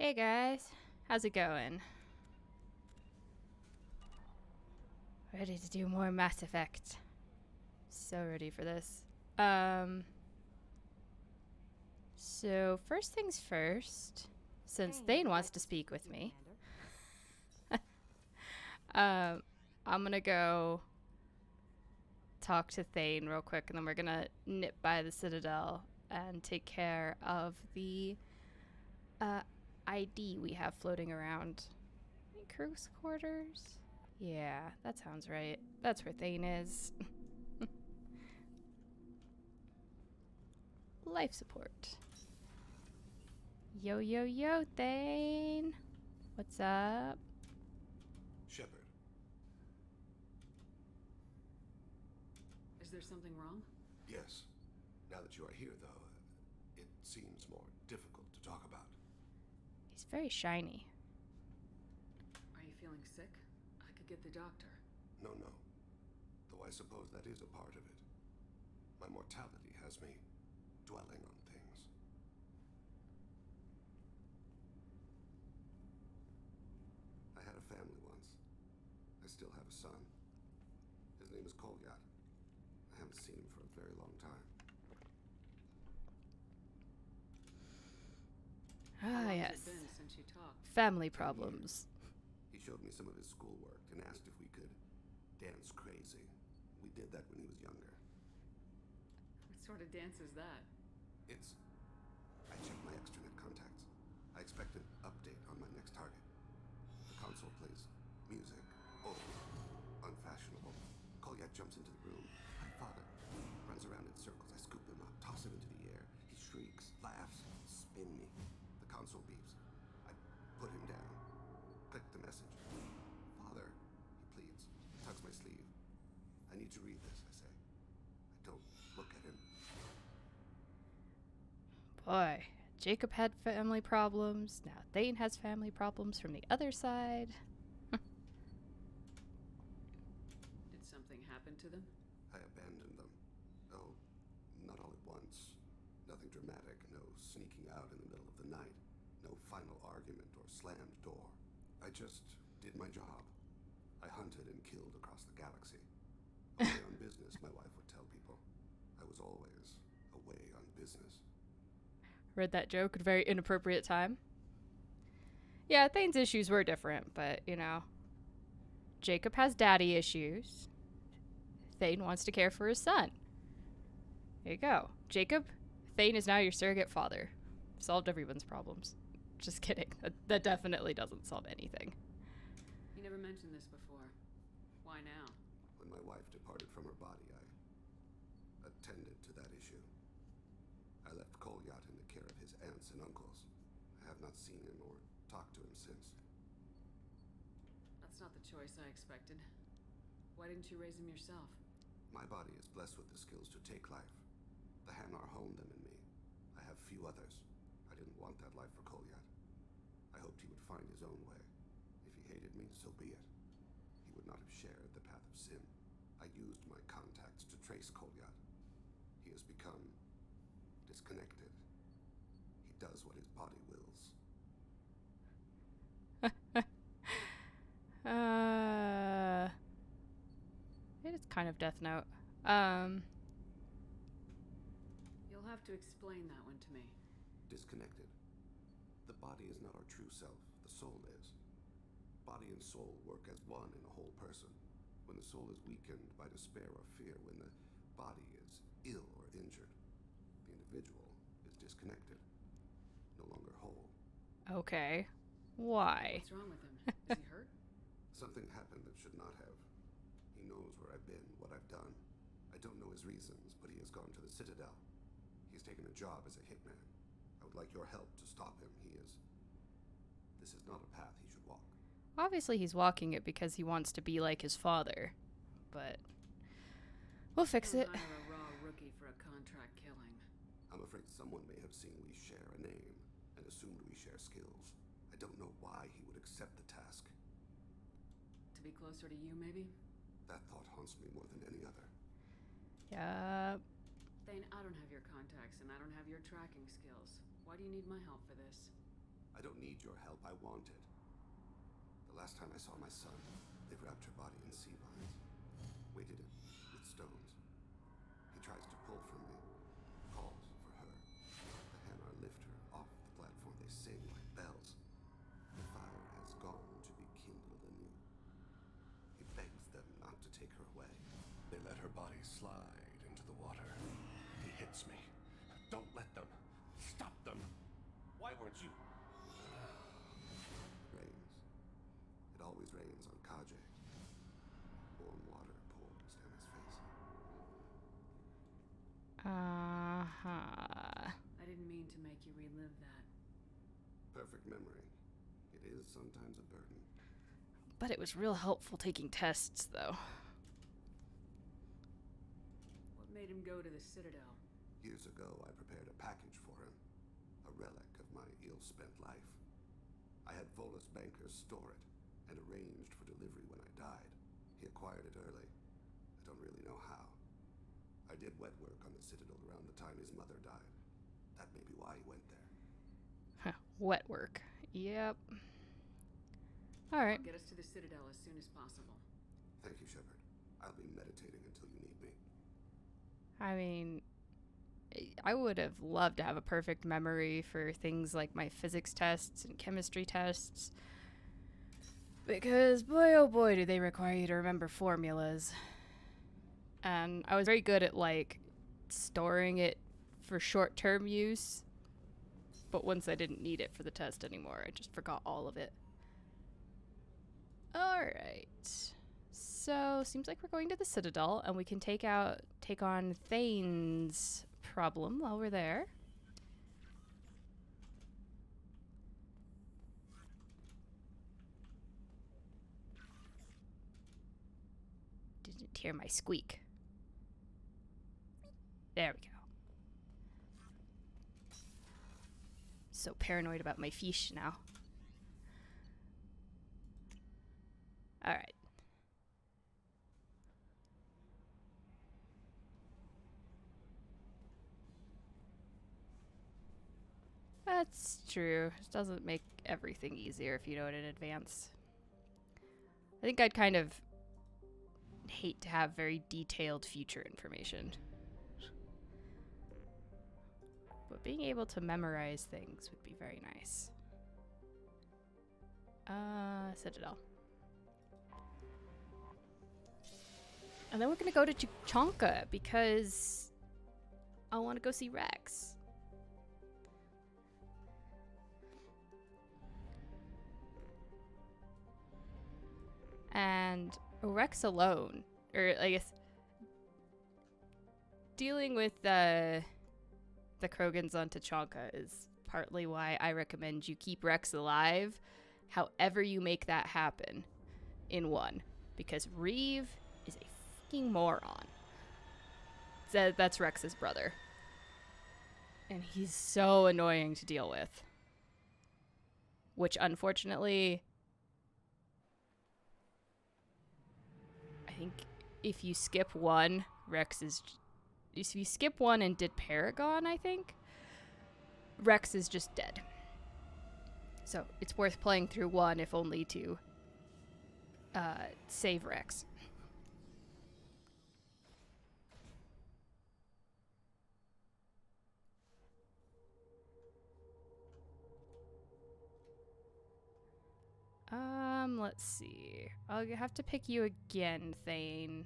Hey guys, how's it going? Ready to do more Mass Effect. So ready for this. So first things first, since Thane wants to speak with me, um, I'm gonna go talk to Thane real quick and then we're gonna nip by the Citadel and take care of the uh, ID we have floating around. Crew's quarters? Yeah, that sounds right. That's where Thane is. Life support. Yo, yo, yo, Thane. What's up? Shepard. Is there something wrong? Yes. Now that you are here, though, it seems more difficult to talk about. He's very shiny. Are you feeling sick? I could get the doctor. No, no. Though I suppose that is a part of it. My mortality has me dwelling on things. I had a family once. I still have a son. His name is Kolyat. I haven't seen him for a very long time. How Ah, long yes. has it been since you talked? Family problems. He showed me some of his schoolwork and asked if we could dance crazy. We did that when he was younger. What sort of dance is that? It's... I checked my extranet contacts. I expect an update on my next target. The console plays music. Old. Unfashionable. Kolyat jumps into the room. My father runs around in circles. I scoop him up, toss him into the air. He shrieks, laughs, spin me. The console beeps. I put him down. Click the message. Father, he pleads. Tugs my sleeve. I need to read this, I say. I don't look at him. Boy, Jacob had family problems. Now Thane has family problems from the other side. Did something happen to them? I abandoned them. Oh, not all at once. Nothing dramatic, no sneaking out in the middle of the night, no final argument or slammed door. I just did my job. I hunted and killed across the galaxy. Away on business, my wife would tell people. I was always away on business. Read that joke at a very inappropriate time. Yeah, Thane's issues were different, but you know, Jacob has daddy issues. Thane wants to care for his son. There you go. Jacob, Thane is now your surrogate father. Solved everyone's problems. Just kidding. That definitely doesn't solve anything. You never mentioned this before. Why now? When my wife departed from her body, I attended to that issue. I left Kolyat in the care of his aunts and uncles. I have not seen him or talked to him since. That's not the choice I expected. Why didn't you raise him yourself? My body is blessed with the skills to take life. The Hanar honed them in me. I have few others. I didn't want that life for Kolyat. I hoped he would find his own way. If he hated me, so be it. He would not have shared the path of sin. I used my contacts to trace Kolyat. He has become disconnected. He does what his body wills. It is kind of Death Note. You'll have to explain that one to me. Disconnected. The body is not our true self. The soul is. Body and soul work as one in a whole person. When the soul is weakened by despair or fear, when the body is ill or injured, the individual is disconnected, no longer whole. Okay. Why? What's wrong with him? Is he hurt? Something happened that should not have. He knows where I've been, what I've done. I don't know his reasons, but he has gone to the Citadel. He's taken a job as a hitman. I would like your help to stop him. This is not a path he should walk. Obviously, he's walking it because he wants to be like his father. But we'll fix it. Don't hire a raw rookie for a contract killing. I'm afraid someone may have seen we share a name and assumed we share skills. I don't know why he would accept the task. To be closer to you, maybe? That thought haunts me more than any other. Yup. Thane, I don't have your contacts and I don't have your tracking skills. Why do you need my help for this? I don't need your help. I want it. The last time I saw my son, they wrapped her body in sea vines, weighted it with stones. He tries to pull from me, calls for her. The Hanar lift her off the platform. They sing like bells. The fire has gone to be kindled anew. He begs them not to take her away. They let her body slide into the water. He hits me. Don't let them. Stop them. Why weren't you? Rains. It always rains on Kaje. Warm water pours down his face. I didn't mean to make you relive that. Perfect memory. It is sometimes a burden. But it was real helpful taking tests, though. What made him go to the Citadel? Years ago, I prepared a package for him. A relic of my ill-spent life. I had Volus bankers store it and arranged for delivery when I died. He acquired it early. I don't really know how. I did wet work on the Citadel around the time his mother died. That may be why he went there. Huh, wet work. Yep. Alright. Get us to the Citadel as soon as possible. Thank you, Shepard. I'll be meditating until you need me. I mean, I would have loved to have a perfect memory for things like my physics tests and chemistry tests. Because, boy oh boy, do they require you to remember formulas. And I was very good at, like, storing it for short-term use. But once I didn't need it for the test anymore, I just forgot all of it. Alright. So, seems like we're going to the Citadel, and we can take on Thane's problem while we're there. Didn't hear my squeak. There we go. So paranoid about my fish now. Alright. That's true. It doesn't make everything easier if you know it in advance. I think I'd kind of hate to have very detailed future information. But being able to memorize things would be very nice. Citadel. And then we're gonna go to Tuchanka because I want to go see Rex. And Rex alone, or I guess dealing with the Krogans on Tuchanka is partly why I recommend you keep Rex alive, however you make that happen in 1. Because Reeve is a fucking moron. That's Rex's brother. And he's so annoying to deal with. Which, unfortunately, I think if you skip 1, Rex is... If you skip 1 and did Paragon, I think, Rex is just dead. So it's worth playing through 1 if only to save Rex. Let's see. I'll have to pick you again, Thane.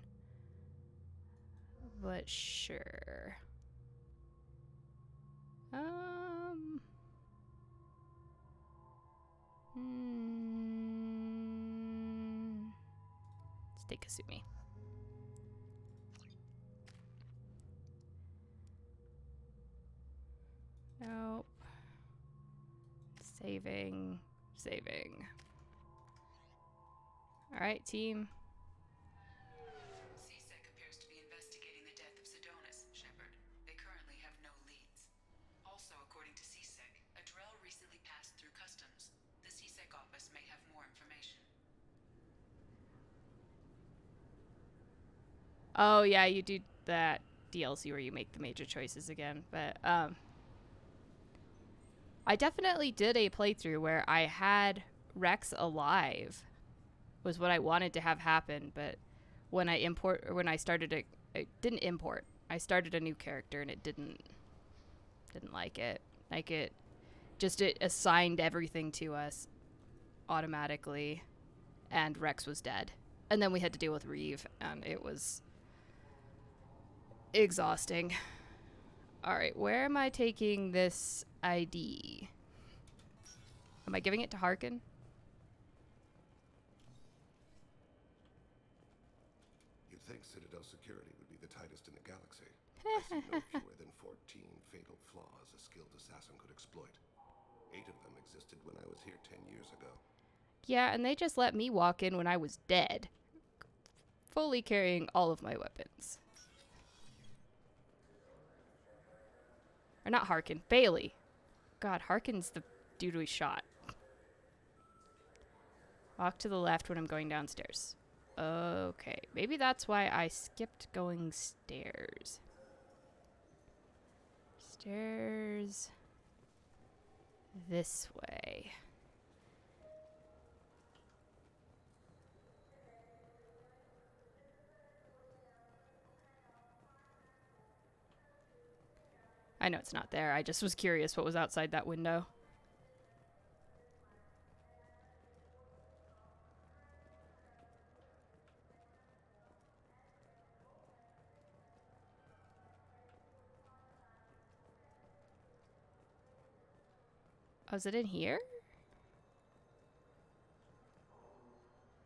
But sure. Let's take Kasumi. Nope. Saving. Alright, team. CSEC appears to be investigating the death of Sidonis, Shepard. They currently have no leads. Also, according to CSEC, a Drell recently passed through customs. The CSEC office may have more information. Oh, yeah, you do that DLC where you make the major choices again. But, I definitely did a playthrough where I had Rex alive, was what I wanted to have happen, but when I started it didn't import. I started a new character and it didn't like it. Like it assigned everything to us automatically, and Rex was dead. And then we had to deal with Reeve, and it was exhausting. Alright, where am I taking this ID? Am I giving it to Harkin? You'd think Citadel security would be the tightest in the galaxy. I see no fewer than 14 fatal flaws a skilled assassin could exploit. 8 of them existed when I was here 10 years ago. Yeah, and they just let me walk in when I was dead, fully carrying all of my weapons. Or not Harkin, Bailey. God, Harkin's the dude we shot. Walk to the left when I'm going downstairs. Okay, maybe that's why I skipped going stairs. Stairs this way. I know it's not there. I just was curious what was outside that window. Oh, is it in here?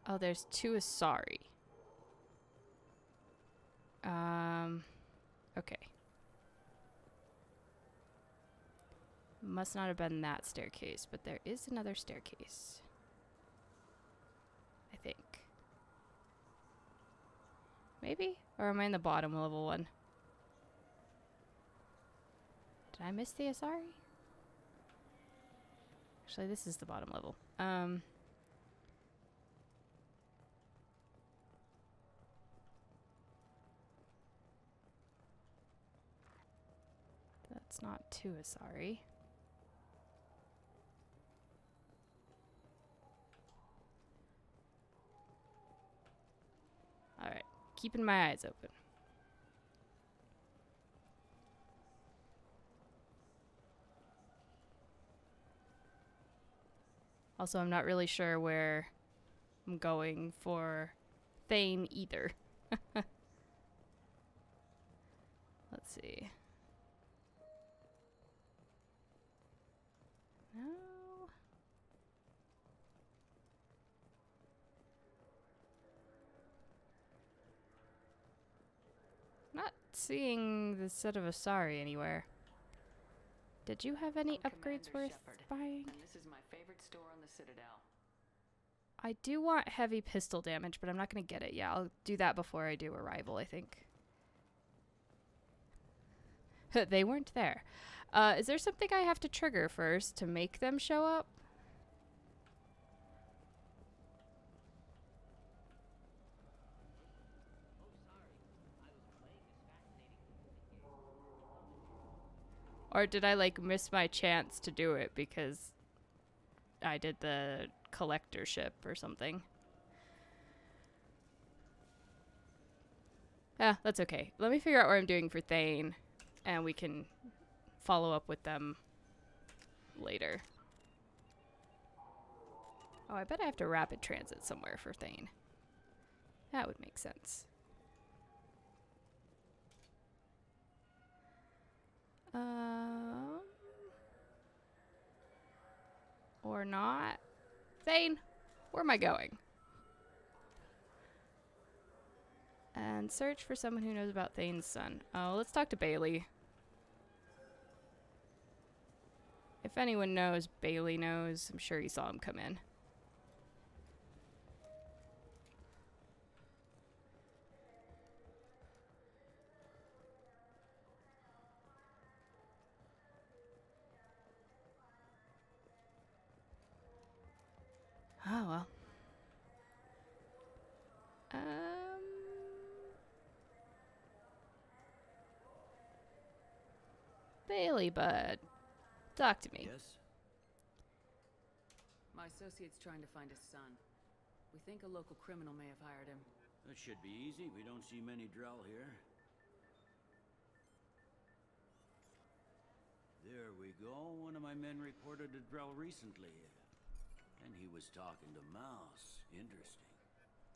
Oh, there's 2 Asari. Okay. Must not have been that staircase, but there is another staircase. I think. Maybe? Or am I in the bottom level one? Did I miss the Asari? Actually, this is the bottom level. That's not 2 Asari. Alright, keeping my eyes open. Also, I'm not really sure where I'm going for Thane either. Let's see. No. Not seeing the set of Asari anywhere. Did you have any upgrades worth buying? And this is my favorite store on the Citadel. I do want heavy pistol damage, but I'm not going to get it. Yeah, I'll do that before I do Arrival, I think. They weren't there. Is there something I have to trigger first to make them show up? Or did I, like, miss my chance to do it because I did the collectorship or something? Yeah, that's okay. Let me figure out what I'm doing for Thane, and we can follow up with them later. Oh, I bet I have to rapid transit somewhere for Thane. That would make sense. Or not. Thane, where am I going? And search for someone who knows about Thane's son. Oh, let's talk to Bailey. If anyone knows, Bailey knows. I'm sure he saw him come in. Oh, well. Bailey Bud. Talk to me. Yes? My associate's trying to find his son. We think a local criminal may have hired him. That should be easy. We don't see many Drell here. There we go. One of my men reported a Drell recently. And he was talking to Mouse. Interesting.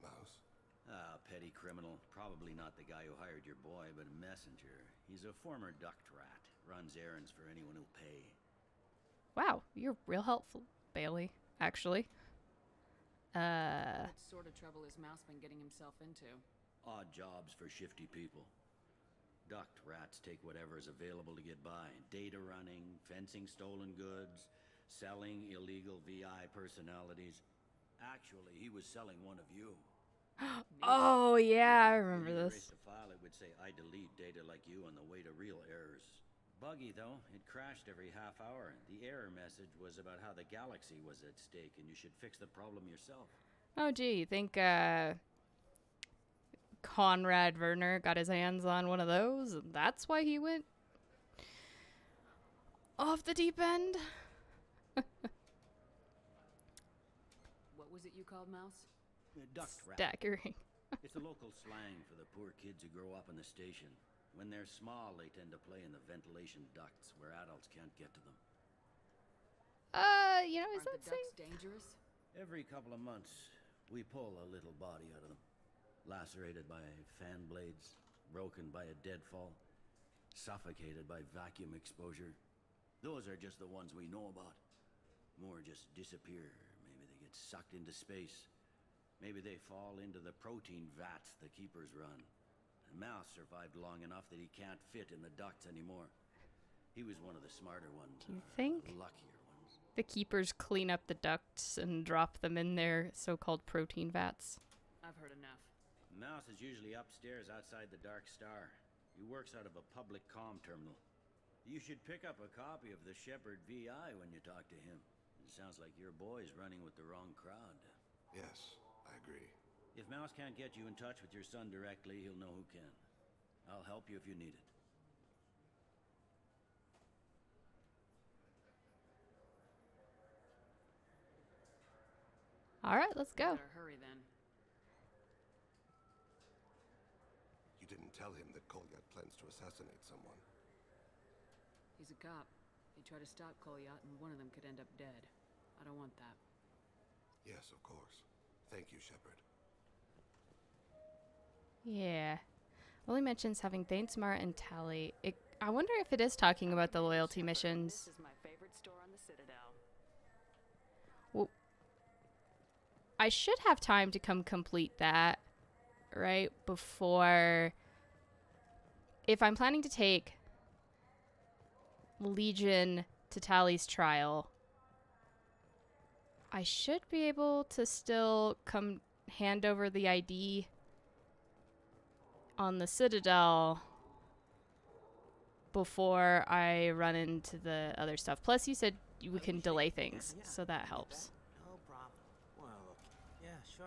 Mouse? Ah, petty criminal. Probably not the guy who hired your boy, but a messenger. He's a former duct rat. Runs errands for anyone who'll pay. Wow, you're real helpful, Bailey, actually. What sort of trouble has Mouse been getting himself into? Odd jobs for shifty people. Duct rats take whatever is available to get by. Data running, fencing stolen goods, selling illegal VI personalities. Actually, he was selling one of you. Oh, yeah, I remember When you this. erase the file, it would say, I delete data like you on the way to real errors. Buggy, though. It crashed every half hour. The error message was about how the galaxy was at stake, and you should fix the problem yourself. Oh, gee, you think Conrad Werner got his hands on one of those, and that's why he went off the deep end? What was it you called Mouse? Duct rat. Staggering. It's a local slang for the poor kids who grow up in the station. When they're small, they tend to play in the ventilation ducts where adults can't get to them. You know, is Aren't the that saying? ducks dangerous? Every couple of months, we pull a little body out of them. Lacerated by fan blades, broken by a deadfall, suffocated by vacuum exposure. Those are just the ones we know about. More just disappear. Maybe they get sucked into space. Maybe they fall into the protein vats the keepers run. And Mouse survived long enough that he can't fit in the ducts anymore. He was one of the smarter ones. Do you think Luckier ones. the keepers clean up the ducts and drop them in their so-called protein vats? I've heard enough. Mouse is usually upstairs outside the Dark Star. He works out of a public comm terminal. You should pick up a copy of the Shepard VI when you talk to him. It sounds like your boy's running with the wrong crowd. Yes, I agree. If Mouse can't get you in touch with your son directly, he'll know who can. I'll help you if you need it. All right, let's go. Better hurry then. You didn't tell him that Kolyat plans to assassinate someone. He's a cop. He tried to stop Kolyat, and one of them could end up dead. I don't want that. Yes, of course. Thank you, Shepard. Yeah. Only mentions having Thane Smart and Tally. I wonder if it is talking about the loyalty This missions. is my favorite store on the Citadel. Well, I should have time to come complete that, right? Before... If I'm planning to take Legion to Tally's trial, I should be able to still come hand over the ID on the Citadel before I run into the other stuff. Plus, you said we can delay things, so that helps. No problem. Well, look, yeah, sure.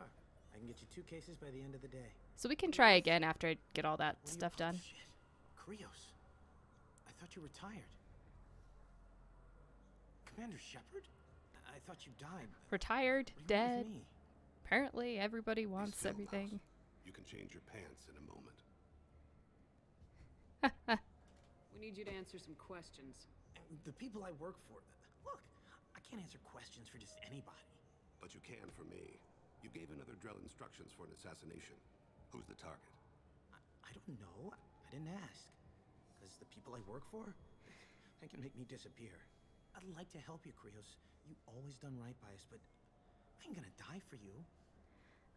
I can get you 2 cases by the end of the day. So we can try again after I get all that What are you- stuff done. Shit. Krios. I thought you retired. Commander Shepard? I thought you died. Retired, What do you want dead. with me? Apparently, everybody Be wants still, everything. Mouse. You can change your pants in a moment. We need you to answer some questions. The people I work for. Look, I can't answer questions for just anybody. But you can for me. You gave another Drell instructions for an assassination. Who's the target? I don't know. I didn't ask. Because the people I work for, they can make me disappear. I'd like to help you, Krios. You've always done right by us, but I ain't gonna die for you.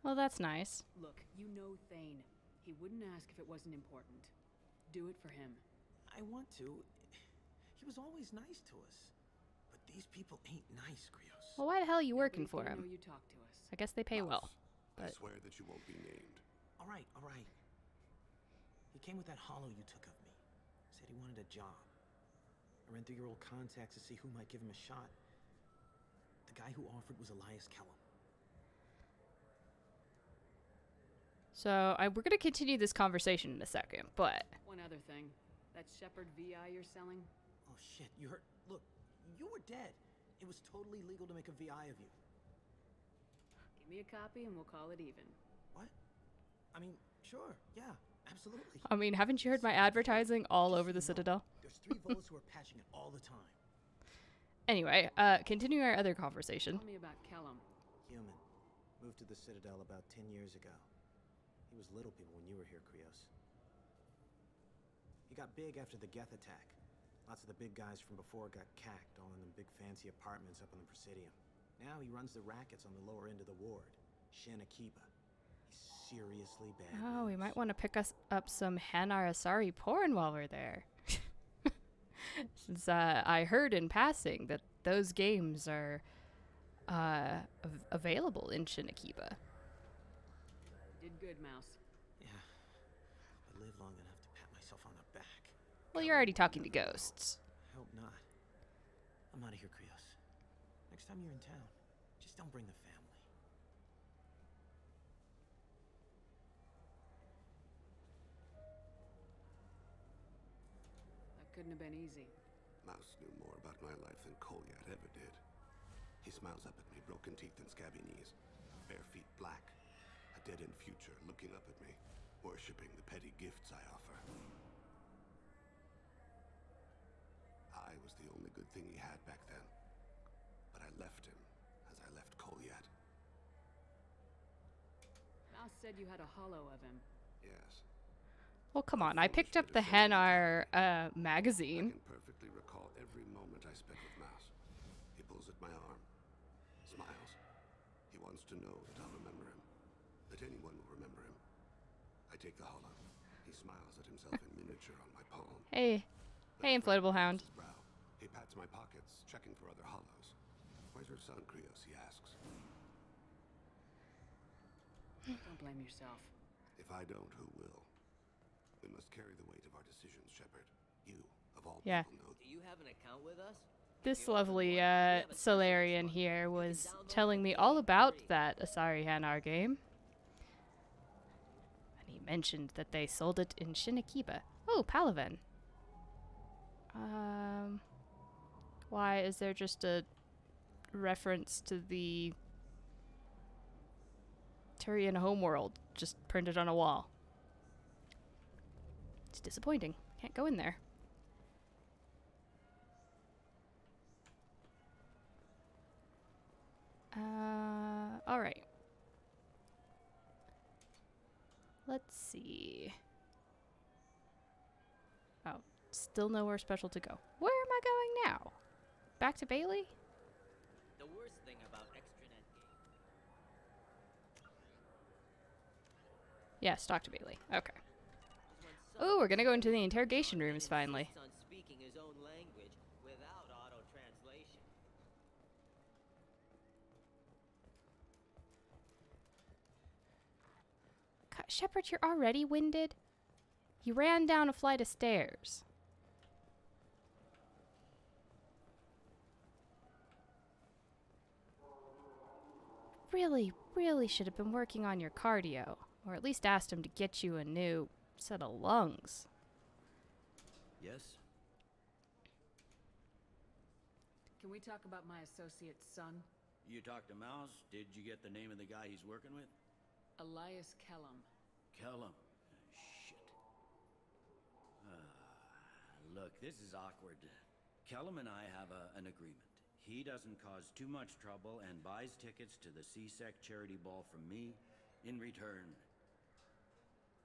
Well, that's nice. Look, you know Thane. He wouldn't ask if it wasn't important. Do it for him. I want to. He was always nice to us. But these people ain't nice, Krios. Well, why the hell are you working Everything for know him? you talk to us. I guess they pay well. Mouse, I but- swear that you won't be named. All right, all right. He came with that hollow you took of me. Said he wanted a job. I ran through your old contacts to see who might give him a shot. The guy who offered was Elias Kellum. So we're going to continue this conversation in a second, but One other thing. That Shepard VI you're selling? Oh shit, you heard? Look, you were dead. It was totally legal to make a VI of you. me a copy and we'll call it even. What? I mean, sure, yeah, absolutely. I mean, haven't you heard my advertising all over the Citadel? There's 3 Volas who are patching it all the time. Anyway, continuing our other conversation. Tell me about Kellum. Human. Moved to the Citadel about 10 years ago. He was Little People when you were here, Krios. He got big after the Geth attack. Lots of the big guys from before got cacked, all in them big fancy apartments up on the Presidium. Now he runs the rackets on the lower end of the ward, Shin Akiba. He's seriously bad. Oh, we news. might want to pick us up some Hanar Asari porn while we're there. Since I heard in passing that those games are available in Shin Akiba. Did good, Mouse. Yeah. I live long enough to pat myself on the back. Well, you're already talking to ghosts. I hope not. I'm out of here, Krios. Next time you're in town, just don't bring the family. That couldn't have been easy. Mouse knew more about my life than Kolyat ever did. He smiles up at me, broken teeth and scabby knees, bare feet black, a dead-end future looking up at me, worshipping the petty gifts I offer. I was the only good thing he had back then, but I left him as I left Kolyat. Mouse said you had a hollow of him. Yes. Well, come on. I picked up the Hanar I magazine. can perfectly recall every moment I spent with Mouse. He pulls at my arm, smiles. He wants to know that I'll remember him, that anyone will remember him. I take the hollow. He smiles at himself in miniature on my palm. Hey. Hey, inflatable hound. His brow. He pats my pockets, checking for other hollows. Where's your son, Krios? He asks. Don't blame yourself. If I don't, who will? We must carry the weight of our decisions, Shepard. You, of all Yeah. people, know. Do you have an account with us? This lovely Solarian here was telling me all about that Asari Hanar game. And he mentioned that they sold it in Shin Akiba. Oh, Palaven. Why is there just a reference to the Turian homeworld just printed on a wall? It's disappointing. Can't go in there. Alright. Let's see. Oh, still nowhere special to go. Where am I going now? Back to Bailey? The worst thing about extranet Yes, talk to Bailey. Okay. games Oh, we're gonna go into the interrogation rooms finally. on speaking his own language without auto translation. God, Shepard, you're already winded? You ran down a flight of stairs. Really should have been working on your cardio. Or at least asked him to get you a new set of lungs. Yes? Can we talk about my associate's son? You talked to Mouse? Did you get the name of the guy he's working with? Elias Kellum. Kellum. Shit. Look, this is awkward. Kellum and I have an agreement. He doesn't cause too much trouble and buys tickets to the CSEC charity ball from me. In return,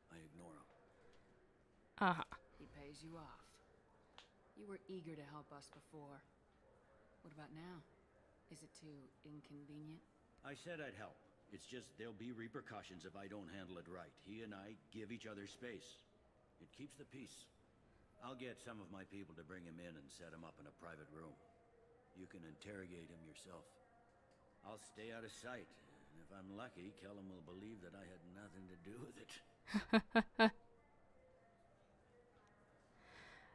I ignore him. Uh-huh. He pays you off. You were eager to help us before. What about now? Is it too inconvenient? I said I'd help. It's just there'll be repercussions if I don't handle it right. He and I give each other space. It keeps the peace. I'll get some of my people to bring him in and set him up in a private room. You can interrogate him yourself. I'll stay out of sight, and if I'm lucky, Kellum will believe that I had nothing to do with it.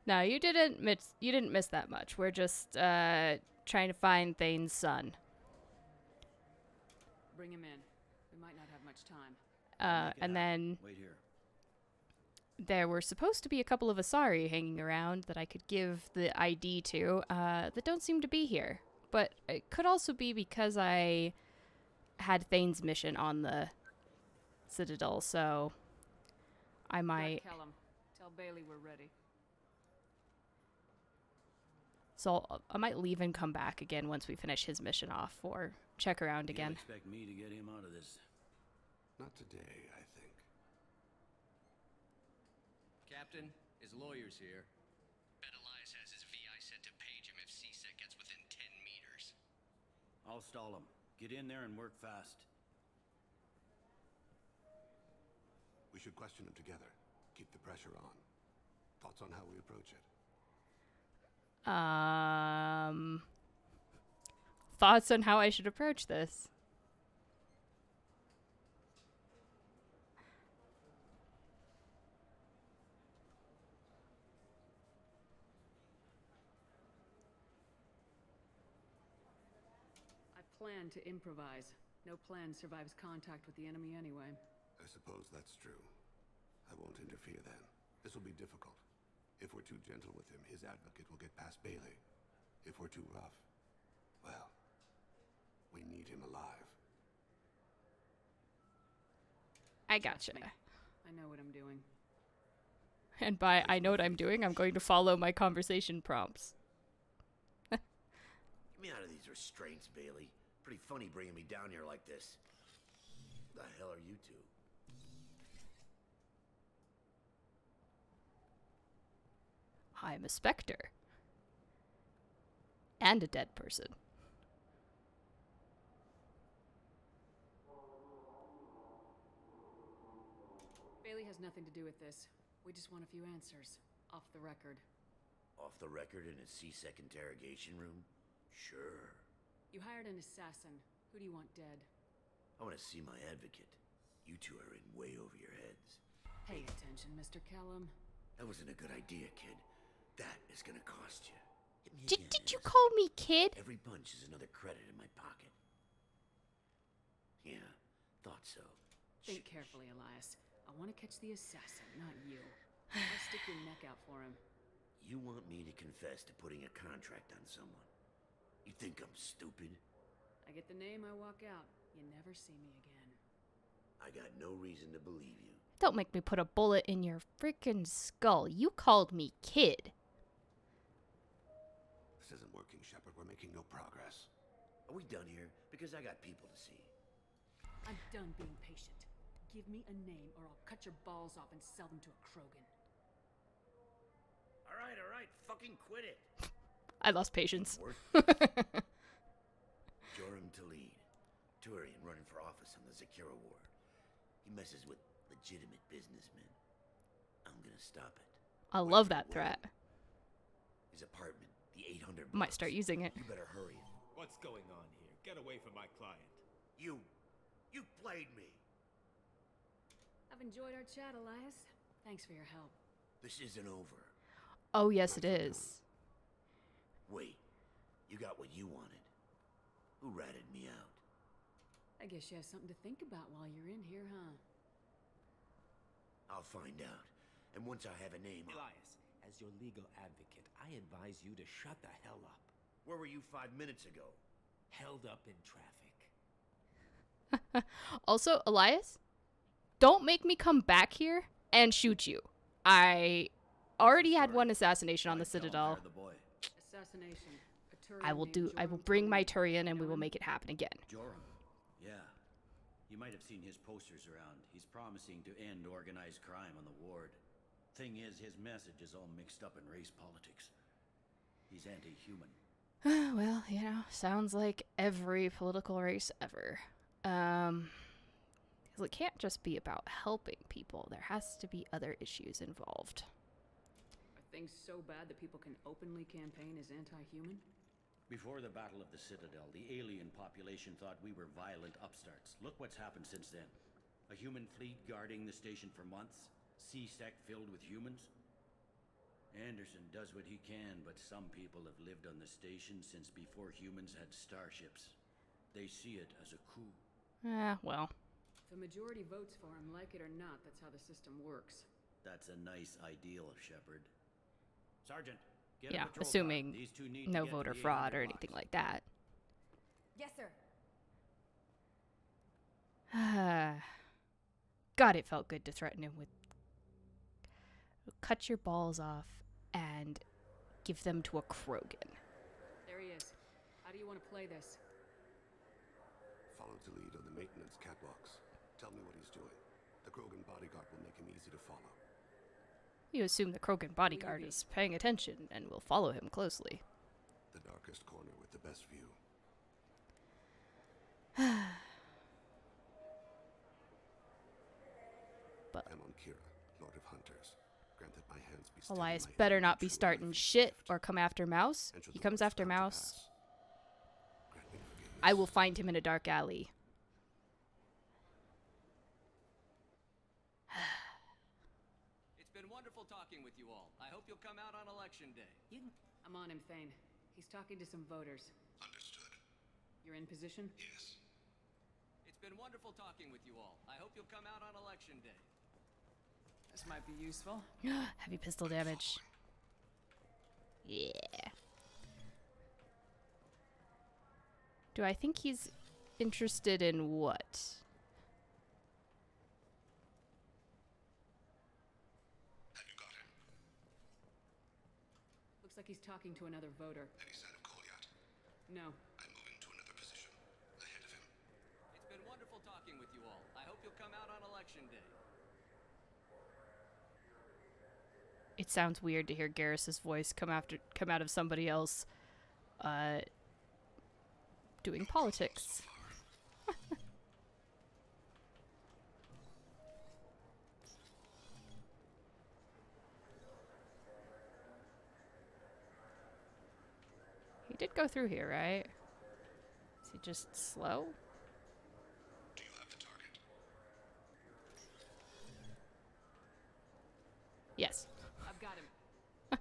No, you didn't miss that much. We're just trying to find Thane's son. Bring him in. We might not have much time. Make it And happen. then Wait here. there were supposed to be a couple of Asari hanging around that I could give the ID to that don't seem to be here. But it could also be because I had Thane's mission on the Citadel, so I might. Kellum, tell Bailey we're ready. So I might leave and come back again once we finish his mission off, or check around You again. expect me to get him out of this? Not today, I think. Captain, his lawyer's here. Bet Elias has his VI set to page him if CSEC gets within 10 meters. I'll stall him. Get in there and work fast. We should question him together. Keep the pressure on. Thoughts on how we approach it? Thoughts on how I should approach this? I plan to improvise. No plan survives contact with the enemy anyway. I suppose that's true. I won't interfere then. This will be difficult. If we're too gentle with him, his advocate will get past Bailey. If we're too rough, well, we need him alive. I gotcha. Me. I know what I'm doing. And by I know what I'm doing, I'm going to follow my conversation prompts. Get me out of these restraints, Bailey. Pretty funny bringing me down here like this. The hell are you two? I'm a specter. And a dead person. Bailey has nothing to do with this. We just want a few answers. Off the record. Off the record in a CSEC interrogation room? Sure. You hired an assassin. Who do you want dead? I want to see my advocate. You two are in way over your heads. Pay attention, Mr. Kellum. That wasn't a good idea, kid. That is gonna cost you. Hit me Did again, you Anderson. call me kid? Every punch is another credit in my pocket. Yeah, thought so. Think carefully, Elias. I want to catch the assassin, not you. I'll stick your neck out for him. You want me to confess to putting a contract on someone? You think I'm stupid? I get the name, I walk out. You never see me again. I got no reason to believe you. Don't make me put a bullet in your freaking skull. You called me kid. This isn't working, Shepard. We're making no progress. Are we done here? Because I got people to see. I'm done being patient. Give me a name or I'll cut your balls off and sell them to a Krogan. All right, fucking quit it. I lost patience. Joram Talid, Turian running for office on the Zakira Ward. He messes with legitimate businessmen. I'm gonna stop it. I love that threat. His apartment, the 800 Might blocks. start using it. You better hurry. What's going on here? Get away from my client. You played me. I've enjoyed our chat, Elias. Thanks for your help. This isn't over. Oh, yes, it is. Wait, you got what you wanted. Who ratted me out? I guess you have something to think about while you're in here, huh? I'll find out. And once I have a name, Elias, as your legal advocate, I advise you to shut the hell up. Where were you 5 minutes ago? Held up in traffic. Also, Elias, don't make me come back here and shoot you. I already had one assassination on the Citadel. The boy. Assassination. A Turian I will named Joram bring my Talid. Turian and we Know will him? make it happen again. Joram. Yeah. You might have seen his posters around. He's promising to end organized crime on the ward. Thing is, his message is all mixed up in race politics. He's anti-human. Well, you know, sounds like every political race ever. 'Cause it can't just be about helping people. There has to be other issues involved. Are things so bad that people can openly campaign as anti-human? Before the Battle of the Citadel, the alien population thought we were violent upstarts. Look what's happened since then. A human fleet guarding the station for months. CSEC filled with humans. Anderson does what he can, but some people have lived on the station since before humans had starships. They see it as a coup. Well. If a majority votes for him, like it or not, that's how the system works. That's a nice ideal, Shepard. Sergeant, get a Yeah, patrol car. assuming These two need to no get to voter the fraud 800 or blocks. anything like that. Yes, sir. God, it felt good to threaten him with cut your balls off and give them to a Krogan. There he is. How do you want to play this? Follow the lead on the maintenance catwalks. Tell me what he's doing. The Krogan bodyguard will make him easy to follow. You assume the Krogan bodyguard is paying attention and will follow him closely. The darkest corner with the best view. But I'm Kira, Lord of Hunters. Grant that my hands be steady, Elias my better aim not be true, starting my feet shit swift. or come after Mouse. Enter He the comes woods after bound to Mouse. pass. Grant me forgiveness. I will find him in a dark alley. It's been wonderful talking with you all. I hope you'll come out on election day. I'm on him, Thane. He's talking to some voters. Understood. You're in position? Yes. It's been wonderful talking with you all. I hope you'll come out on election day. This might be useful. Heavy pistol damage. Yeah. Do I think he's interested in what? Have you got him? Looks like he's talking to another voter. Any sign of Kolyat? No. I'm moving to another position. Ahead of him. It's been wonderful talking with you all. I hope you'll come out on election day. It sounds weird to hear Garrus's voice come out of somebody else doing politics. He did go through here, right? Is he just slow? Do you have the target? Yes. I've got him.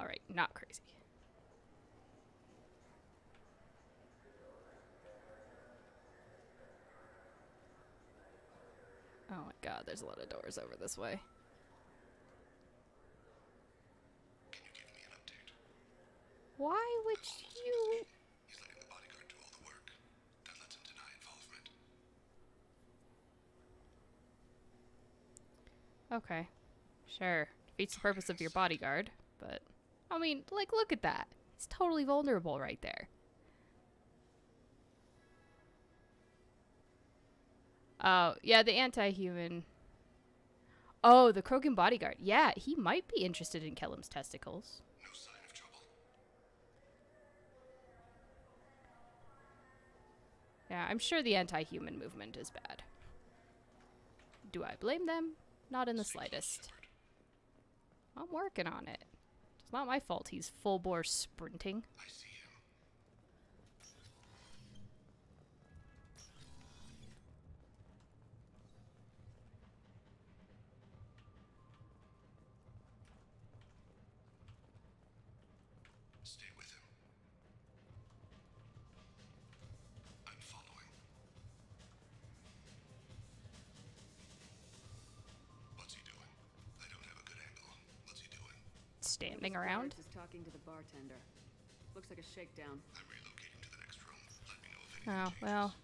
Alright, not crazy. Oh my god, there's a lot of doors over this way. Can you give me an update? Why would you... He's letting the bodyguard do all the work. That lets him deny involvement. Okay. Sure. Defeats the purpose of your bodyguard, but... I mean, like, look at that. He's totally vulnerable right there. Oh, yeah, the anti-human... Oh, the Krogan bodyguard. Yeah, he might be interested in Kellum's testicles. No sign of trouble. Yeah, I'm sure the anti-human movement is bad. Do I blame them? Not in the slightest. I'm working on it. It's not my fault he's full bore sprinting. I see him. Stay with him. I'm following. What's he doing? I don't have a good angle. What's he doing? Standing Lucas around? Flores is talking to the bartender. Looks like a shakedown. I'm relocating to the next room. Let me know if anything Oh, changes. well.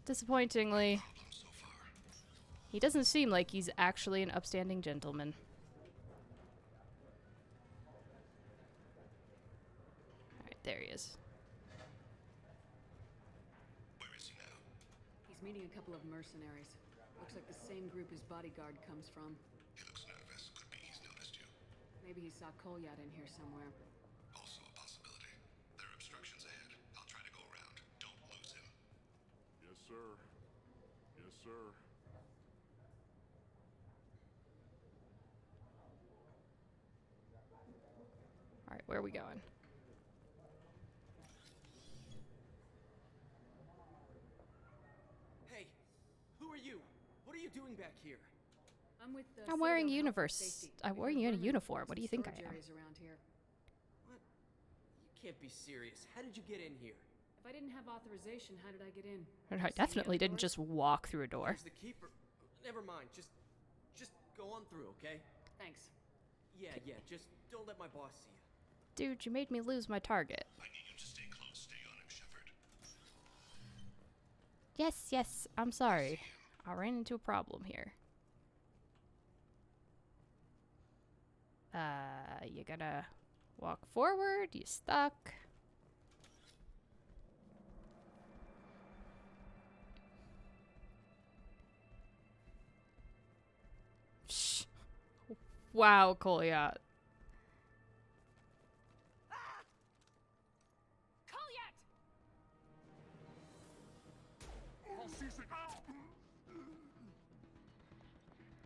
Disappointingly, Problem so far. he doesn't seem like he's actually an upstanding gentleman. Alright, there he is. Where is he now? He's meeting a couple of mercenaries. Looks like the same group his bodyguard comes from. He looks nervous. Could be he's noticed you. Maybe he saw Kolyat in here somewhere. Also a possibility. There are obstructions ahead. I'll try to go around. Don't lose him. Yes, sir. Yes, sir. Alright, where are we going? Hey, who are you? What are you doing back here? I'm with the I'm wearing Citadel Health and universe. Safety. I'm We wearing heard a rumors uniform. about What do you some think I storage am? areas around here. What? You can't be serious. How did you get in here? If I didn't have authorization, how did I get in? I See any definitely other didn't doors? just walk through a door. Here's the keeper. Never mind. Just go on through, okay? Thanks. Yeah. Just don't let my boss see you. Dude, you made me lose my target. I need you to stay close. Stay on him, Shepard. Yes, I'm sorry. I ran into a problem here. You gotta walk forward, you stuck. Shh. Wow, Kolyat.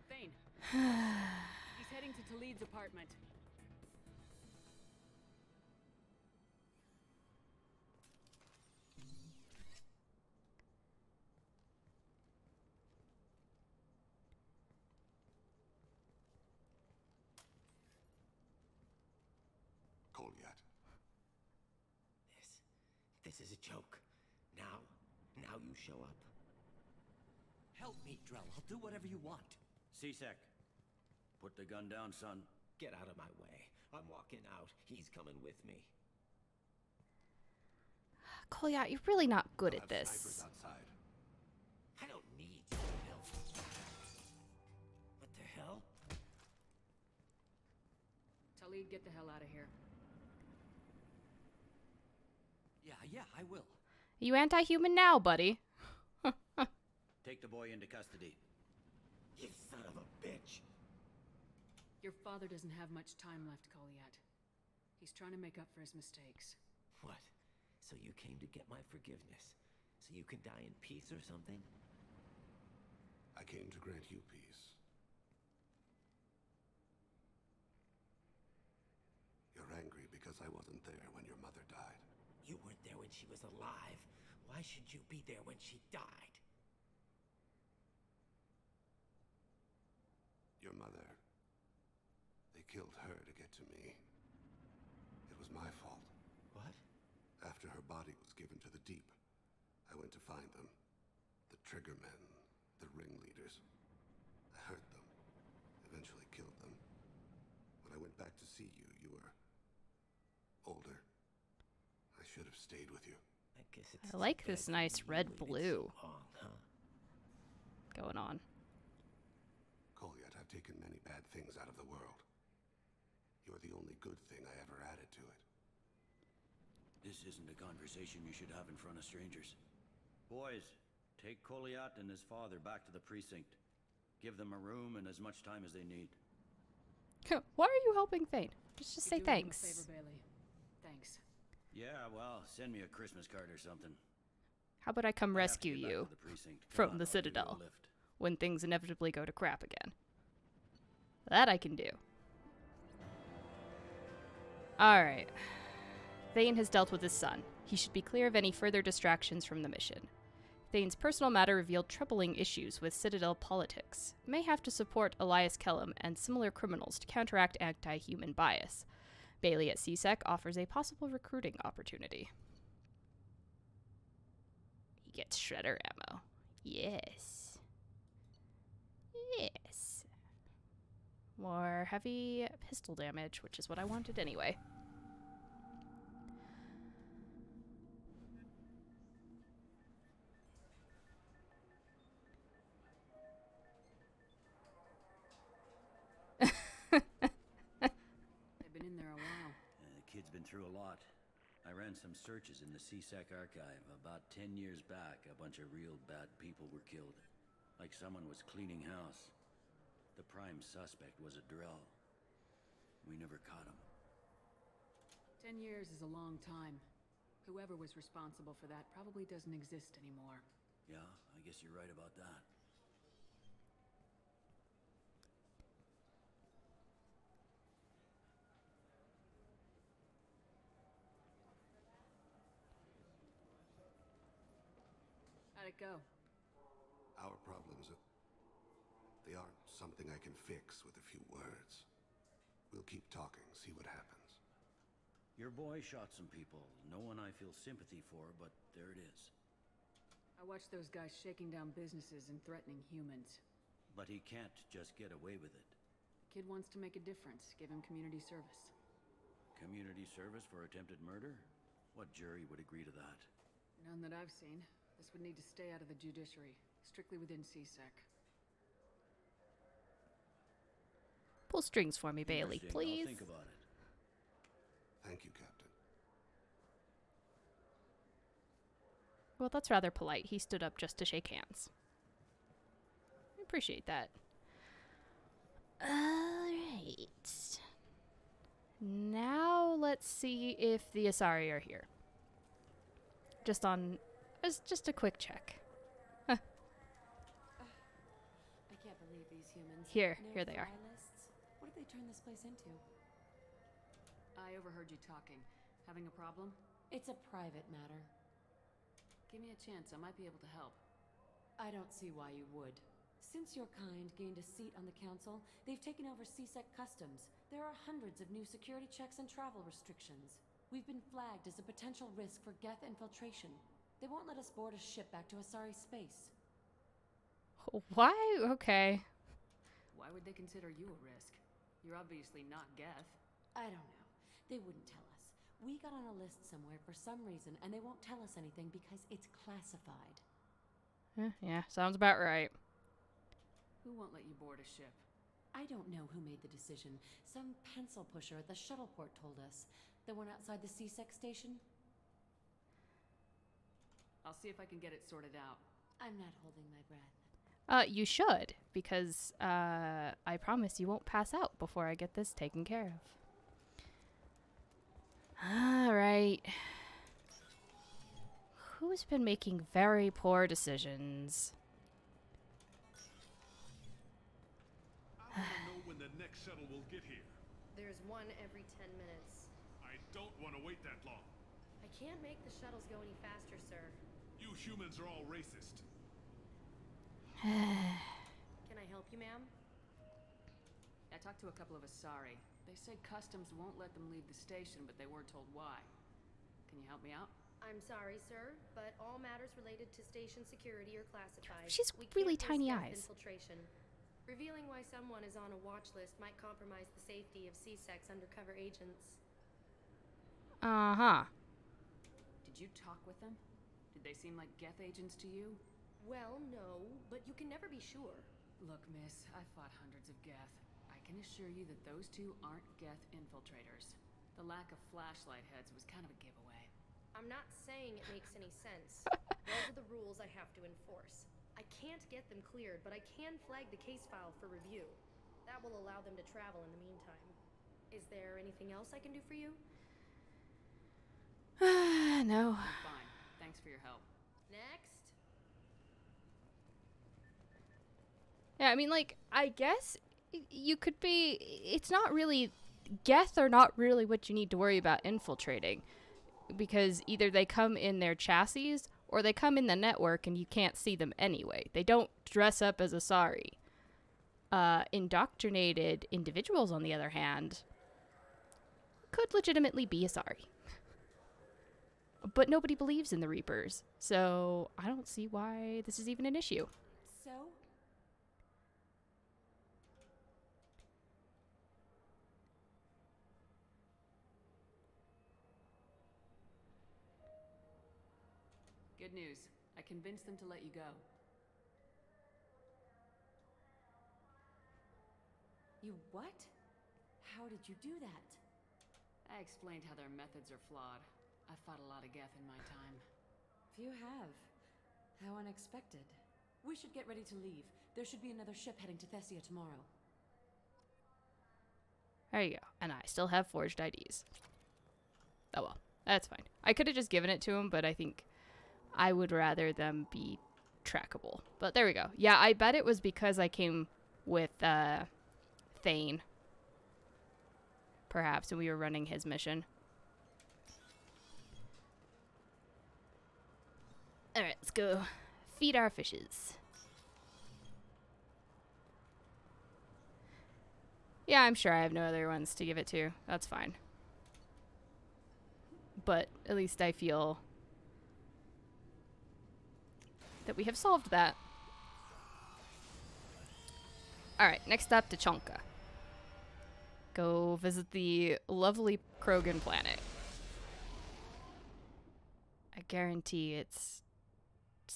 Thane. He's heading to Talid's apartment. Kolyat. This is a joke. Now you show up. Help me, Drell. I'll do whatever you want. C-Sec, put the gun down, son. Get out of my way. I'm walking out. He's coming with me. Kolyat, you're really not good I'll at have this. snipers outside. I don't need your help. What the hell? Talid, get the hell out of here. Yeah, I will. You anti-human now, buddy. Take the boy into custody. You son of a bitch. Your father doesn't have much time left, Kolyat. He's trying to make up for his mistakes. What? So you came to get my forgiveness? So you can die in peace or something? I came to grant you peace. You're angry because I wasn't there when your mother died. You weren't there when she was alive. Why should you be there when she died? Your mother. They killed her to get to me. It was my fault. What? After her body was given to the deep, I went to find them. The Triggermen, the ringleaders. I hurt them. Eventually killed them. When I went back to see you, you were older. I should have stayed with you. I guess it's I like this nice red-blue long, huh? going on. Kolyat, I've taken many bad things out of the world. You're the only good thing I ever added to it. This isn't a conversation you should have in front of strangers. Boys, take Kolyat and his father back to the precinct. Give them a room and as much time as they need. Why are you helping Thane? Just say You're doing him a thanks. favor, Bailey. Thanks. Yeah, well, send me a Christmas card or something. How about I come I have to rescue get back you to the precinct. Come from on, the I'll give you a Citadel lift. when things inevitably go to crap again? That I can do. Alright. Thane has dealt with his son. He should be clear of any further distractions from the mission. Thane's personal matter revealed troubling issues with Citadel politics. May have to support Elias Kellum and similar criminals to counteract anti-human bias. Bailey at C-Sec offers a possible recruiting opportunity. He gets shredder ammo. Yes. Yes. More heavy pistol damage, which is what I wanted anyway. They've been in there a while. The kid's been through a lot. I ran some searches in the C-Sec archive. About 10 years back, a bunch of real bad people were killed. Like someone was cleaning house. The prime suspect was a Drell. We never caught him. 10 years is a long time. Whoever was responsible for that probably doesn't exist anymore. Yeah, I guess you're right about that. How'd it go? Our problems are... They aren't something I can fix with a few words. We'll keep talking, see what happens. Your boy shot some people. No one I feel sympathy for, but there it is. I watched those guys shaking down businesses and threatening humans. But he can't just get away with it. The kid wants to make a difference. Give him community service. Community service for attempted murder? What jury would agree to that? None that I've seen. This would need to stay out of the judiciary, strictly within CSEC. Pull strings for me, Bailey, Interesting. please. I'll think about it. Thank you, Captain. Well, that's rather polite. He stood up just to shake hands. I appreciate that. Alright. Now let's see if the Asari are here. Just a quick check. I can't believe these humans. Here No they are. fly lists? What did they turn this place into? I overheard you talking. Having a problem? It's a private matter. Give me a chance, I might be able to help. I don't see why you would. Since your kind gained a seat on the council, they've taken over CSEC customs. There are hundreds of new security checks and travel restrictions. We've been flagged as a potential risk for Geth infiltration. They won't let us board a ship back to Asari space. Why? Okay. Why would they consider you a risk? You're obviously not Geth. I don't know. They wouldn't tell us. We got on a list somewhere for some reason, and they won't tell us anything because it's classified. Yeah, sounds about right. Who won't let you board a ship? I don't know who made the decision. Some pencil pusher at the shuttleport told us. The one outside the CSEC station? I'll see if I can get it sorted out. I'm not holding my breath. You should, because I promise you won't pass out before I get this taken care of. Alright. Who's been making very poor decisions? I want to know when the next shuttle will get here. There's one every 10 minutes. I don't want to wait that long. I can't make the shuttles go any faster, sir. You humans are all racist. Can I help you, ma'am? I talked to a couple of Asari. They say customs won't let them leave the station, but they weren't told why. Can you help me out? I'm sorry, sir, but all matters related to station security are classified. She's We really can't tiny risk eyes. Infiltration. Revealing why someone is on a watch list might compromise the safety of CSEC's undercover agents. Uh-huh. Did you talk with them? Did they seem like Geth agents to you? Well, no, but you can never be sure. Look, miss, I've fought hundreds of Geth. I can assure you that those two aren't Geth infiltrators. The lack of flashlight heads was kind of a giveaway. I'm not saying it makes any sense. Those are the rules I have to enforce. I can't get them cleared, but I can flag the case file for review. That will allow them to travel in the meantime. Is there anything else I can do for you? No. Fine. Thanks for your help. Next. Yeah, I mean, like, I guess you could be... It's not really... Geth are not really what you need to worry about infiltrating. Because either they come in their chassis, or they come in the network and you can't see them anyway. They don't dress up as Asari. Indoctrinated individuals, on the other hand, could legitimately be Asari. But nobody believes in the Reapers, so I don't see why this is even an issue. So? Good news. I convinced them to let you go. You what? How did you do that? I explained how their methods are flawed. I've fought a lot of Geth in my time. You have. How unexpected. We should get ready to leave. There should be another ship heading to Thessia tomorrow. There you go. And I still have forged IDs. Oh well, that's fine. I could have just given it to him, but I think I would rather them be trackable. But there we go. Yeah, I bet it was because I came with Thane. Perhaps, and we were running his mission. Alright, let's go feed our fishes. Yeah, I'm sure I have no other ones to give it to. That's fine. But at least I feel that we have solved that. Alright, next up, Tuchanka. Go visit the lovely Krogan planet. I guarantee it's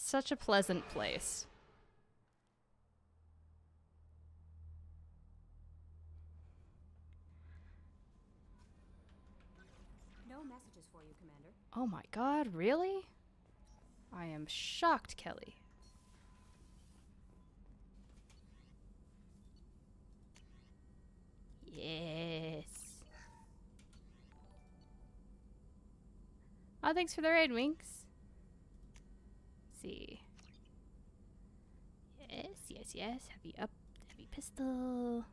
Such a pleasant place. No messages for you, Commander. Oh my god, really? I am shocked, Kelly. Yes. Oh, thanks for the raid, Winks. Let's see. Yes. Heavy pistol.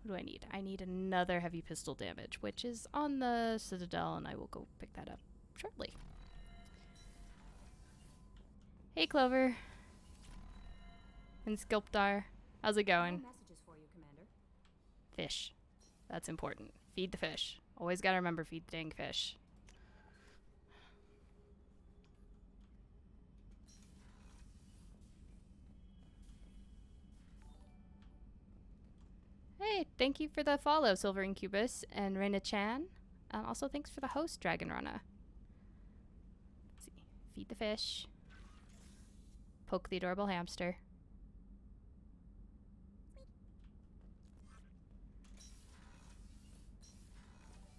What do I need? I need another heavy pistol damage, which is on the Citadel, and I will go pick that up shortly. Hey, Clover. And Sculptar. How's it going? No messages for you, Commander. Fish. That's important. Feed the fish. Always gotta remember, feed the dang fish. Hey, thank you for the follow, Silver Incubus and Reina Chan. Also, thanks for the host, Dragon Rana. Let's see. Feed the fish. Poke the adorable hamster.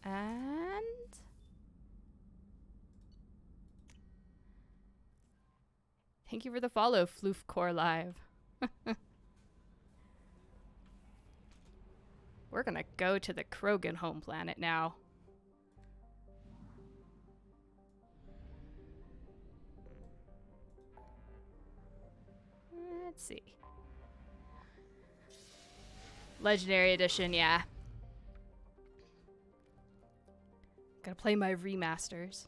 And thank you for the follow, Floofcore Live. We're gonna go to the Krogan home planet now. Let's see. Legendary Edition, yeah. Gotta play my remasters.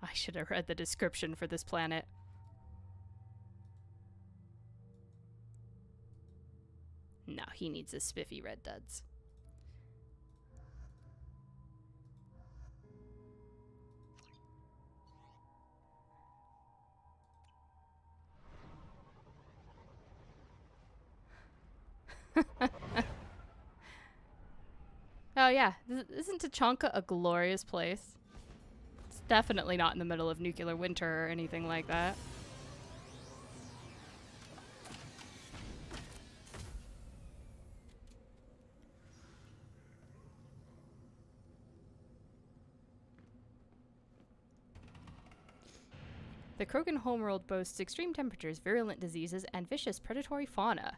I should have read the description for this planet. No, he needs his spiffy red duds. Oh yeah, isn't Tachanka a glorious place? It's definitely not in the middle of nuclear winter or anything like that. The Krogan homeworld boasts extreme temperatures, virulent diseases, and vicious predatory fauna.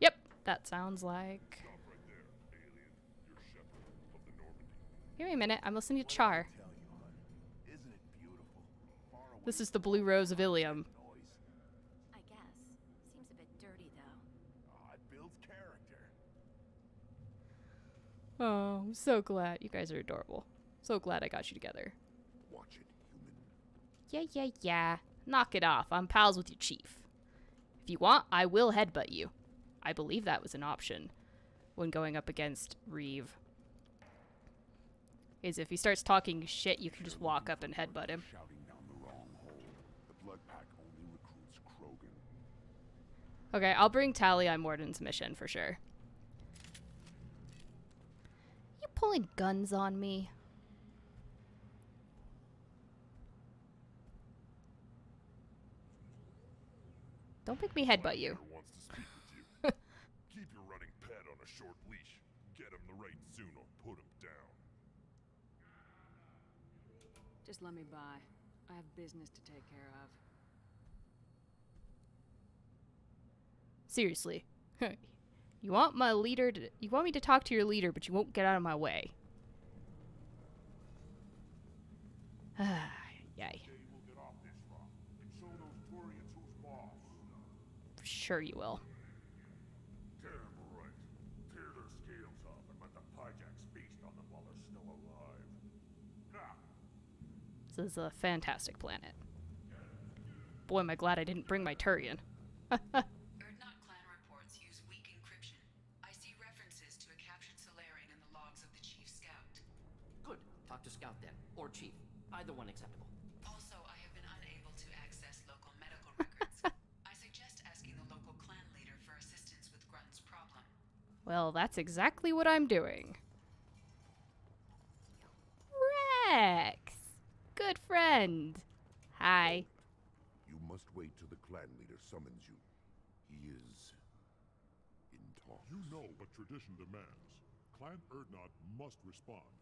Yep, that sounds like... Give me a minute, I'm listening to Char. This is the Blue Rose of Ilium. I guess. Seems a bit dirty, though. It builds character. Oh, I'm so glad. You guys are adorable. So glad I got you together. Watch it, human. Yeah. Knock it off. I'm pals with your chief. If you want, I will headbutt you. I believe that was an option when going up against Reeve. Is if he starts talking shit, you can just walk up and headbutt him. Shouting down the wrong hole. The Blood Pack only recruits Krogan. Okay, I'll bring Tali on Morden's mission for sure. You pulling guns on me? Don't make me headbutt you. Wants to speak with you. Keep your running pet on a short leash. Get him the right soon or put him down. Just let me by. I have business to take care of. Seriously. You want my leader to... You want me to talk to your leader, but you won't get out of my way. Yay. Sure you will. Damn right. Tear their scales off and let the Pyjax feast on them while they're still alive. Now. This is a fantastic planet. Boy, am I glad I didn't bring my Turian. Erdnot clan reports use weak encryption. I see references to a captured Solarian in the logs of the Chief Scout. Good. Talk to Scout then. Or Chief. Either one acceptable. Also, I have been unable to access local medical records. I suggest asking the local clan leader Well, that's exactly what I'm doing. Rex! Good friend. Hi. You must wait till the clan leader summons you. He is in talks. You know what tradition demands. Clan Erdnot must respond.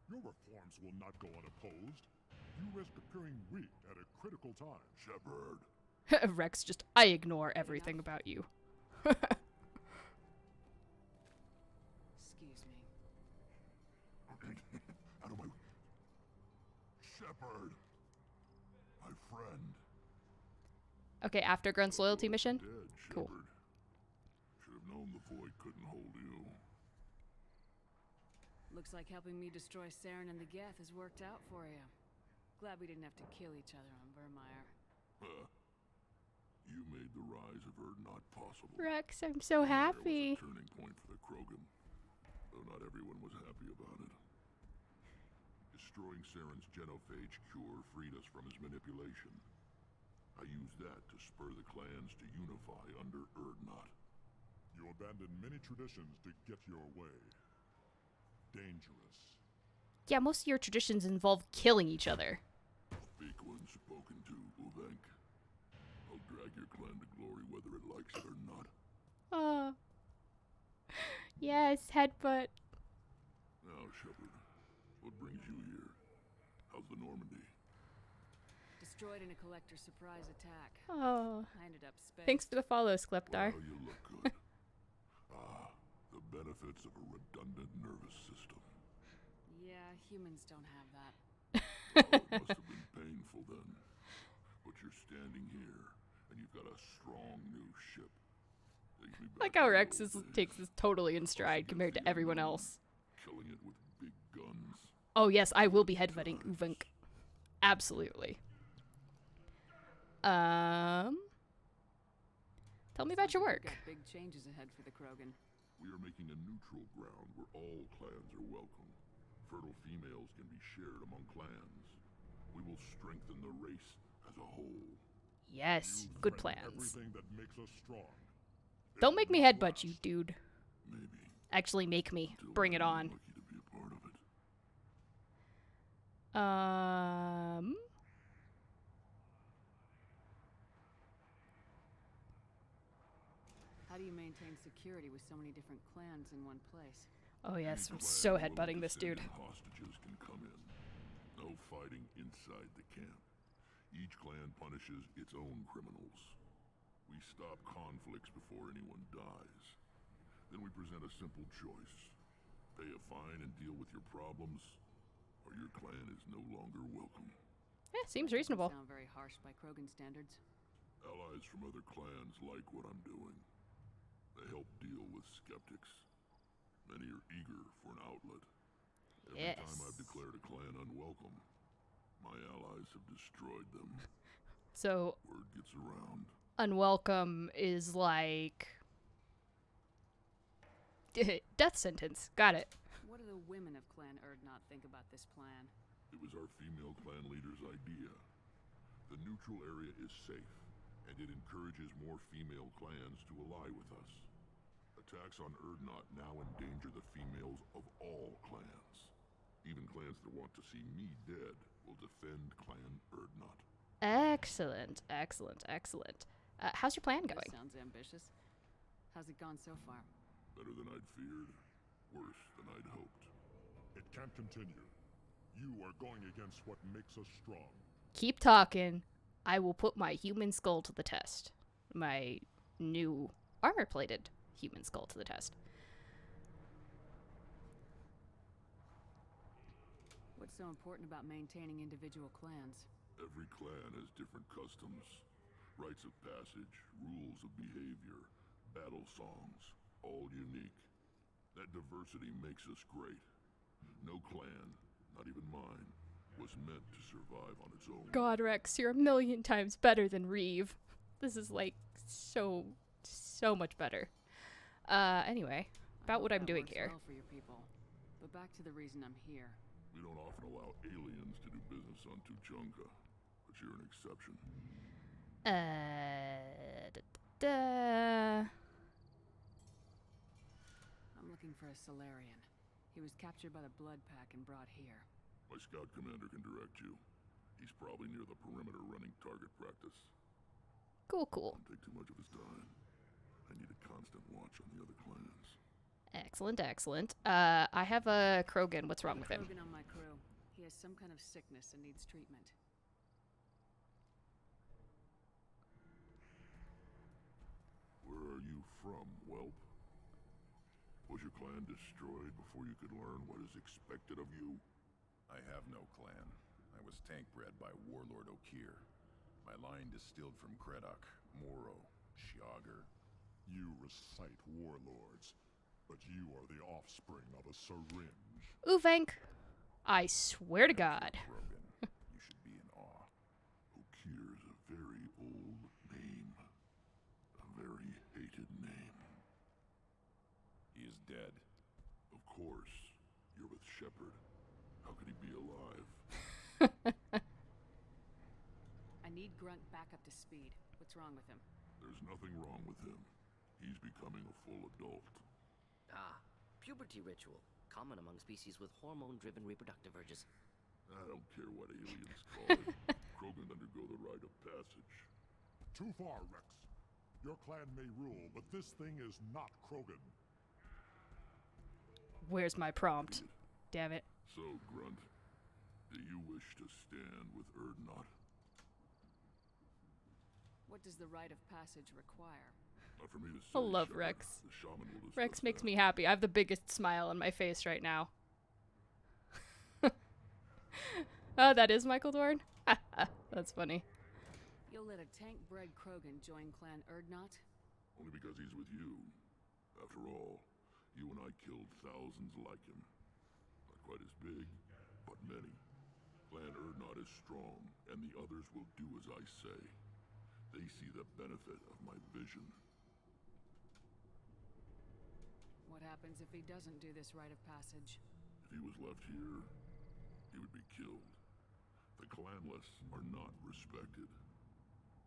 Your reforms will not go unopposed. You risk appearing weak at a critical time. Shepard. Rex, I ignore everything about you. Excuse me. Out of my... Shepard. My friend. Okay, after Grunt's loyalty mission? Dead, Cool. Shepard. Should have known the void couldn't hold you. Looks like helping me destroy Saren and the Geth has worked out for you. Glad we didn't have to kill each other on Vermeer. You made the rise of Erdnot possible. Rex, I'm so happy. It was a turning point for the Krogan, though not everyone was happy about it. Destroying Saren's genophage cure freed us from his manipulation. I used that to spur the clans to unify under Erdnot. You abandoned many traditions to get your way. Dangerous. Yeah, most of your traditions involve killing each other. Speak when spoken to, Uvenk. I'll drag your clan to glory whether it likes it or not. Oh. Yes, headbutt. Now, Shepard, what brings you here? How's the Normandy? Destroyed in a collector surprise attack. Oh. I ended up spaced. Thanks for the follow, Skleptar. Wow, you look good. The benefits of a redundant nervous system. Yeah, humans don't have that. Well, it must have been painful then. But you're standing here, and you've got a strong new ship. Takes me back Like how to the Rex old days. takes this totally in stride compared to everyone else. Killing it with big guns. Oh yes, I will be headbutting Uvenk. Absolutely. Tell me about your work. Got big changes ahead for the Krogan. We are making a neutral ground where all clans are welcome. Fertile females can be shared among clans. We will strengthen the race as a whole. Yes, good plans. Everything that makes us strong. Don't make me headbutt you, dude. Maybe. Actually, make me. Bring it on. Lucky to be a part of it. How do you maintain security with so many different clans in one place? Oh yes, I'm Any so clan headbutting willing this to dude. send in hostages can come in. No fighting inside the camp. Each clan punishes its own criminals. We stop conflicts before anyone dies. Then we present a simple choice. Pay a fine and deal with your problems, or your clan is no longer welcome. Yeah, seems reasonable. Sound very harsh by Krogan standards. Allies from other clans like what I'm doing. They help deal with skeptics. Many are eager for an outlet. Every time I've declared a clan unwelcome, my allies have destroyed them. So, Word gets around. unwelcome is like death sentence. Got it. What do the women of Clan Erdnot think about this plan? It was our female clan leader's idea. The neutral area is safe, and it encourages more female clans to ally with us. Attacks on Erdnot now endanger the females of all clans. Even clans that want to see me dead will defend Clan Erdnot. Excellent, excellent, excellent. How's your plan going? That sounds ambitious. How's it gone so far? Better than I'd feared, worse than I'd hoped. It can't continue. You are going against what makes us strong. Keep talking. I will put my human skull to the test. My new armor-plated human skull to the test. What's so important about maintaining individual clans? Every clan has different customs, rites of passage, rules of behavior, battle songs, all unique. That diversity makes us great. No clan, not even mine, was meant to survive on its own. God, Rex, you're a million times better than Reeve. This is like so much better. Anyway, about what I'm doing here. Well for your people. But back to the reason I'm here. We don't often allow aliens to do business on Tuchanka, but you're an exception. for a Solarian. He was captured by the Blood Pack and brought here. My scout commander can direct you. He's probably near the perimeter running target practice. Cool, cool. Don't take too much of his time. I need a constant watch on the other clans. Excellent, excellent. I have a Krogan. What's wrong with him? Krogan on my crew. He has some kind of sickness and needs treatment. Where are you from, whelp? Was your clan destroyed before you could learn what is expected of you? I have no clan. I was tank bred by Warlord Okier. My line distilled from Kredok, Moro, Shiagar. You recite warlords, but you are the offspring of a syringe. Uvenk. I swear to God. Krogan, you should be in awe. Okier is a very old name. A very hated name. He is dead. Of course. You're with Shepard. How could he be alive? I need Grunt back up to speed. What's wrong with him? There's nothing wrong with him. He's becoming a full adult. Ah, puberty ritual. Common among species with hormone-driven reproductive urges. I don't care what aliens call it. Krogan undergo the rite of passage. Too far, Rex. Your clan may rule, but this thing is not Krogan. Where's my prompt? Damn it. So, Grunt, do you wish to stand with Erdnot? What does the rite of passage require? Not for me to say, I love Shepard. Rex. The shaman will discuss Rex makes that. me happy. I have the biggest smile on my face right now. Oh, that is Michael Dorn? That's funny. You'll let a tank-bred Krogan join Clan Erdnot? Only because he's with you. After all, you and I killed thousands like him. Not quite as big, but many. Clan Erdnot is strong, and the others will do as I say. They see the benefit of my vision. What happens if he doesn't do this rite of passage? If he was left here, he would be killed. The clanless are not respected.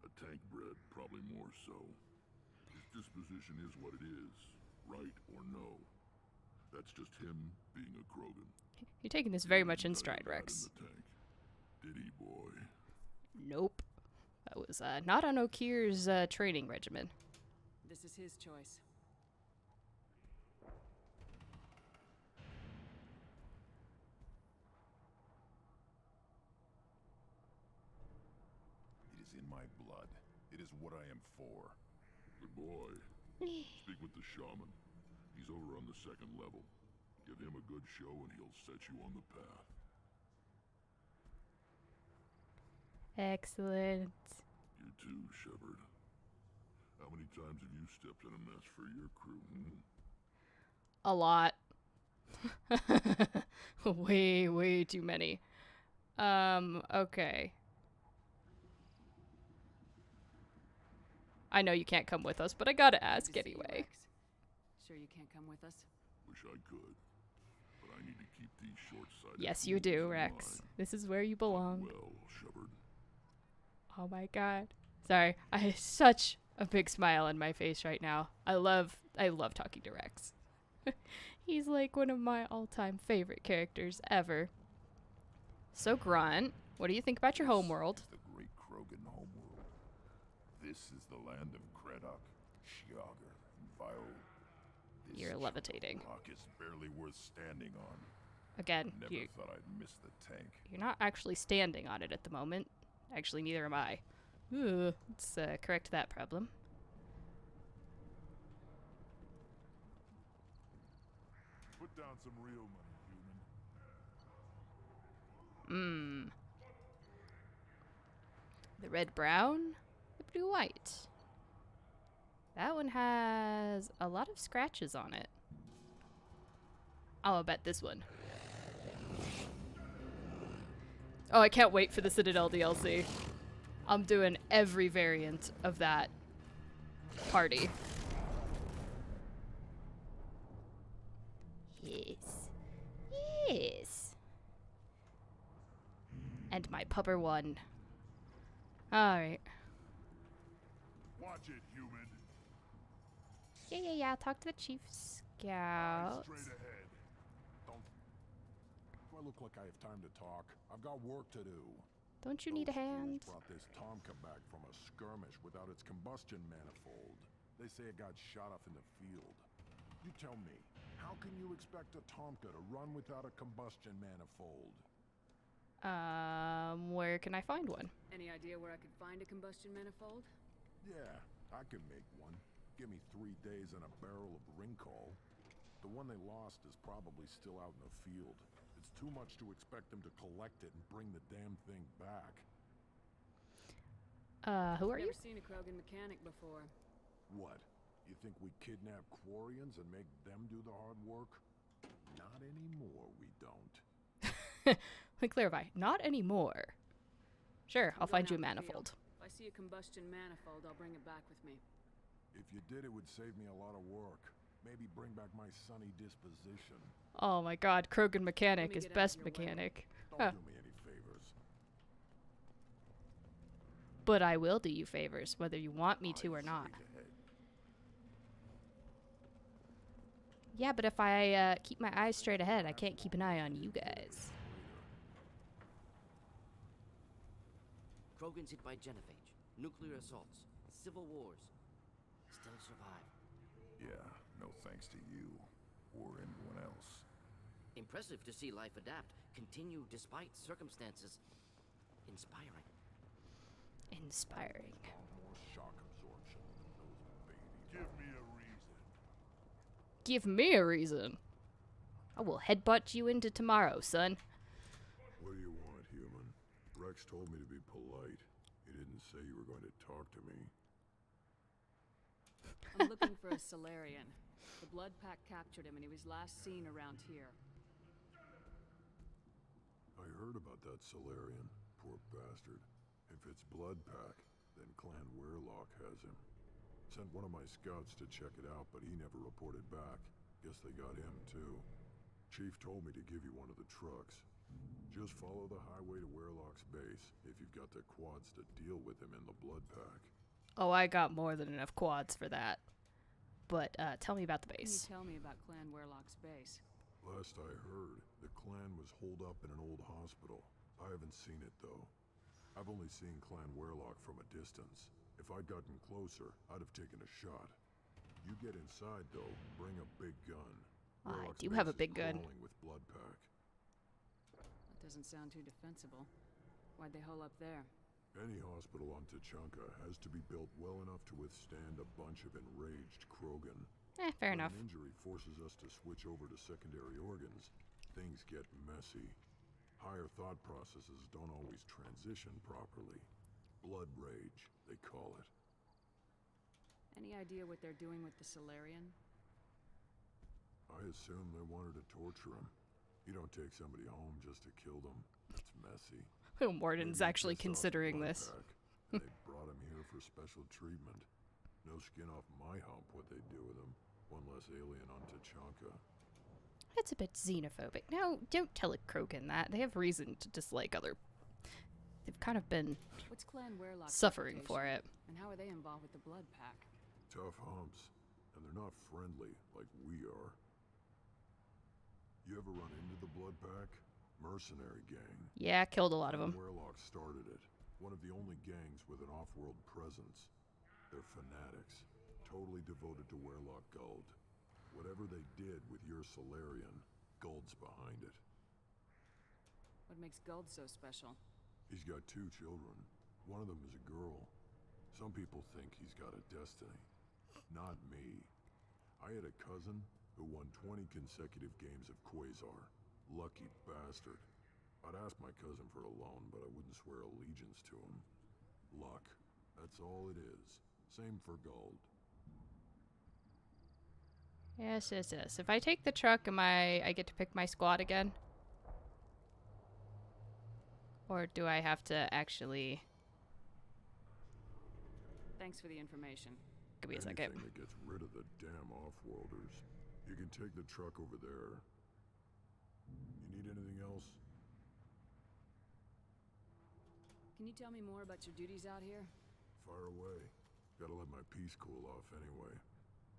A tank bred, probably more so. His disposition is what it is, right or no. That's just him being a Krogan. You're taking this very much in stride, Rex. Did he, boy? Nope. That was not on Okir's training regimen. This is his choice. It is in my blood. It is what I am for. Good boy. Speak with the shaman. He's over on the second level. Give him a good show and he'll set you on the path. Excellent. You too, Shepard. How many times have you stepped in a mess for your crew, A lot. Way, way too many. Okay. I know you can't come with us, but I gotta ask anyway. Sure you can't come with us? Wish I could. But I need to keep these short-sighted Yes, you do, Rex. This is where you belong. well, Shepard. Oh my god. Sorry, I have such a big smile on my face right now. I love talking to Rex. He's like one of my all-time favorite characters ever. So Grunt, what do you think about your homeworld? The great Krogan homeworld. This is the land of Kredok, Shiagar, and Viol. This You're levitating. rock is barely worth standing on. Again, Never thought I'd miss the tank. you're not actually standing on it at the moment. Actually, neither am I. Ooh, let's correct that problem. Put down some real money, human. The red-brown, the blue-white. That one has a lot of scratches on it. I'll bet this one. Oh, I can't wait for the Citadel DLC. I'm doing every variant of that party. Yes. Yes. And my pupper one. Alright. Watch it, human. Yeah. Talk to the chiefs. Scouts. Straight ahead. Don't. Do I look like I have time to talk? I've got work to do. Don't you need a hand? Brought this Tomka back from a skirmish without its combustion manifold. They say it got shot off in the field. You tell me, how can you expect a Tomka to run without a combustion manifold? Where can I find one? Any idea where I could find a combustion manifold? Yeah, I can make one. Give me 3 days and a barrel of Rincol. The one they lost is probably still out in the field. It's too much to expect them to collect it and bring the damn thing back. Who are you? Never seen a Krogan mechanic before. What? You think we kidnap Quarians and make them do the hard work? Not anymore, we don't. Let me clarify. Not anymore. Sure, I'll find you a manifold. If I see a combustion manifold, I'll bring it back with me. If you did, it would save me a lot of work. Maybe bring back my sunny disposition. Oh my god, Krogan mechanic is best mechanic. Don't do me any favors. But I will do you favors, whether you want me to or not. Yeah, but if I keep my eyes straight ahead, I can't keep an eye on you guys. Krogans hit by genophage, nuclear assaults, civil wars. Still survive. Yeah, no thanks to you or anyone else. Impressive to see life adapt, continue despite circumstances. Inspiring. Inspiring. More shock absorption than those babies. Give me a reason. Give me a reason. I will headbutt you into tomorrow, son. What do you want, human? Rex told me to be polite. He didn't say you were going to talk to me. I'm looking for a Solarian. The Blood Pack captured him and he was last seen around here. I heard about that Solarian. Poor bastard. If it's Blood Pack, then Clan Weirlock has him. Sent one of my scouts to check it out, but he never reported back. Guess they got him too. Chief told me to give you one of the trucks. Just follow the highway to Weirlock's base if you've got the quads to deal with him in the Blood Pack. Oh, I got more than enough quads for that. But tell me about the base. Can you tell me about Clan Weirlock's base? Last I heard, the clan was holed up in an old hospital. I haven't seen it, though. I've only seen Clan Weirlock from a distance. If I'd gotten closer, I'd have taken a shot. You get inside, though, bring a big gun. I do have a big gun. With Blood Pack. That doesn't sound too defensible. Why'd they hole up there? Any hospital on Tuchanka has to be built well enough to withstand a bunch of enraged Krogan. Fair enough. When an injury forces us to switch over to secondary organs, things get messy. Higher thought processes don't always transition properly. Blood rage, they call it. Any idea what they're doing with the Solarian? I assume they wanted to torture him. You don't take somebody home just to kill them. That's messy. Oh, Morden's actually considering this. They brought him here for special treatment. No skin off my hump what they do with him. One less alien on Tuchanka. It's a bit xenophobic. No, don't tell a Krogan that. They have reason to dislike other... They've kind of been What's Clan Weirlock's suffering for it. And how are they involved with the Blood Pack? Tough humps. And they're not friendly like we are. You ever run into the Blood Pack? Mercenary gang. Yeah, killed a lot of them. Weirlock started it. One of the only gangs with an off-world presence. They're fanatics. Totally devoted to Weirlock Guld. Whatever they did with your Solarian, Guld's behind it. What makes Guld so special? He's got 2 children. One of them is a girl. Some people think he's got a destiny. Not me. I had a cousin who won 20 consecutive games of Quasar. Lucky bastard. I'd ask my cousin for a loan, but I wouldn't swear allegiance to him. Luck. That's all it is. Same for Guld. Yes. If I take the truck, I get to pick my squad again? Or do I have to actually... Thanks for the information. Give me a second. Anything that gets rid of the damn off-worlders. You can take the truck over there. You need anything else? Can you tell me more about your duties out here? Fire away. Gotta let my piece cool off anyway.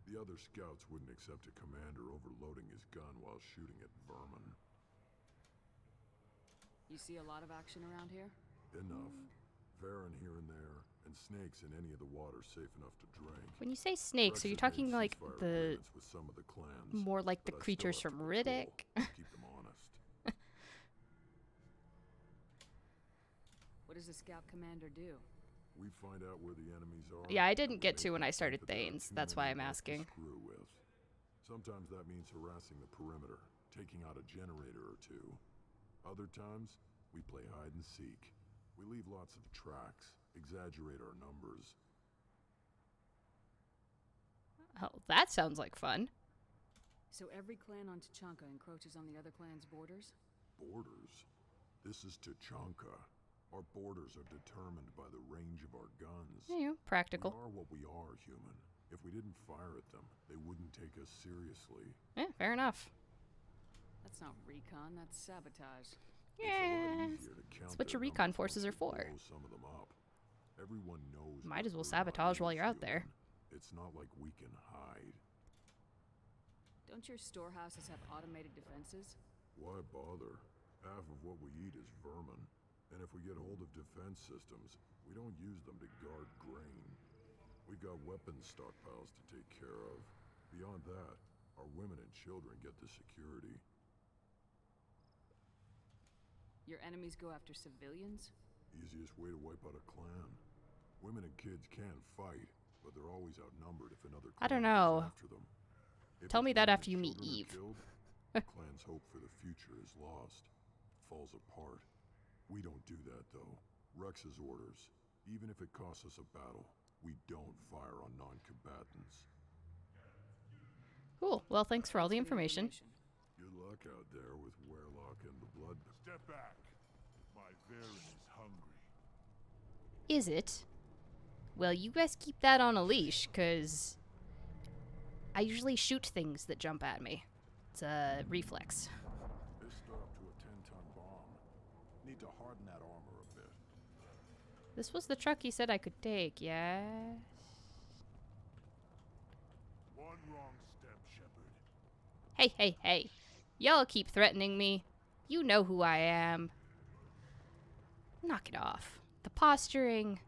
The other scouts wouldn't accept a commander overloading his gun while shooting at vermin. You see a lot of action around here? Enough. Varren here and there, and snakes in any of the water safe enough to drink. When you say snakes, are you talking like the with some of the clans, more like the but I still creatures have to from patrol Riddick? to keep them honest. What does the scout commander do? We find out where the enemies are. Yeah, I didn't get to when I but started there are Thanes. too That's many why I'm left to asking. screw with. Sometimes that means harassing the perimeter, taking out a generator or two. Other times, we play hide and seek. We leave lots of tracks, exaggerate our numbers. Oh, that sounds like fun. So every clan on Tachanka encroaches on the other clan's borders? Borders? This is Tachanka. Our borders are determined by the range of our guns. Yeah, practical. We are what we are, human. If we didn't fire at them, they wouldn't take us seriously. Yeah, fair enough. That's not recon, that's sabotage. Yeah, that's what your recon forces are for. Some of them up. Everyone knows. Might as well sabotage while you're out there. It's not like we can hide. Don't your storehouses have automated defenses? Why bother? Half of what we eat is vermin. And if we get hold of defense systems, we don't use them to guard grain. We've got weapons stockpiles to take care of. Beyond that, our women and children get the security. Your enemies go after civilians? Easiest way to wipe out a clan. Women and kids can fight, but they're always outnumbered if another clan I don't know. goes after them. Tell me that after you meet Eve. The clan's hope for the future is lost. Falls apart. We don't do that, though. Rex's orders. Even if it costs us a battle, we don't fire on non-combatants. Cool. Well, thanks for all the information. Good luck out there with Werlock and the Blood. Step back. My Varren is hungry. Is it? Well, you guys keep that on a leash, because I usually shoot things that jump at me. It's a reflex. This started to a 10-ton bomb. Need to harden that armor a bit. This was the truck he said I could take, yes? One wrong step, Shepard. Hey, hey, hey. Y'all keep threatening me. You know who I am. Knock it off. The posturing.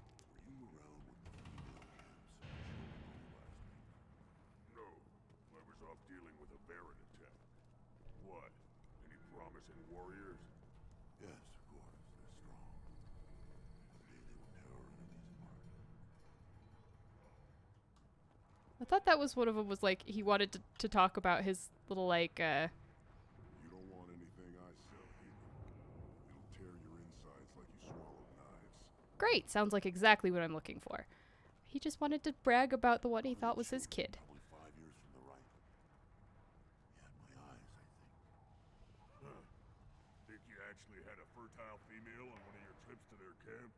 No, I was off dealing with a Varren attack. What? Any promising warriors? Yes, of course. They're strong. Dealing with terror enemies marked. I thought that was one of them was like, he wanted to talk about his little like, You don't want anything I sell, human. It'll tear your insides like you swallowed knives. Great, sounds like exactly what I'm looking for. He just wanted to brag about the one he thought was his kid. Probably 5 years from the right. You had my eyes, I think. Huh. Think you actually had a fertile female on one of your trips to their camp?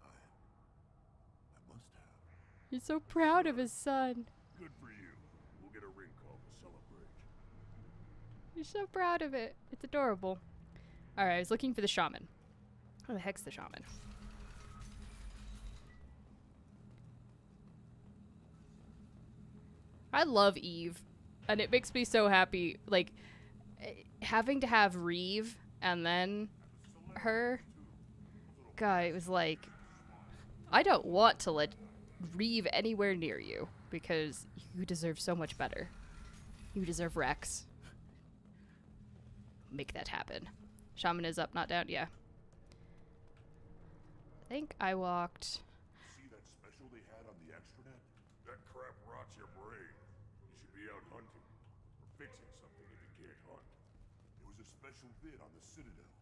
I must have. He's so proud of his son. Good for you. We'll get a ring call to celebrate. He's so proud of it. It's adorable. Alright, I was looking for the shaman. Who the heck's the shaman? I love Eve. And it makes me so happy. Like, having to have Reeve and then her. God, it was like, I don't want to let Reeve anywhere near you. Because you deserve so much better. You deserve Rex. Make that happen. Shaman is up, not down. Yeah. I think I walked. See that special they had on the extranet? That crap rots your brain. You should be out hunting. Or fixing something if you can't hunt. There was a special vid on the Citadel.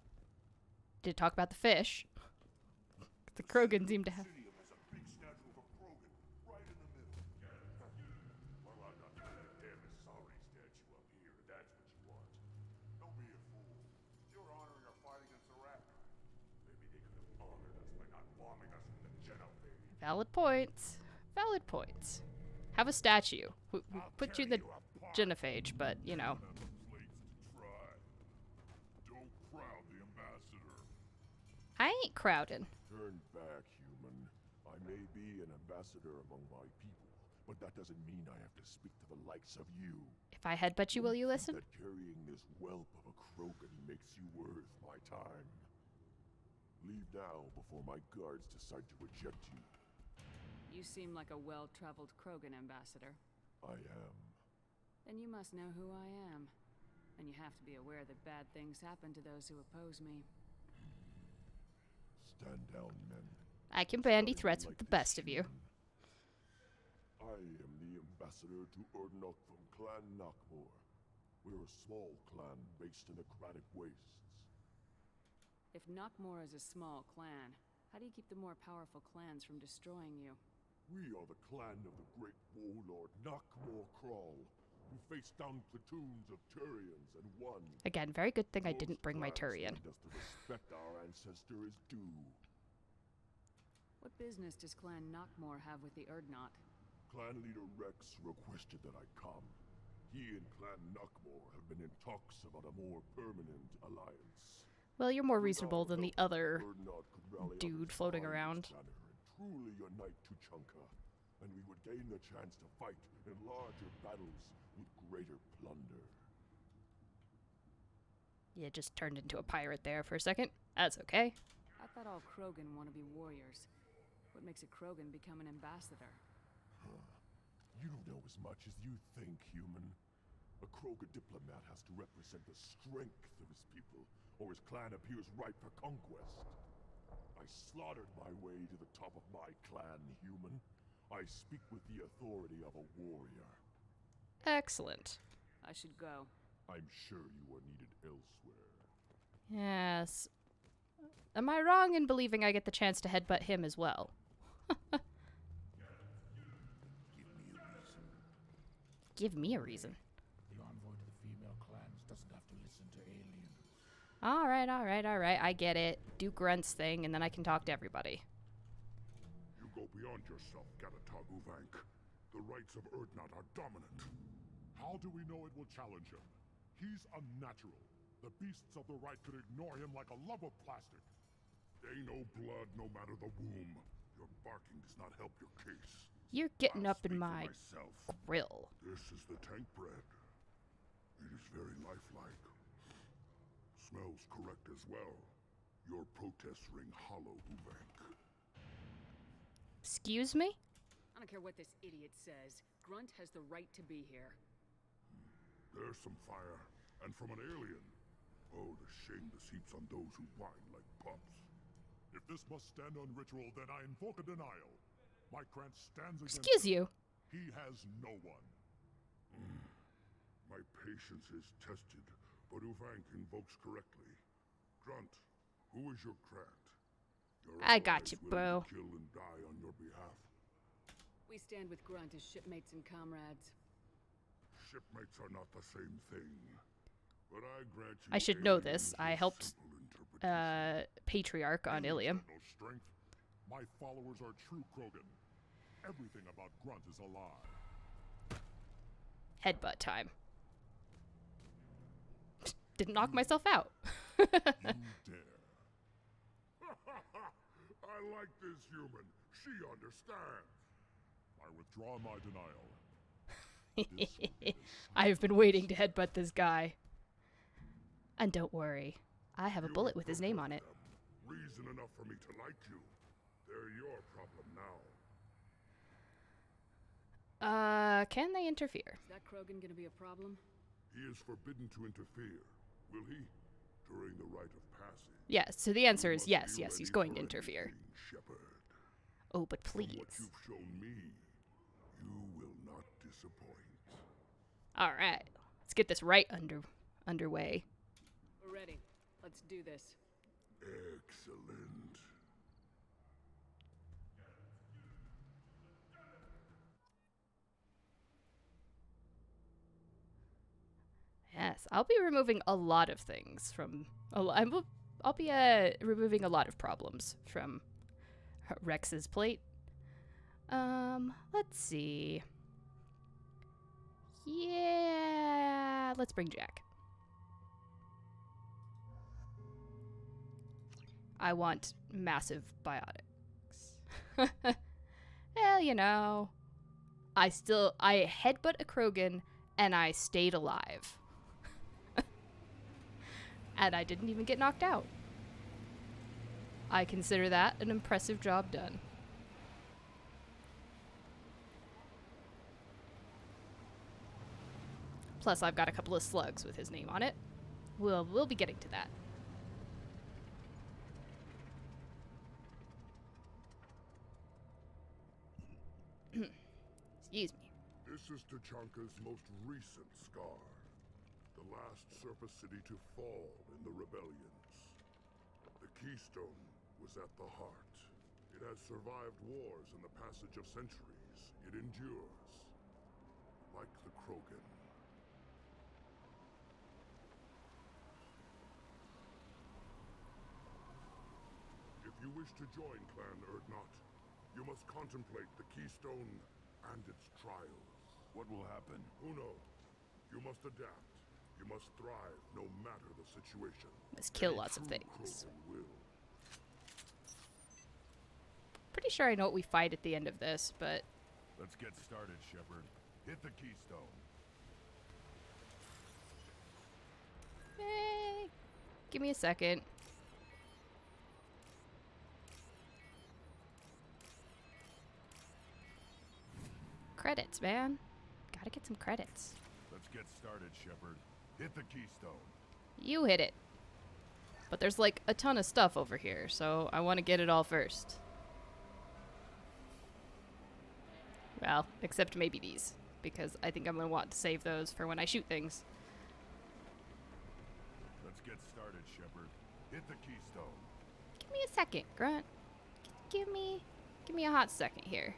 Did talk about the fish. The Krogan seem to have. City has a big statue of a Krogan right in the middle. Well, I'm not putting a damn Asari statue up here. That's what you want. Don't be a fool. You're honoring our fight against the Raptor. Maybe they could have honored us by not bombing us with the Genophage. Valid points. Valid points. Have a statue. We put you in the genophage, but, you know. Don't crowd the ambassador. I ain't crowding. Turn back, human. I may be an ambassador among my people, But that doesn't mean I have to speak to the likes of you. If I headbutt you, will you listen? That carrying this whelp of a Krogan makes you worth my time. Leave now before my guards decide to eject you. You seem like a well-traveled Krogan ambassador. I am. Then you must know who I am. And you have to be aware that bad things happen to those who oppose me. Stand down, men. I can bandy threats with the best of you. I am the ambassador to Urdnot from Clan Nakmor. We're a small clan based in the Kratic Wastes. If Nakmor is a small clan, how do you keep the more powerful clans from destroying you? We are the clan of the great warlord Nakmor Kral, who faced down platoons of Turians and won. Again, very good thing I didn't bring my Turian. Us to respect our ancestor is due. What business does Clan Nakmor have with the Urdnot? Clan leader Rex requested that I come. He and Clan Nakmor have been in talks about a more permanent alliance. Well, you're more reasonable than the other dude floating around. Truly unite Tuchanka, and we would gain the chance to fight in larger battles with greater plunder. You just turned into a pirate there for a second. That's okay. I thought all Krogan want to be warriors. What makes a Krogan become an ambassador? You don't know as much as you think, human. A Krogan diplomat has to represent the strength of his people, or his clan appears ripe for conquest. I slaughtered my way to the top of my clan, human. I speak with the authority of a warrior. Excellent. I should go. I'm sure you are needed elsewhere. Yes. Am I wrong in believing I get the chance to headbutt him as well? Give me a reason. The envoy to the female clans doesn't have to listen to aliens. Alright. I get it. Do Grunt's thing, and then I can talk to everybody. You go beyond yourself, Gatatog Uvank. The rights of Urdnot are dominant. How do we know it will challenge him? He's unnatural. The beasts of the right could ignore him like a lump of plastic. They know blood no matter the womb. Your barking does not help your case. You're getting up in my grill. This is the tank bread. It is very lifelike. Smells correct as well. Your protests ring hollow, Uvank. Excuse me? I don't care what this idiot says. Grunt has the right to be here. There's some fire. And from an alien. Oh, the shame this heaps on those who whine like pups. If this must stand on ritual, then I invoke a denial. My Krant stands against Excuse you. He has no one. My patience is tested, but Uvank invokes correctly. Grunt, who is your Krant? I got you, bro. Kill and die on your behalf. We stand with Grunt as shipmates and comrades. Shipmates are not the same thing. But I grant you I should know this. I helped Patriarch on Ilium. No strength. My followers are true Krogan. Everything about Grunt is a lie. Headbutt time. Didn't knock myself out. You dare. I like this human. She understands. I withdraw my denial. I have been waiting to headbutt this guy. And don't worry, I have a bullet with his name on it. Reason enough for me to like you. They're your problem now. Can they interfere? Is that Krogan gonna be a problem? He is forbidden to interfere. Will he? During the rite of passage. Yes, so the answer is yes, he's going to interfere. Oh, but please. From what you've shown me, you will not disappoint. Alright, let's get this right underway. We're ready. Let's do this. Excellent. Yes, I'll be removing a lot of things from... I'll be removing a lot of problems from Rex's plate. Let's see. Yeah, let's bring Jack. I want massive biotics. Well, you know, I headbutt a Krogan and I stayed alive. And I didn't even get knocked out. I consider that an impressive job done. Plus, I've got a couple of slugs with his name on it. We'll be getting to that. Excuse me. This is Tachanka's most recent scar. The last surface city to fall in the rebellions. The Keystone was at the heart. It has survived wars and the passage of centuries. It endures. Like the Krogan. If you wish to join Clan Urdnot, you must contemplate the Keystone and its trials. What will happen? Who knows? You must adapt. You must thrive no matter the situation. Must kill Any lots of true things. Krogan will. Pretty sure I know what we fight at the end of this, but... Let's get started, Shepard. Hit the Keystone. Give me a second. Credits, man. Gotta get some credits. Let's get started, Shepard. Hit the Keystone. You hit it. But there's like a ton of stuff over here, so I want to get it all first. Well, except maybe these, because I think I'm going to want to save those for when I shoot things. Let's get started, Shepard. Hit the Keystone. Give me a second, Grunt. Give me a hot second here.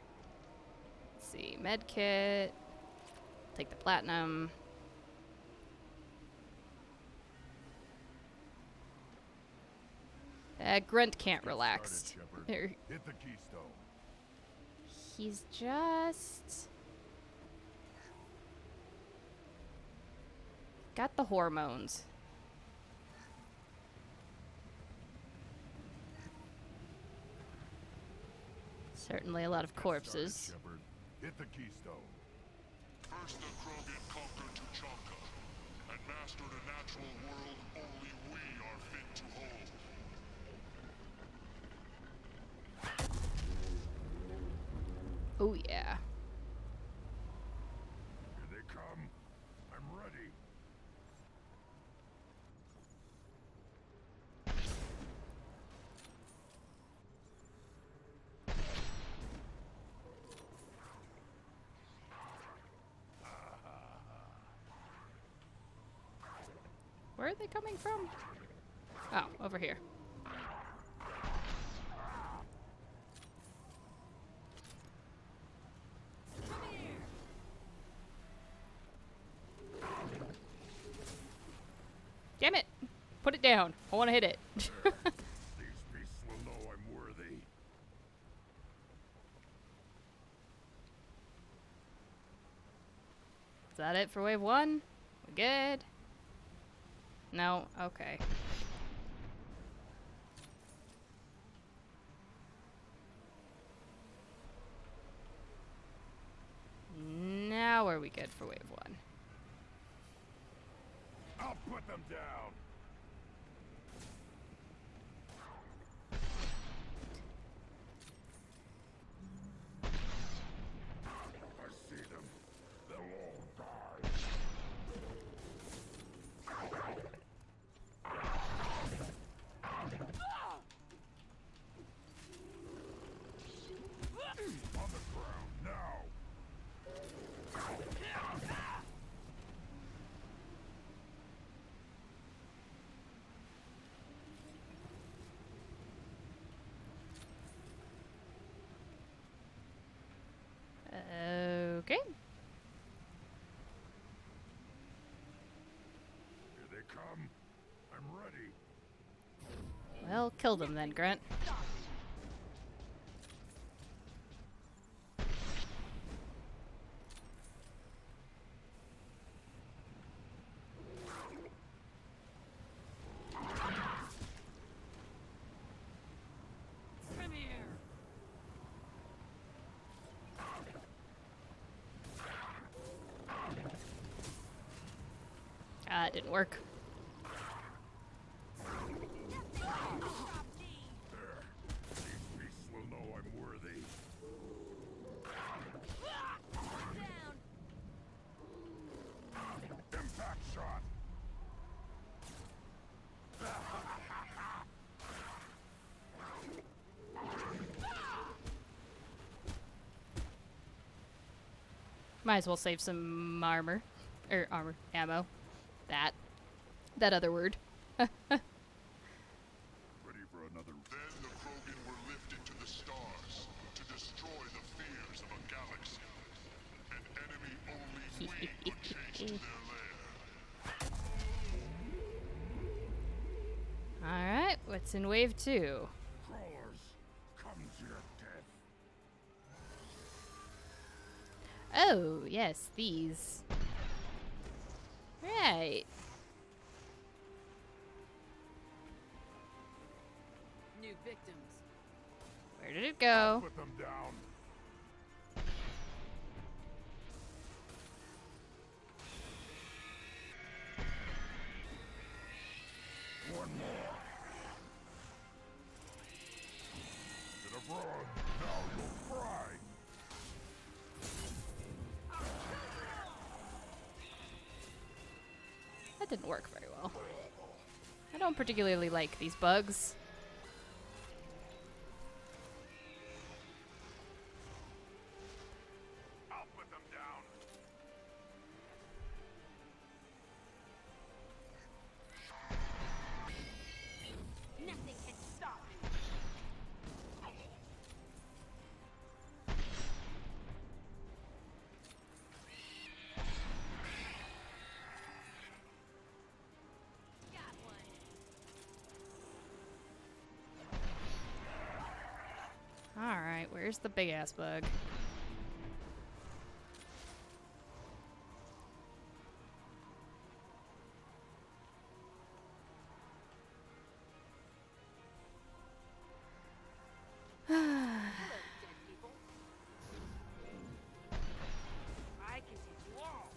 Let's see, medkit. Take the platinum. Grunt can't relax. Hit the Keystone. He's just got the hormones. Certainly a lot of corpses. Hit the Keystone. First the Krogan conquered Tuchanka and mastered a natural world only we are fit to hold. Oh yeah. Here they come. I'm ready. Where are they coming from? Oh, over here. Damn it! Put it down. I want to hit it. These beasts will know I'm worthy. Is that it for wave one? We good? No? Okay. Now are we good for wave one? I'll put them down. I see them. They'll all die. On the ground now. Okay. Here they come. I'm ready. Well, kill them then, Grunt. That didn't work. Beasts will know I'm worthy. Impact shot. Might as well save some armor. Or armor. Ammo. That other word. Ready for another. Then the Krogan were lifted to the stars to destroy the fears of a galaxy. An enemy only we could chase to their lair. Alright, what's in wave 2? Crawlers, come to your death. Oh, yes, these. Right. New victims. Where did it go? Put them down. One more. Get abroad. Now you'll fry. That didn't work very well. I don't particularly like these bugs. I'll put them down. Nothing can stop me. Got one. Alright, where's the big ass bug? I can hit you all.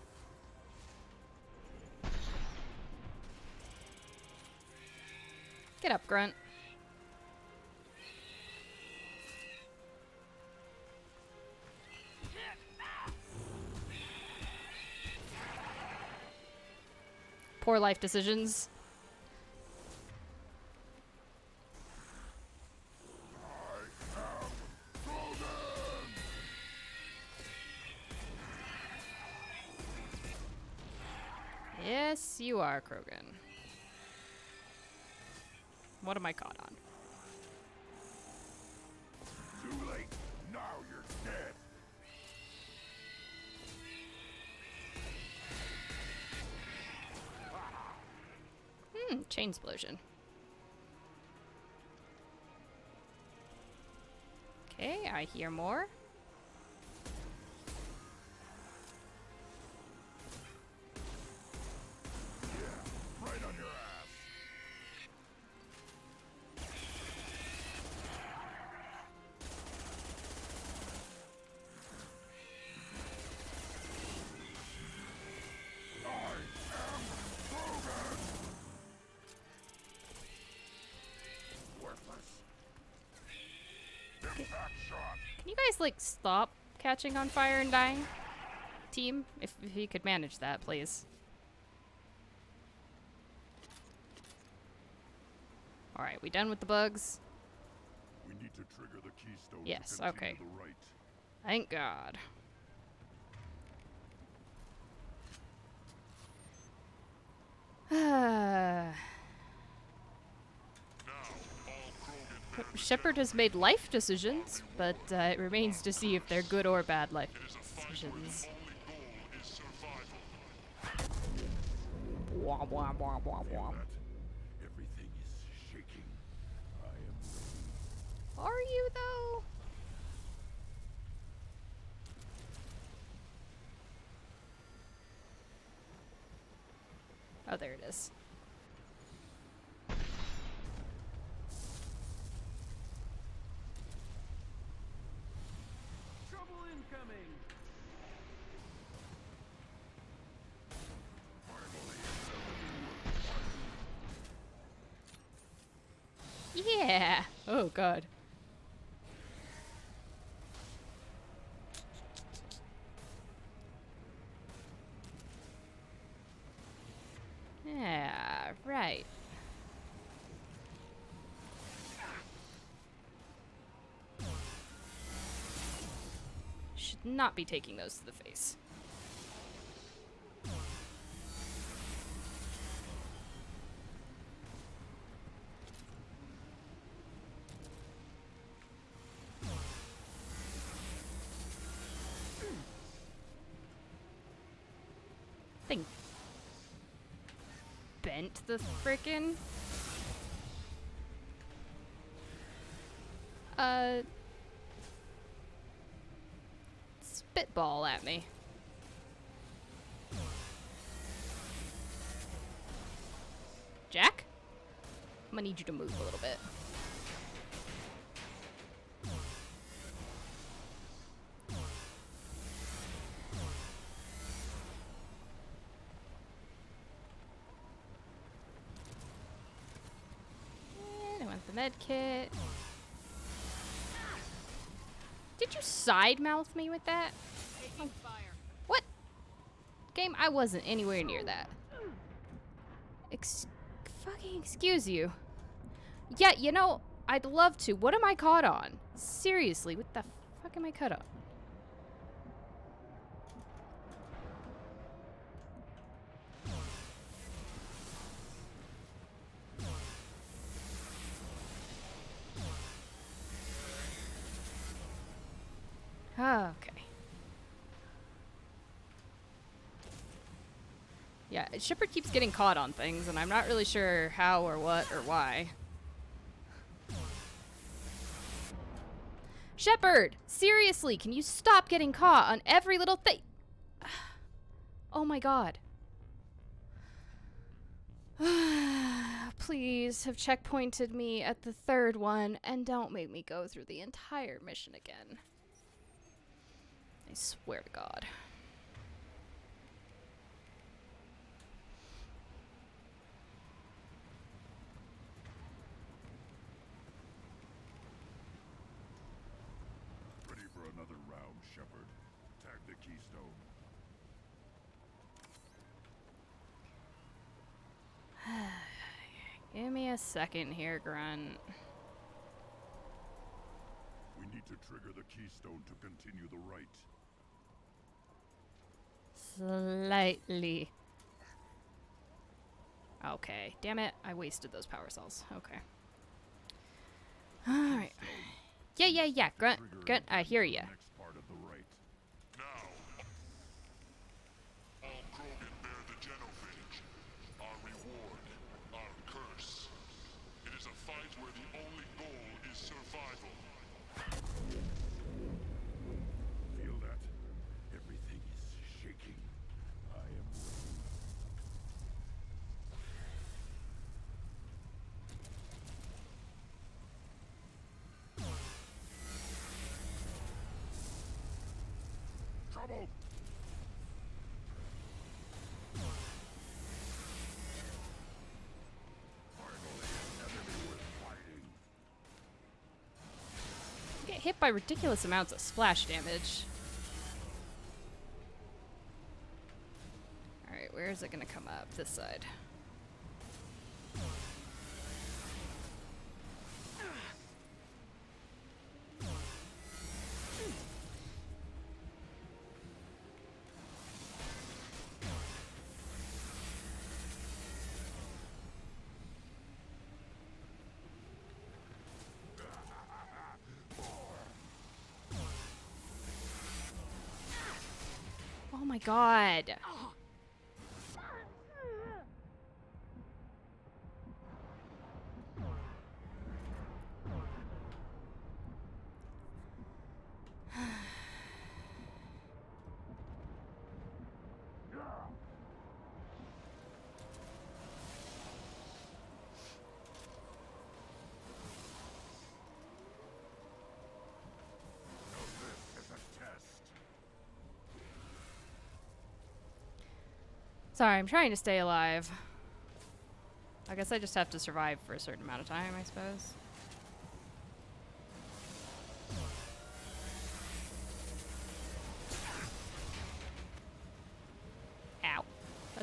Get up, Grunt. Poor life decisions. Yes, you are, Krogan. What am I caught on? Too late. Now you're dead. Chain explosion. Okay, I hear more. Right on your ass. Can you guys, like, stop catching on fire and dying? Team? If you could manage that, please. Alright, we done with the bugs? We need to trigger the keystone. Yes, to continue okay. The right. Thank God. Shepard has made life decisions, but it remains to see if they're good or bad life decisions. Wah, wah, wah, wah, wah. Everything is shaking. I am. Are you, though? Oh, there it is. Trouble incoming. Yeah. Oh, God. Yeah, right. Should not be taking those to the face. Thing bent the frickin' spitball at me. Jack? I'm gonna need you to move a little bit. And I want the med kit. Did you side mouth me with that? Taking fire. What? Game, I wasn't anywhere near that. Fucking excuse you. Yeah, you know, I'd love to. What am I caught on? Seriously, what the fuck am I caught on? Okay. Yeah, Shepard keeps getting caught on things, and I'm not really sure how or what or why. Shepard! Seriously, can you stop getting caught on every little thing? Oh my god. Please have checkpointed me at the third one, and don't make me go through the entire mission again. I swear to God. Ready for another round, Shepard. Tag the keystone. Give me a second here, Grunt. We need to trigger the keystone to continue the rite. Slightly. Okay, damn it. I wasted those power cells. Okay. Alright. Yeah. Grunt, I hear ya. Next part of the rite. Now, all Krogan bear the genophage. Our reward, our curse. It is a fight where the only goal is survival. Feel that? Everything is shaking. I am ready. Trouble! Finally, an enemy worth fighting. Get hit by ridiculous amounts of splash damage. Alright, where is it gonna come up? This side. Oh my god. Sorry, I'm trying to stay alive. I guess I just have to survive for a certain amount of time, I suppose.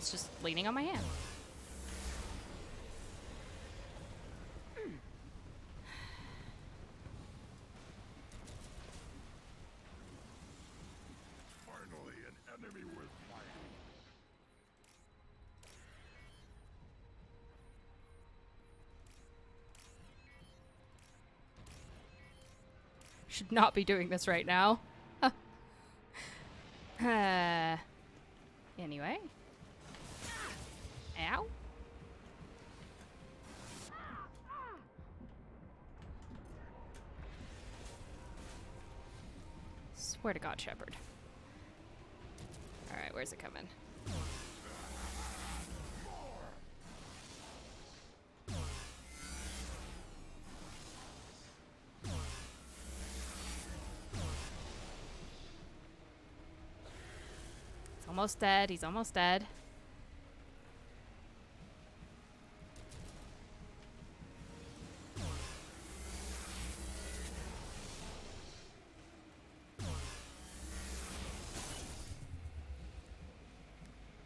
It's just leaning on my hand. Finally, an enemy worth fighting. Should not be doing this right now. Anyway. Ow. Swear to God, Shepard. Alright, where's it coming? He's almost dead. He's almost dead.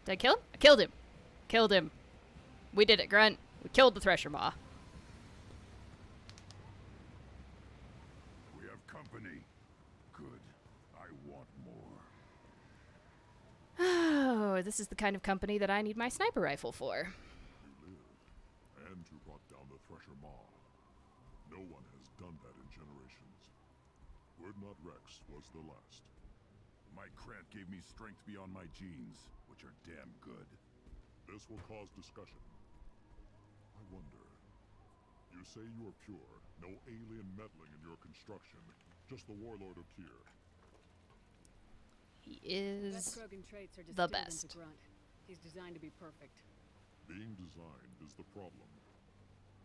Did I kill him? I killed him. Killed him. We did it, Grunt. We killed the Thresher Maw. We have company. Good. I want more. Oh, this is the kind of company that I need my sniper rifle for. You live, and you brought down the Thresher Maw. No one has done that in generations. Urdnot Rex was the last. My Krant gave me strength beyond my genes, which are damn good. This will cause discussion. I wonder. You say you are pure, no alien meddling in your construction, just the Warlord Okier. He is Best Krogan traits are the distilled best. into Grunt. He's designed to be perfect. Being designed is the problem,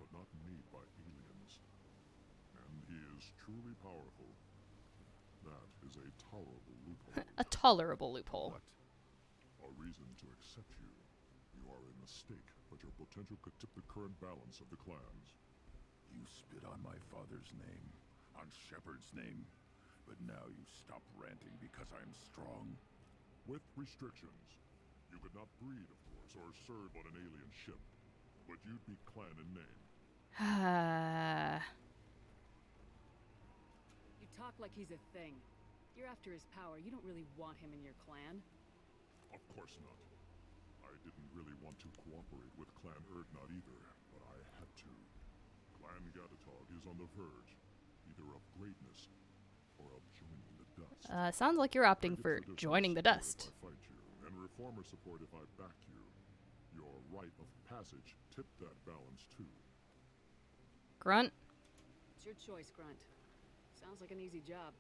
but not made by aliens. And he is truly powerful. That is a tolerable loophole. A tolerable loophole. What? A reason to accept you. You are a mistake, but your potential could tip the current balance of the clans. You spit on my father's name, on Shepard's name, but now you stop ranting because I'm strong. With restrictions. You could not breed, of course, or serve on an alien ship, but you'd be clan in name. You talk like he's a thing. You're after his power. You don't really want him in your clan. Of course not. I didn't really want to cooperate with Clan Urdnot either, but I had to. Clan Gatatog is on the verge, either of greatness or of joining the dust. Sounds like you're opting for joining the dust. If I fight you, and reformer support if I back you. Your rite of passage tipped that balance too. Grunt. It's your choice, Grunt. Sounds like an easy job.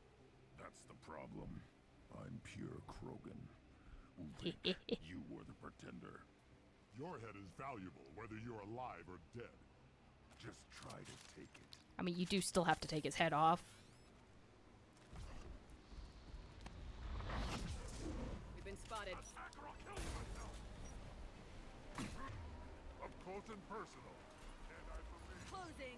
That's the problem. I'm pure Krogan. Ulrich, you were the pretender. Your head is valuable, whether you're alive or dead. Just try to take it. I mean, you do still have to take his head off. We've been spotted. Attacker, I'll kill you myself. Up close and personal. And I forbid. Closing.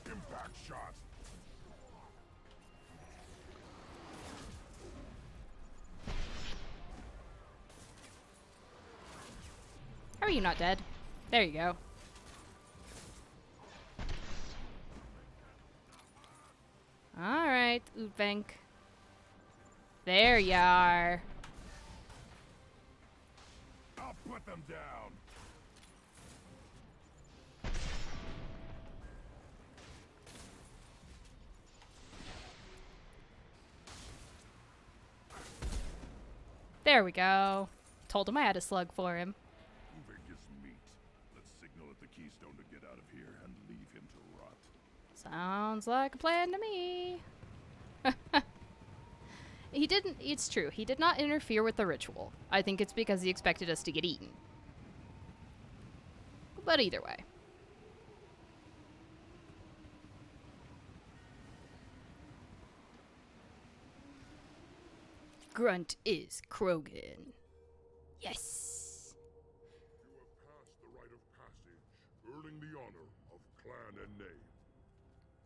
Impact shot. How are you not dead? There you go. Alright, Utvenk. There you are. I'll put them down. There we go. Told him I had a slug for him. Ulrich is meat. Let's signal at the Keystone to get out of here and leave him to rot. Sounds like a plan to me. He didn't, it's true, he did not interfere with the ritual. I think it's because he expected us to get eaten. But either way. Grunt is Krogan. Yes. You have passed the rite of passage, earning the honor of clan and name.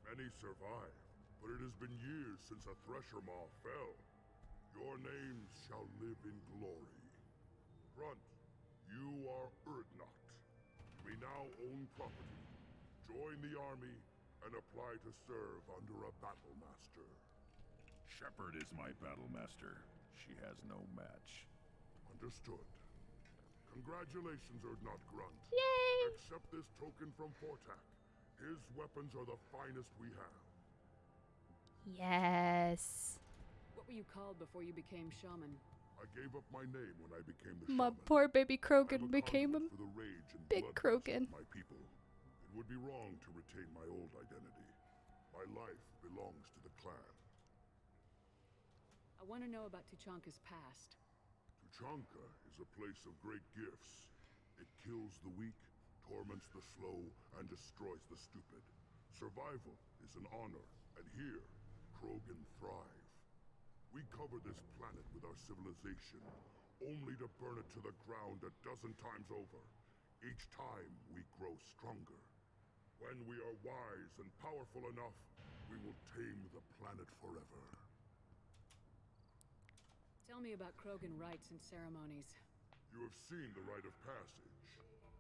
Many survive, but it has been years since a Thresher Maw fell. Your names shall live in glory. Grunt, you are Urdnot. You may now own property, join the army, and apply to serve under a battle master. Shepard is my battle master. She has no match. Understood. Congratulations, Urdnot Grunt. Yay! Accept this token from Fortak. His weapons are the finest we have. Yes. What were you called before you became shaman? I gave up my name when I became the My shaman. poor baby I'm Krogan a became a conduit for the rage and big bloodlust Krogan. of my people. It would be wrong to retain my old identity. My life belongs to the clan. I want to know about Tuchanka's past. Tuchanka is a place of great gifts. It kills the weak, torments the slow, and destroys the stupid. Survival is an honor, and here, Krogan thrive. We cover this planet with our civilization, only to burn it to the ground a dozen times over. Each time, we grow stronger. When we are wise and powerful enough, we will tame the planet forever. Tell me about Krogan rites and ceremonies. You have seen the rite of passage.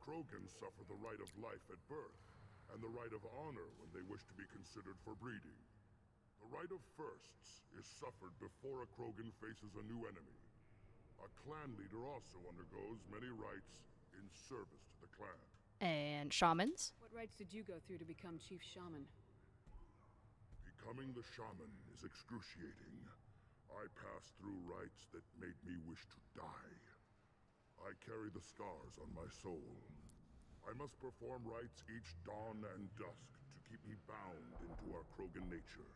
Krogans suffer the rite of life at birth, and the rite of honor when they wish to be considered for breeding. The rite of firsts is suffered before a Krogan faces a new enemy. A clan leader also undergoes many rites in service to the clan. And shamans? What rites did you go through to become Chief Shaman? Becoming the shaman is excruciating. I passed through rites that made me wish to die. I carry the scars on my soul. I must perform rites each dawn and dusk to keep me bound into our Krogan nature.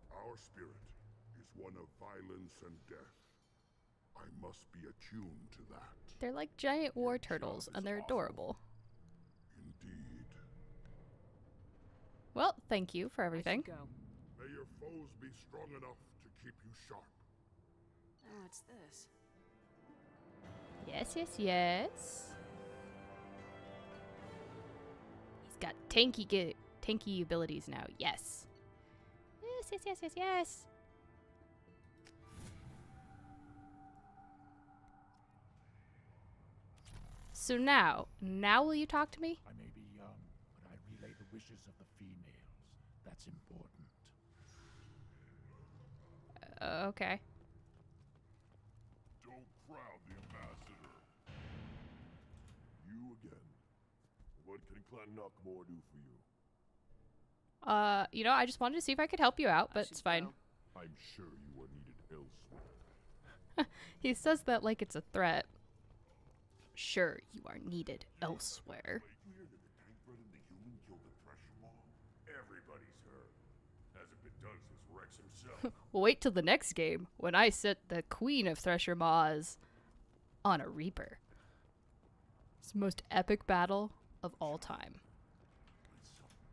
Our spirit is one of violence and death. I must be attuned to that. They're like giant war turtles, and they're adorable. Indeed. Well, thank you for everything. Go. May your foes be strong enough to keep you sharp. Oh, what's this? Yes, yes, yes. He's got tanky abilities now. Yes. Yes, yes, yes, yes, yes. So now will you talk to me? I may be young, but I relay the wishes of the females. That's important. Okay. Don't crowd the ambassador. You again. What can Clan Knockmore do for you? You know, I just wanted to see if I could help you out, but it's fine. I'm sure you are needed elsewhere. He says that like it's a threat. Sure, you are needed elsewhere. You hear that the tank bred and the human killed the Thresher Maw? Everybody's heard. Hasn't been done since Rex himself. Well, wait till the next game when I set the Queen of Thresher Maws on a Reaper. It's the most epic battle of all time.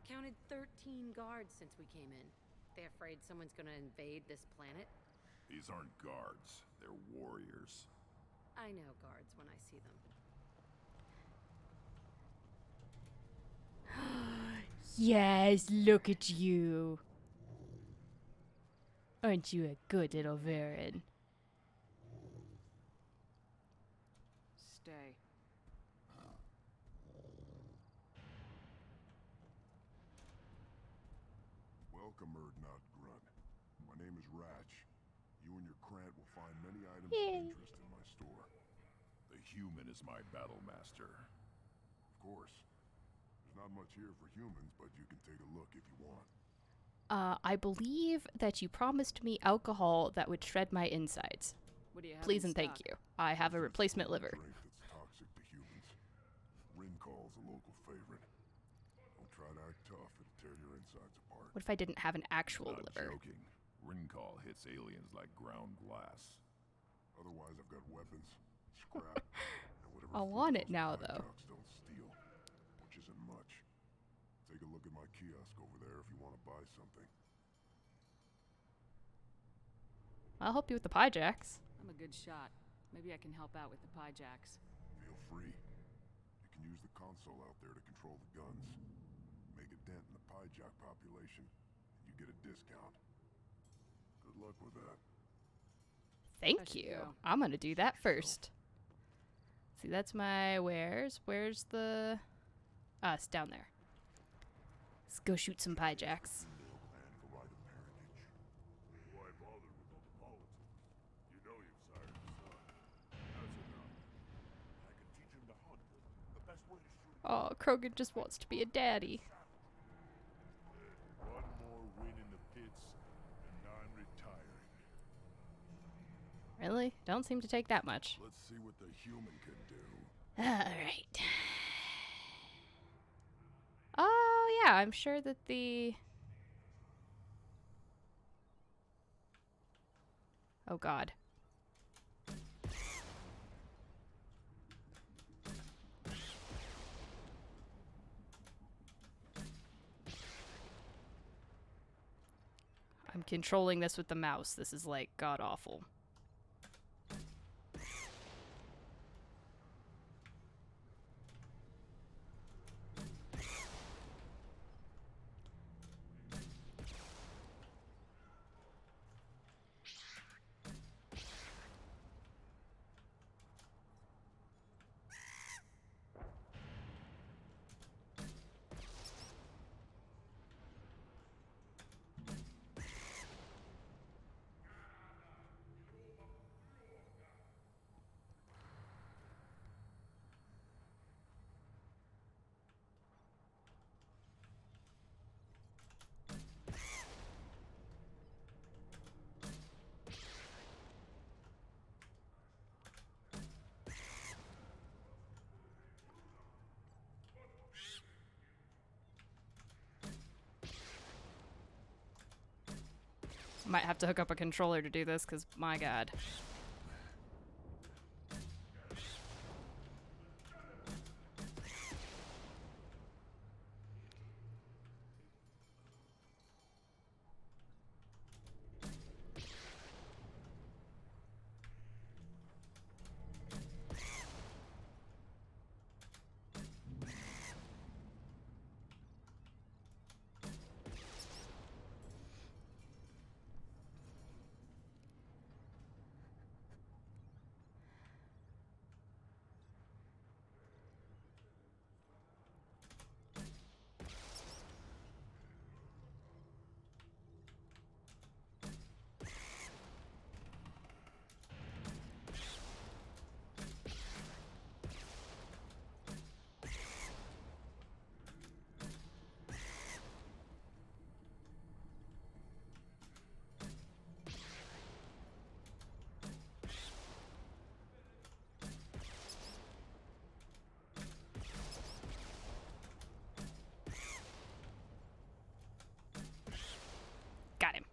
Counted 13 guards since we came in. They afraid someone's gonna invade this planet? These aren't guards. They're warriors. I know guards when I see them. Yes, look at you. Aren't you a good little Varen? Stay. Welcome, Urdnot Grunt. My name is Ratch. You and your Krant will find many items Yay. of interest in my store. The human is my battle master. Of course. There's not much here for humans, but you can take a look if you want. I believe that you promised me alcohol that would shred my insides. What do you have Please in and thank stock? you. I have a replacement liver. Drink that's toxic to humans. Rincall's a local favorite. Don't try to act tough, it'll tear your insides apart. What if I didn't have an actual Not liver? joking. Rincall hits aliens like ground glass. Otherwise, I've got weapons, scrap, and whatever I want it those now, black though. jocks don't steal, which isn't much. Take a look at my kiosk over there if you want to buy something. I'll help you with the pie jacks. I'm a good shot. Maybe I can help out with the pie jacks. Feel free. You can use the console out there to control the guns. Make a dent in the pie jack population, and you get a discount. Good luck with that. Thank you. I'm gonna do that first. See, that's my wares. Where's the... Ah, it's down there. Let's go shoot some pie jacks. Why bother with all the politics? You know you've sired a son. That's enough. I can teach him to hunt. The best way to shoot Oh, Krogan just wants to be a daddy. one more win in the pits, and I'm retiring. Really? Don't seem to take that much. Let's see what the human can do. Alright. Oh, yeah, I'm sure that the... Oh, God. I'm controlling this with the mouse. This is, like, god-awful. Might have to hook up a controller to do this, because my god. Got him.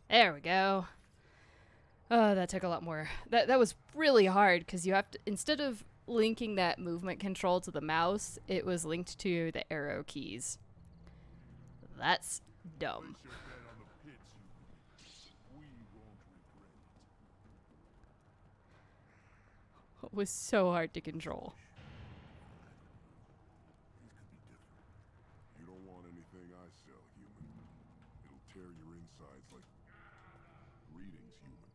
There we go. Oh, that took a lot more. That was really hard because you have to, instead of linking that movement control to the mouse, it was linked to the arrow keys. That's dumb. It was so hard to control. You don't want anything I sell, human. It'll tear your insides like... Greetings, human.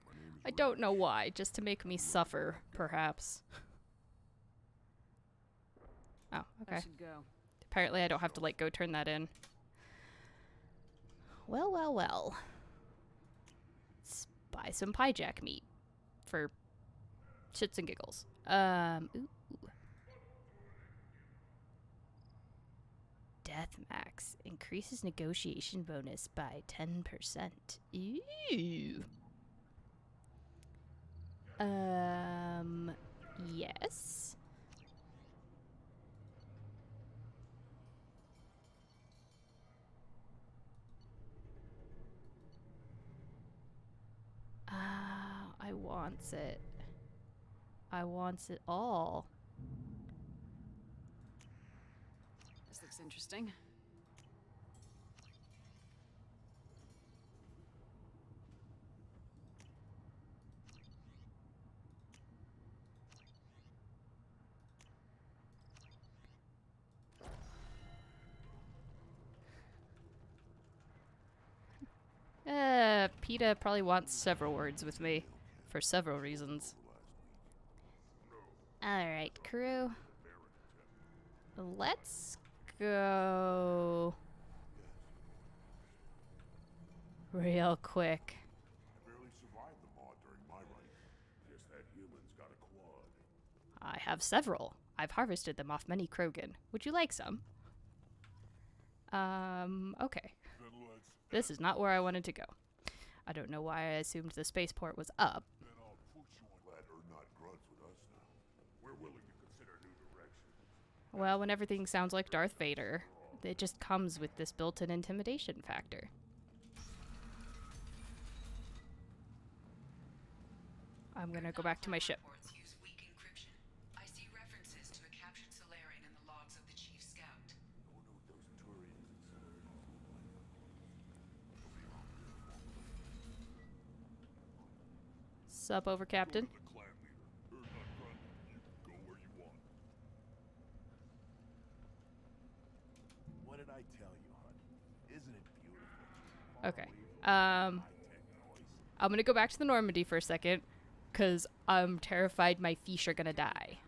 My name is I don't know why, just to make me suffer, perhaps. Oh, okay. I should go. Apparently I don't have to, like, go turn that in. Well, well, well. Let's buy some pie jack meat for shits and giggles. Ooh. Death max increases negotiation bonus by 10%. Ew. Yes. wants it. I wants it all. This looks interesting. PETA probably wants several words with me for several reasons. Alright, crew. Let's go real quick. I barely survived the mod during my reign. Guess that human's got a quad. I have several. I've harvested them off many Krogan. Would you like some? Okay. This is not where I wanted to go. I don't know why I assumed the spaceport was up. Then I'll put you on glad are not grunts with us now. We're willing to consider new directions. Well, when everything sounds like Darth Vader, it just comes with this built-in intimidation factor. I'm gonna go back to my ship. Use weak encryption. I see references to a captured Solarian in the logs of the Chief Scout. Sup over, Captain? The clan leader. Not grunt. You can go where you want. What did I tell you, honey? Isn't it beautiful? Okay. I'm gonna go back to the Normandy for a second, because I'm terrified my fish are gonna die.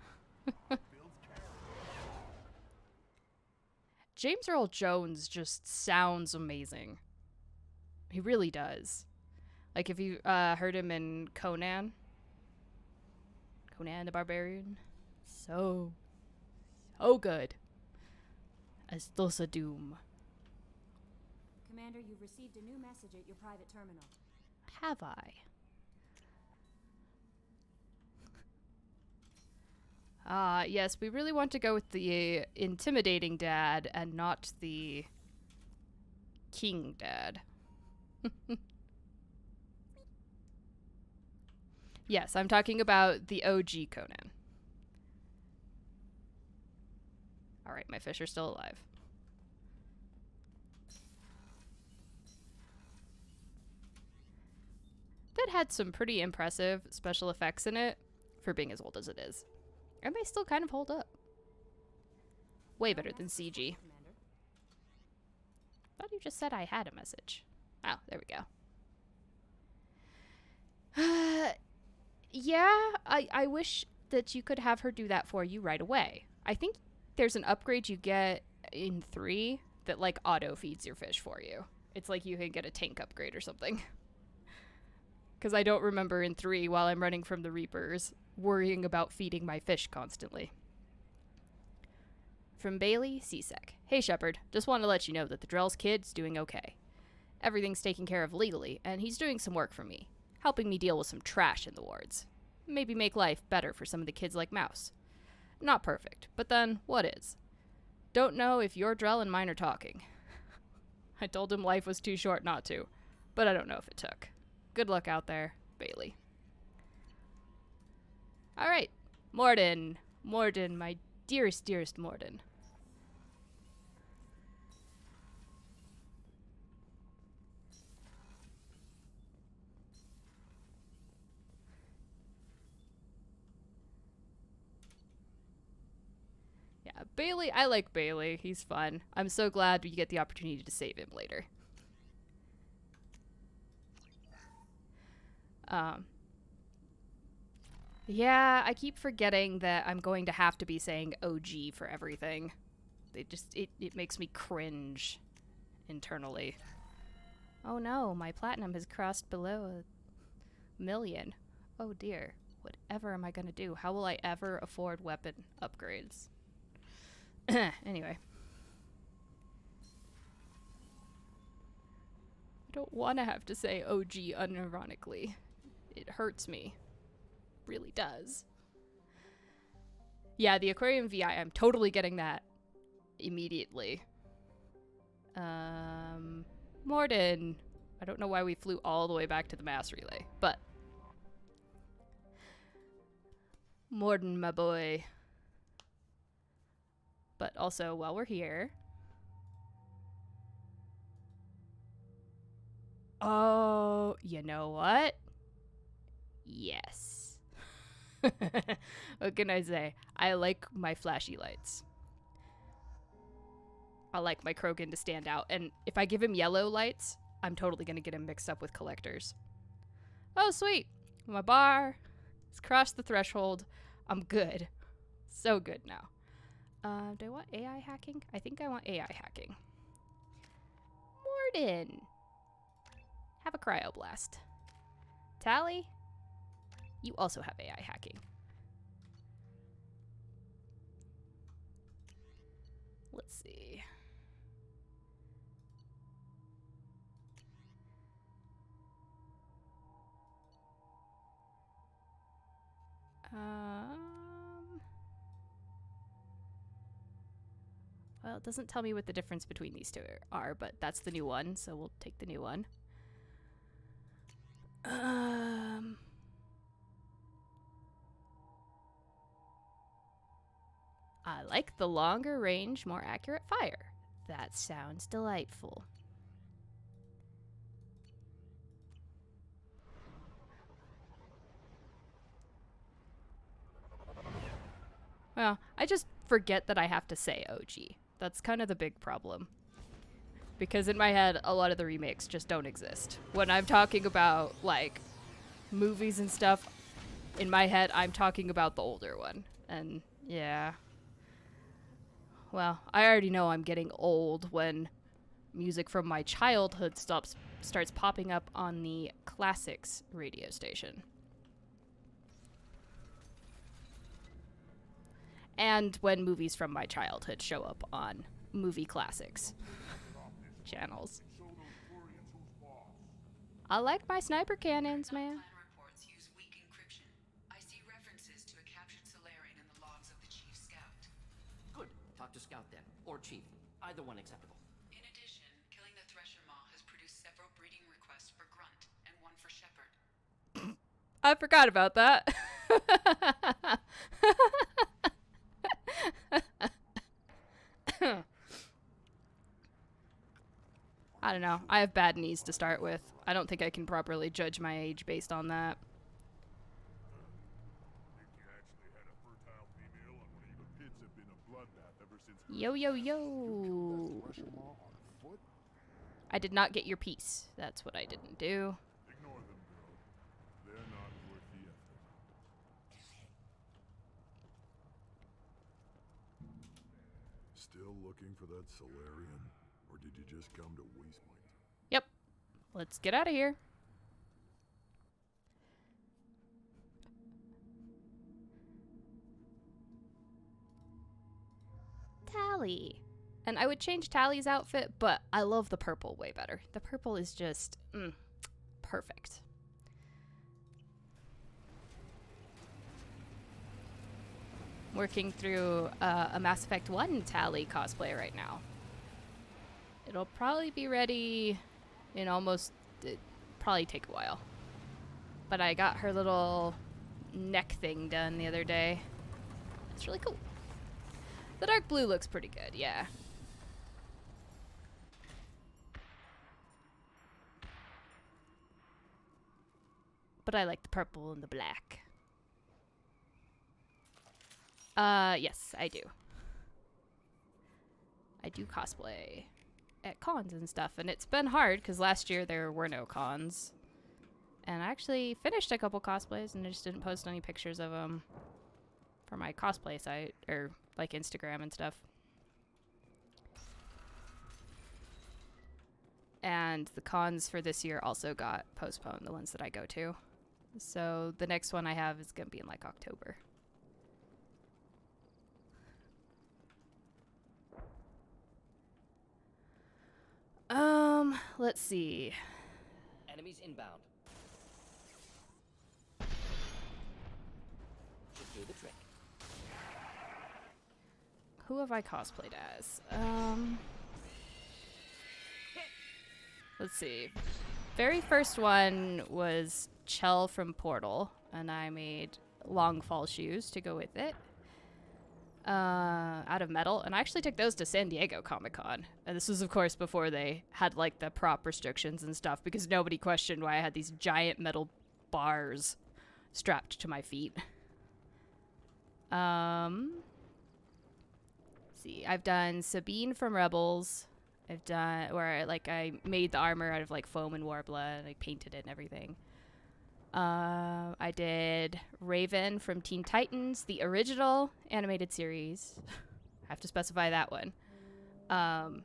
James Earl Jones just sounds amazing. He really does. Like, if you heard him in Conan the Barbarian, so good as Thulsa Doom. Commander, you've received a new message at your private terminal. Have I? Yes, we really want to go with the intimidating dad and not the king dad. Yes, I'm talking about the OG Conan. Alright, my fish are still alive. That had some pretty impressive special effects in it for being as old as it is. And they still kind of hold up. Way better than CG. Thought you just said I had a message. Oh, there we go. Yeah, I wish that you could have her do that for you right away. I think there's an upgrade you get in 3 that, like, auto-feeds your fish for you. It's like you can get a tank upgrade or something. Because I don't remember in 3, while I'm running from the Reapers, worrying about feeding my fish constantly. From Bailey, CSEC. Hey Shepard, just want to let you know that the Drell's kid's doing okay. Everything's taken care of legally, and he's doing some work for me, helping me deal with some trash in the wards. Maybe make life better for some of the kids like Mouse. Not perfect, but then, what is? Don't know if your Drell and mine are talking. I told him life was too short not to, but I don't know if it took. Good luck out there, Bailey. Alright, Mordin. Mordin, my dearest, dearest Mordin. Yeah, Bailey, I like Bailey. He's fun. I'm so glad we get the opportunity to save him later. Yeah, I keep forgetting that I'm going to have to be saying OG for everything. It makes me cringe internally. Oh no, my platinum has crossed below 1,000,000. Oh dear, whatever am I gonna do? How will I ever afford weapon upgrades? Anyway. I don't want to have to say OG unironically. It hurts me. Really does. Yeah, the Aquarium VI, I'm totally getting that immediately. Mordin. I don't know why we flew all the way back to the mass relay, but Morden, my boy. But also, while we're here... Oh, you know what? Yes. What can I say? I like my flashy lights. I like my Krogan to stand out. And if I give him yellow lights, I'm totally going to get him mixed up with collectors. Oh, sweet. My bar has crossed the threshold. I'm good. So good now. Do I want AI hacking? I think I want AI hacking. Morden. Have a cryoblast. Tally, you also have AI hacking. Let's see. Well, it doesn't tell me what the difference between these two are, but that's the new one, so we'll take the new one. I like the longer range, more accurate fire. That sounds delightful. Well, I just forget that I have to say OG. That's kind of the big problem. Because in my head, a lot of the remakes just don't exist. When I'm talking about, like, movies and stuff, in my head, I'm talking about the older one. And, yeah. Well, I already know I'm getting old when music from my childhood starts popping up on the Classics radio station. And when movies from my childhood show up on Movie Classics channels. I like my sniper cannons, man. Reports use weak encryption. I see references to a captured Solarian in the logs of the Chief Scout. Good. Talk to Scout then. Or Chief. Either one acceptable. In addition, killing the Thresher Maw has produced several breeding requests for Grunt and one for Shepard. I forgot about that. I don't know. I have bad knees to start with. I don't think I can properly judge my age based on that. Yo, yo, yo. I did not get your piece. That's what I didn't do. Ignore them, girl. They're not worth the effort. Still looking for that Solarian? Or did you just come to waste my time? Yep. Let's get out of here. Tally. And I would change Tally's outfit, but I love the purple way better. The purple is just perfect. Working through a Mass Effect 1 Tally cosplay right now. It'll probably be ready in it'd probably take a while. But I got her little neck thing done the other day. It's really cool. The dark blue looks pretty good, yeah. But I like the purple and the black. Yes, I do. I do cosplay at cons and stuff, and it's been hard because last year there were no cons. And I actually finished a couple cosplays and I just didn't post any pictures of them for my cosplay site, or like Instagram and stuff. And the cons for this year also got postponed, the ones that I go to. So the next one I have is going to be in like October. Let's see. Enemies inbound. Should do the trick. Who have I cosplayed as? Let's see. Very first one was Chell from Portal, and I made long fall shoes to go with it. Out of metal, and I actually took those to San Diego Comic-Con, and this was of course before they had like the prop restrictions and stuff, because nobody questioned why I had these giant metal bars strapped to my feet. See, I've done Sabine from Rebels. I've done where like I made the armor out of like foam and Warbler and I painted it and everything. I did Raven from Teen Titans, the original animated series. I have to specify that one. And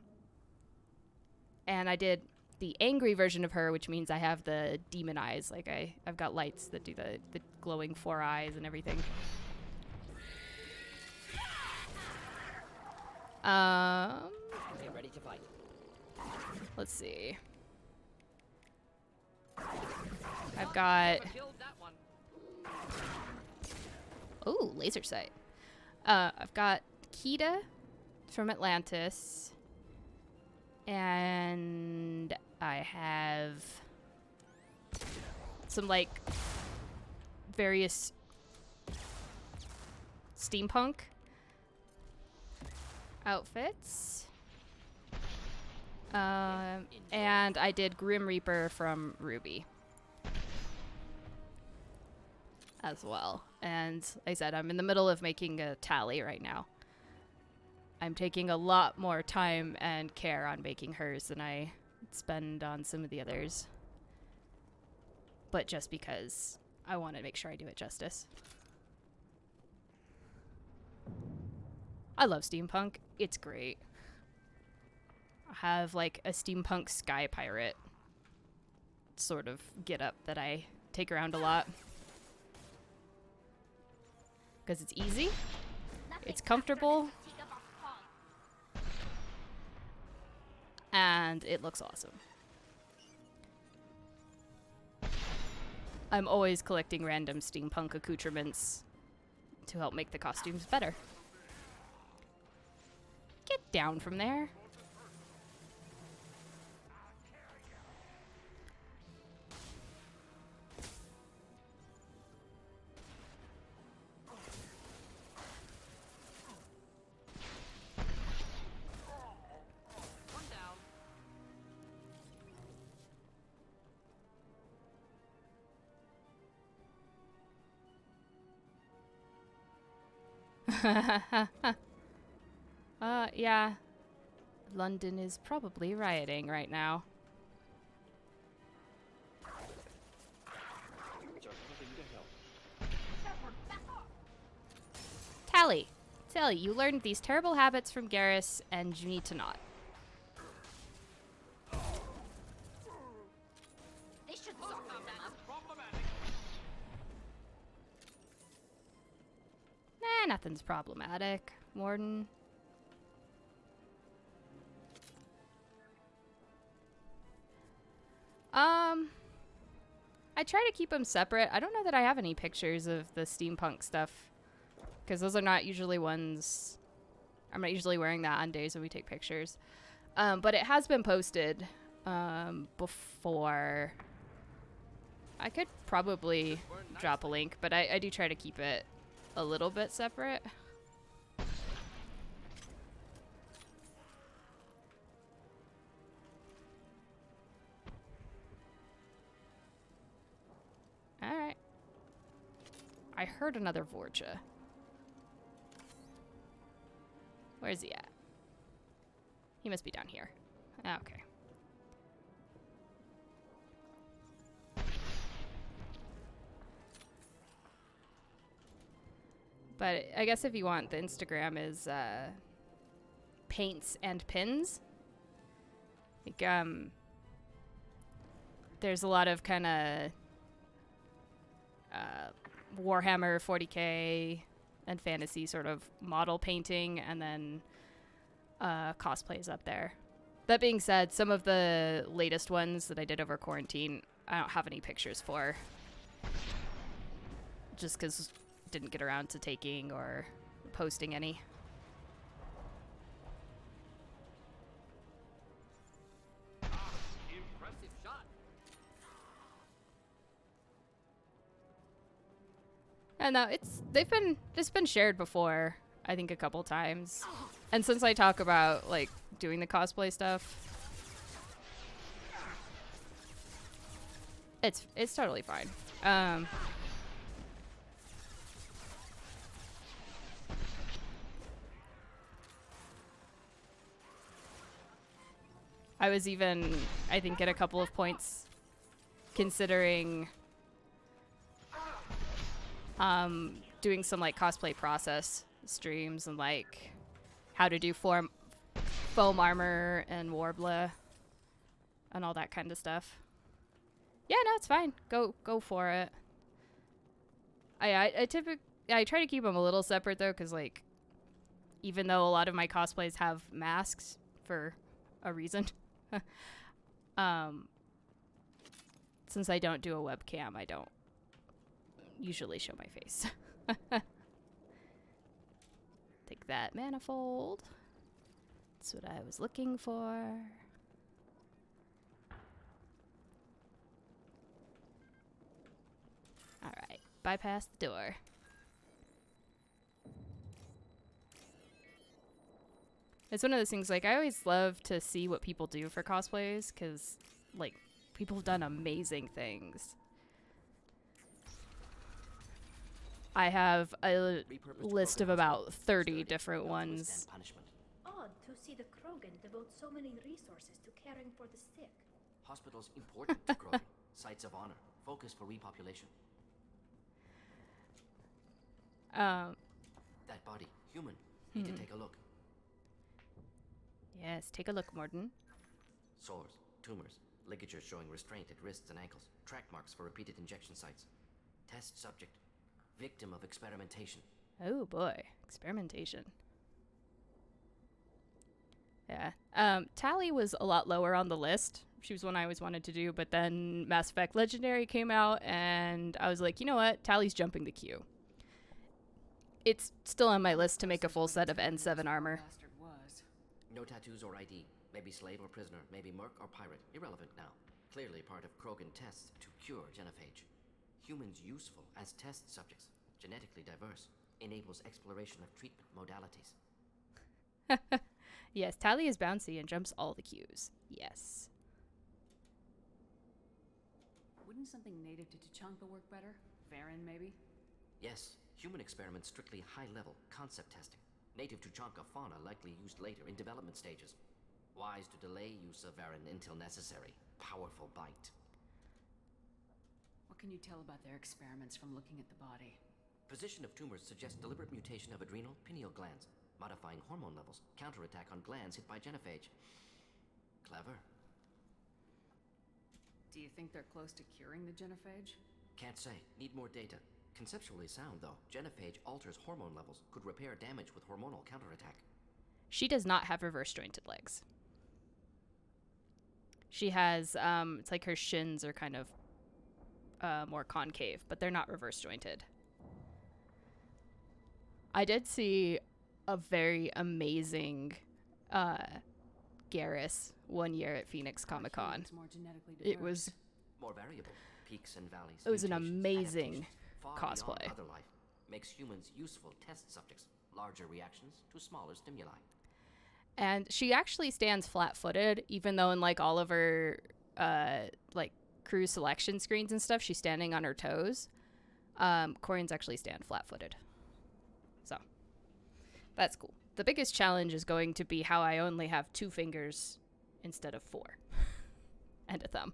I did the angry version of her, which means I have the demon eyes. Like I've got lights that do the glowing 4 eyes and everything. Okay, ready to fight. Let's see. I've got... Ooh, laser sight. I've got Kita from Atlantis. And I have some, like, various steampunk outfits. And I did Grim Reaper from Ruby as well. And like I said, I'm in the middle of making a tally right now. I'm taking a lot more time and care on making hers than I spend on some of the others. But just because I want to make sure I do it justice. I love steampunk. It's great. I have like a steampunk sky pirate sort of get up that I take around a lot. Because it's easy, it's comfortable, and it looks awesome. I'm always collecting random steampunk accoutrements to help make the costumes better. Get down from there. Yeah. London is probably rioting right now. Tally, you learned these terrible habits from Garrus, and you need to not. Nah, nothing's problematic, Warden. I try to keep them separate. I don't know that I have any pictures of the steampunk stuff, because those are not usually ones... I'm not usually wearing that on days when we take pictures. But it has been posted before. I could probably drop a link, but I do try to keep it a little bit separate. Alright. I heard another Vorcha. Where's he at? He must be down here. Okay. But I guess if you want, the Instagram is paints and pins. Like, there's a lot of kind of Warhammer 40k and fantasy sort of model painting, and then cosplays up there. That being said, some of the latest ones that I did over quarantine, I don't have any pictures for. Just because didn't get around to taking or posting any. Impressive shot. And no, it's been shared before, I think a couple times. And since I talk about like doing the cosplay stuff, it's totally fine. I was even, I think, at a couple of points considering doing some like cosplay process streams and like how to do foam armor and Warbler and all that kind of stuff. Yeah, no, it's fine. Go for it. I try to keep them a little separate though, because like even though a lot of my cosplays have masks for a reason, since I don't do a webcam, I don't usually show my face. Take that manifold. That's what I was looking for. Alright, bypass the door. It's one of those things, like, I always love to see what people do for cosplays, because, like, people have done amazing things. I have a list of about 30 different ones. Odd to see the Krogan devote so many resources to caring for the sick. Hospitals important to Krogan. Sites of honor. Focus for repopulation. That body. Human. Need to take a look. Yes, take a look, Morden. Sores, tumors, ligatures showing restraint at wrists and ankles, track marks for repeated injection sites. Test subject. Victim of experimentation. Oh boy, experimentation. Yeah. Tali was a lot lower on the list. She was one I always wanted to do, but then Mass Effect Legendary came out, and I was like, you know what? Tali's jumping the queue. It's still on my list to make a full set of N7 armor. No tattoos or ID. Maybe slave or prisoner. Maybe merc or pirate. Irrelevant now. Clearly part of Krogan tests to cure genophage. Humans useful as test subjects. Genetically diverse. Enables exploration of treatment modalities. Yes, Tali is bouncy and jumps all the queues. Yes. Wouldn't something native to Tuchanka work better? Varen, maybe? Yes. Human experiments strictly high-level concept testing. Native Tuchanka fauna likely used later in development stages. Wise to delay use of Varen until necessary. Powerful bite. What can you tell about their experiments from looking at the body? Position of tumors suggests deliberate mutation of adrenal pineal glands, modifying hormone levels, counterattack on glands hit by genophage. Clever. Do you think they're close to curing the genophage? Can't say. Need more data. Conceptually sound, though. Genophage alters hormone levels, could repair damage with hormonal counterattack. She does not have reverse jointed legs. She has, it's like her shins are kind of more concave, but they're not reverse jointed. I did see a very amazing Garrus one year at Phoenix Comic Con. It was more variable, peaks and valleys. It was an amazing cosplay. Other life makes humans useful test subjects. Larger reactions to smaller stimuli. And she actually stands flat-footed, even though in like all of her like crew selection screens and stuff, she's standing on her toes. Quarians actually stand flat-footed. So that's cool. The biggest challenge is going to be how I only have 2 fingers instead of 4 and a thumb.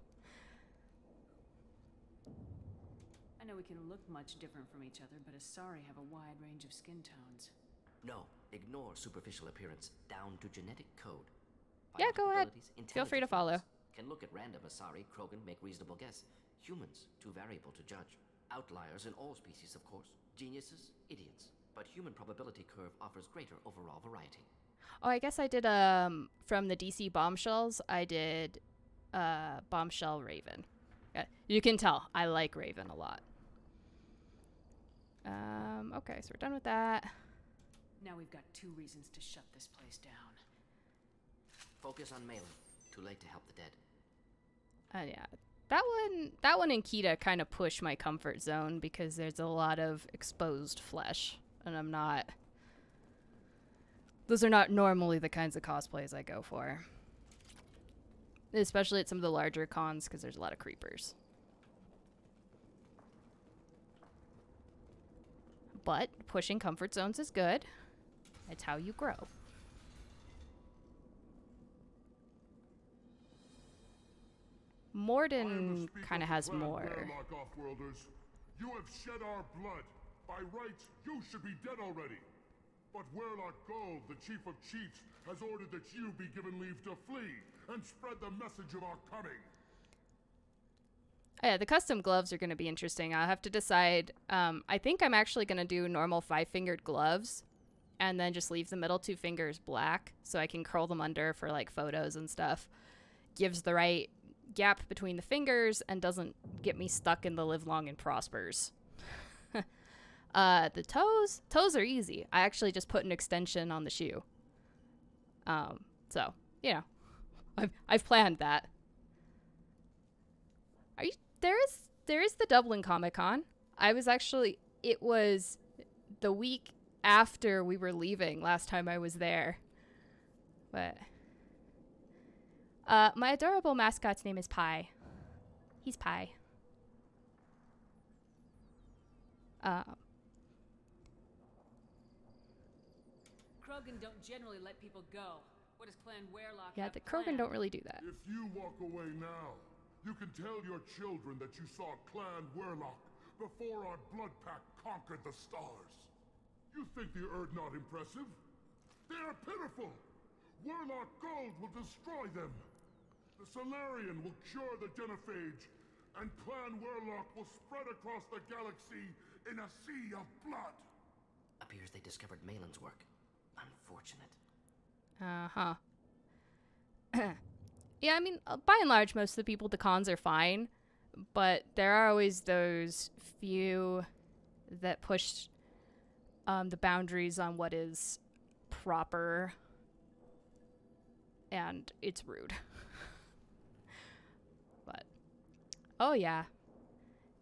I know we can look much different from each other, but Asari have a wide range of skin tones. No, ignore superficial appearance, down to genetic code. Yeah, go ahead. Feel free to follow. Can look at random Asari, Krogan, make reasonable guess. Humans, too variable to judge. Outliers in all species, of course. Geniuses, idiots. But human probability curve offers greater overall variety. Oh, I guess I did, from the DC Bombshells, I did, Bombshell Raven. Yeah, you can tell, I like Raven a lot. Okay, so we're done with that. Now we've got 2 reasons to shut this place down. Focus on Malin. Too late to help the dead. Yeah, That one and Kita kind of push my comfort zone because there's a lot of exposed flesh, and I'm not. Those are not normally the kinds of cosplays I go for. Especially at some of the larger cons because there's a lot of creepers. But pushing comfort zones is good. It's how you grow. Morden kind of has more. Werlock Offworlders. You have shed our blood. By rights, you should be dead already. But Werlock Gold, the Chief of Chiefs, has ordered that you be given leave to flee and spread the message of our coming. Yeah, the custom gloves are going to be interesting. I'll have to decide. I think I'm actually going to do normal 5-fingered gloves and then just leave the middle 2 fingers black so I can curl them under for like photos and stuff. Gives the right gap between the fingers and doesn't get me stuck in the live long and prospers. The toes are easy. I actually just put an extension on the shoe. So, you know, I've planned that. There is the Dublin Comic-Con. It was the week after we were leaving last time I was there. But my adorable mascot's name is Pi. He's Pi. Krogan don't generally let people go. What does Clan Werlock Yeah, have the Krogan planned? don't really do that. If you walk away now, you can tell your children that you saw Clan Werlock before our blood pack conquered the stars. You think the Erd not impressive? They are pitiful! Werlock Gold will destroy them! The Solarian will cure the Genophage, and Clan Werlock will spread across the galaxy in a sea of blood! Appears they discovered Malin's work. Unfortunate. Uh-huh. Yeah, I mean, by and large, most of the people at the cons are fine, but there are always those few that push the boundaries on what is proper, and it's rude. But, oh yeah,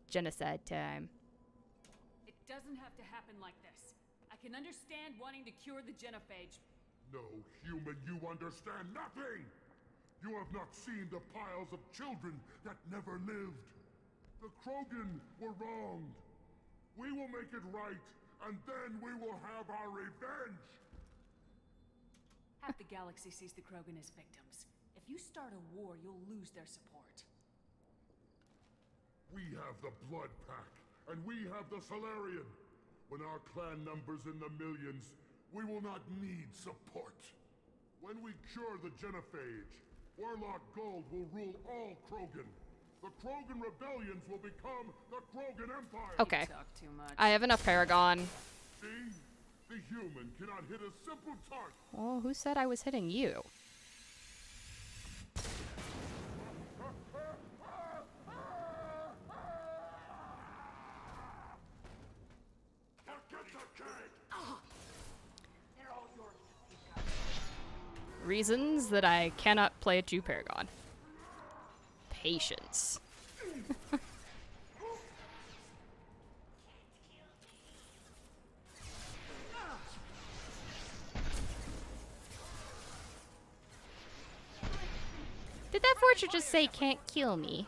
genocide time. It doesn't have to happen like this. I can understand wanting to cure the Genophage. No, human, you understand nothing! You have not seen the piles of children that never lived. The Krogan were wronged. We will make it right, and then we will have our revenge! Half the galaxy sees the Krogan as victims. If you start a war, you'll lose their support. We have the Blood Pack, and we have the Solarian. When our clan numbers in the millions, we will not need support. When we cure the Genophage, Werlock Gold will rule all Krogan. The Krogan rebellions will become the Krogan Empire. Okay. I have enough Paragon. See? The human cannot hit a simple target. Well, who said I was hitting you? Reasons that I cannot play a Jew Paragon. Patience. Did that fortune just say can't kill me?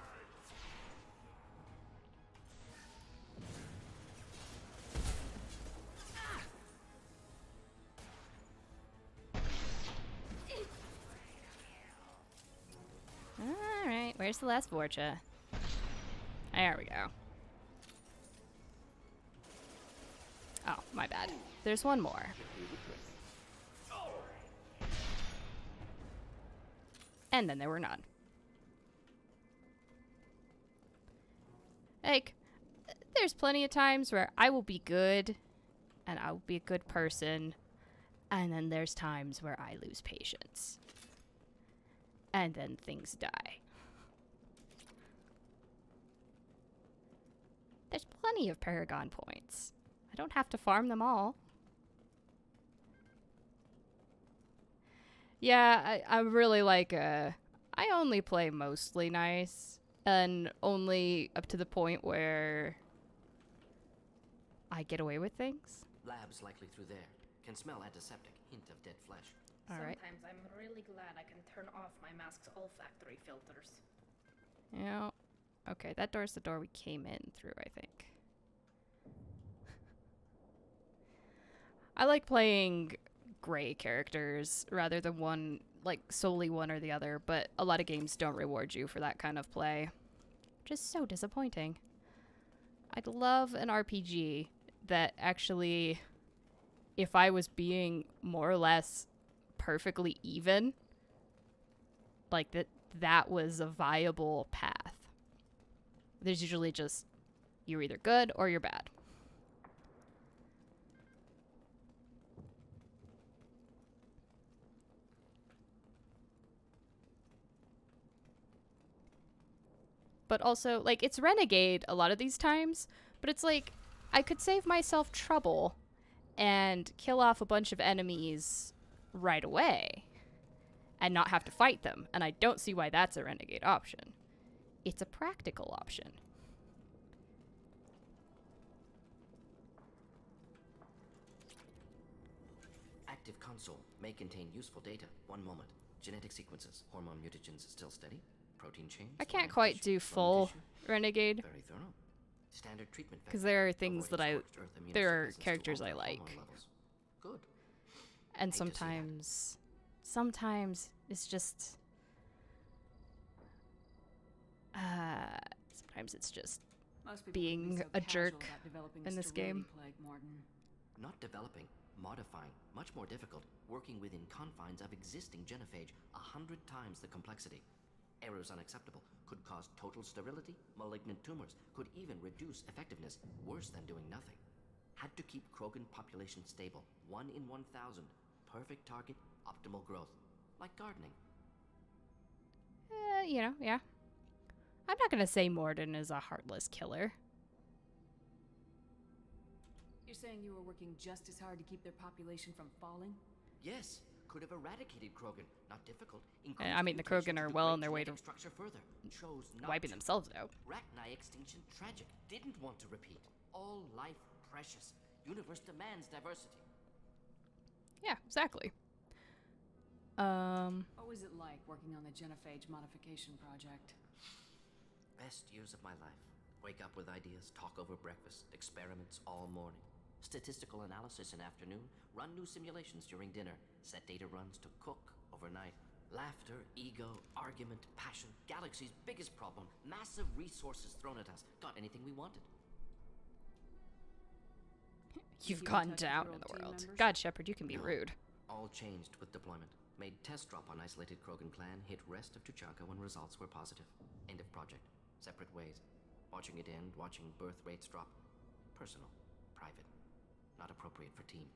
Alright, where's the last Vorcha? There we go. Oh, my bad. There's one more. And then there were none. Like, there's plenty of times where I will be good, and I will be a good person, and then there's times where I lose patience. And then things die. There's plenty of Paragon points. I don't have to farm them all. Yeah, I really like I only play mostly nice. and only up to the point where I get away with things. Labs likely through there. Can smell antiseptic, hint of dead flesh. All right. Sometimes I'm really glad I can turn off my mask's olfactory filters. Yeah. Okay, that door's the door we came in through, I think. I like playing gray characters rather than one, like solely one or the other, but a lot of games don't reward you for that kind of play. Which is so disappointing. I'd love an RPG that actually, if I was being more or less perfectly even, like that was a viable path. There's usually just, you're either good or you're bad. But also, like, it's Renegade a lot of these times, but it's like, I could save myself trouble and kill off a bunch of enemies right away and not have to fight them, and I don't see why that's a Renegade option. It's a practical option. Active console may contain useful data. One moment. Genetic sequences. Hormone mutagens still steady. Protein chains. I can't quite do full Renegade. Very thorough. Standard treatment. Because there are things that there are characters I like. Good. And sometimes it's just, sometimes it's just being a jerk in this game. Not developing, modifying, much more difficult, working within confines of existing genophage, 100 times the complexity. Errors unacceptable, could cause total sterility, malignant tumors, could even reduce effectiveness, worse than doing nothing. Had to keep Krogan population stable, 1 in 1,000, perfect target, optimal growth, like gardening. Yeah. I'm not gonna say Mordin is a heartless killer. You're saying you were working just as hard to keep their population from falling? Yes, could have eradicated Krogan. Not difficult. I mean, the Krogan are well on their way to wiping to. themselves out. Rachni extinction tragic. Didn't want to repeat. All life precious. Universe demands diversity. Yeah, exactly. What was it like working on the genophage modification project? Best years of my life. Wake up with ideas, talk over breakfast, experiments all morning. Statistical analysis in afternoon, run new simulations during dinner, set data runs to cook overnight. Laughter, ego, argument, passion, Galaxy's biggest problem, massive resources thrown at us. Got anything we wanted. You've gone down in the world. God, Shepard, you can be rude. All changed with deployment. Made test drop on isolated Krogan clan, hit rest of Tuchanka when results were positive. End of project. Separate ways. Watching it end, watching birth rates drop. Personal. Private. Not appropriate for team.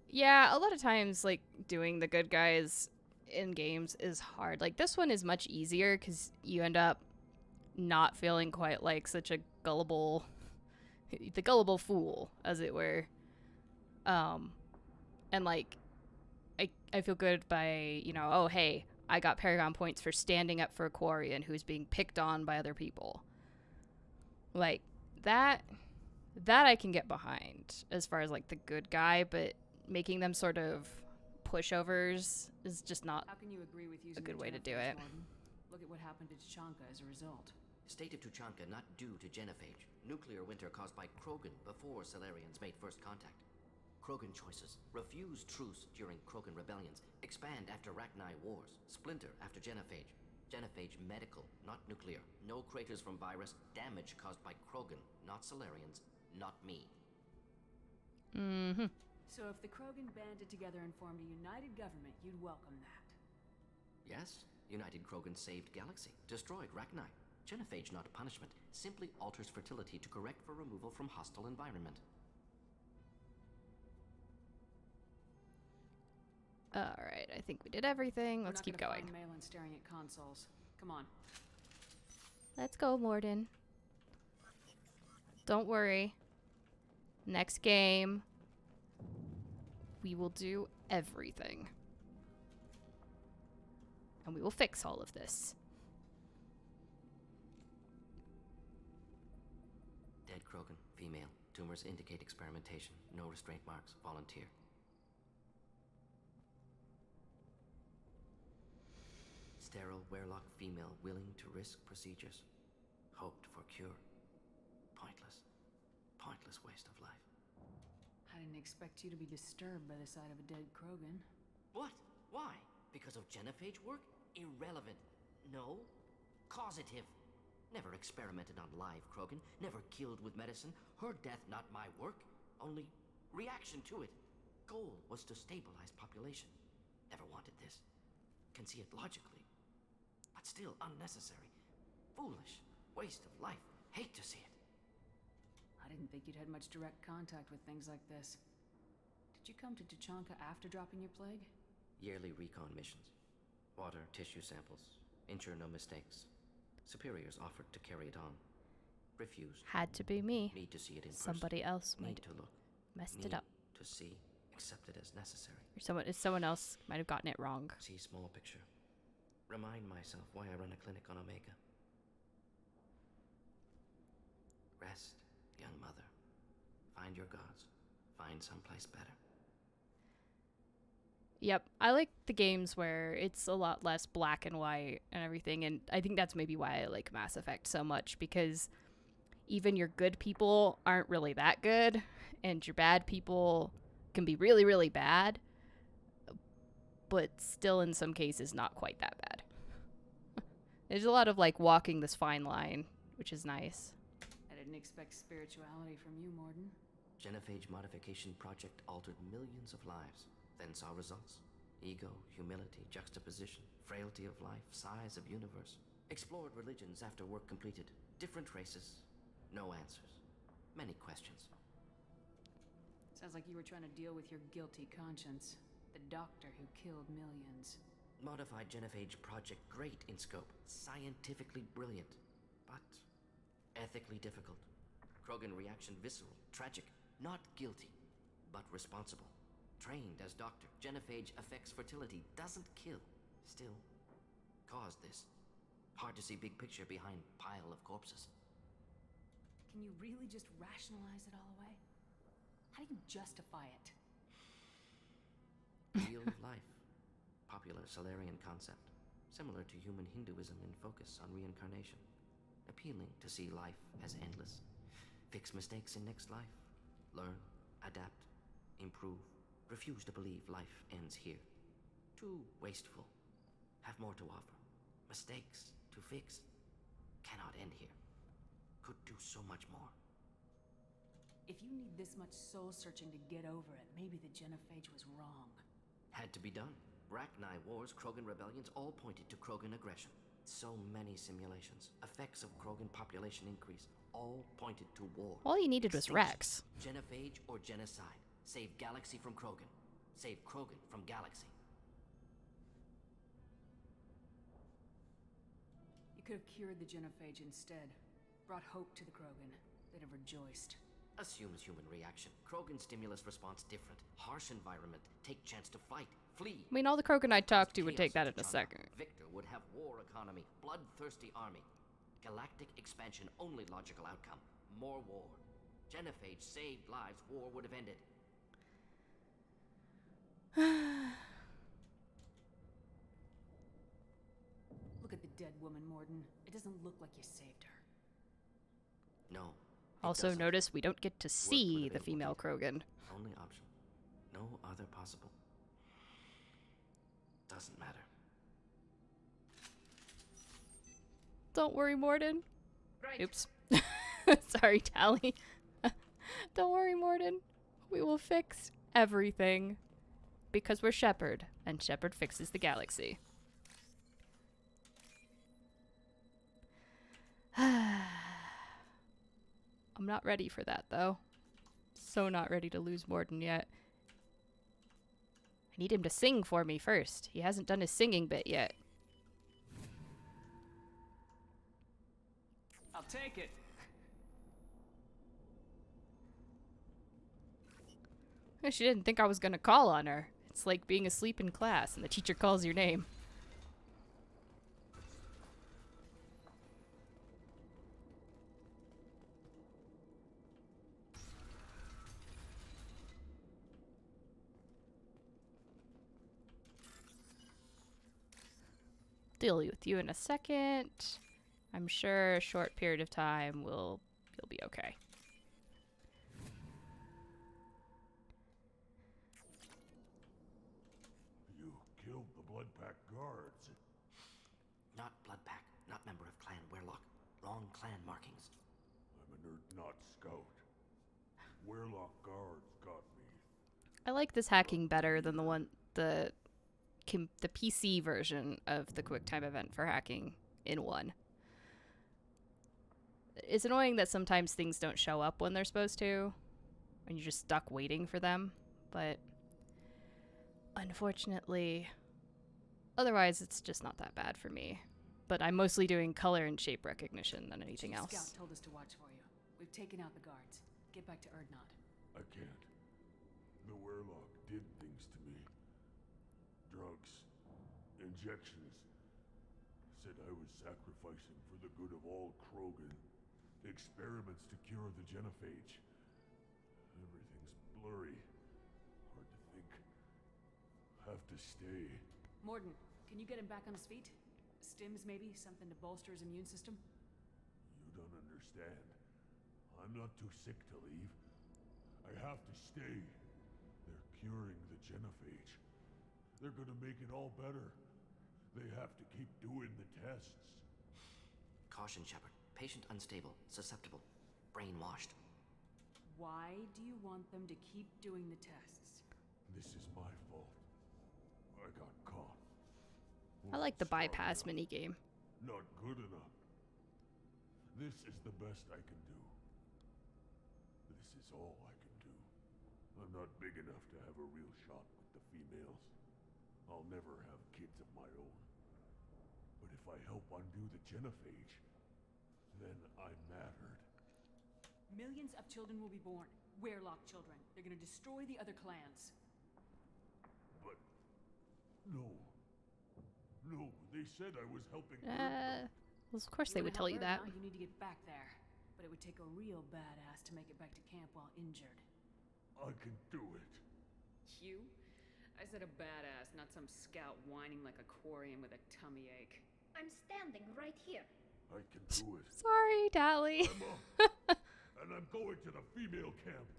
Yeah, a lot of times, like, doing the good guys in games is hard. Like, this one is much easier because you end up not feeling quite like such a gullible fool, as it were. And, like, I feel good by, oh, hey, I got Paragon points for standing up for a Quarian who's being picked on by other people. Like, that I can get behind as far as, like, the good guy, but making them sort of pushovers is just not a good way to do it. Look at what happened to Tuchanka as a result. State of Tuchanka not due to genophage. Nuclear winter caused by Krogan before Salarians made first contact. Krogan choices. Refuse truce during Krogan rebellions. Expand after Rachni wars. Splinter after genophage. Genophage medical, not nuclear. No craters from virus. Damage caused by Krogan, not Salarians, not me. So if the Krogan banded together and formed a united government, you'd welcome that? Yes. United Krogan saved Galaxy. Destroyed Rachni. Genophage not punishment. Simply alters fertility to correct for removal from hostile environment. Alright, I think we did everything. Let's keep going. Find Malin staring at consoles. Come on. Let's go, Mordin. Don't worry. Next game, we will do everything. And we will fix all of this. Dead Krogan, female. Tumors indicate experimentation. No restraint marks. Volunteer. Sterile Werelock female willing to risk procedures. Hoped for cure. Pointless. Pointless waste of life. I didn't expect you to be disturbed by the sight of a dead Krogan. What? Why? Because of genophage work? Irrelevant. No. Causative. Never experimented on live Krogan. Never killed with medicine. Her death not my work. Only reaction to it. Goal was to stabilize population. Never wanted this. Can see it logically. But still unnecessary. Foolish. Waste of life. Hate to see it. I didn't think you'd had much direct contact with things like this. Did you come to Tuchanka after dropping your plague? Yearly recon missions. Water, tissue samples. Ensure no mistakes. Superiors offered to carry it on. Refused. Had to be me. Need to see it in Somebody person. else Need might to look. messed Need it up. To see. Accept it as necessary. Or someone else might have gotten it wrong. See small picture. Remind myself why I run a clinic on Omega. Rest, young mother. Find your gods. Find someplace better. Yep, I like the games where it's a lot less black and white and everything, and I think that's maybe why I like Mass Effect so much, because even your good people aren't really that good, and your bad people can be really, really bad, but still in some cases not quite that bad. There's a lot of like walking this fine line, which is nice. I didn't expect spirituality from you, Mordin. Genophage modification project altered millions of lives. Then saw results. Ego, humility, juxtaposition, frailty of life, size of universe. Explored religions after work completed. Different races. No answers. Many questions. Sounds like you were trying to deal with your guilty conscience. The doctor who killed millions. Modified genophage project great in scope. Scientifically brilliant. But ethically difficult. Krogan reaction visceral, tragic. Not guilty, but responsible. Trained as doctor, genophage affects fertility, doesn't kill. Still, caused this. Hard to see big picture behind pile of corpses. Can you really just rationalize it all away? How do you justify it? Wheel of life. Popular Solarian concept. Similar to human Hinduism in focus on reincarnation. Appealing to see life as endless. Fix mistakes in next life. Learn, adapt, improve. Refuse to believe life ends here. Too wasteful. Have more to offer. Mistakes to fix. Cannot end here. Could do so much more. If you need this much soul searching to get over it, maybe the genophage was wrong. Had to be done. Rachni wars, Krogan rebellions, all pointed to Krogan aggression. So many simulations. Effects of Krogan population increase. All pointed to war. All you needed was Rex. Genophage or genocide. Save Galaxy from Krogan. Save Krogan from Galaxy. You could have cured the genophage instead. Brought hope to the Krogan. They'd have rejoiced. Assumes human reaction. Krogan stimulus response different. Harsh environment. Take chance to fight. Flee. I mean, all the Krogan I talked to would take that in a second. Victor would have war economy. Bloodthirsty army. Galactic expansion only logical outcome. More war. Genophage saved lives. War would have ended. Look at the dead woman, Mordin. It doesn't look like you saved her. No. Also, notice we don't get to see the female Krogan. Only option. No other possible. Doesn't matter. Don't worry, Mordin. Right. Oops. Sorry, Tally. Don't worry, Mordin. We will fix everything. Because we're Shepard, and Shepard fixes the galaxy. I'm not ready for that, though. So not ready to lose Mordin yet. I need him to sing for me first. He hasn't done his singing bit yet. I'll take it. She didn't think I was gonna call on her. It's like being asleep in class and the teacher calls your name. Deal with you in a second. I'm sure a short period of time you'll be okay. You killed the Bloodpack guards. Not Bloodpack, not member of Clan Werlock. Wrong clan markings. I'm a nerd, not scout. Werlock guards got me. I like this hacking better than the PC version of the QuickTime event for hacking in 1. It's annoying that sometimes things don't show up when they're supposed to, and you're just stuck waiting for them, but unfortunately, otherwise it's just not that bad for me. But I'm mostly doing color and shape recognition than anything Chief else. Scout told us to watch for you. We've taken out the guards. Get back to Erdnot. I can't. The Werlock did things to me. Drugs. Injections. Said I was sacrificing for the good of all Krogan. Experiments to cure the genophage. Everything's blurry. Hard to think. Have to stay. Morden, can you get him back on his feet? Stims, maybe? Something to bolster his immune system? You don't understand. I'm not too sick to leave. I have to stay. They're curing the genophage. They're gonna make it all better. They have to keep doing the tests. Caution, Shepard. Patient unstable, susceptible, brainwashed. Why do you want them to keep doing the tests? This is my fault. I got caught. I like the bypass minigame. Not good enough. This is the best I can do. This is all I can do. I'm not big enough to have a real shot with the females. I'll never have kids of my own. But if I help undo the genophage, then I mattered. Millions of children will be born. Werlock children. They're gonna destroy the other clans. But... No. No, they said I was helping Well, of course they would tell you that. You need to get back there. But it would take a real badass to make it back to camp while injured. I can do it. You? I said a badass, not some scout whining like a quarian with a tummy ache. I'm standing right here. I can do it. Sorry, Dally. And I'm going to the female camp.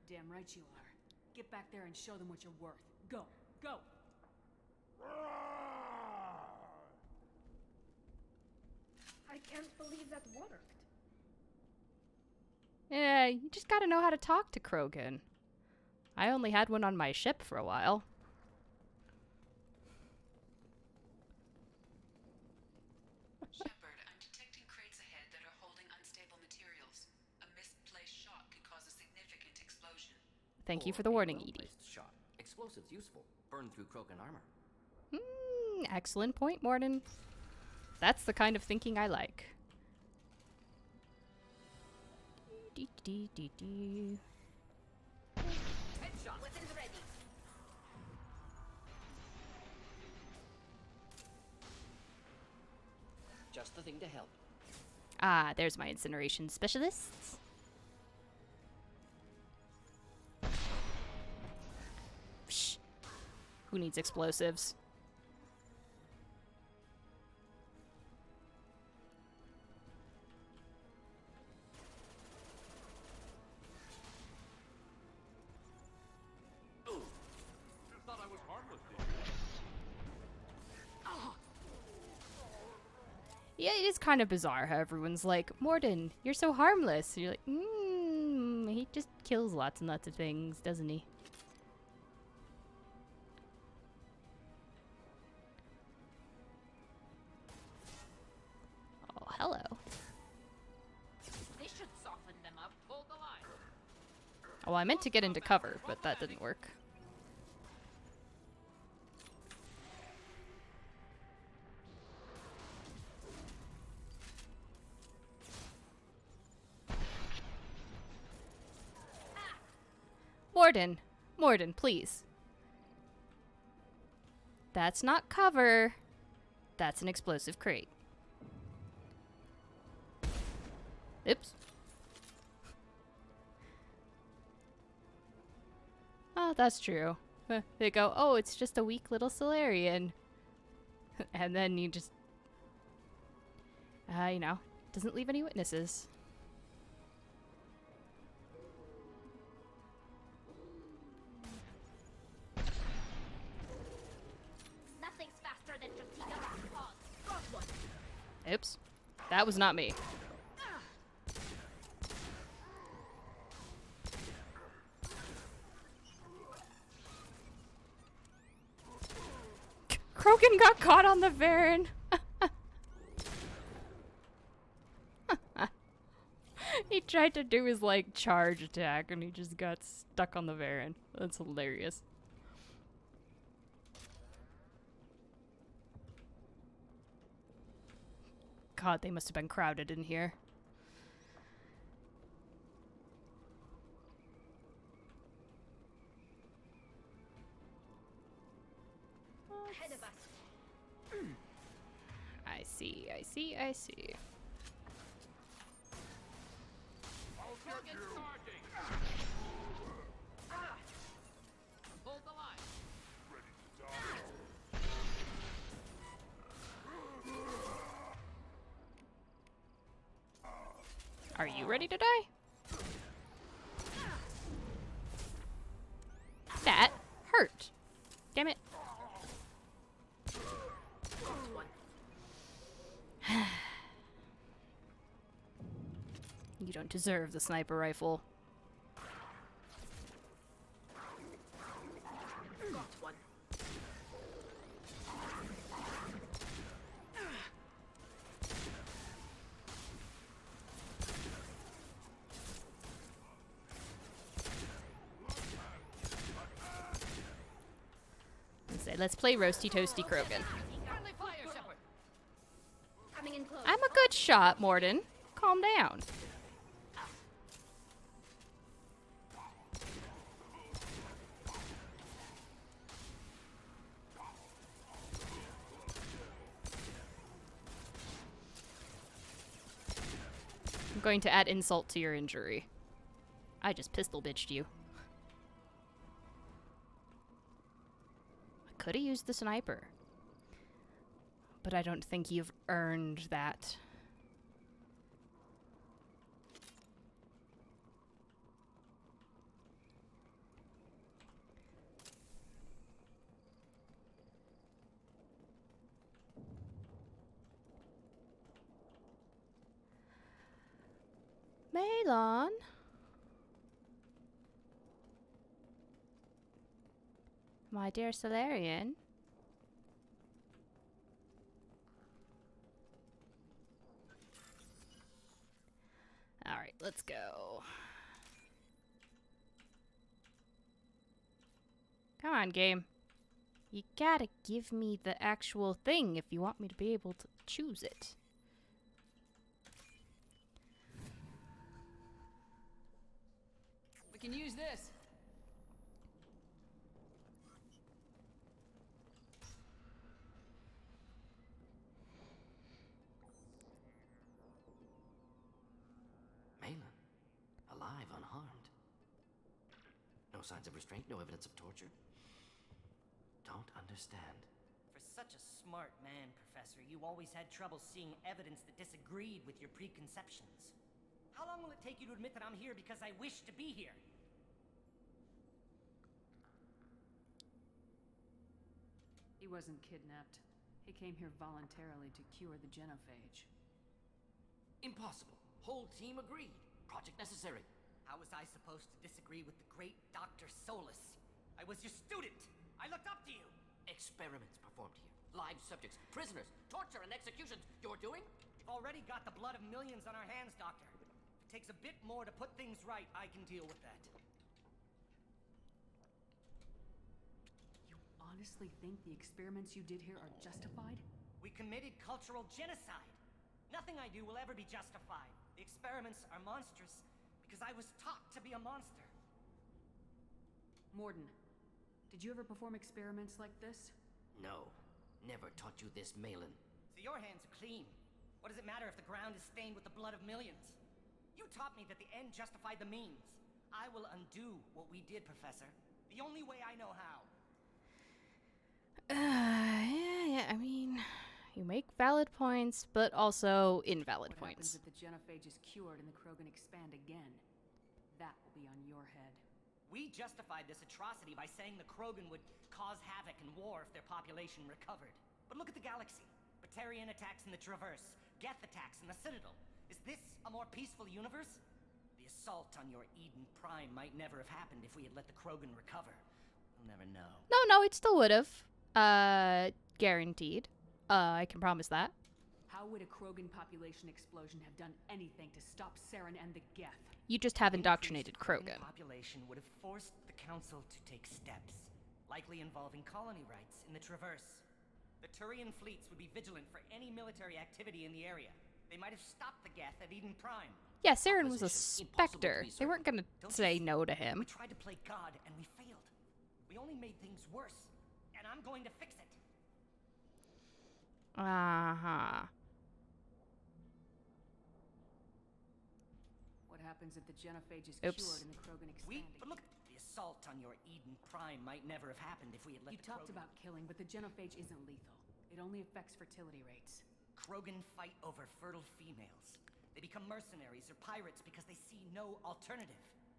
Damn right you are. Get back there and show them what you're worth. Go. Go! I can't believe that worked. Yeah, you just gotta know how to talk to Krogan. I only had one on my ship for a while. Shepard, I'm detecting crates ahead that are holding unstable materials. A misplaced shot could cause a significant explosion. Thank you for the warning, Edie. Shot. Explosives useful. Burn through Krogan armor. Excellent point, Morden. That's the kind of thinking I like. Headshot. Weapons ready. Just the thing to help. Ah, there's my incineration specialists. Psh. Who needs explosives? Thought I was harmless, Yeah, it is kind of bizarre how everyone's like, Morden, you're so harmless. And you're like, he just kills lots and lots of things, doesn't he? Oh, hello. This should soften them up. Hold the line. Oh, I meant to get into cover, but that didn't work. Morden, please. That's not cover. That's an explosive crate. Oops. Oh, that's true. They go, oh, it's just a weak little Solarian. And then you just, you know, doesn't leave any witnesses. Nothing's faster than Tortilla Rock. Got one. Oops. That was not me. Krogan got caught on the Varen. He tried to do his, like, charge attack, and he just got stuck on the Varen. That's hilarious. God, they must have been crowded in here. Ahead of us. I see, I see, I see. Hold the line. Are you ready to die? That hurt. Damn it. You don't deserve the sniper rifle. Got one. Let's play Roasty Toasty Krogan. Friendly fire, Shepard. Coming in close. I'm a good shot, Morden. Calm down. I'm going to add insult to your injury. I just pistol bitched you. I could have used the sniper. But I don't think you've earned that. Malon? My dear Solarian? Alright, let's go. Come on, game. You gotta give me the actual thing if you want me to be able to choose it. We can use this. Malin, alive, unharmed. No signs of restraint, no evidence of torture. Don't understand. For such a smart man, Professor, you always had trouble seeing evidence that disagreed with your preconceptions. How long will it take you to admit that I'm here because I wish to be here? He wasn't kidnapped. He came here voluntarily to cure the genophage. Impossible. Whole team agreed. Project necessary. How was I supposed to disagree with the great Dr. Solus? I was your student. I looked up to you. Experiments performed here. Live subjects, prisoners, torture and executions. You're doing? We've already got the blood of millions on our hands, Doctor. If it takes a bit more to put things right, I can deal with that. Honestly think the experiments you did here are justified? We committed cultural genocide. Nothing I do will ever be justified. The experiments are monstrous because I was taught to be a monster. Morden, did you ever perform experiments like this? No. Never taught you this, Malin. So your hands are clean. What does it matter if the ground is stained with the blood of millions? You taught me that the end justified the means. I will undo what we did, Professor. The only way I know how. Yeah, I mean, you make valid points, but also invalid What happens points. if the genophage is cured and the Krogan expand again? That will be on your head. We justified this atrocity by saying the Krogan would cause havoc and war if their population recovered. But look at the galaxy. Batarian attacks in the Traverse. Geth attacks in the Citadel. Is this a more peaceful universe? The assault on your Eden Prime might never have happened if we had let the Krogan recover. We'll never know. No, it still would have. Guaranteed. I can promise that. How would a Krogan population explosion have done anything to stop Saren and the Geth? You just have indoctrinated Krogan. Population would have forced the Council to take steps, likely involving colony rights in the Traverse. The Turian fleets would be vigilant for any military activity in the area. They might have stopped the Geth at Eden Prime. Yeah, Saren was a specter. They weren't gonna say no to him. We tried to play God and we failed. We only made things worse, and I'm going to fix it. Uh-huh. What happens if the genophage is Oops. cured and the Krogan expand? But look, the assault on your Eden Prime might never have happened if we had let You the talked Krogan... about killing, but the genophage isn't lethal. It only affects fertility rates. Krogan fight over fertile females. They become mercenaries or pirates because they see no alternative.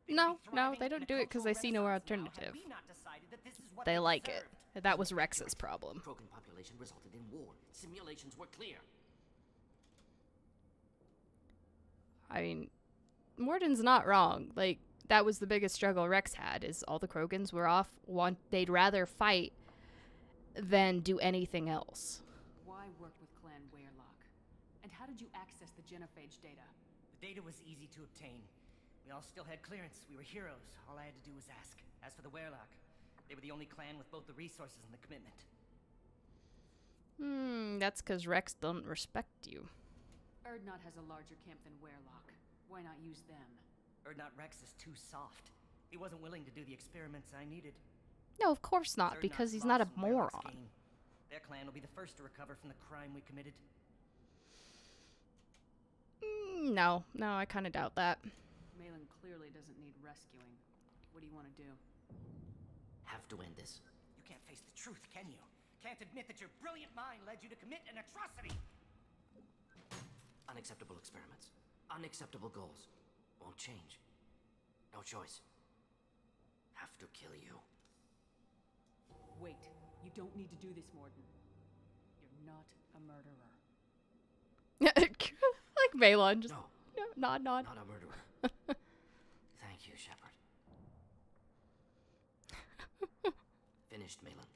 No, they don't do it because they see no alternative. They like it. That was Rex's problem. Krogan population resulted in war. Simulations were clear. I mean, Morden's not wrong. Like, that was the biggest struggle Rex had, is all the Krogans were off. They'd rather fight than do anything else. Why work with Clan Weyrloc? And how did you access the genophage data? The data was easy to obtain. We all still had clearance. We were heroes. All I had to do was ask. As for the Weyrloc, they were the only clan with both the resources and the commitment. That's because Rex don't respect you. Urdnot has a larger camp than Weyrloc. Why not use them? Urdnot Rex is too soft. He wasn't willing to do the experiments I needed. No, of course not, because he's not a moron. Their clan will be the first to recover from the crime we committed. No, I kind of doubt that. Malin clearly doesn't need rescuing. What do you want to do? Have to end this. You can't face the truth, can you? Can't admit that your brilliant mind led you to commit an atrocity! Unacceptable experiments. Unacceptable goals. Won't change. No choice. Have to kill you. Wait. You don't need to do this, Morden. You're not a murderer. Like Malon, just no, nod. Not a murderer. Thank you, Shepard. Finished, Malin.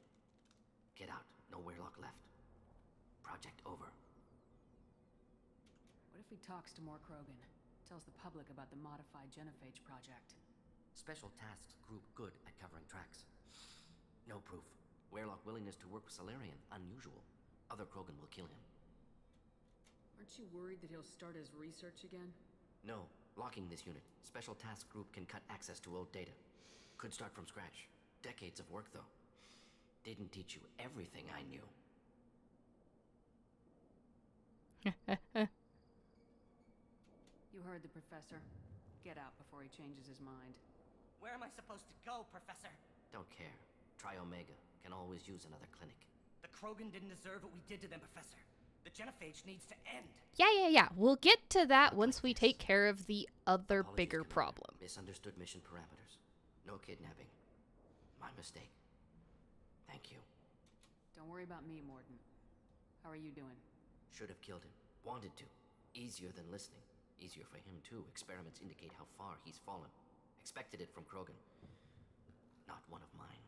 Get out. No Weyrloc left. Project over. What if he talks to more Krogan? Tells the public about the modified genophage project? Special Tasks Group good at covering tracks. No proof. Weyrloc willingness to work with Salarian, unusual. Other Krogan will kill him. Aren't you worried that he'll start his research again? No. Locking this unit. Special Task Group can cut access to old data. Could start from scratch. Decades of work, though. Didn't teach you everything I knew. You heard the professor. Get out before he changes his mind. Where am I supposed to go, Professor? Don't care. Try Omega. Can always use another clinic. The Krogan didn't deserve what we did to them, Professor. The genophage needs to end. Yeah. We'll get to that once we take care of the other Apologies, bigger Commander. problem. Misunderstood mission parameters. No kidnapping. My mistake. Thank you. Don't worry about me, Morden. How are you doing? Should have killed him. Wanted to. Easier than listening. Easier for him, too. Experiments indicate how far he's fallen. Expected it from Krogan. Not one of mine.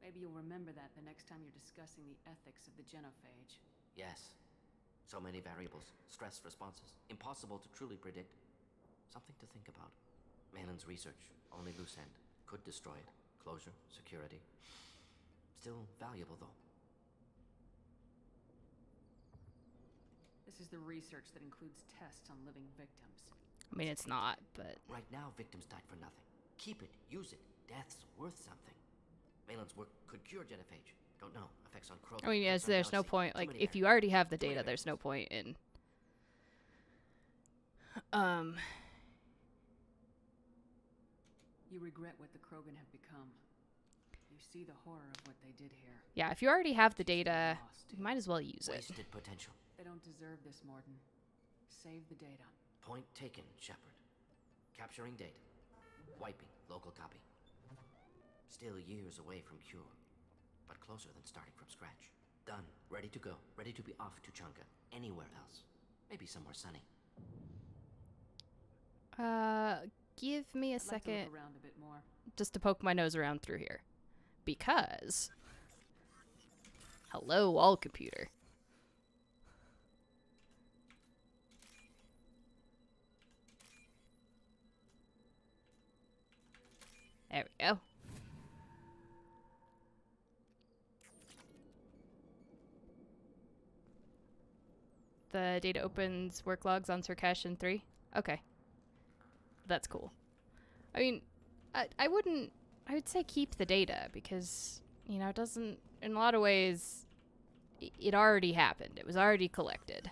Maybe you'll remember that the next time you're discussing the ethics of the genophage. Yes. So many variables. Stress responses. Impossible to truly predict. Something to think about. Malin's research. Only loose end. Could destroy it. Closure. Security. Still valuable, though. This is the research that includes tests on living victims. I mean, it's not, but... Right now, victims died for nothing. Keep it. Use it. Death's worth something. Malin's work could cure genophage. Don't know. Effects on Krogan. I mean, yes, effects on there's no Galaxy. point. Too Like, many if you variables. already have the Too many data, there's no variables. point in. You regret what the Krogan have become. You see the horror of what they did here. Yeah, if you already have the data, you might as well use it. Wasted potential. They don't deserve this, Morden. Save the data. Point taken, Shepard. Capturing data. Wiping local copy. Still years away from cure, but closer than starting from scratch. Done. Ready to go. Ready to be off to Chunka. Anywhere else. Maybe somewhere sunny. Give me a I'd like to second look around a bit more. just to poke my nose around through here. Because... Hello, all computer. There we go. The data opens work logs on Surkash in 3. Okay. That's cool. I mean, I would say keep the data because, you know, it doesn't, in a lot of ways, it already happened. It was already collected.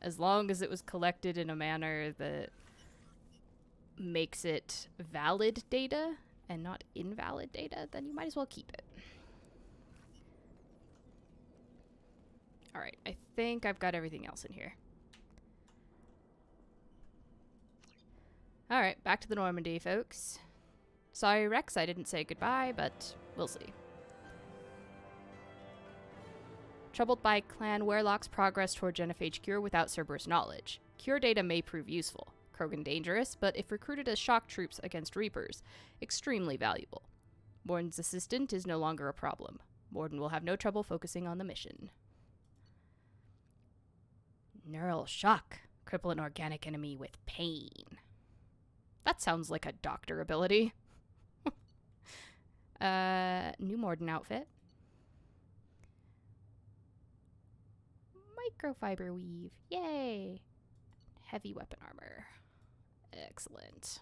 As long as it was collected in a manner that makes it valid data and not invalid data, then you might as well keep it. Alright, I think I've got everything else in here. Alright, back to the Normandy, folks. Sorry, Rex, I didn't say goodbye, but we'll see. Troubled by Clan Werlock's progress toward Genophage cure without Cerberus knowledge. Cure data may prove useful. Krogan dangerous, but if recruited as shock troops against Reapers, extremely valuable. Morden's assistant is no longer a problem. Morden will have no trouble focusing on the mission. Neural shock. Cripple an organic enemy with pain. That sounds like a doctor ability. New Morden outfit. Microfiber weave. Yay! Heavy weapon armor. Excellent.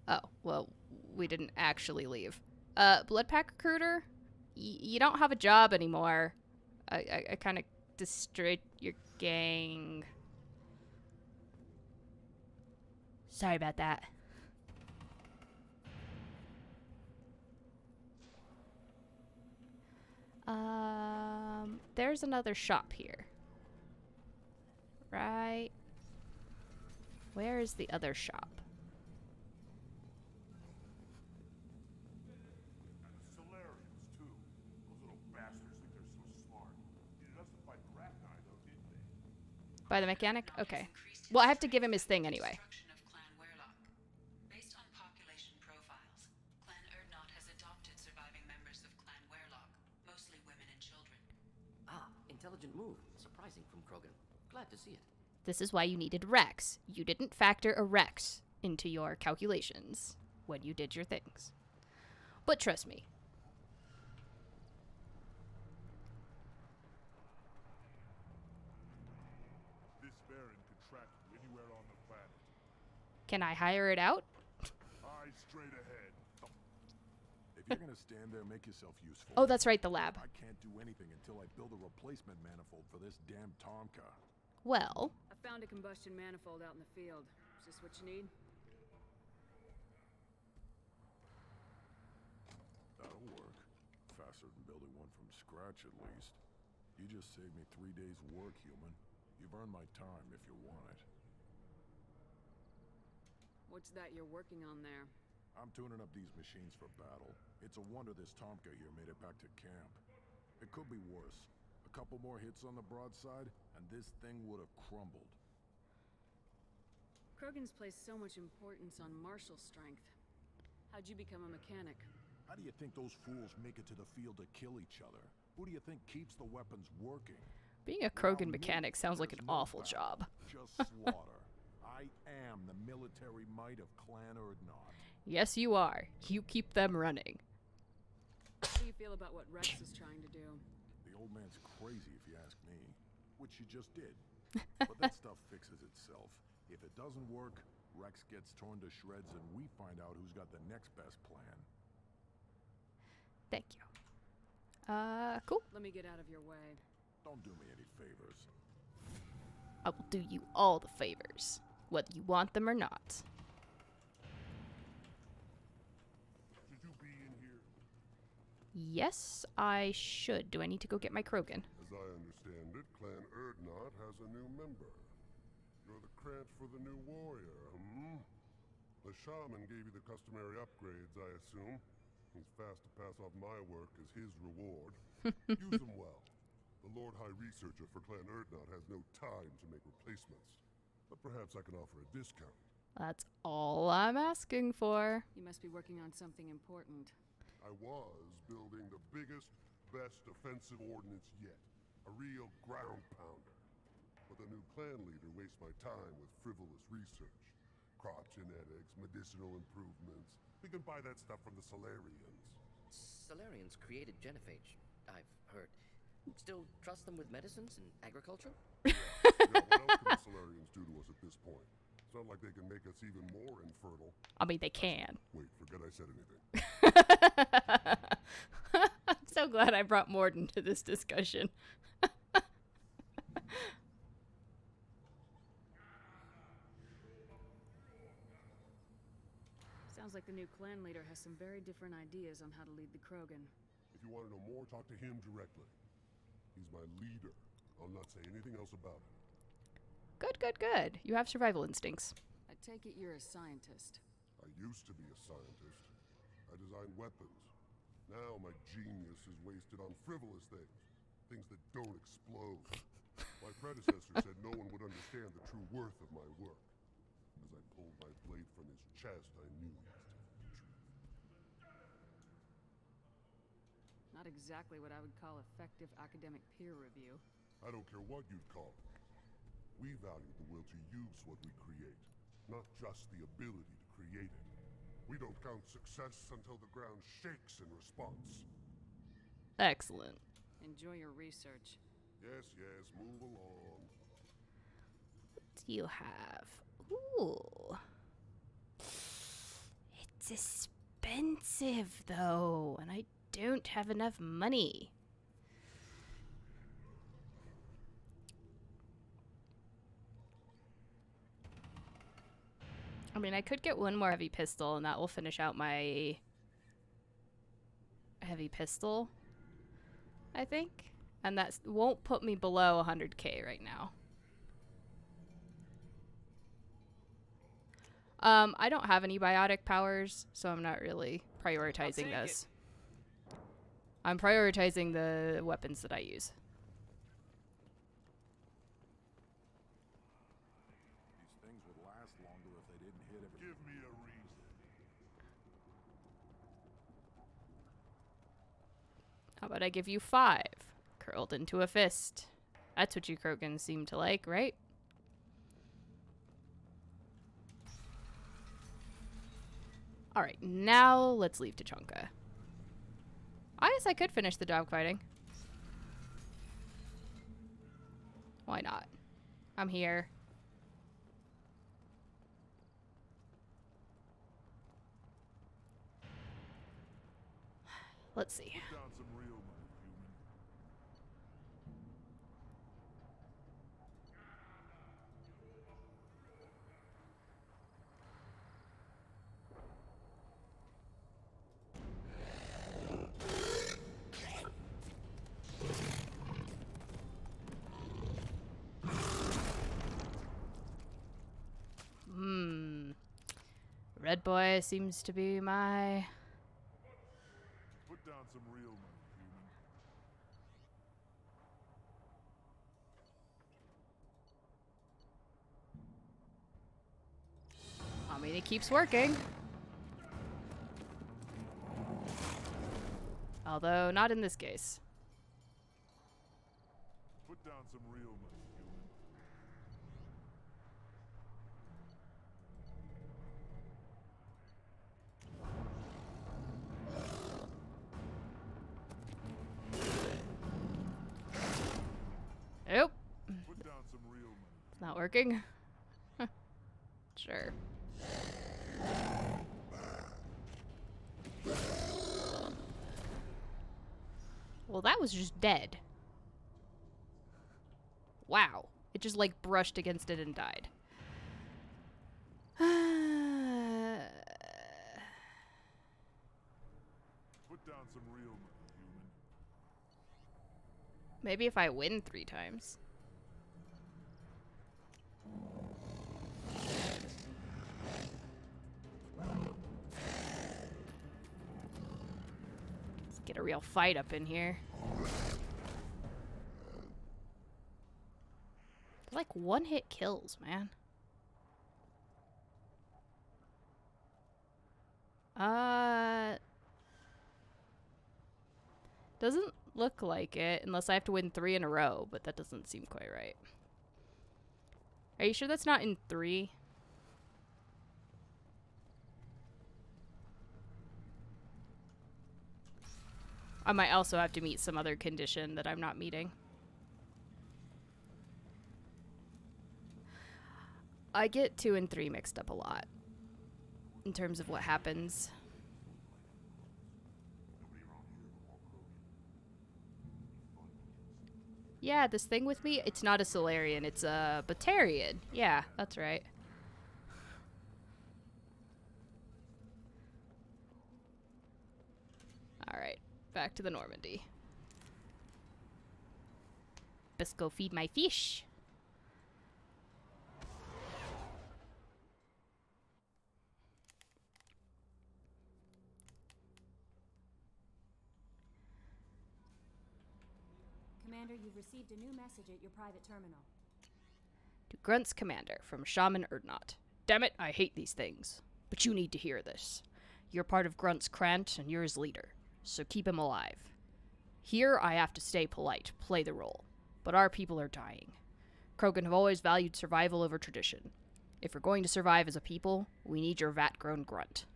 Oh, well, we didn't actually leave. Bloodpack recruiter? You don't have a job anymore. I kind of destroyed your gang. Sorry about that. There's another shop here. Right. Where is the other shop? Solarians, too. Those little bastards think they're so smart. Needed us to fight Rachni, though, didn't they? By the mechanic? Okay. Well, I have to give him his thing anyway. Destruction of Clan Werlock. Based on population profiles, Clan Erdnot has adopted surviving members of Clan Werlock, mostly women and children. Ah, intelligent move. Surprising from Krogan. Glad to see it. This is why you needed Rex. You didn't factor a Rex into your calculations when you did your things. But trust me. This Baron could track you anywhere on the planet. Can I hire it out? Eyes straight ahead. If you're gonna stand there, make yourself useful. Oh, that's right, the lab. I can't do anything until I build a replacement manifold for this damn Tomka. Well. I found a combustion manifold out in the field. Is this what you need? That'll work. Faster than building one from scratch, at least. You just saved me 3 days' work, human. You've earned my time if you want it. What's that you're working on there? I'm tuning up these machines for battle. It's a wonder this Tomka here made it back to camp. It could be worse. A couple more hits on the broadside, and this thing would have crumbled. Krogan's placed so much importance on martial strength. How'd you become a mechanic? How do you think those fools make it to the field to kill each other? Who do you think keeps the weapons working? Being a Krogan mechanic sounds like an awful job. Just slaughter. I am the military might of Clan Erdnot. Yes, you are. You keep them running. How do you feel about what Rex is trying to do? The old man's crazy if you ask me. Which you just did. But that stuff fixes itself. If it doesn't work, Rex gets torn to shreds and we find out who's got the next best plan. Thank you. Cool. Let me get out of your way. Don't do me any favors. I will do you all the favors, whether you want them or not. Should you be in here? Yes, I should. Do I need to go get my Krogan? As I understand it, Clan Erdnot has a new member. You're the Krant for the new warrior, hmm? The shaman gave you the customary upgrades, I assume. He's fast to pass off my work as his reward. Use him well. The Lord High Researcher for Clan Erdnot has no time to make replacements. But perhaps I can offer a discount. That's all I'm asking for. You must be working on something important. I was building the biggest, best offensive ordnance yet. A real ground pounder. But the new clan leader wastes my time with frivolous research. Crop genetics, medicinal improvements. We can buy that stuff from the Solarians. Solarians created genophage, I've heard. Still trust them with medicines and agriculture? Yeah, what else can the Solarians do to us at this point? It's not like they can make us even more infertile. I mean, they can. Wait, forget I said anything. I'm so glad I brought Morden to this discussion. Sounds like the new clan leader has some very different ideas on how to lead the Krogan. If you want to know more, talk to him directly. He's my leader. I'll not say anything else about it. Good, good, good. You have survival instincts. I take it you're a scientist. I used to be a scientist. I designed weapons. Now my genius is wasted on frivolous things. Things that don't explode. My predecessor said no one would understand the true worth of my work. As I pulled my blade from his chest, I knew he was telling the truth. Not exactly what I would call effective academic peer review. I don't care what you'd call it. We value the will to use what we create, not just the ability to create it. We don't count success until the ground shakes in response. Excellent. Enjoy your research. Yes, yes, move along. What do you have? Ooh. It's expensive, though, and I don't have enough money. I mean, I could get one more heavy pistol, and that will finish out my heavy pistol, I think. And that won't put me below 100k right now. I don't have any biotic powers, so I'm not really prioritizing this. I'm prioritizing the weapons that I use. These things would last longer if they didn't hit everything. Give me a reason. How about I give you 5? Curled into a fist. That's what you Krogan seem to like, right? Alright, now let's leave Tuchanka. I guess I could finish the dogfighting. Why not? I'm here. Let's see. Put down some real money, human. Red boy seems to be my... Put down some real money, human. I mean, it keeps working. Although, not in this case. Put down some real money, human. Nope. Put down some real money. It's not working. Sure. Well, that was just dead. Wow. It just, like, brushed against it and died. Put down some real human. Maybe if I win 3 times. Let's get a real fight up in here. They're like one-hit kills, man. Doesn't look like it unless I have to win 3 in a row, but that doesn't seem quite right. Are you sure that's not in 3? I might also have to meet some other condition that I'm not meeting. I get 2 and 3 mixed up a lot in terms of what happens. Yeah, this thing with me, it's not a Solarian, it's a Batarian. Yeah, that's right. Alright, back to the Normandy. Best go feed my fish. Commander, you've received a new message at your private terminal. To Grunt's commander from Shaman Erdnot. Damn it, I hate these things. But you need to hear this. You're part of Grunt's Krant, and you're his leader. So keep him alive. Here, I have to stay polite, play the role. But our people are dying. Krogan have always valued survival over tradition. If we're going to survive as a people, we need your vat-grown Grunt.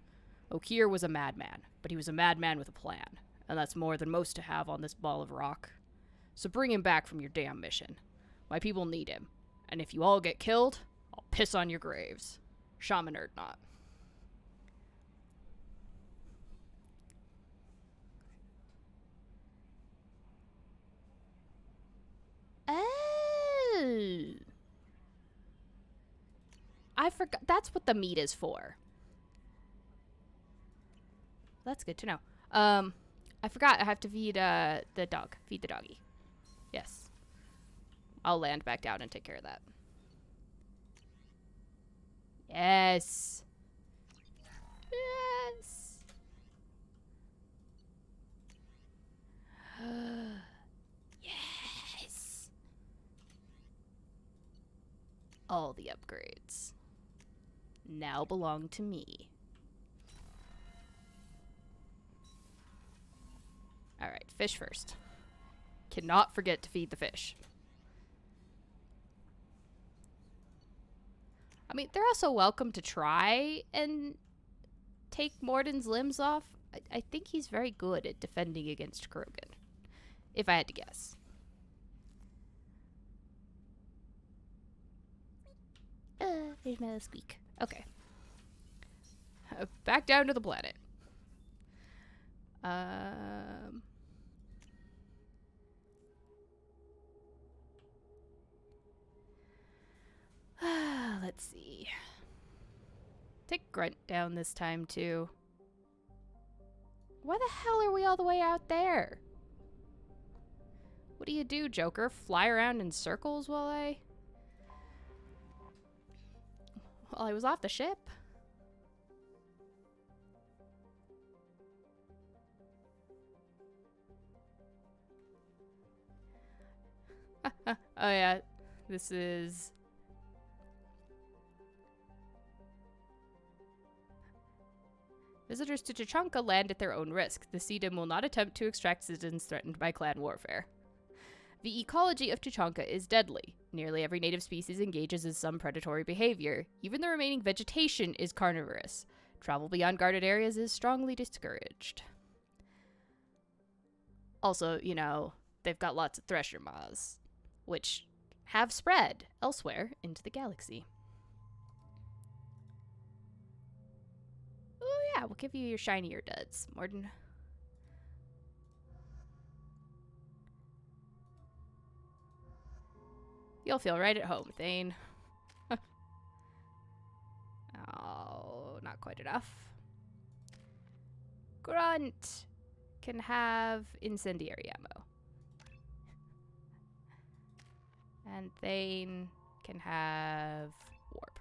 Okeer was a madman, but he was a madman with a plan. And that's more than most to have on this ball of rock. So bring him back from your damn mission. My people need him. And if you all get killed, I'll piss on your graves. Shaman Erdnot. Oh. I forgot. That's what the meat is for. That's good to know. I forgot I have to feed the dog. Feed the doggy. Yes. I'll land back down and take care of that. Yes. Yes. Yes. All the upgrades now belong to me. Alright, fish first. Cannot forget to feed the fish. I mean, they're also welcome to try and take Morden's limbs off. I think he's very good at defending against Krogan, if I had to guess. There's my little squeak. Okay. Back down to the planet. Let's see. Take Grunt down this time, too. Why the hell are we all the way out there? What do you do, Joker? Fly around in circles while I was off the ship? Oh yeah, this is... Visitors to Tuchanka land at their own risk. The Sedum will not attempt to extract citizens threatened by clan warfare. The ecology of Tuchanka is deadly. Nearly every native species engages in some predatory behavior. Even the remaining vegetation is carnivorous. Travel beyond guarded areas is strongly discouraged. Also, you know, they've got lots of thresher maws, which have spread elsewhere into the galaxy. Yeah, we'll give you your shinier duds, Morden. You'll feel right at home, Thane. Oh, not quite enough. Grunt can have incendiary ammo. And Thane can have warp.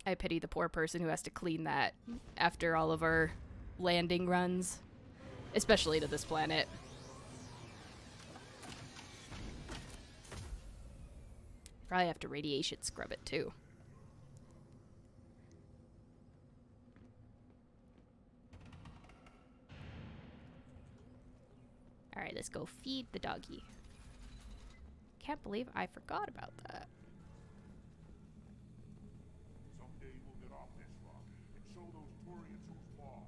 I pity the poor person who has to clean that after all of our landing runs, especially to this planet. Probably have to radiation scrub it too. Alright, let's go feed the doggy. Can't believe I forgot about that. Someday we'll get off this rock and show those Turians who's boss.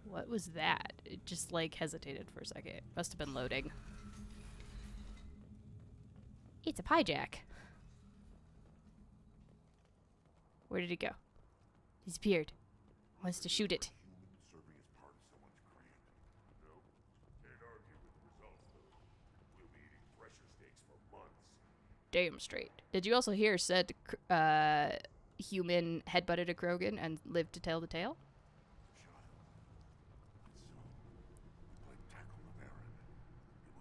What was that? It just like hesitated for a second. Must have been loading. It's a Pyjak. Where did it go? Disappeared. Wants to shoot it. Serving as part of someone's grand. No, can't argue with the results, though. We'll be eating fresher steaks for months. Damn straight. Did you also hear said human headbutted a Krogan and lived to tell the tale?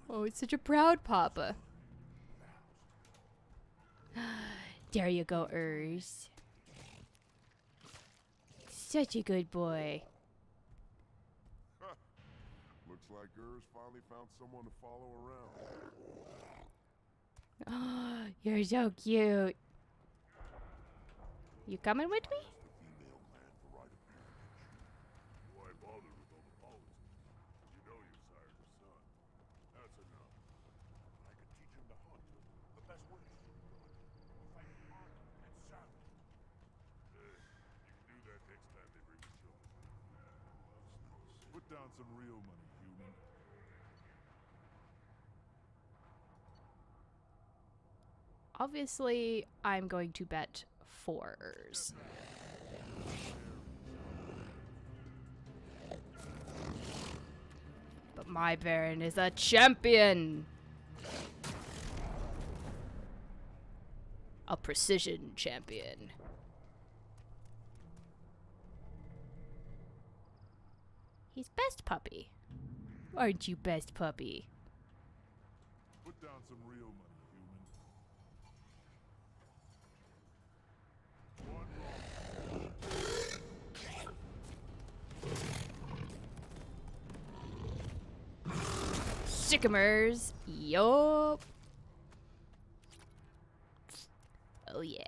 Oh, it's such a proud papa. There you go, Urs. Such a good boy. Looks like Urs finally found someone to follow around. Oh, you're so cute. You coming with me? Why bother with all the politics? You know you sired your son. That's enough. I could teach him to hunt the best way. Fight hard and savage. You can do that next time they bring the children. Put down some real money, human. Obviously, I'm going to bet 4 Urs. But my Baron is a champion! A precision champion. He's best puppy. Aren't you best puppy? Put down some real money, human. Sycamores. Yup. Oh yeah.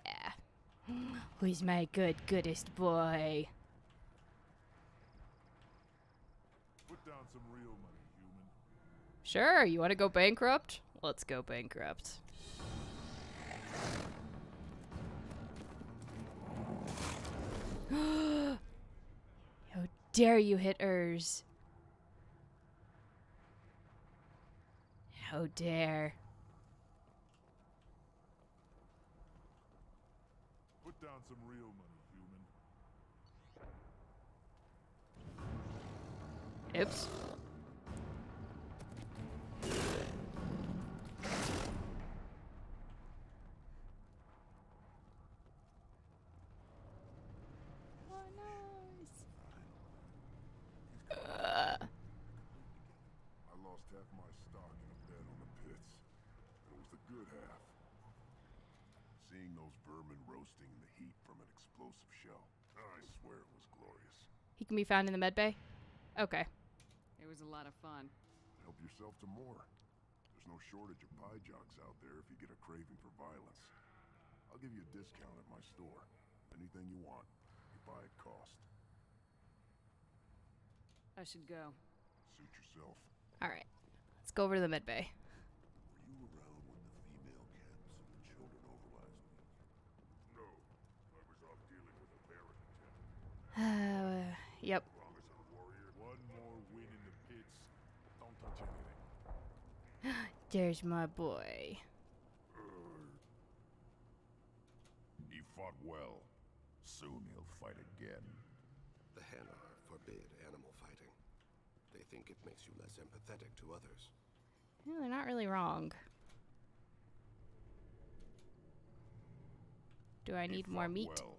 Who's my goodest boy? Put down some real money, human. Sure, you want to go bankrupt? Let's go bankrupt. How dare you hit Urs? How dare. Put down some real money, human. Oops. I lost half my stock in a bet on the pits. It was the good half. Seeing those vermin roasting in the heat from an explosive shell, I swear it was glorious. He can be found in the medbay? Okay. It was a lot of fun. Help yourself to more. There's no shortage of pie jocks out there if you get a craving for violence. I'll give you a discount at my store. Anything you want, you buy at cost. I should go. Suit yourself. Alright. Let's go over to the medbay. Were you around when the female camps of the children over last week? No. I was off dealing with a Baron attack. Yep. Promise on warrior. One There's my boy. He fought well. Soon he'll fight again. The Hanar forbid animal fighting. They think it makes you less empathetic to others. Yeah, they're not really wrong. Do I need more meat? Well,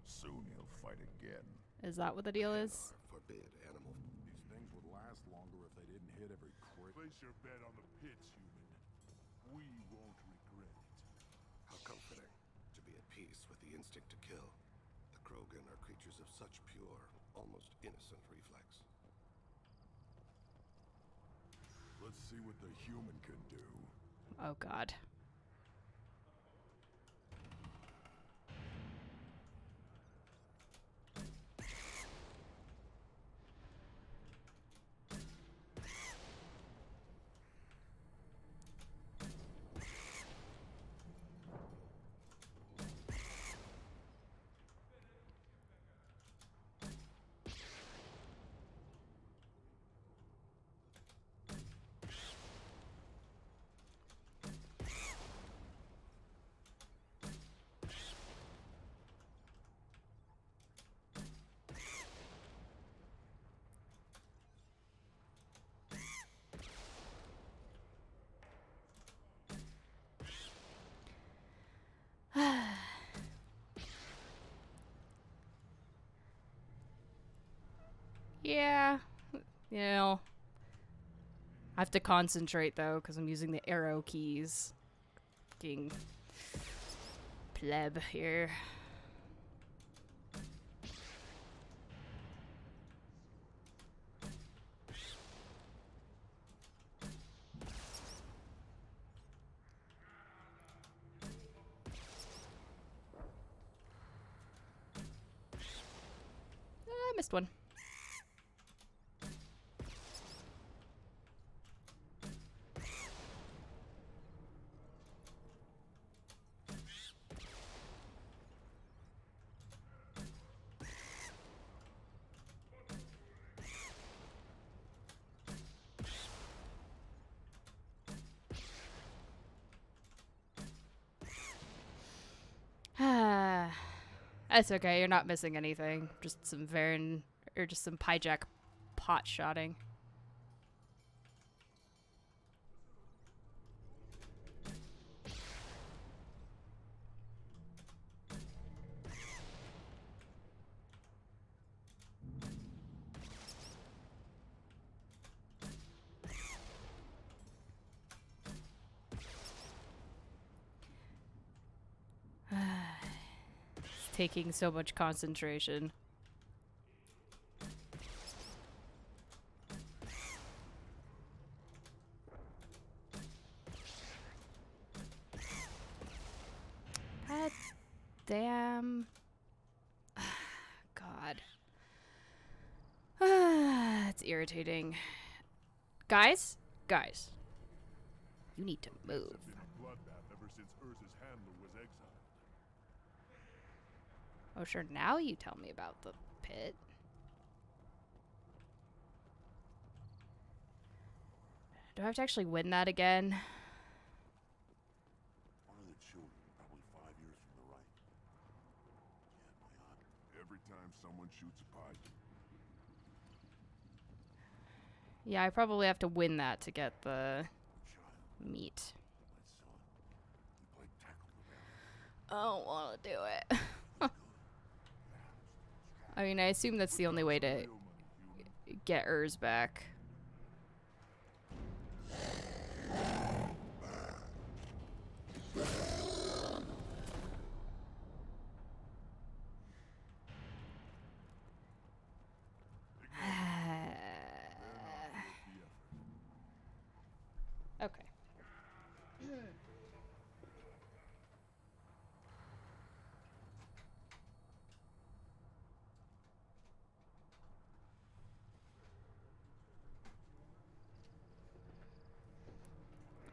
soon he'll fight again. Is that what the deal is? Forbid animal. These things would last longer if they didn't hit every crick. Place your bet on the pits, human. We won't regret it. How comforting to be at peace with the instinct to kill. The Krogan are creatures of such pure, almost innocent reflex. Let's see what the human can do. Oh god. Yeah, you know, I have to concentrate though because I'm using the arrow keys. Fucking pleb here. I missed one. That's okay, you're not missing anything. Just some Varen, or just some Pyjak pot shotting. Taking so much concentration. God damn. God. It's irritating. Guys? Guys. You need to move. There's been a bloodbath ever since Urza's handler was exiled. Oh, sure. Now you tell me about the pit. Do I have to actually win that again? One of the children, probably 5 years from the right. Every time someone shoots a pipe. Yeah, I probably have to win that to get the meat. I don't want to do it. I mean, I assume that's the only way to get Urz back. Okay.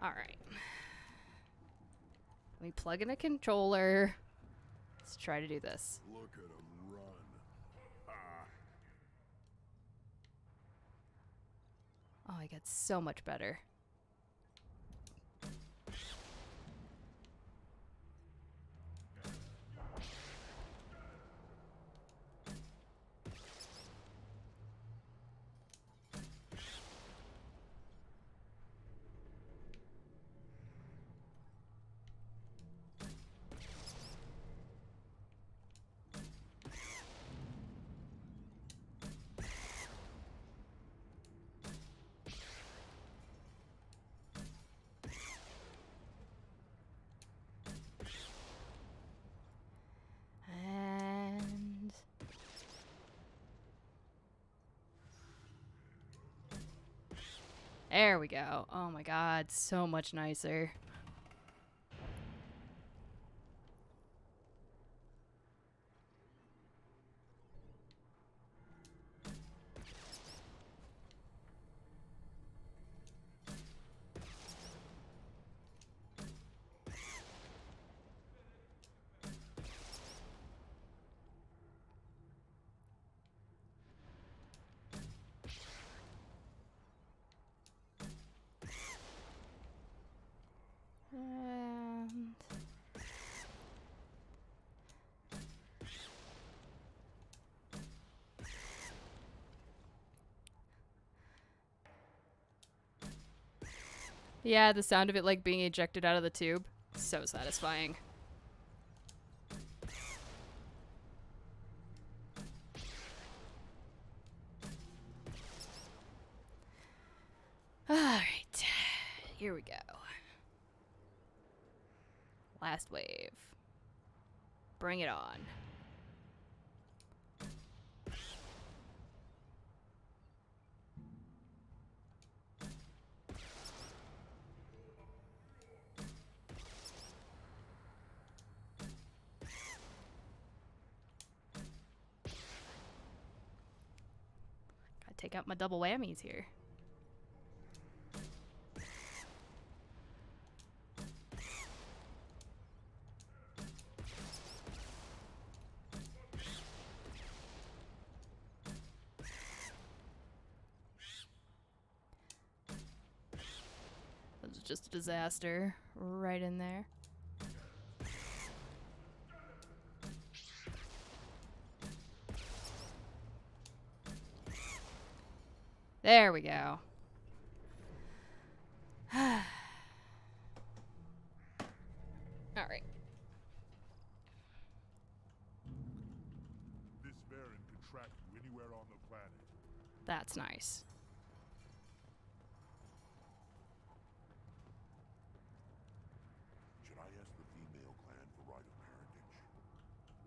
All right. Let me plug in a controller. Let's try to do this. Look at him run. Oh, I get so much better. There we go. Oh my god, so much nicer. And yeah, the sound of it like being ejected out of the tube. So satisfying. Alright. Here we go. Last wave. Bring it on. Gotta take out my double whammies here. That was just a disaster right in there. There we go. All right. This variant can track you anywhere on the planet. That's nice. Should I ask the female clan for right of parentage?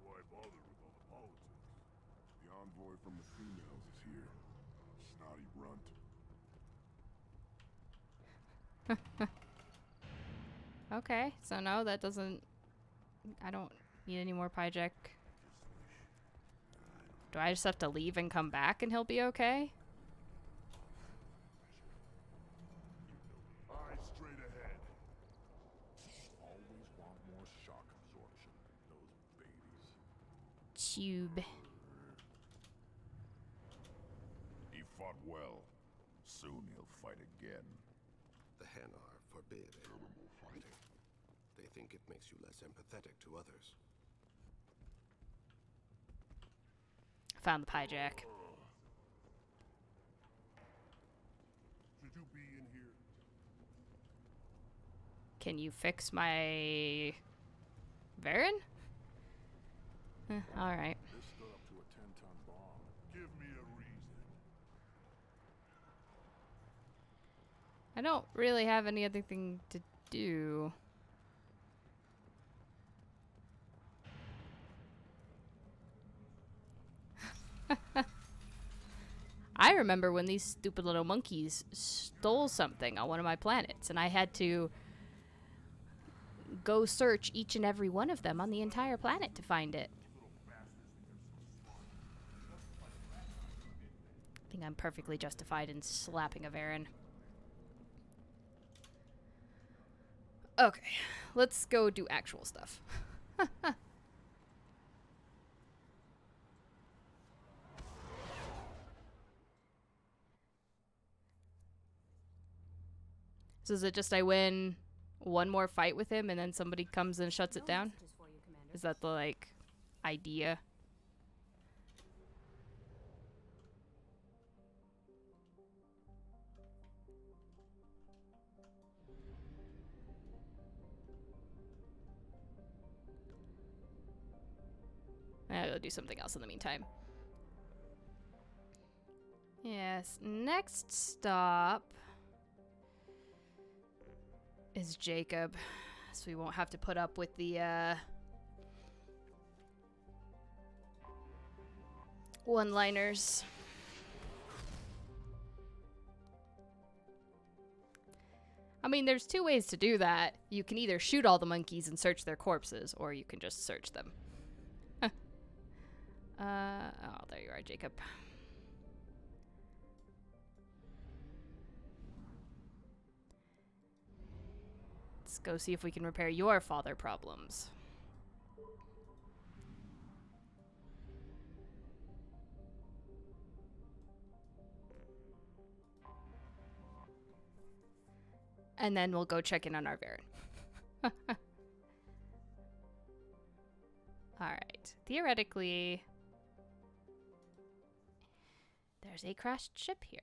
Why bother with all the politics? The envoy from the females is here. Snotty runt. Okay, so no, that doesn't... I don't need any more Pyjek. Do I just have to leave and come back and he'll be okay? Eyes straight ahead. Always want more shock absorption. Those babies. Tube. He fought well. Soon he'll fight again. The Hanar forbid animal fighting. They think it makes you less empathetic to others. Found the Pyjek. Should you be in here? Can you fix my... Varen? Alright. This stood up to a 10-ton bomb. Give me a reason. I don't really have any other thing to do. I remember when these stupid little monkeys stole something on one of my planets, and I had to go search each and every one of them on the entire planet to find it. I think I'm perfectly justified in slapping a Varen. Okay, let's go do actual stuff. So is it just I win one more fight with him and then somebody comes and shuts it down? Is that the, like, idea? I'll go do something else in the meantime. Yes, next stop is Jacob, so we won't have to put up with the one-liners. mean, there's two ways to do that. You can either shoot all the monkeys and search their corpses, or you can just search them. Oh, there you are, Jacob. Let's go see if we can repair your father problems. And then we'll go check in on our Varen. Alright. Theoretically, there's a crashed ship here.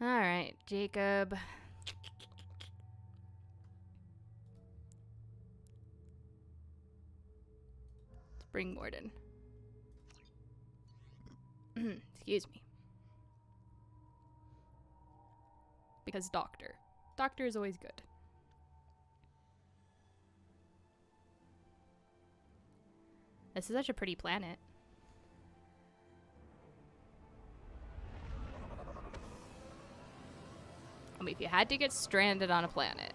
Alright, Jacob. Spring Morden. Excuse me. Because doctor. Doctor is always good. This is such a pretty planet. I mean, if you had to get stranded on a planet,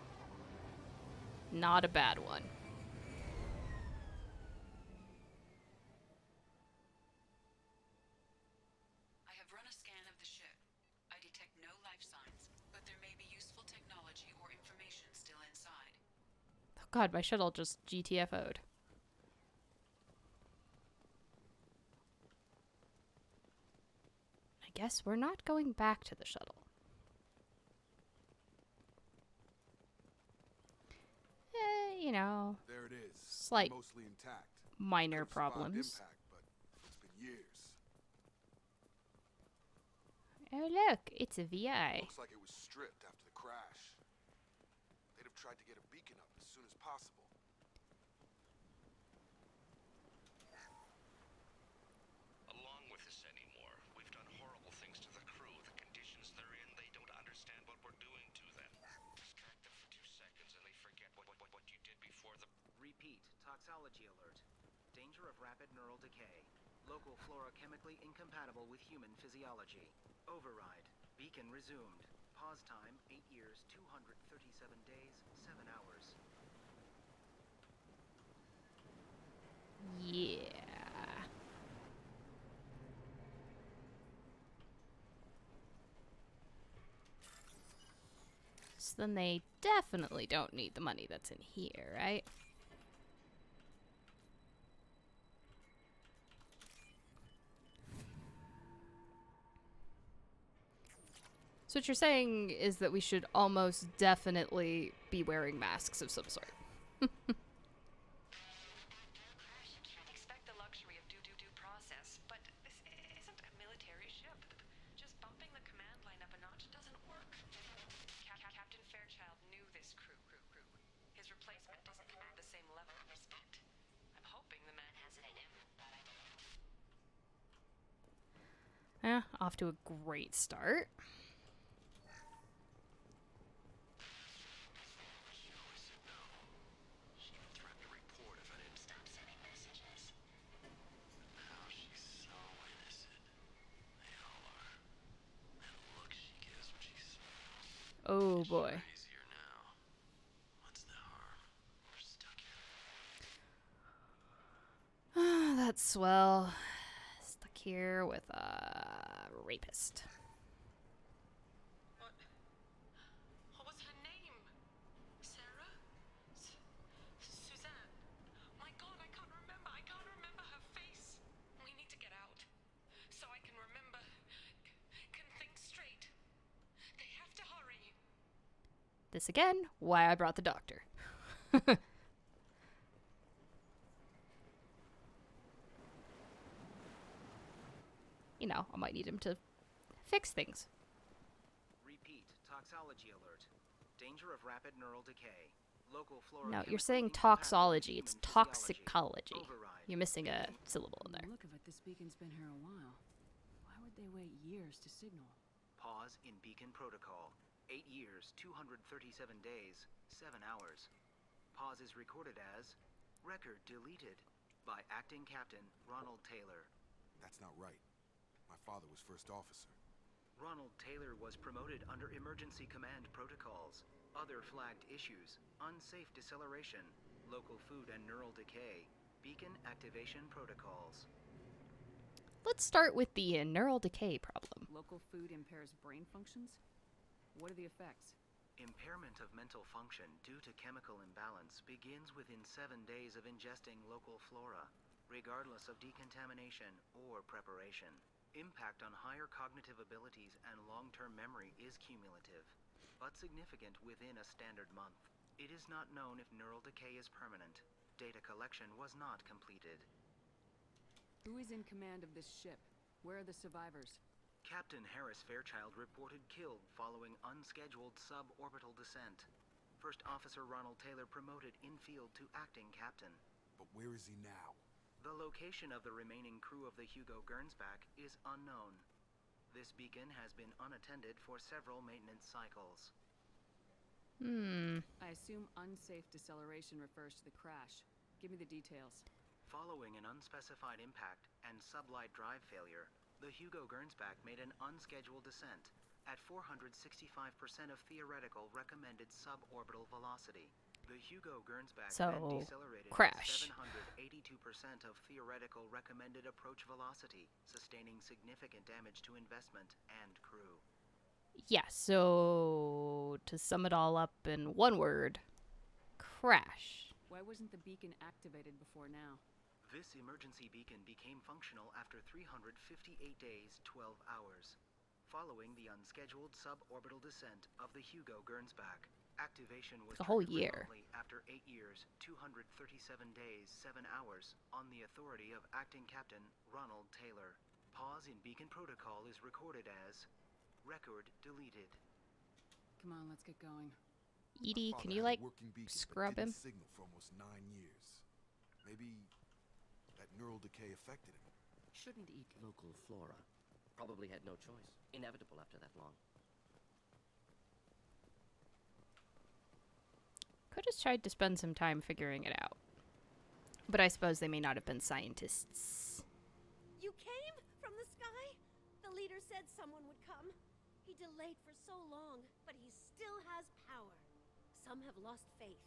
not a bad one. I have run a scan of the ship. I detect no life signs, but there may be useful technology or information still inside. Oh god, my shuttle just GTFO'd. I guess we're not going back to the shuttle. You know, there it is. Slight Mostly intact. minor Could've survived problems. Impact, but it's been years. Oh look, it's a VI. Looks like it was stripped after the crash. They'd have tried to get a beacon up as soon as possible. Along with this anymore, we've done horrible things to the crew. The conditions they're in, they don't understand what we're doing to them. Distract them for 2 seconds and they forget what you did before the... Repeat. Toxology alert. Danger of rapid neural decay. Local flora chemically incompatible with human physiology. Override. Beacon resumed. Pause time 8 years, 237 days, 7 hours. Yeah. So then they definitely don't need the money that's in here, right? So what you're saying is that we should almost definitely be wearing masks of some sort. Expect the luxury of due process, but this isn't a military ship. Just bumping the command line up a notch doesn't work. Captain Fairchild knew this crew. His replacement doesn't command the same level of respect. I'm hoping the man has it in him, but I don't know. Yeah, off to a great start. Oh boy. That's swell. Stuck here with a rapist. What was her name? Sarah? Suzanne? My god, I can't remember. I can't remember her face. We need to get out. So I can remember. Can think straight. They have to hurry. This again, why I brought the doctor. You know, I might need him to fix things. Repeat. Toxology alert. Danger of rapid neural decay. Local flora. No, you're saying toxology. It's toxicology. You're missing a syllable in there. Look of it, this beacon's been here a while. Why would they wait years to signal? Pause in beacon protocol. 8 years, 237 days, 7 hours. Pause is recorded as record deleted by acting captain Ronald Taylor. That's not right. My father was first officer. Ronald Taylor was promoted under emergency command protocols. Other flagged issues: unsafe deceleration, local food and neural decay, beacon activation protocols. Let's start with the neural decay problem. Local food impairs brain functions? What are the effects? Impairment of mental function due to chemical imbalance begins within 7 days of ingesting local flora, regardless of decontamination or preparation. Impact on higher cognitive abilities and long-term memory is cumulative, but significant within a standard month. It is not known if neural decay is permanent. Data collection was not completed. Who is in command of this ship? Where are the survivors? Captain Harris Fairchild reported killed following unscheduled suborbital descent. First Officer Ronald Taylor promoted in-field to acting captain. But where is he now? The location of the remaining crew of the Hugo Gernsback is unknown. This beacon has been unattended for several maintenance cycles. I assume unsafe deceleration refers to the crash. Give me the details. Following an unspecified impact and sublight drive failure, the Hugo Gernsback made an unscheduled descent at 465% of theoretical recommended suborbital velocity. The Hugo Gernsback then So, decelerated crash. at 782% of theoretical recommended approach velocity, sustaining significant damage to investment and crew. Yeah, so to sum it all up in one word, crash. Why wasn't the beacon activated before now? This emergency beacon became functional after 358 days, 12 hours, following the unscheduled suborbital descent of the Hugo Gernsback. Activation was A whole triggered year. remotely after 8 years, 237 days, 7 hours, on the authority of acting captain Ronald Taylor. Pause in beacon protocol is recorded as record deleted. Come on, let's get going. Edie, Father can you, had a like, working beacon, but scrub didn't him? signal for almost 9 years. Maybe that neural decay affected him. Shouldn't eat local flora. Probably had no choice. Inevitable after that long. Could have tried to spend some time figuring it out. But I suppose they may not have been scientists. You came from the sky? The leader said someone would come. He delayed for so long, but he still has power. Some have lost faith.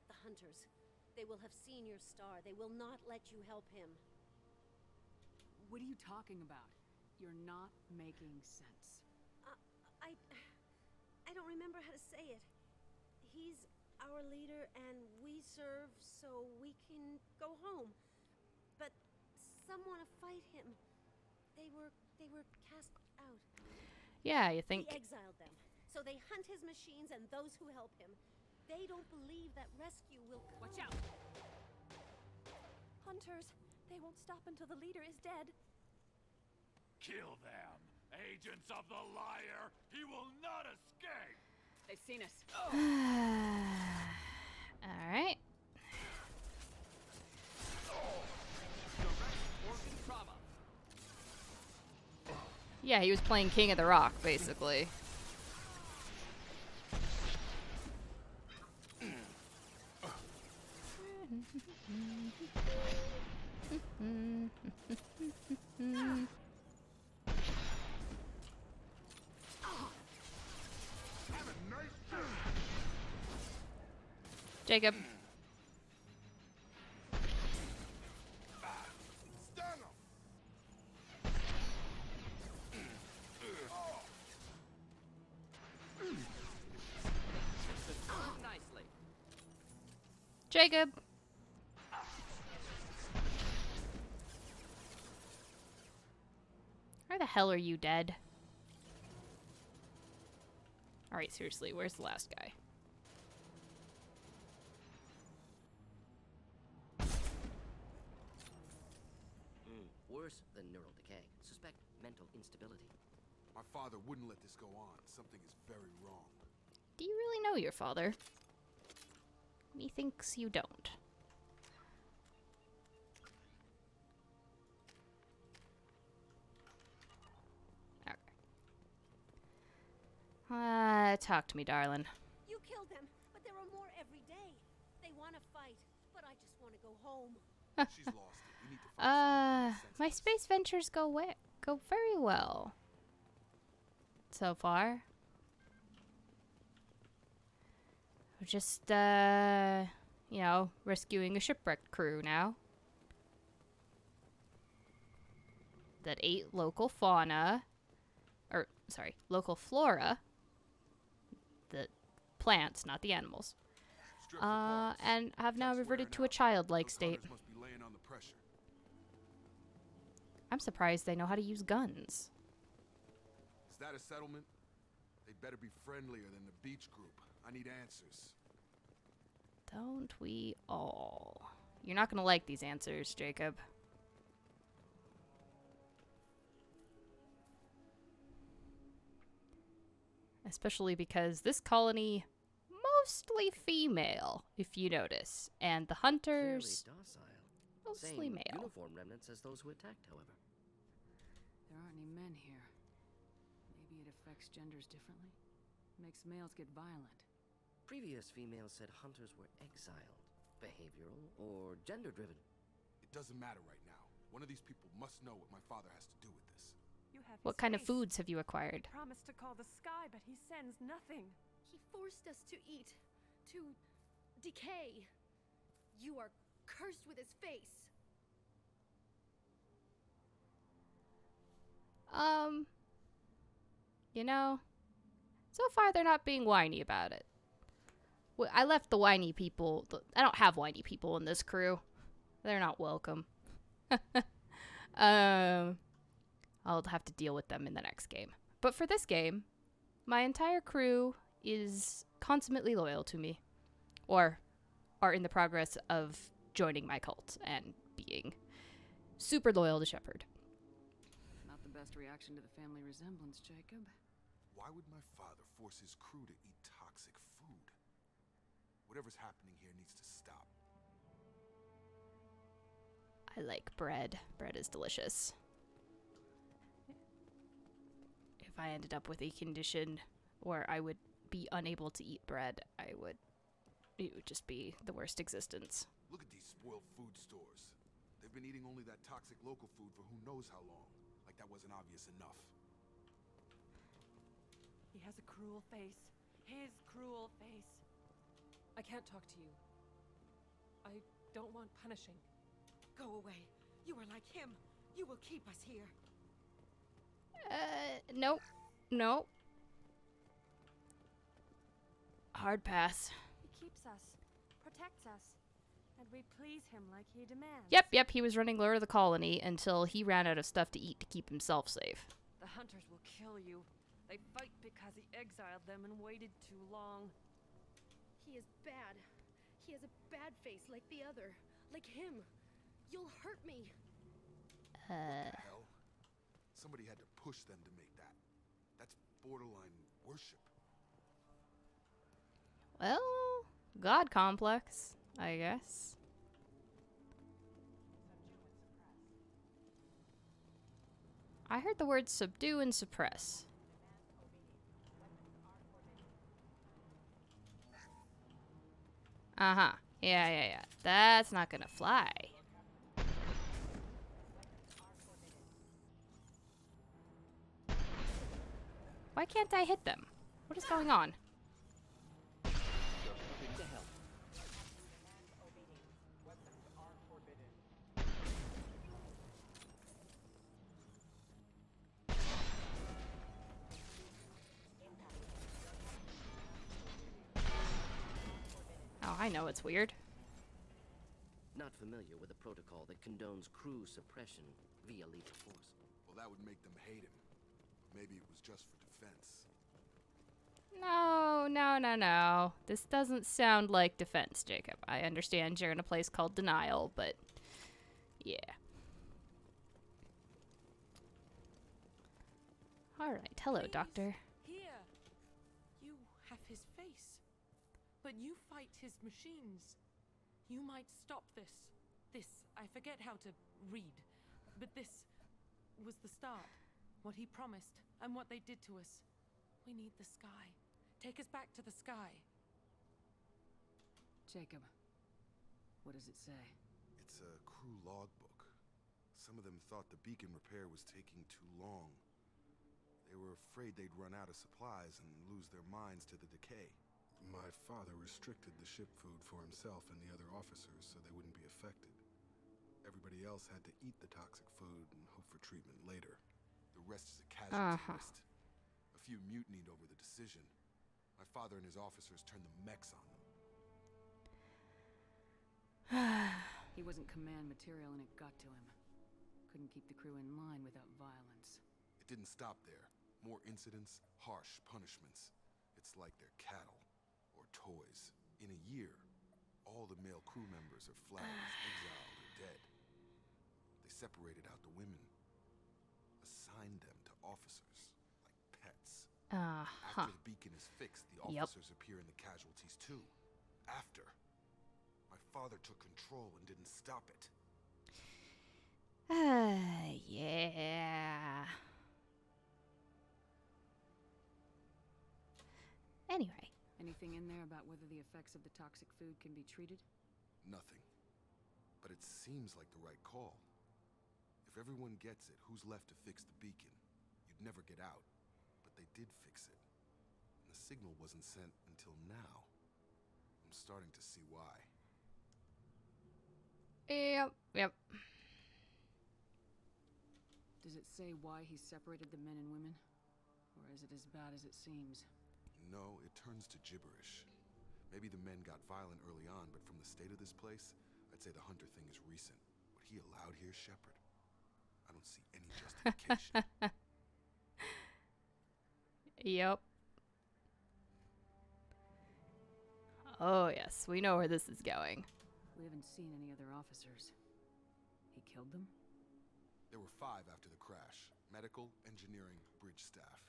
The hunters. They will have seen your star. They will not let you help him. What are you talking about? You're not making sense. I don't remember how to say it. He's our leader and we serve so we can go home. But some want to fight him. They were cast out. Yeah, you think. He exiled them. So they hunt his machines and those who help him. They don't believe that rescue will come. Watch out! Hunters, they won't stop until the leader is dead. Kill them! Agents of the liar! He will not escape! They've seen us. Alright. Yeah, he was playing King of the Rock, basically. Jacob. Nicely. Jacob. Where the hell are you, dead? Alright, seriously, where's the last guy? Worse than neural decay. Suspect mental instability. My father wouldn't let this go on. Something is very wrong. Do you really know your father? Methinks you don't. Okay. Talk to me, darling. You killed them, but there are more every day. They want to fight, but I just want to go home. She's lost it. We need to find My space ventures go very well. so far. We're just, you know, rescuing a shipwrecked crew now that ate local fauna, or, sorry, local flora, the plants, not the animals, and have now reverted to a childlike state. Must be laying on the pressure. I'm surprised they know how to use guns. Is that a settlement? They'd better be friendlier than the beach group. I need answers. Don't we all? You're not gonna like these answers, Jacob. Especially because this colony, mostly female, if you notice. And the hunters, Fairly docile. mostly Same male. uniform remnants as those who attacked, however. There aren't any men here. Maybe it affects genders differently. Makes males get violent. Previous females said hunters were exiled, behavioral, or gender-driven. It doesn't matter right now. One of these people must know what my father has to do with this. You have What his kind of face. foods have you acquired? Promised to call the sky, but he sends nothing. He forced us to eat, to decay. You are cursed with his face. You know, so far they're not being whiny about it. Well, I left the whiny people. I don't have whiny people in this crew. They're not welcome. I'll have to deal with them in the next game. But for this game, my entire crew is consummately loyal to me. Or are in the progress of joining my cult and being super loyal to Shepard. Not the best reaction to the family resemblance, Jacob. Why would my father force his crew to eat toxic food? Whatever's happening here needs to stop. I like bread. Bread is delicious. If I ended up with a condition where I would be unable to eat bread, it would just be the worst existence. Look at these spoiled food stores. They've been eating only that toxic local food for who knows how long. Like that wasn't obvious enough. He has a cruel face. His cruel face. I can't talk to you. I don't want punishing. Go away. You are like him. You will keep us here. Nope. Nope. Hard pass. He keeps us, protects us, and we please him like he demands. Yep, he was running Lure of the Colony until he ran out of stuff to eat to keep himself safe. The hunters will kill you. They fight because he exiled them and waited too long. He is bad. He has a bad face like the other. Like him. You'll hurt me. What the hell? Somebody had to push them to make that. That's borderline worship. Well, God complex, I guess. I heard the words subdue and suppress. Uh-huh. Yeah. That's not gonna fly. Why can't I hit them? What is going on? Oh, I know it's weird. Not familiar with a protocol that condones crew suppression via lethal force. Well, that would make them hate him. Maybe it was just for defense. No. This doesn't sound like defense, Jacob. I understand you're in a place called denial, but yeah. Alright, hello, Doctor. Here. You have his face. But you fight his machines. You might stop this. I forget how to read. But this was the start. What he promised, and what they did to us. We need the sky. Take us back to the sky. Jacob, what does it say? It's a crew logbook. Some of them thought the beacon repair was taking too long. They were afraid they'd run out of supplies and lose their minds to the decay. My father restricted the ship food for himself and the other officers so they wouldn't be affected. Everybody else had to eat the toxic food and hope for treatment later. The rest is a casualty list. A few mutinied over the decision. My father and his officers turned the mechs on them. He wasn't command material and it got to him. Couldn't keep the crew in line without violence. It didn't stop there. More incidents, harsh punishments. It's like they're cattle or toys. In a year, all the male crew members are flagged as exiled or dead. They separated out the women, assigned them to officers like pets. After the beacon is fixed, the officers appear in the casualties too. After, my father took control and didn't stop it. Yeah. Anyway. Anything in there about whether the effects of the toxic food can be treated? Nothing. But it seems like the right call. If everyone gets it, who's left to fix the beacon? You'd never get out. But they did fix it. And the signal wasn't sent until now. I'm starting to see why. Yep. Does it say why he separated the men and women? Or is it as bad as it seems? No, it turns to gibberish. Maybe the men got violent early on, but from the state of this place, I'd say the Hunter thing is recent. What he allowed here, Shepard, I don't see any justification. Yep. Oh, yes. We know where this is going. We haven't seen any other officers. He killed them? There were 5 after the crash. Medical, engineering, bridge staff.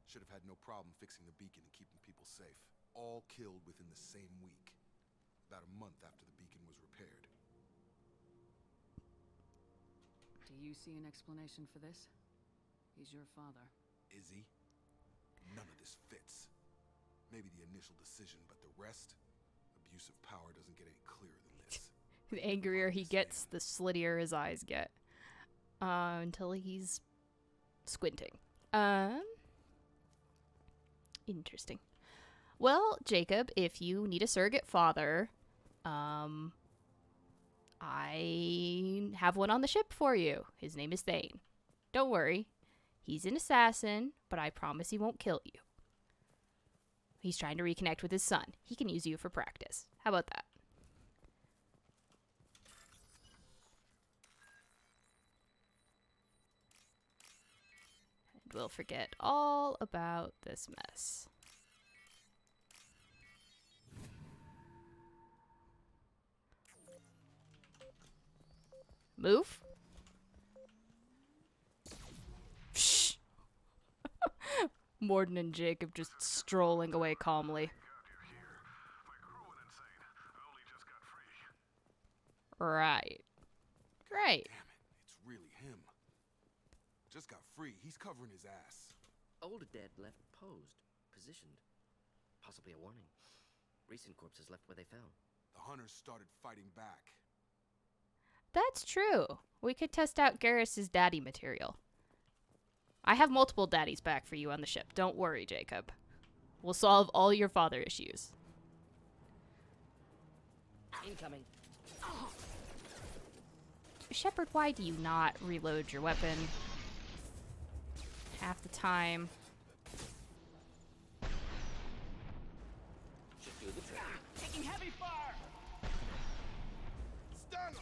Should have had no problem fixing the beacon and keeping people safe. All killed within the same week. About a month after the beacon was repaired. Do you see an explanation for this? He's your father. Is he? None of this fits. Maybe the initial decision, but the rest? Abuse of power doesn't get any clearer than this. The angrier he gets, the slittier his eyes get. Until he's squinting. Interesting. Well, Jacob, if you need a surrogate father, I have one on the ship for you. His name is Thane. Don't worry. He's an assassin, but I promise he won't kill you. He's trying to reconnect with his son. He can use you for practice. How about that? And we'll forget all about this mess. Move. Shh. Mordin and Jacob just strolling away calmly. Right. Great. Damn it, it's really him. Just got free. He's covering his ass. Old dead left posed, positioned. Possibly a warning. Recent corpses left where they fell. The hunters started fighting back. That's true. We could test out Garrus's daddy material. I have multiple daddies back for you on the ship. Don't worry, Jacob. We'll solve all your father issues. Incoming. Shepard, why do you not reload your weapon half the time? Should do the trick. Taking heavy fire! Stun him!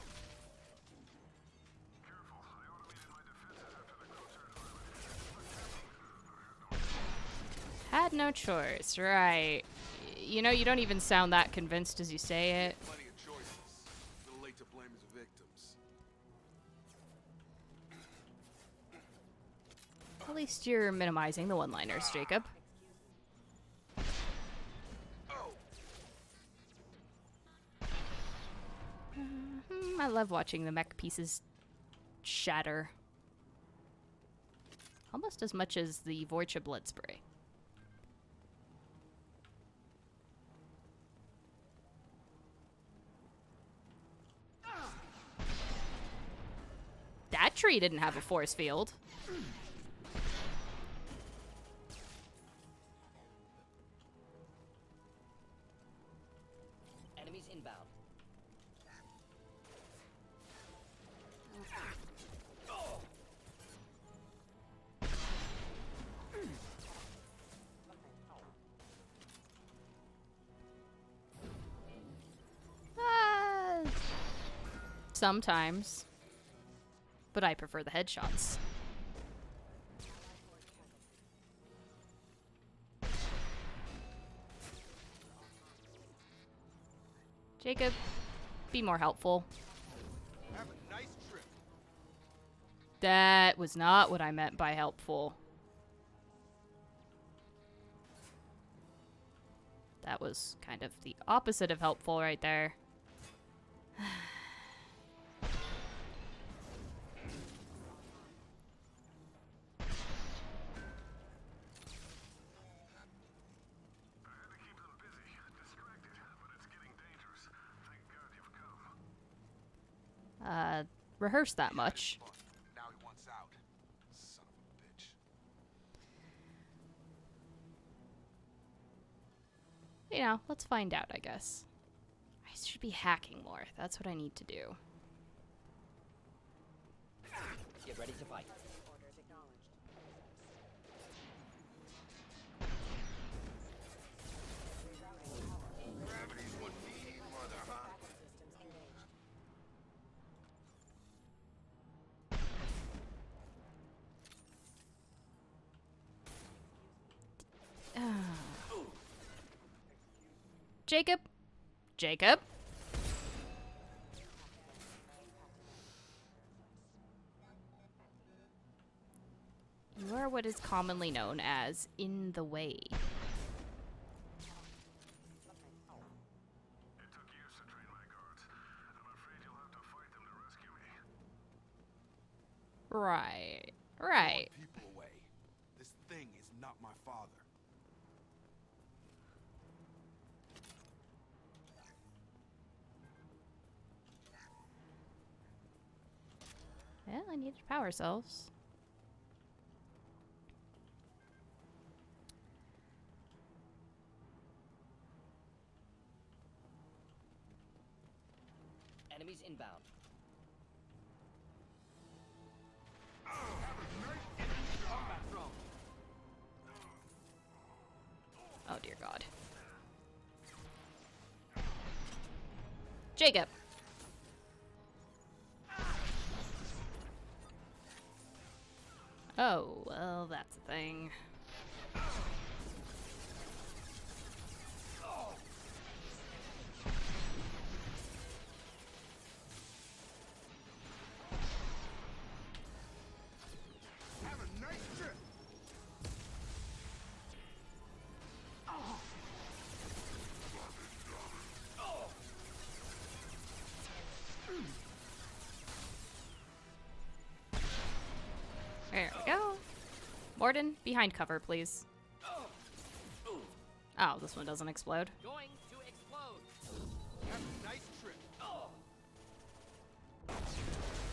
Had no choice, right. You know, you don't even sound that convinced as you say it. Plenty of choices. A little late to blame his victims. At least you're minimizing the one-liners, Jacob. I love watching the mech pieces shatter. Almost as much as the Voicha blood spray. That tree didn't have a force field. sometimes. But I prefer the headshots. Jacob, be more helpful. Have a nice trip. That was not what I meant by helpful. That was kind of the opposite of helpful right there. Rehearse that much. Now he wants out. Son of a bitch. You know, let's find out, I guess. I should be hacking more. That's what I need to do. Get ready to fight. Gravity's one mean mother, huh? Jacob? Jacob? You are what is commonly known as in the way. Right. Right. People away. This thing is not my father. Well, I needed power cells. Enemies inbound. Oh dear God. Jacob. Oh, well, that's a thing. Have a nice trip. There we go. Morden, behind cover, please. Oh, this one doesn't explode. Going to explode. Have a nice trip.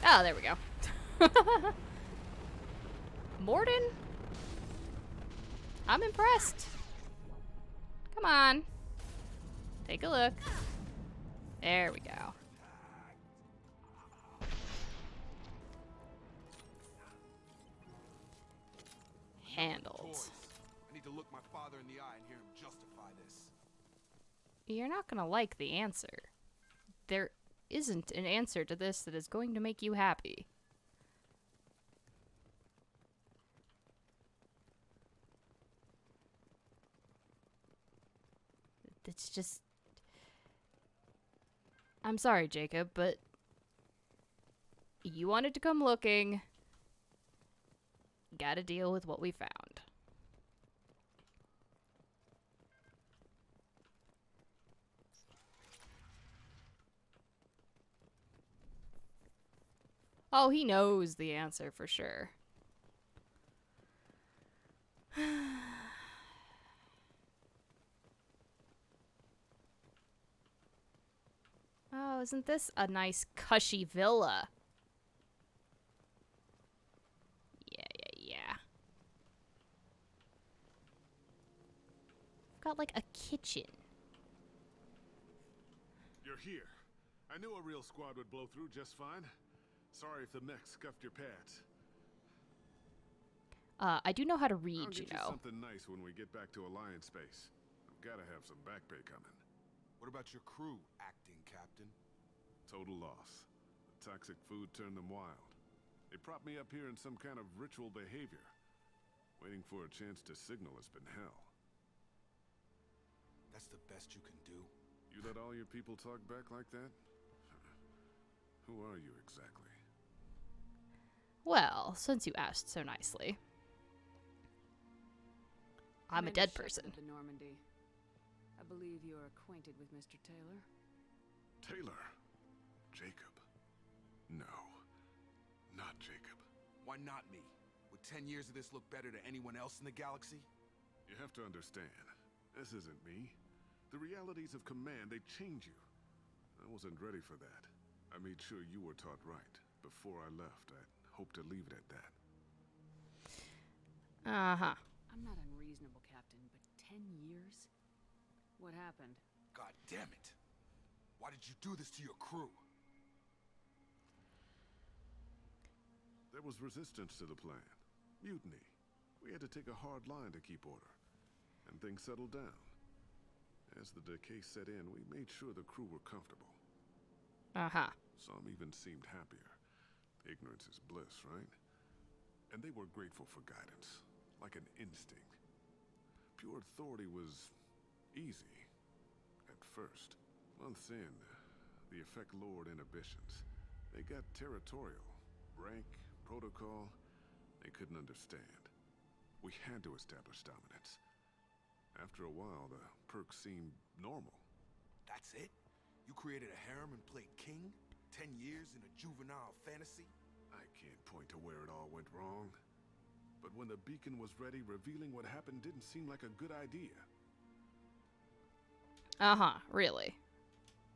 Oh, there we go. Morden? I'm impressed. Come on. Take a look. There we go. Handled. Toys. I need to look my father in the eye and hear him justify this. You're not gonna like the answer. There isn't an answer to this that is going to make you happy. It's just... I'm sorry, Jacob, but you wanted to come looking. Gotta deal with what we found. Oh, he knows the answer for sure. Oh, isn't this a nice cushy villa? Yeah. Got like a kitchen. You're here. I knew a real squad would blow through just fine. Sorry if the mech scuffed your pads. I do know how to read, I'll you get know. something nice when we get back to Alliance space. I've gotta have some back pay coming. What about your crew, acting captain? Total loss. toxic food turned them wild. They propped me up here in some kind of ritual behavior. Waiting for a chance to signal has been hell. That's the best you can do? You let all your people talk back like that? Who are you exactly? Well, since you asked so nicely. I'm a dead person. The Normandy. I believe you are acquainted with Mr. Taylor. Taylor? Jacob? No. Not Jacob. Why not me? Would 10 years of this look better to anyone else in the galaxy? You have to understand, this isn't me. The realities of command, they change you. I wasn't ready for that. I made sure you were taught right. Before I left, I hope to leave it at that. Uh-huh. I'm not unreasonable, Captain, but 10 years? What happened? God damn it! Why did you do this to your crew? There was resistance to the plan. Mutiny. We had to take a hard line to keep order. And things settled down. As the decay set in, we made sure the crew were comfortable. Uh-huh. Some even seemed happier. Ignorance is bliss, right? And they were grateful for guidance, like an instinct. Pure authority was easy, at first. Months in, the effect lowered inhibitions. They got territorial. Rank, protocol, they couldn't understand. We had to establish dominance. After a while, the perks seemed normal. That's it? You created a harem and played king? 10 years in a juvenile fantasy? I can't point to where it all went wrong. But when the beacon was ready, revealing what happened didn't seem like a good idea. Uh-huh, really.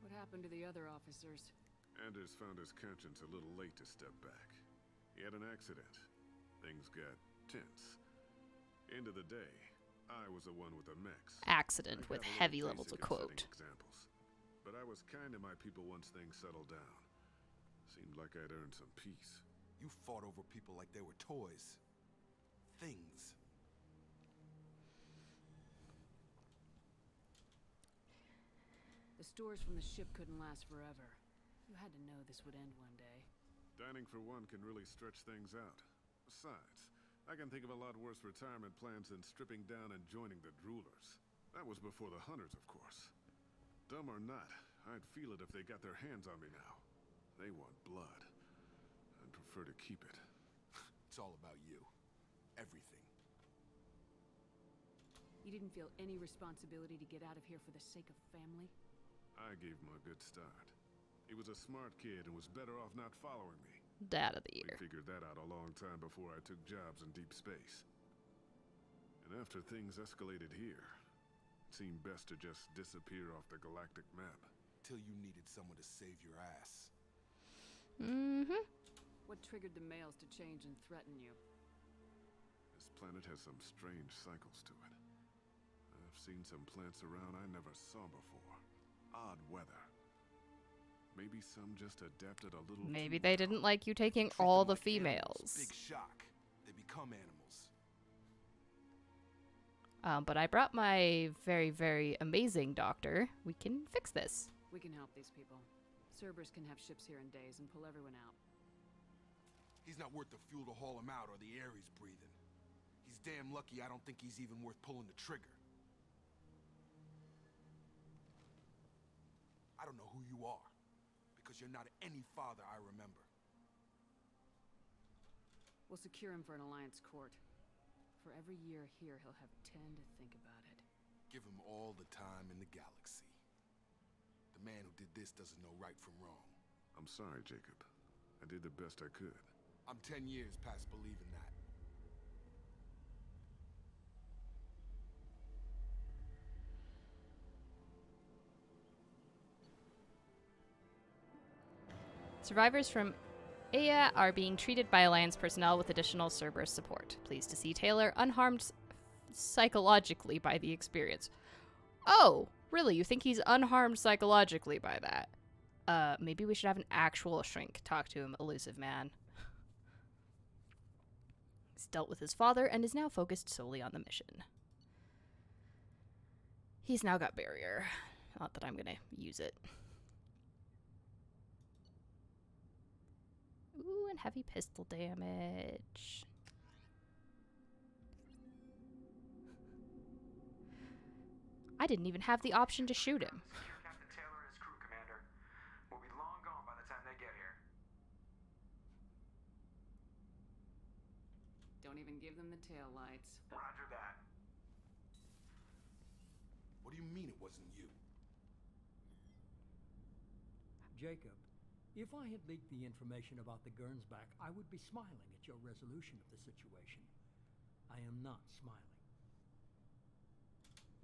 What happened to the other officers? Anders found his conscience a little late to step back. He had an accident. Things got tense. End of the day, I was the one with the mechs. Accident with heavy levels of quote. Examples. But I was kind to my people once things settled down. Seemed like I'd earned some peace. You fought over people like they were toys. Things. The stores from the ship couldn't last forever. You had to know this would end one day. Dining for one can really stretch things out. Besides, I can think of a lot worse retirement plans than stripping down and joining the Droolers. That was before the Hunters, of course. Dumb or not, I'd feel it if they got their hands on me now. They want blood. I'd prefer to keep it. It's all about you. Everything. You didn't feel any responsibility to get out of here for the sake of family? I gave him a good start. He was a smart kid and was better off not following me. Dad of the year. We figured that out a long time before I took jobs in deep space. And after things escalated here, it seemed best to just disappear off the galactic map. Till you needed someone to save your ass. Mm-hmm. What triggered the males to change and threaten you? This planet has some strange cycles to it. I've seen some plants around I never saw before. Odd weather. Maybe some just adapted a little. Maybe they didn't like you taking all the females. Big shock. They become animals. But I brought my very, very amazing doctor. We can fix this. We can help these people. Cerberus can have ships here in days and pull everyone out. He's not worth the fuel to haul him out or the air he's breathing. He's damn lucky I don't think he's even worth pulling the trigger. I don't know who you are, because you're not any father I remember. We'll secure him for an Alliance court. For every year here, he'll have 10 to think about it. Give him all the time in the galaxy. The man who did this doesn't know right from wrong. I'm sorry, Jacob. I did the best I could. I'm 10 years past believing that. Survivors from Aya are being treated by Alliance personnel with additional Cerberus support. Pleased to see Taylor unharmed psychologically by the experience. Oh, really? You think he's unharmed psychologically by that? Maybe we should have an actual shrink talk to him, elusive man. He's dealt with his father and is now focused solely on the mission. He's now got barrier. Not that I'm gonna use it. and heavy pistol damage. I didn't even have the option to shoot him. Captain Taylor and his crew, Commander. We'll be long gone by the time they get here. Don't even give them the tail lights. Roger that. What do you mean it wasn't you? Jacob, if I had leaked the information about the Gernsback, I would be smiling at your resolution of the situation. I am not smiling.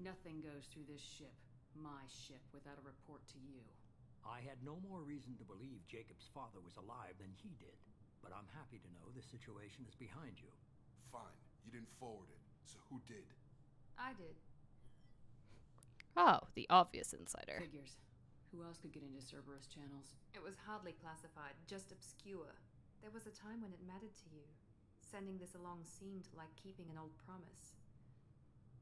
Nothing goes through this ship, my ship, without a report to you. I had no more reason to believe Jacob's father was alive than he did, but I'm happy to know the situation is behind you. Fine, you didn't forward it, so who did? I did. Oh, the obvious insider. Figures. Who else could get into Cerberus channels? It was hardly classified, just obscure. There was a time when it mattered to you. Sending this along seemed like keeping an old promise.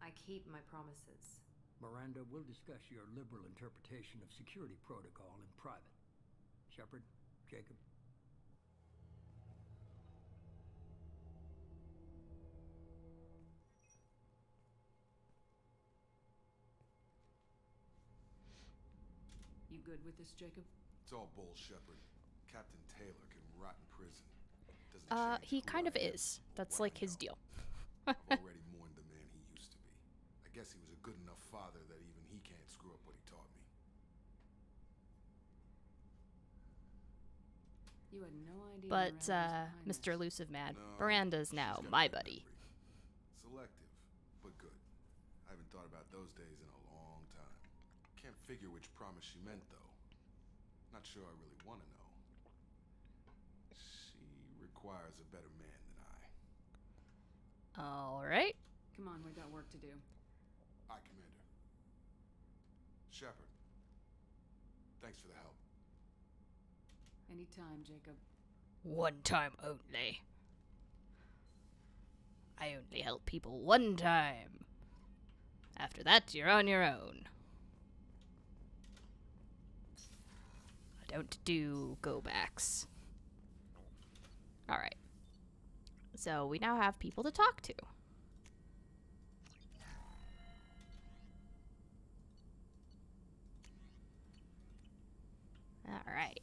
I keep my promises. Miranda, we'll discuss your liberal interpretation of security protocol in private. Shepard, Jacob. You good with this, Jacob? It's all bull, Shepard. Captain Taylor can rot in prison. Doesn't He kind of is. That's like his deal. I've already mourned the man he used to be. I guess he was a good enough father that even he can't screw up what he taught me. You had no idea. But, Miranda was behind Mr. this. Elusive Man, No, Miranda's now she's got my a good buddy. memory. Selective, but good. I haven't thought about those days in a long time. Can't figure which promise she meant, though. Not sure I really want to know. She requires a better man than I. All right. Come on, we got work to do. Aye, Commander. Shepard, thanks for the help. Anytime, Jacob. One time only. I only help people one time. After that, you're on your own. I don't do go-backs. Alright. So we now have people to talk to. Alright.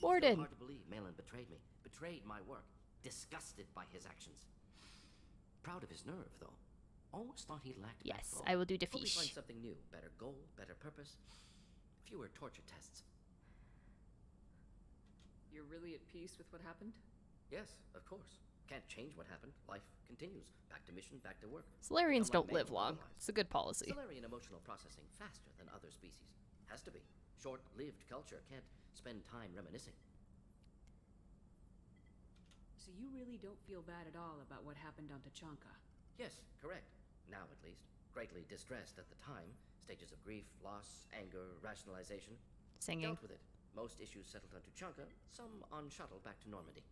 Mordin. Hard to believe Malin betrayed me. Betrayed my work. Disgusted by his actions. Proud of his nerve, though. Almost thought he lacked Yes, backbone. I will do Hope we Defiche. find something new. Better goal, better purpose. Fewer torture tests. You're really at peace with what happened? Yes, of course. Can't change what happened. Life continues. Back to mission, back to work. Solarians Unlike don't live Malin long. otherwise. It's a good policy. Solarian emotional processing faster than other species. Has to be. Short-lived culture can't spend time reminiscing. So you really don't feel bad at all about what happened on Tachanka? Yes, correct. Now at least. Greatly distressed at the time. Stages of grief, loss, anger, rationalization. Singing. Dealt with it. Most issues settled on Tuchanka, some on shuttle back to Normandy.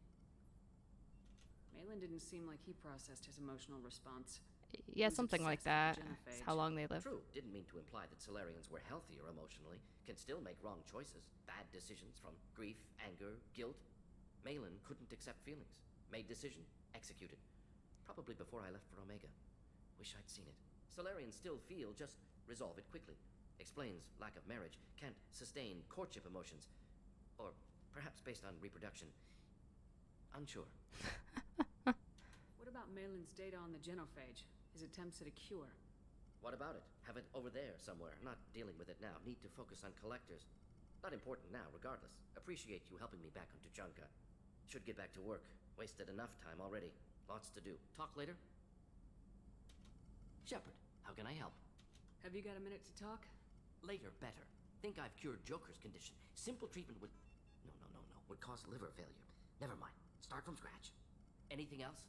Malin didn't seem like he processed his emotional response. Yeah, He was something like obsessed that. with It's genophage. how long they live. True, didn't mean to imply that Solarians were healthier emotionally, can still make wrong choices, bad decisions from grief, anger, guilt. Malin couldn't accept feelings, made decision, executed. Probably before I left for Omega. Wish I'd seen it. Solarians still feel, just resolve it quickly. Explains lack of marriage, can't sustain courtship emotions. Or perhaps based on reproduction. Unsure. What about Malin's data on the genophage? His attempts at a cure? What about it? Have it over there somewhere. Not dealing with it now. Need to focus on collectors. Not important now, regardless. Appreciate you helping me back on Tuchanka. Should get back to work. Wasted enough time already. Lots to do. Talk later? Shepard, how can I help? Have you got a minute to talk? Later, better. Think I've cured Joker's condition. Simple treatment would... No. Would cause liver failure. Never mind. Start from scratch. Anything else?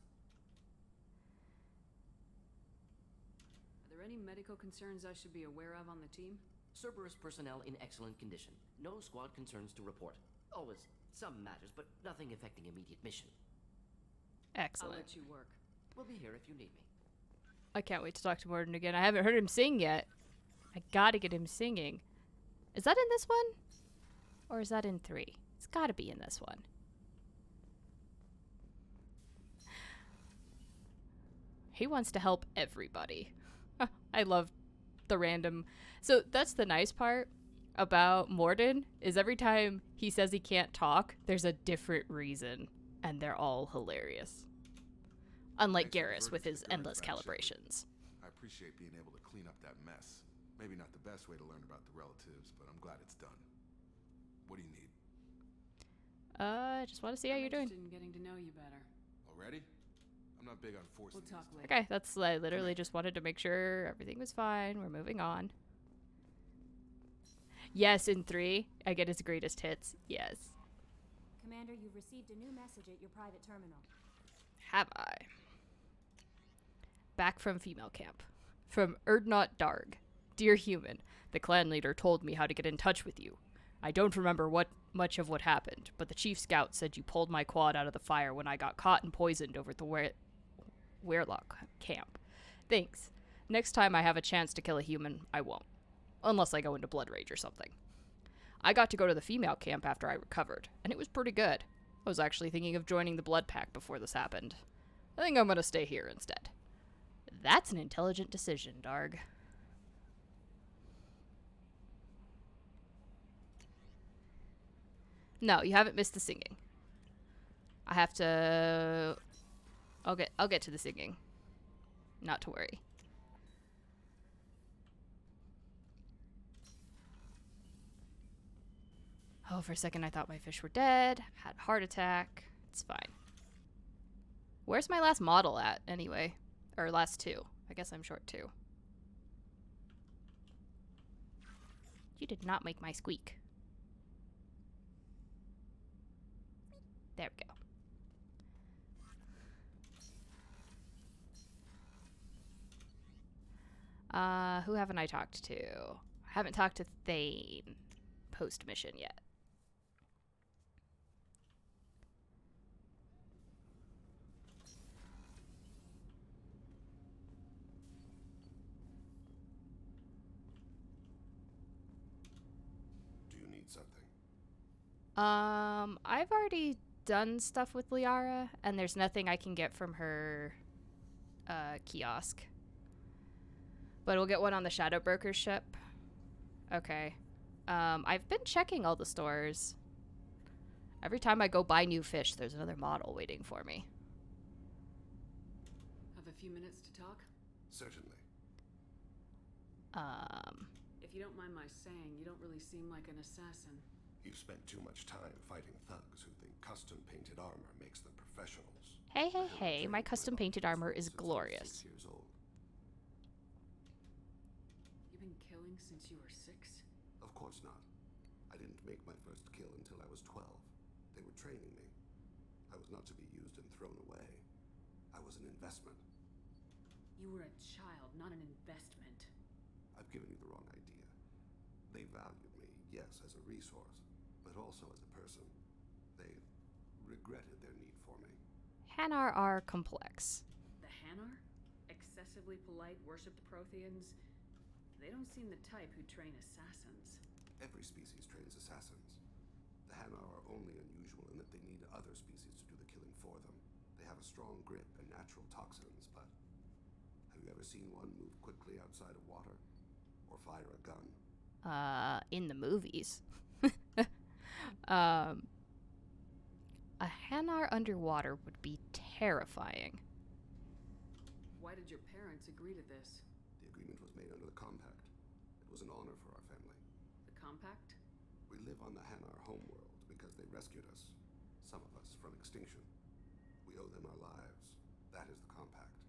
Are there any medical concerns I should be aware of on the team? Cerberus personnel in excellent condition. No squad concerns to report. Always some matters, but nothing affecting immediate mission. Excellent. I'll let you work. We'll be here if you need me. I can't wait to talk to Morden again. I haven't heard him sing yet. I gotta get him singing. Is that in this one? Or is that in 3? It's gotta be in this one. He wants to help everybody. I love the random. So that's the nice part about Morden, is every time he says he can't talk, there's a different reason, and they're all hilarious. Unlike Garrus with his endless calibrations. I appreciate being able to clean up that mess. Maybe not the best way to learn about the relatives, but I'm glad it's done. What do you need? I just want to see how you're doing. I'm interested in getting to know you better. Already? I'm not big on forcing. We'll talk later. Okay, that's, I literally just wanted to make sure everything was fine. We're moving on. Yes, in 3, I get his greatest hits. Yes. Commander, you've received a new message at your private terminal. Have I? Back from female camp. From Erdnot Darg. Dear human, the clan leader told me how to get in touch with you. I don't remember much of what happened, but the chief scout said you pulled my quad out of the fire when I got caught and poisoned over at the Werelock camp. Thanks. Next time I have a chance to kill a human, I won't. Unless I go into Blood Rage or something. I got to go to the female camp after I recovered, and it was pretty good. I was actually thinking of joining the Blood Pack before this happened. I think I'm gonna stay here instead. That's an intelligent decision, Darg. No, you haven't missed the singing. I have to... I'll get to the singing. Not to worry. Oh, for a second I thought my fish were dead. Had a heart attack. It's fine. Where's my last model at, anyway? Or last 2. I guess I'm short 2. You did not make my squeak. There we go. Who haven't I talked to? I haven't talked to Thane post-mission yet. Do you need something? I've already done stuff with Liara, and there's nothing I can get from her kiosk. But we'll get one on the Shadow Broker's ship. Okay. I've been checking all the stores. Every time I go buy new fish, there's another model waiting for me. Have a few minutes to talk? Certainly. If you don't mind my saying, you don't really seem like an assassin. You've spent too much time fighting thugs who think custom-painted armor makes them professionals. Hey, hey, hey, my custom-painted armor is glorious. 6 years old. You've been killing since you were 6? Of course not. I didn't make my first kill until I was 12. They were training me. I was not to be used and thrown away. I was an investment. You were a child, not an investment. I've given you the wrong idea. They valued me, yes, as a resource, but also as a person. They regretted their need for me. Hanar are complex. The Hanar? Excessively polite, worship the Protheans? They don't seem the type who train assassins. Every species trains assassins. The Hanar are only unusual in that they need other species to do the killing for them. They have a strong grip and natural toxins, but have you ever seen one move quickly outside of water? Or fire a gun? In the movies. A Hanar underwater would be terrifying. Why did your parents agree to this? The agreement was made under the Compact. It was an honor for our family. The Compact? We live on the Hanar homeworld because they rescued us. Some of us from extinction. We owe them our lives. That is the Compact.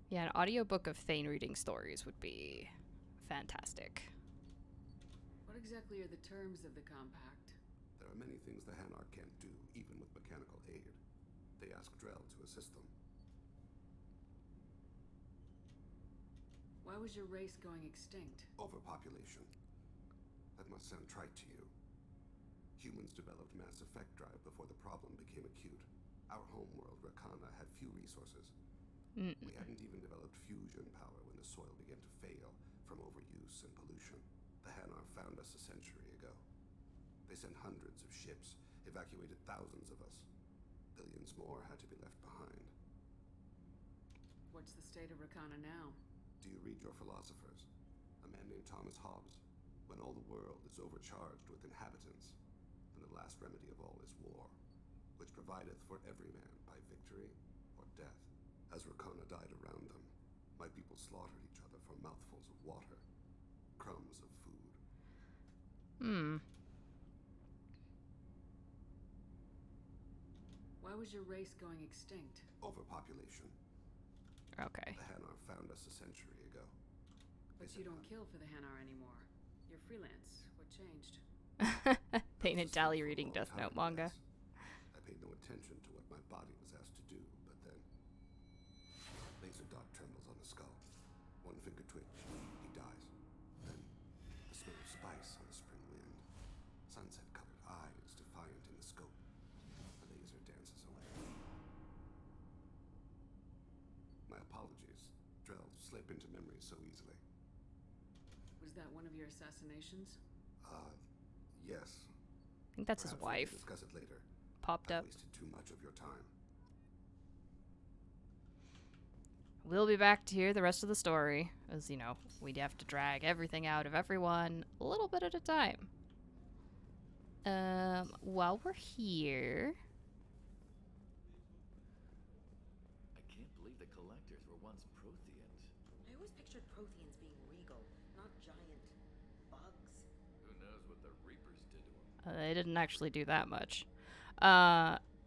Yeah, an audiobook of Thane reading stories would be fantastic. What exactly are the terms of the Compact? There are many things the Hanar can't do, even with mechanical aid. They ask Drell to assist them. Why was your race going extinct? Overpopulation. That must sound trite to you. Humans developed Mass Effect drive before the problem became acute. Our homeworld, Rakana, had few resources. We hadn't even developed fusion power when the soil began to fail from overuse and pollution. The Hanar found us a century ago. They They sent hundreds of ships, evacuated thousands of us. Billions more had to be left behind. What's the state of Rakana now? Do you read your philosophers? A man named Thomas Hobbes. When all the world is overcharged with inhabitants, then the last remedy of all is war, which provideth for every man by victory or death. As Rakana died around them, my people slaughtered each other for mouthfuls of water, crumbs of food. Why was your race going extinct? Overpopulation. Okay. The Hanar found us a century ago. But you don't kill for the Hanar anymore. You're freelance. What changed? Pain and Tally reading Death Note manga. I paid no attention to what my body was asked to do, but then... Laser dot trembles on the skull. One finger twitch. He dies. Then, the smell of spice on the spring wind. Sunset-colored eyes defiant in the scope. The laser dances away. My apologies. Drell slip into memory so easily. Was that one of your assassinations? Yes. I think that's his Perhaps we wife. can discuss it later. Popped I've up. wasted too much of your time. We'll be back to hear the rest of the story, as, you know, we'd have to drag everything out of everyone a little bit at a time. While we're here... I can't believe the collectors were once Protheans. I always pictured Protheans being regal, not giant bugs. Who knows what the Reapers did to them? They didn't actually do that much.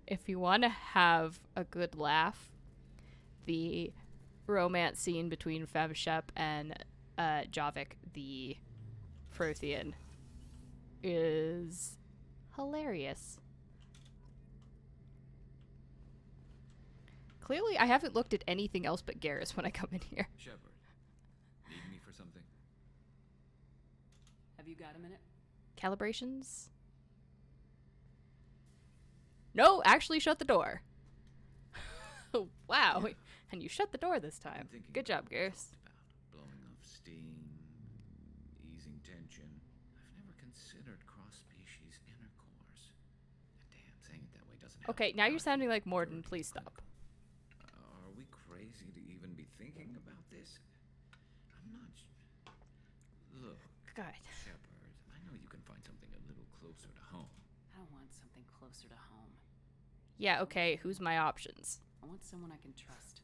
If you want to have a good laugh, the romance scene between Femshep and Javik, the Prothean, is hilarious. Clearly, I haven't looked at anything else but Garrus when I come in here. Shepard, need me for something? Have you got a minute? Calibrations? No, actually shut the door. Wow. And you shut the door this time. Good job, Garrus. Blowing off steam, easing tension. I've never considered cross-species intercourse. Damn, saying it that way doesn't help. Okay, now you're sounding like Morden. Please stop. Are we crazy to even be thinking about this? I'm not. Look, God. Shepard, I know you can find something a little closer to home. I don't want something closer to home. Yeah, okay, who's my options? I want someone I can trust.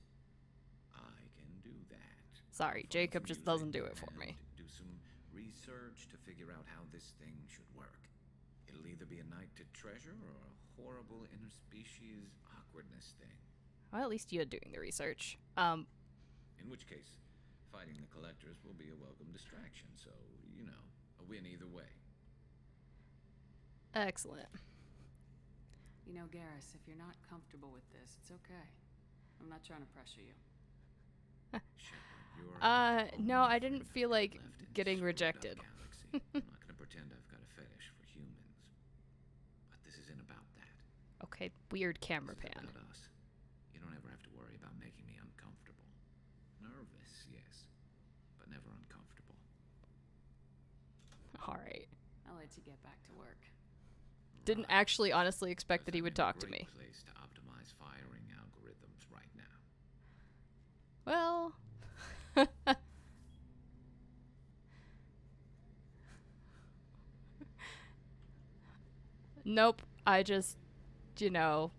I can do that. Sorry, Jacob just doesn't do it for me. Do some research to figure out how this thing should work. It'll either be a night to treasure or a horrible interspecies awkwardness thing. Well, at least you're doing the research. In which case, fighting the collectors will be a welcome distraction, so, you know, a win either way. Excellent. You know, Garrus, if you're not comfortable with this, it's okay. I'm not trying to pressure you. No, I didn't feel like getting rejected. I'm not gonna pretend I've got a fetish for humans. But this isn't about that. Okay, weird camera This is pan. about us. You don't ever have to worry about making me uncomfortable. Nervous, yes, but never uncomfortable. Alright. I'll let you get back to work. Didn't actually honestly expect that he would talk to me. Place to optimize firing algorithms right now. Well... Nope, I just, you know,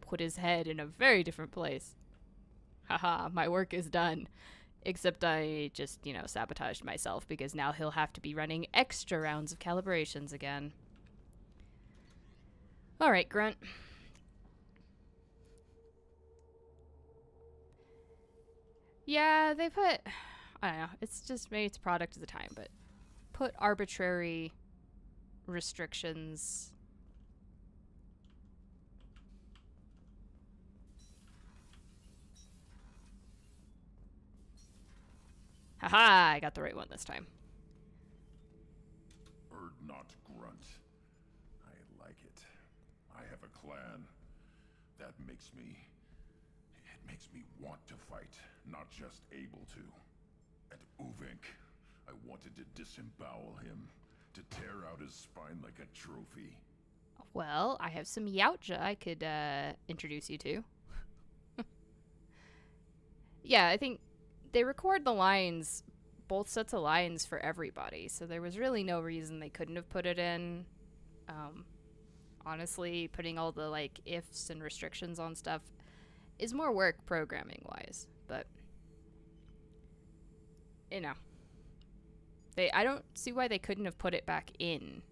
put his head in a very different place. Haha, my work is done. Except I just, you know, sabotaged myself because now he'll have to be running extra rounds of calibrations again. Alright, Grunt. Yeah, they put... I don't know, it's just, maybe it's a product of the time, but put arbitrary restrictions. Haha, I got the right one this time. Erd not grunt. I like it. I have a clan. That makes me... It makes me want to fight, not just able to. At Uvink, I wanted to disembowel him, To tear out his spine like a trophy. Well, I have some Yautja I could introduce you to. Yeah, I think they record the lines, both sets of lines for everybody, so there was really no reason they couldn't have put it in. Honestly, putting all the like ifs and restrictions on stuff is more work programming wise, but you know, I don't see why they couldn't have put it back in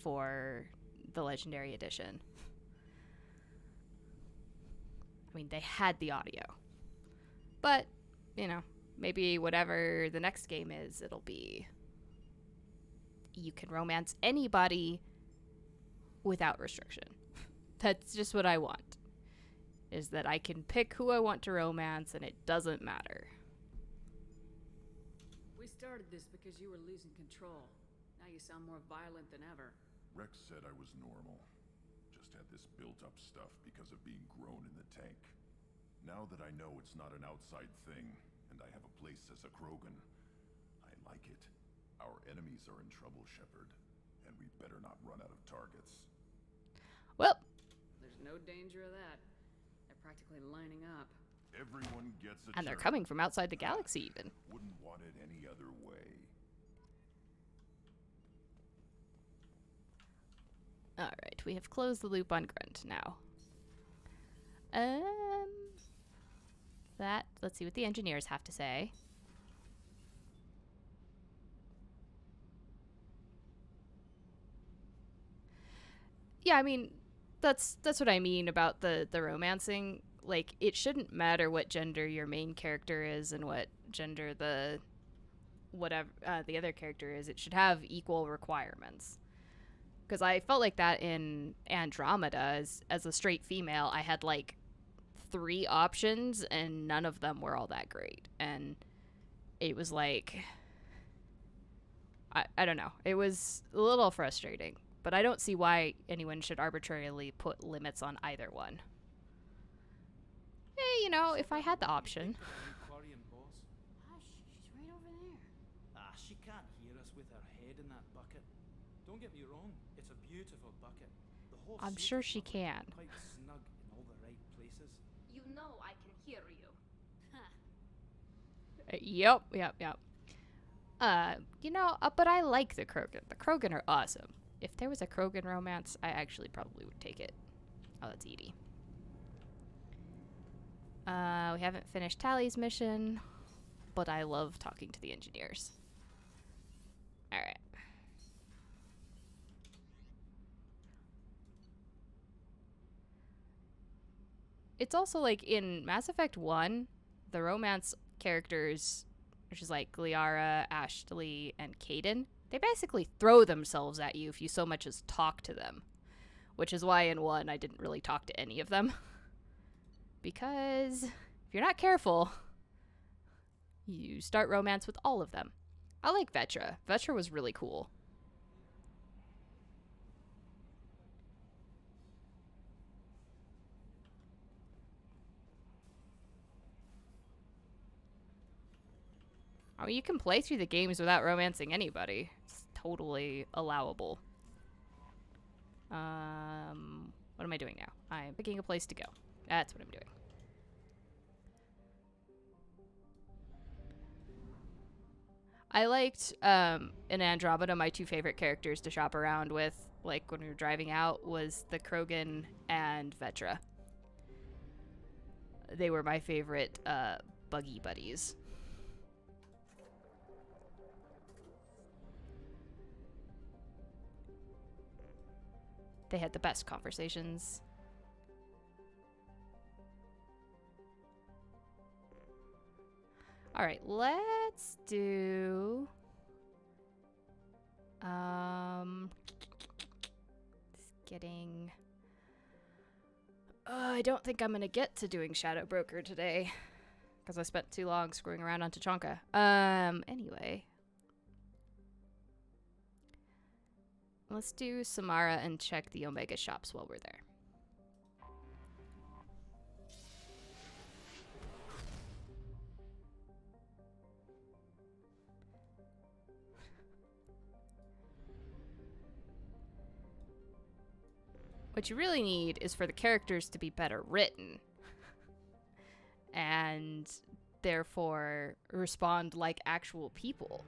for the Legendary Edition. I mean, they had the audio. But, you know, maybe whatever the next game is, it'll be you can romance anybody without restriction. That's just what I want. Is that I can pick who I want to romance and it doesn't matter. We started this because you were losing control. Now you sound more violent than ever. Rex said I was normal. Just had this built-up stuff because of being grown in the tank. Now that I know it's not an outside thing, and I have a place as a Krogan, I like it. Our enemies are in trouble, Shepard, and we better not run out of targets. Well, there's no danger of that. They're practically lining up. Everyone gets a and they're turn. coming from outside the galaxy even. Wouldn't want it any other way. Alright, we have closed the loop on Grunt now. Let's see what the engineers have to say. Yeah, I mean, that's what I mean about the romancing. Like, it shouldn't matter what gender your main character is and what gender the other character is. It should have equal requirements. Because I felt like that in Andromeda. As a straight female, I had like 3 options and none of them were all that great. And it was like, I don't know. It was a little frustrating. But I don't see why anyone should arbitrarily put limits on either one. Hey, you know, if I had the option. Hush, she's right over there. Ah, she can't hear us with her head in that bucket. Don't get me wrong, it's a beautiful bucket. The whole I'm shape sure of she it, can. quite snug in all the right places. You know I can hear you. Yep. You know, but I like the Krogan. The Krogan are awesome. If there was a Krogan romance, I actually probably would take it. Oh, that's Edie. We haven't finished Tally's mission, but I love talking to the engineers. Alright. It's also like in Mass Effect 1, the romance characters, which is like Liara, Ashley, and Kaidan, they basically throw themselves at you if you so much as talk to them. Which is why in 1 I didn't really talk to any of them. Because if you're not careful, you start romance with all of them. I like Vetra. Vetra was really cool. I mean, you can play through the games without romancing anybody. It's totally allowable. What am I doing now? I'm picking a place to go. That's what I'm doing. I liked, in Andromeda, my 2 favorite characters to shop around with, like, when we were driving out, was the Krogan and Vetra. They were my favorite, buggy buddies. They had the best conversations. Alright, let's do... It's getting... I don't think I'm gonna get to doing Shadow Broker today. Because I spent too long screwing around on Tachanka. Anyway. Let's do Samara and check the Omega shops while we're there. What you really need is for the characters to be better written. And therefore respond like actual people.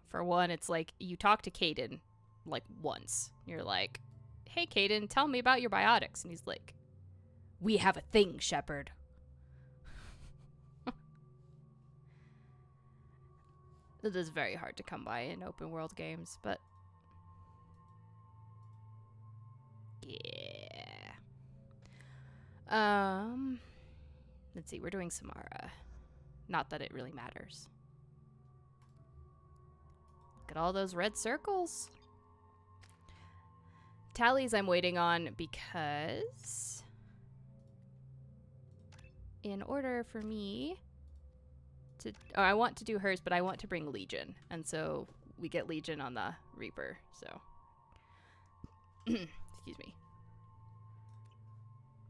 For one, it's like you talk to Caden like once. You're like, "Hey Caden, tell me about your biotics." And he's like, "We have a thing, Shepard." It is very hard to come by in open world games, but yeah. Let's see, we're doing Samara. Not that it really matters. Look at all those red circles. Tallies I'm waiting on because in order for me to... Oh, I want to do hers, but I want to bring Legion. And so we get Legion on the Reaper, so... Excuse me.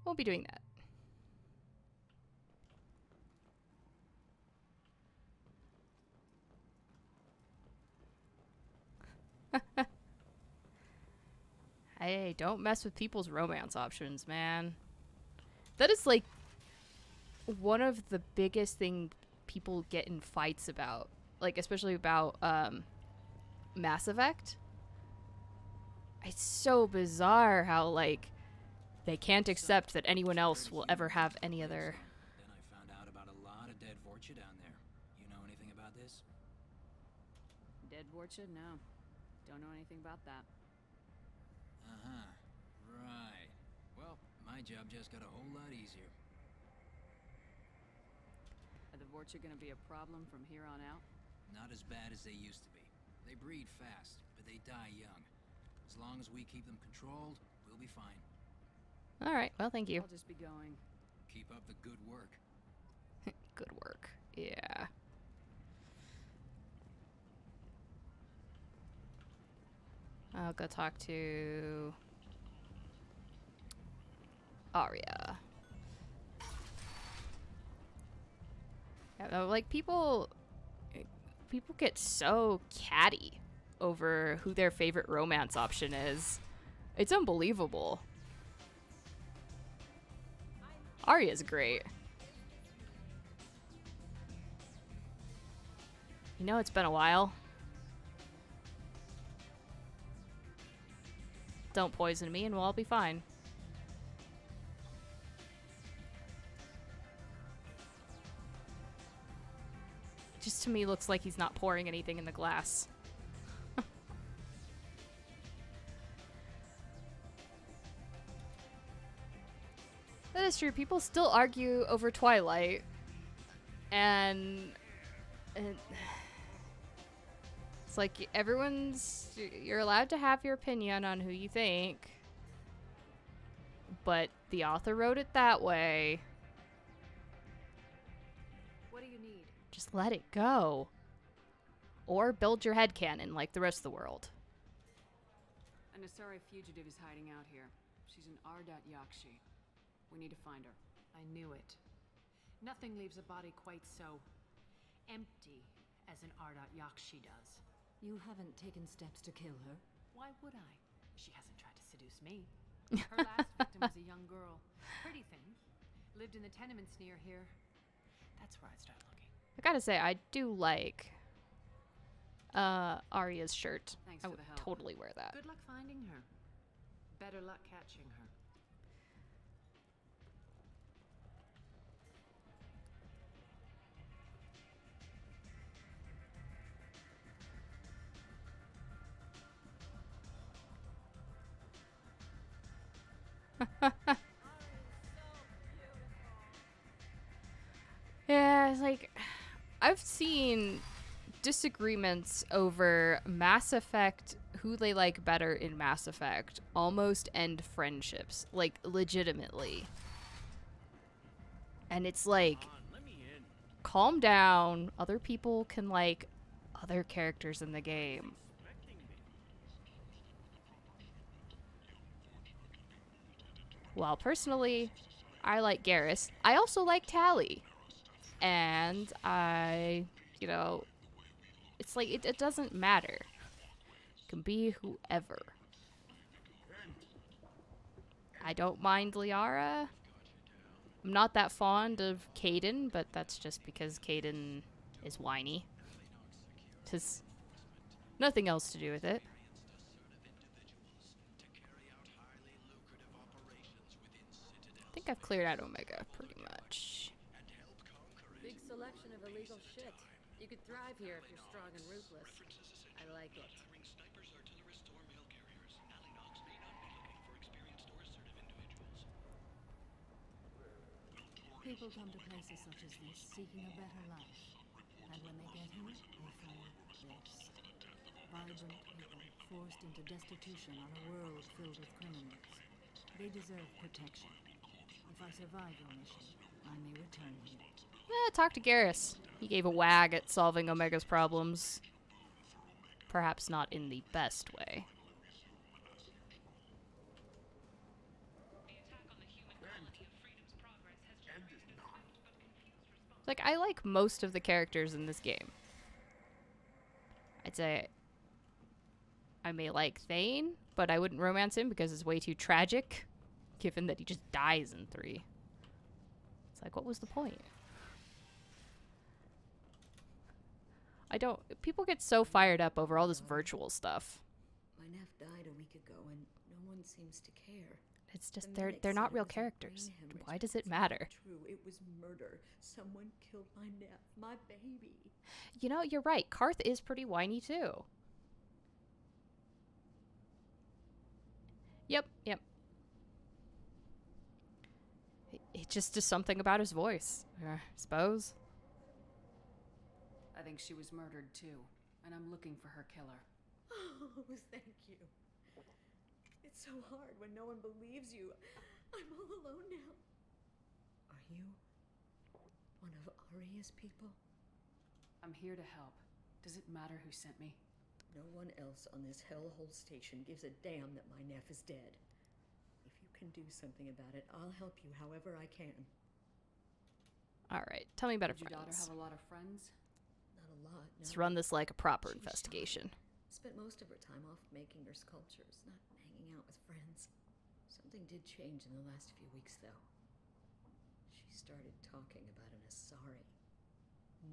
Won't be doing that. Hey, don't mess with people's romance options, man. That is like one of the biggest thing people get in fights about, like especially about Mass Effect. It's so bizarre how like they can't accept that anyone else will ever have any other. Then I found out about a lot of dead Vorcha down there. You know anything about this? Dead Vorcha? No. Don't know anything about that. Uh-huh. Right. Well, my job just got a whole lot easier. Are the Vorcha gonna be a problem from here on out? Not as bad as they used to be. They breed fast, but they die young. As long as we keep them controlled, we'll be fine. All right. Well, thank you. I'll just be going. Keep up the good work. Good work. Yeah. I'll go talk to Arya. Yeah, like people get so catty over who their favorite romance option is. It's unbelievable. Arya's great. You know, it's been a while. Don't poison me and we'll all be fine. Just to me looks like he's not pouring anything in the glass. That is true. People still argue over Twilight. And it's like you're allowed to have your opinion on who you think, but the author wrote it that way. What do you need? Just let it go. Or build your headcanon like the rest of the world. An Asari fugitive is hiding out here. She's an Ardat Yakshi. We need to find her. I knew it. Nothing leaves a body quite so empty as an Ardat Yakshi does. You haven't taken steps to kill her? Why would I? She hasn't tried to seduce me. Her last victim was a young girl. Pretty thing. Lived in the tenements near here. That's where I'd start looking. I gotta say, I do like Arya's shirt. Thanks I for would the help. totally wear that. Good luck finding her. Better luck catching her. Yeah, it's like I've seen disagreements over Mass Effect, who they like better in Mass Effect, almost end friendships, like legitimately. And it's like, calm down. Other people can like other characters in the game. Well, personally, I like Garrus. I also like Tally. And you know, it's like, it doesn't matter. It can be whoever. I don't mind Liara. I'm not that fond of Caden, but that's just because Caden is whiny. Just nothing else to do with it. I think I've cleared out Omega pretty much. Big selection of illegal shit. You could thrive here if you're strong and ruthless. I like it. People come to places such as this seeking a better life. And when they get here, they find this. Vibrant people forced into destitution on a world filled with criminals. They deserve protection. If I survive your mission, I may return here. Talk to Garrus. He gave a wag at solving Omega's problems. Perhaps not in the best way. Like, I like most of the characters in this game. I'd say I may like Thane, but I wouldn't romance him because it's way too tragic, given that he just dies in 3. It's like, what was the point? People get so fired up over all this virtual stuff. My nephew died a week ago and no one seems to care. It's just, they're not real characters. Why does it matter? True, it was murder. Someone killed my nephew, my baby. You know, you're right. Karth is pretty whiny too. Yep. It just is something about his voice, I suppose. I think she was murdered too, and I'm looking for her killer. Oh, thank you. It's so hard when no one believes you. I'm all alone now. Are you one of Aria's people? I'm here to help. Does it matter who sent me? No one else on this hellhole station gives a damn that my nephew is dead. If you can do something about it, I'll help you however I can. Alright, tell me about her Did your daughter friends. have a lot of friends? Not a lot, no. Let's run this like a proper She was investigation. Spent most of her time off making her sculptures, not hanging out with friends. Something did change in the last few weeks, though. She started talking about an Asari.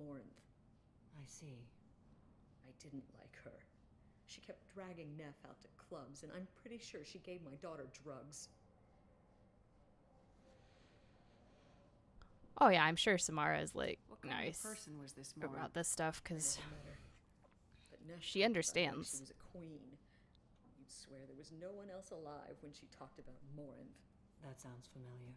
Morinth. I see. I didn't like her. She kept dragging Neff out to clubs, and I'm pretty sure she gave my daughter drugs. Oh yeah, I'm sure Samara is like What kind nice of person was this about Morinth? this stuff because But Neff she talked about how understands. She was a queen. You'd swear there was no one else alive when she talked about Morinth. That sounds familiar.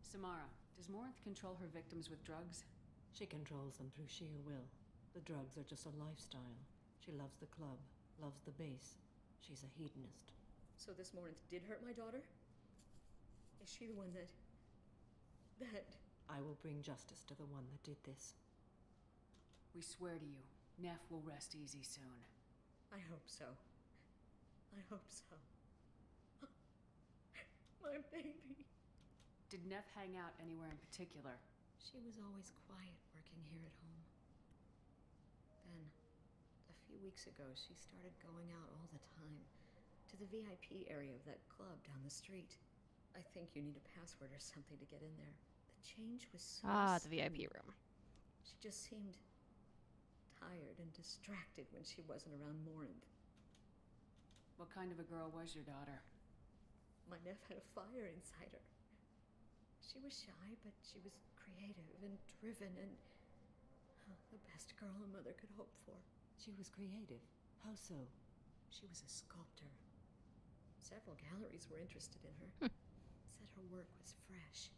Samara, does Morinth control her victims with drugs? She controls them through sheer will. The drugs are just a lifestyle. She loves the club, loves the base. She's a hedonist. So this Morinth did hurt my daughter? Is she the one that... I will bring justice to the one that did this. We swear to you, Neff will rest easy soon. I hope so. I hope so. My baby. Did Neff hang out anywhere in particular? She was always quiet working here at home. Then, a few weeks ago, she started going out all the time. To the VIP area of that club down the street. I think you need a password or something to get in there. The change was so The VIP sudden. room. She just seemed tired and distracted when she wasn't around Morinth. What kind of a girl was your daughter? My nephew had a fire inside her. She was shy, but she was creative and driven and the best girl a mother could hope for. She was creative. How so? She was a sculptor. Several galleries were interested in her. Said her work was fresh.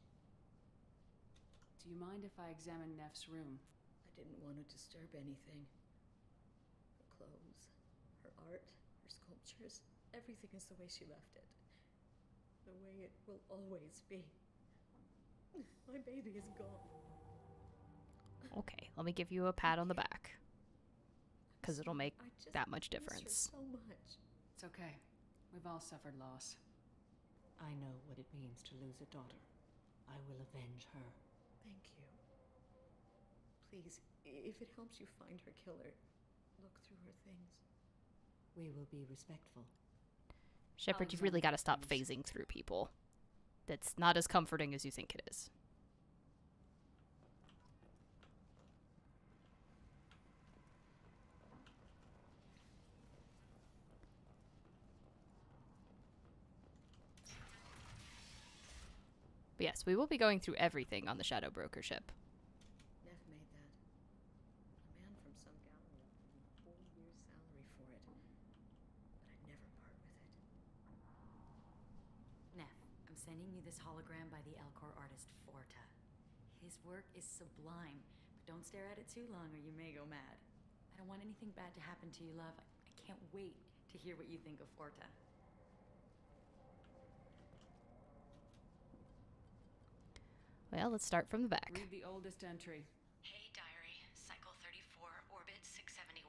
Do you mind if I examine Neff's room? I didn't want to disturb anything. Her clothes, her art, her sculptures, everything is the way she left it. The way it will always be. My baby is gone. Okay, let me give you a pat on the back. Because it'll make I just that much miss her difference. so much. It's okay. We've all suffered loss. I know what it means to lose a daughter. I will avenge her. Thank you. Please, if it helps you find her killer, look through her things. We will be respectful. Shepard, you've really got to stop phasing through people. That's not as comforting as you think it is. But yes, we will be going through everything on the Shadow Broker ship. Neff made that. A man from some gallery offered me a whole year's salary for it. But I'd never part with it. Neff, I'm sending you this hologram by the Alcor artist Forta. His work is sublime, but don't stare at it too long or you may go mad. I don't want anything bad to happen to you, love. I can't wait to hear what you think of Forta. Well, let's start from the back. Read the oldest entry. Hey, Diary. Cycle 34, Orbit 671.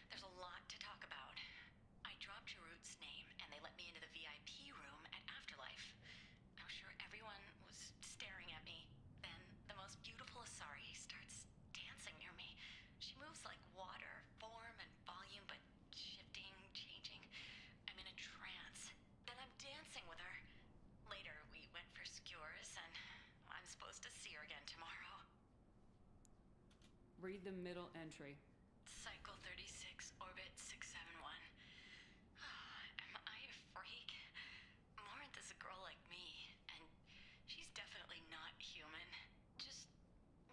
There's a lot to talk about. I dropped Jarut's name, and they let me into the VIP room at Afterlife. I'm sure everyone was staring at me. Then the most beautiful Asari starts dancing near me. She moves like water, form and volume, but shifting, changing. I'm in a trance. Then I'm dancing with her. Later, we went for skewers, and I'm supposed to see her again tomorrow. Read the middle entry. Cycle 36, Orbit 671. Am I a freak? Morinth is a girl like me, and she's definitely not human. Just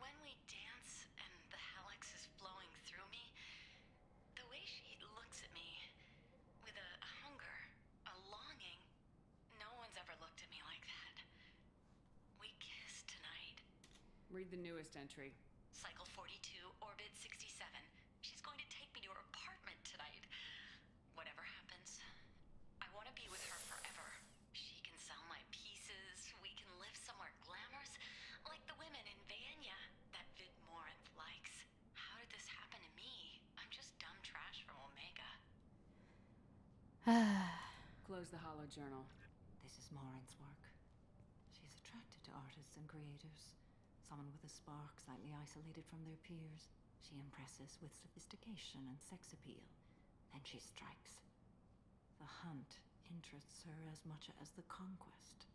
when we dance and the Helix is flowing through me, the way she looks at me with a hunger, a longing, no one's ever looked at me like that. We kissed tonight. Read the newest entry. Cycle 42, Orbit 67. She's going to take me to her apartment tonight. Whatever happens, I want to be with her forever. She can sell my pieces. We can live somewhere glamorous, like the women in Vanya that Vid Morinth likes. How did this happen to me? I'm just dumb trash from Omega. Close the hollow journal. This is Morinth's work. She's attracted to artists and creators. Someone with a spark, slightly isolated from their peers. She impresses with sophistication and sex appeal. Then she strikes. The hunt interests her as much as the conquest.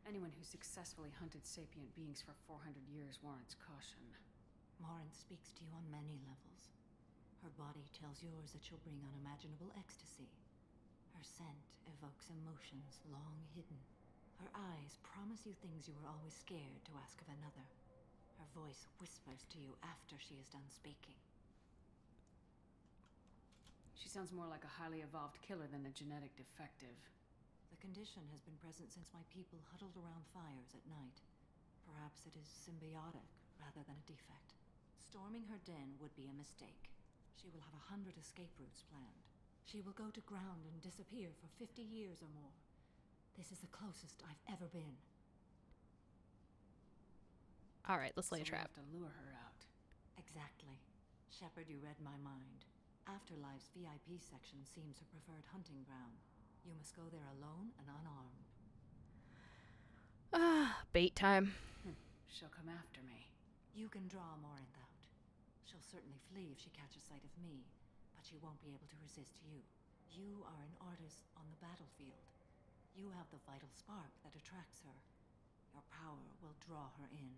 Anyone who successfully hunted sapient beings for 400 years warrants caution. Morinth speaks to you on many levels. Her body tells yours that she'll bring unimaginable ecstasy. Her scent evokes emotions long hidden. Her eyes promise you things you were always scared to ask of another. Her voice whispers to you after she is done speaking. She sounds more like a highly evolved killer than a genetic defective. The condition has been present since my people huddled around fires at night. Perhaps it is symbiotic rather than a defect. Storming her den would be a mistake. She will have 100 escape routes planned. She will go to ground and disappear for 50 years or more. This is the closest I've ever been. All right, let's lay a So we trap. have to lure her out. Exactly. Shepard, you read my mind. Afterlife's VIP section seems her preferred hunting ground. You must go there alone and unarmed. Bait time. She'll come after me. You can draw Morinth out. She'll certainly flee if she catches sight of me, but she won't be able to resist you. You are an artist on the battlefield. You have the vital spark that attracts her. Your power will draw her in.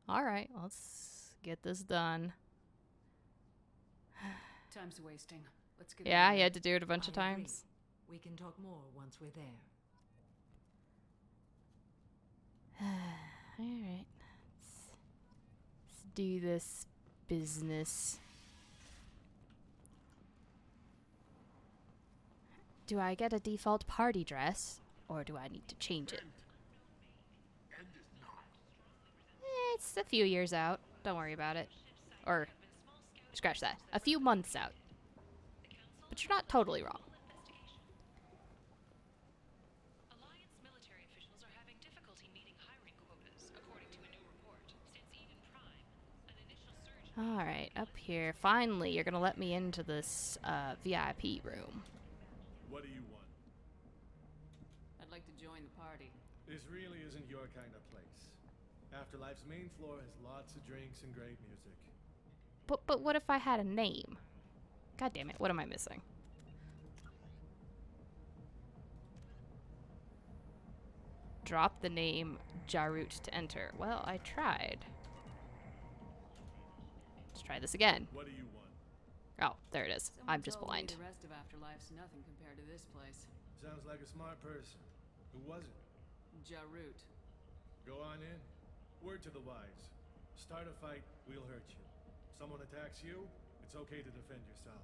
All right, let's get this done. Time's wasting. Let's get Yeah, it you had to do it a bunch of I agree. times. We can talk more once we're there. All right, let's do this business. Do I get a default party dress, or do I need to change it? It's a few years out. Don't worry about it. Or, scratch that. A few months out. But you're not totally wrong. Alliance military officials are having difficulty meeting hiring quotas, according to a new report. Since Eden Prime, an initial Alright, up here. Finally, you're gonna let me into this VIP room. What do you want? I'd like to join the party. This really isn't your kind of place. Afterlife's main floor has lots of drinks and great music. But what if I had a name? God damn it, what am I missing? Drop the name Jarut to enter. Well, I tried. Let's try this again. What do you want? Oh, there it is. Someone I'm just told me blind. the rest of Afterlife's nothing compared to this place. Sounds like a smart person. Who was it? Jarut. Go on in. Word to the wise. Start a fight, we'll hurt you. Someone attacks you, it's okay to defend yourself.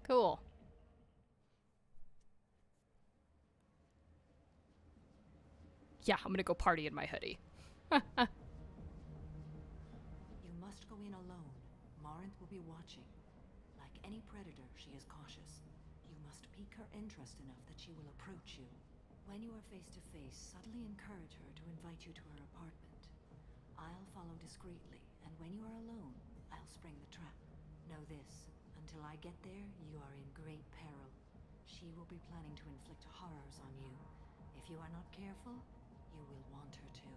Cool. Yeah, I'm gonna go party in my hoodie. You must go in alone. Morinth will be watching. Like any predator, she is cautious. You must pique her interest enough that she will approach you. When you are face to face, subtly encourage her to invite you to her apartment. I'll follow discreetly, and when you are alone, I'll spring the trap. Know this, until I get there, you are in great peril. She will be planning to inflict horrors on you. If you are not careful, you will want her to.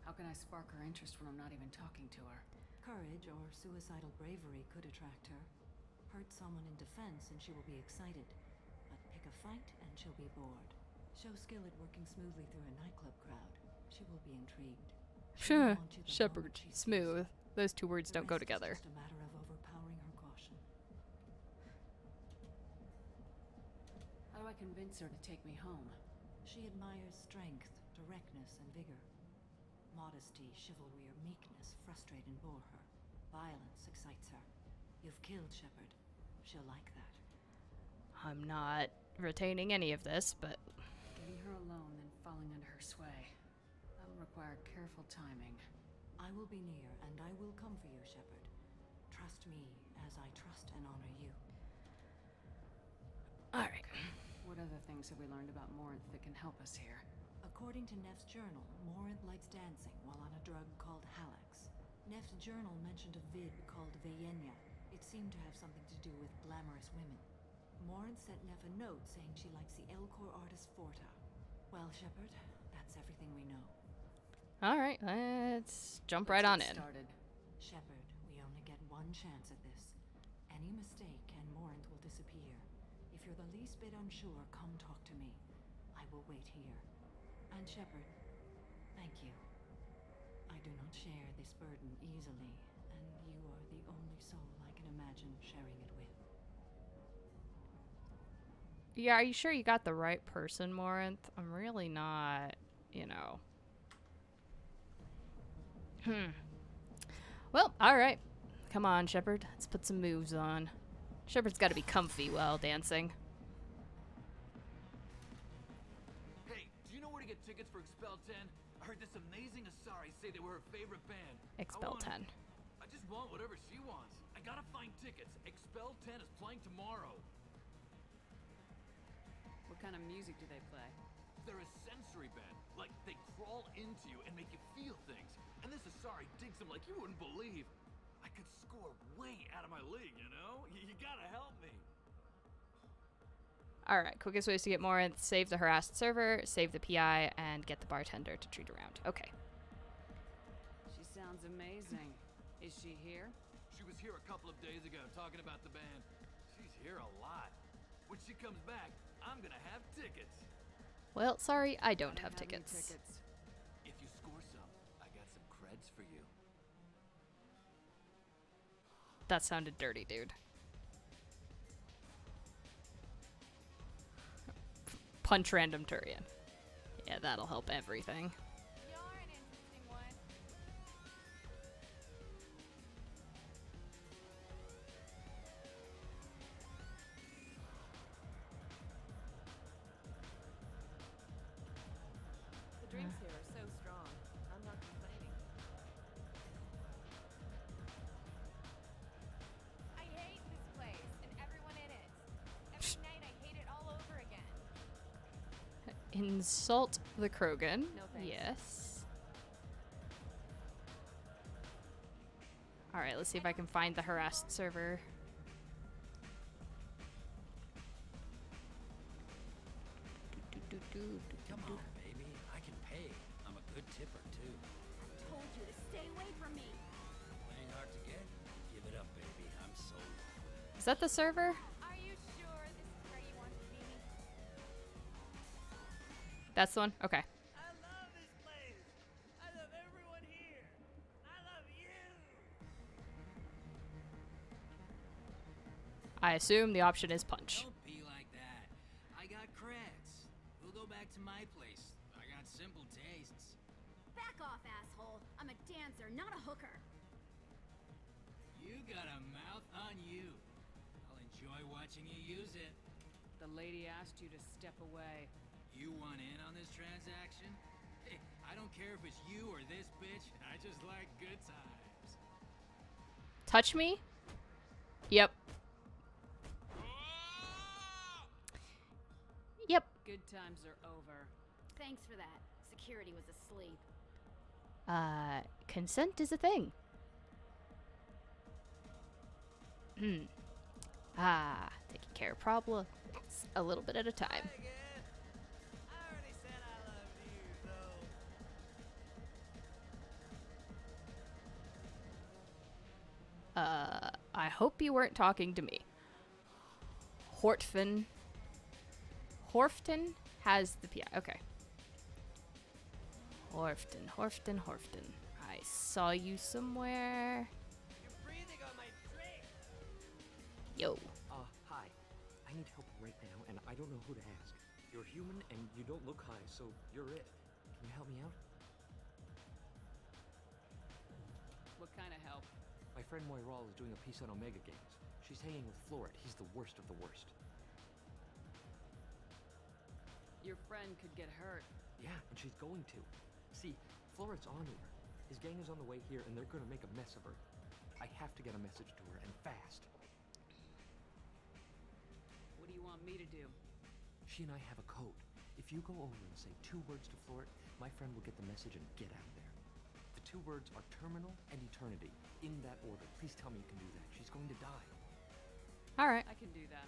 How can I spark her interest when I'm not even talking to her? Courage or suicidal bravery could attract her. Hurt someone in defense and she will be excited. But pick a fight and she'll be bored. Show skill at working smoothly through a nightclub crowd. She will be intrigued. Sure. Shepherd. Smooth. Those two words don't go together. It's just a matter of overpowering her caution. How do I convince her to take me home? She admires strength, directness, and vigor. Modesty, chivalry, or meekness frustrate and bore her. Violence excites her. You've killed Shepard. She'll like that. I'm not retaining any of this, but... Getting her alone, then falling under her sway. That'll require careful timing. I will be near, and I will come for you, Shepard. Trust me, as I trust and honor you. Alright. What other things have we learned about Morinth that can help us here? According to Neff's journal, Morinth likes dancing while on a drug called Halax. Neff's journal mentioned a vid called Vayenya. It seemed to have something to do with glamorous women. Morinth sent Neff a note saying she likes the Elcor artist Forta. Well, Shepard, that's everything we know. Alright, let's jump right on in. Started. Shepard, we only get one chance at this. Any mistake and Morinth will disappear. If you're the least bit unsure, come talk to me. I will wait here. And Shepard, thank you. I do not share this burden easily, and you are the only soul I can imagine sharing it with. Yeah, are you sure you got the right person, Morinth? I'm really not, you know. Well, alright. Come on, Shepard. Let's put some moves on. Shepard's gotta be comfy while dancing. Hey, do you know where to get tickets for Expel 10? I heard this amazing Asari say they were her favorite band. Expel 10. I just want whatever she wants. I gotta find tickets. Expel 10 is playing tomorrow. What kind of music do they play? They're a sensory band. Like, they crawl into you and make you feel things. And this Asari digs them like you wouldn't believe. I could score way out of my league, you know? You gotta help me. Alright, quickest ways to get Morinth: save the harassed server, save the PI, and get the bartender to treat around. Okay. She sounds amazing. Is she here? She was here a couple of days ago talking about the band. She's here a lot. When she comes back, I'm gonna have tickets. Well, sorry, I don't have tickets. If you score some, I got some creds for you. That sounded dirty, dude. Punch random Turian. Yeah, that'll help everything. The drinks here are so strong. I'm not complaining. I hate this place and everyone in it. Every night I hate it all over again. Insult the Krogan. No thanks. Yes. Alright, let's see if I can find the harassed server. Come on, baby. I can pay. I'm a good tipper, too. I told you to stay away from me. Playing hard to get? Give it up, baby. I'm sold. Is that the server? Are you sure this is where you want to be? That's the one? Okay. I love this place. I love everyone here. I love you. I assume the option is punch. Don't be like that. I got creds. We'll go back to my place. I got simple tastes. Back off, asshole. I'm a dancer, not a hooker. You got a mouth on you. I'll enjoy watching you use it. The lady asked you to step away. You want in on this transaction? Hey, I don't care if it's you or this bitch. I just like good times. Touch me? Yep. Yep. Good times are over. Thanks for that. Security was asleep. Consent is a thing. Taking care of problems a little bit at a time. I hope you weren't talking to me. Horfton has the PI. Okay. Horfton. I saw you somewhere. You're breathing on my drink. Yo. Hi. I need help right now, and I don't know who to ask. You're human, and you don't look high, so you're it. Can you help me out? What kind of help? My friend Moiral is doing a piece on Omega Games. She's hanging with Floret. He's the worst of the worst. Your friend could get hurt. Yeah, and she's going to. See, Floret's on to her. His gang is on the way here, and they're gonna make a mess of her. I have to get a message to her, and fast. What do you want me to do? She and I have a code. If you go over and say 2 words to Floret, my friend will get the message and get out of there. The 2 words are terminal and eternity. In that order. Please tell me you can do that. She's going to die. Alright. I can do that.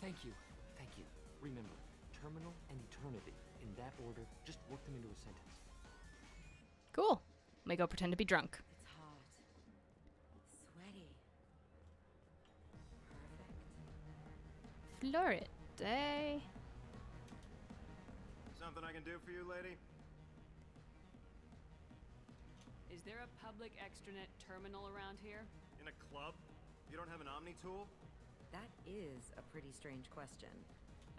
Thank you. Thank you. Remember, terminal and eternity. In that order, just work them into a sentence. Cool. Let me go pretend to be drunk. It's hot. Sweaty. Floret, eh? Something I can do for you, lady? Is there a public extranet terminal around here? In a club? You don't have an Omni tool? That is a pretty strange question.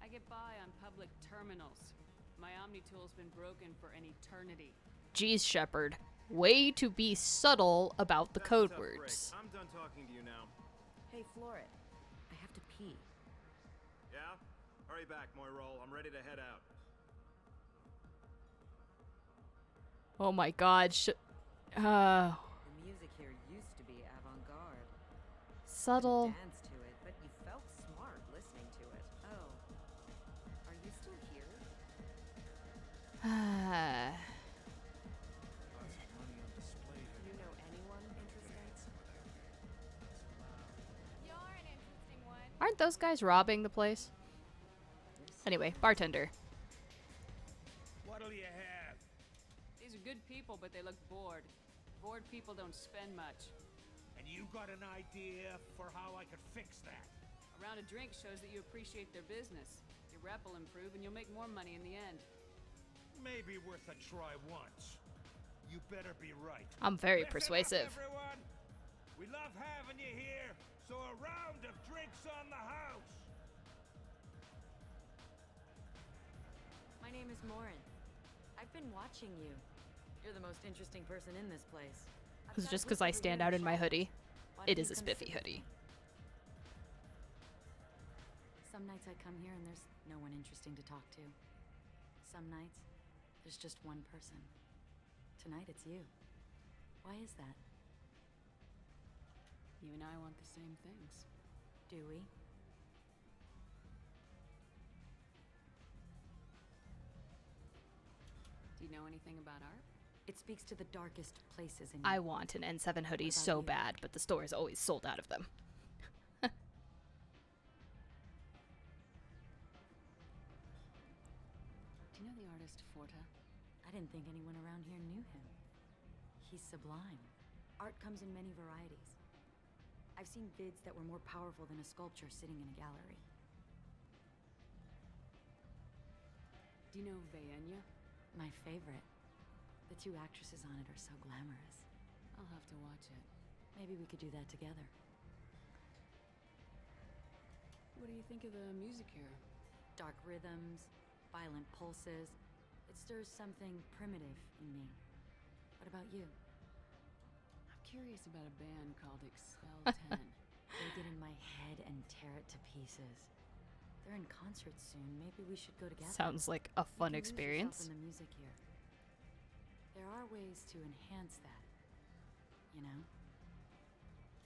I get by on public terminals. My Omni tool's been broken for an eternity. Geez, Shepard. Way to be subtle about the code words. I'm done talking to you now. Hey, Floret. I have to pee. Yeah? Hurry back, Moiral. I'm ready to head out. Oh my god. The music here used to be avant-garde. Subtle. You danced to it, but you felt smart listening to it. Oh. Are you still here? You know anyone interesting? You're an interesting one. Aren't those guys robbing the place? Anyway, bartender. What'll you have? These are good people, but they look bored. Bored people don't spend much. And you got an idea for how I could fix that? A round of drinks shows that you appreciate their business. Your rep will improve and you'll make more money in the end. Maybe worth a try once. You better be right. I'm very Listen persuasive. up, everyone. We love having you here, so a round of drinks on the house. My name is Morin. I've been watching you. You're the most interesting person in this place. It's just because I stand out in my hoodie. It is a spiffy hoodie. Some nights I come here and there's no one interesting to talk to. Some nights, there's just one person. Tonight it's you. Why is that? You and I want the same things. Do we? Do you know anything about art? It speaks to the darkest places in I you. want an N7 hoodie What about so you? bad, but the store is always sold out of them. Do you know the artist Forta? I didn't think anyone around here knew him. He's sublime. Art comes in many varieties. I've seen vids that were more powerful than a sculpture sitting in a gallery. Do you know Vayenya? My favorite. The two actresses on it are so glamorous. I'll have to watch it. Maybe we could do that together. What do you think of the music here? Dark rhythms, violent pulses. It stirs something primitive in me. What about you? I'm curious about a band called Excel 10. They get in my head and tear it to pieces. They're in concert soon. Maybe we should go together. Sounds like a fun You can lose experience. yourself in the music here. There are ways to enhance that. You know?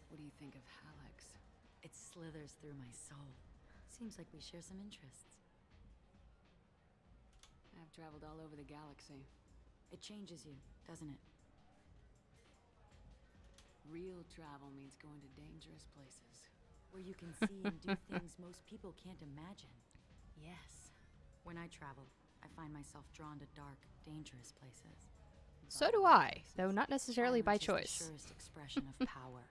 What do you think of Hallex? It slithers through my soul. Seems like we share some interests. I've traveled all over the galaxy. It changes you, doesn't it? Real travel means going to dangerous places. Where you can see and do things most people can't imagine. Yes. When I travel, I find myself drawn to dark, dangerous places. So do I, though not necessarily by Violence is choice. the surest expression of power.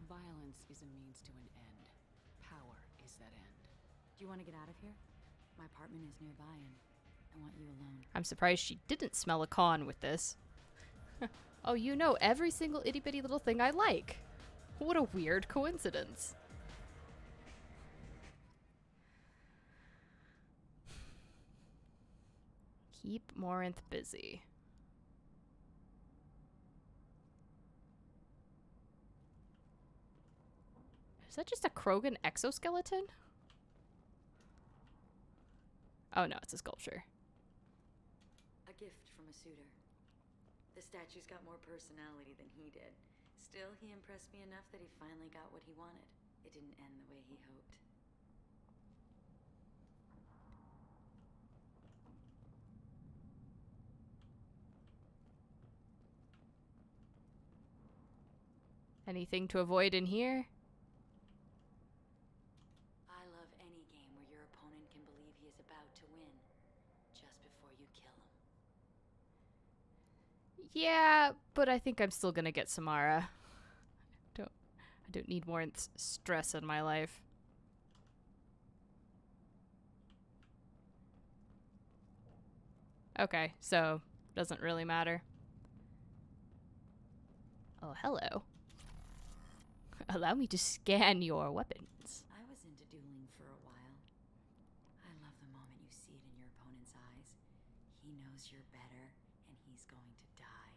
Violence is a means to an end. Power is that end. Do you want to get out of here? My apartment is nearby and I want you alone. I'm surprised she didn't smell a con with this. Oh, you know every single itty bitty little thing I like. What a weird coincidence. Keep Morinth busy. Is that just a Krogan exoskeleton? Oh no, it's a sculpture. A gift from a suitor. The statue's got more personality than he did. Still, he impressed me enough that he finally got what he wanted. It didn't end the way he hoped. Anything to avoid in here? I love any game where your opponent can believe he is about to win, just before you kill him. Yeah, but I think I'm still gonna get Samara. I don't need more stress in my life. Okay, so doesn't really matter. Oh, hello. Allow me to scan your weapons. I was into dueling for a while. I love the moment you see it in your opponent's eyes. He knows you're better, and he's going to die.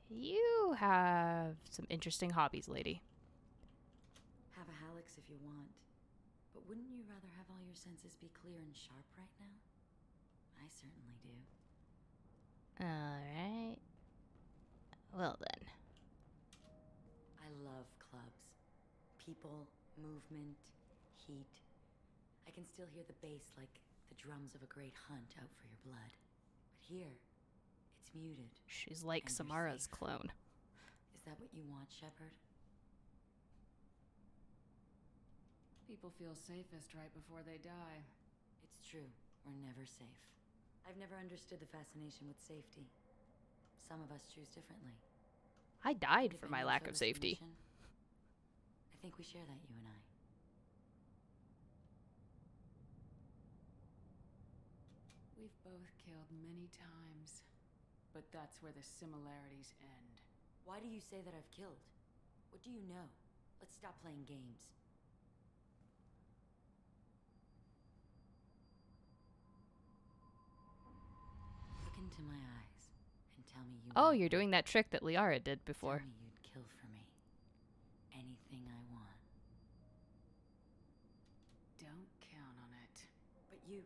You have some interesting hobbies, lady. Have a Hallex if you want. But wouldn't you rather have all your senses be clear and sharp right now? I certainly do. Alright. Well then. I love clubs. People, movement, heat. I can still hear the bass like the drums of a great hunt out for your blood. But here, it's muted. She's like and you're Samara's safe. clone. Is that what you want, Shepard? People feel safest right before they die. It's true. We're never safe. I've never understood the fascination with safety. Some of us choose differently. I died for my Independence lack of over safety. submission. I think we share that, you and I. We've both killed many times, but that's where the similarities end. Why do you say that I've killed? What do you know? Let's stop playing games. Look into my eyes and tell me you Oh, want you're me. doing that trick that Liara did before. Tell me you'd kill for me. Anything I want. Don't count on it. But you...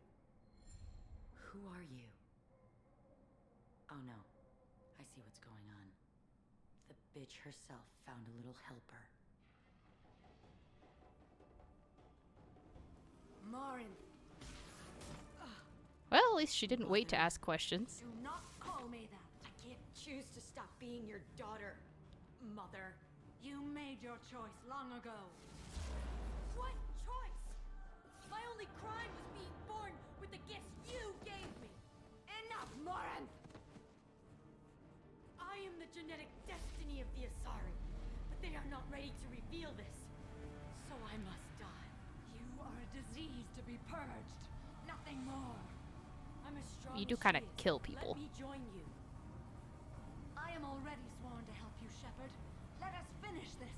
Who are you? Oh no. I see what's going on. The bitch herself found a little helper. Morin! Well, at least she didn't wait to ask questions. Do not call me that. I can't choose to stop being your daughter, Mother. You made your choice long ago. What choice? My only crime was being born with the gifts you gave me. Enough, Morinth! I am the genetic destiny of the Asari, but they are not ready to reveal this. So I must die. You are a disease to be purged. Nothing more. I'm as strong You do as kind of she is. kill people. Let me join you. I am already sworn to help you, Shepard. Let us finish this.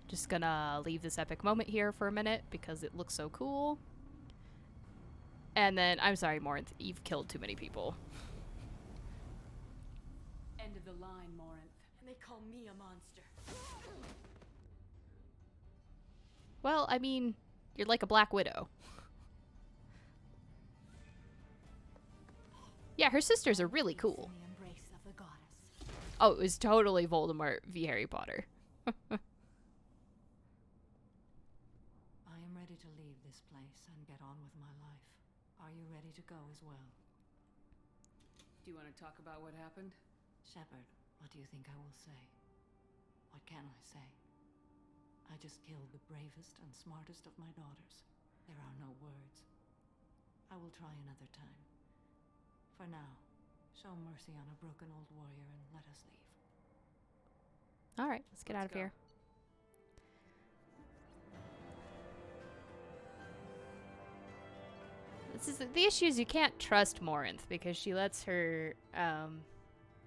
Just gonna leave this epic moment here for a minute because it looks so cool. And then, I'm sorry, Morinth, you've killed too many people. End of the line, Morinth. And they call me a monster. Well, I mean, you're like a Black Widow. Yeah, her sisters are really cool. The embrace of the goddess. Oh, it was totally Voldemort v. Harry Potter. I am ready to leave this place and get on with my life. Are you ready to go as well? Do you want to talk about what happened? Shepard, what do you think I will say? What can I say? I just killed the bravest and smartest of my daughters. There are no words. I will try another time. For now, show mercy on a broken old warrior and let us leave. Alright, let's get out of here. The issue is you can't trust Morinth because she lets her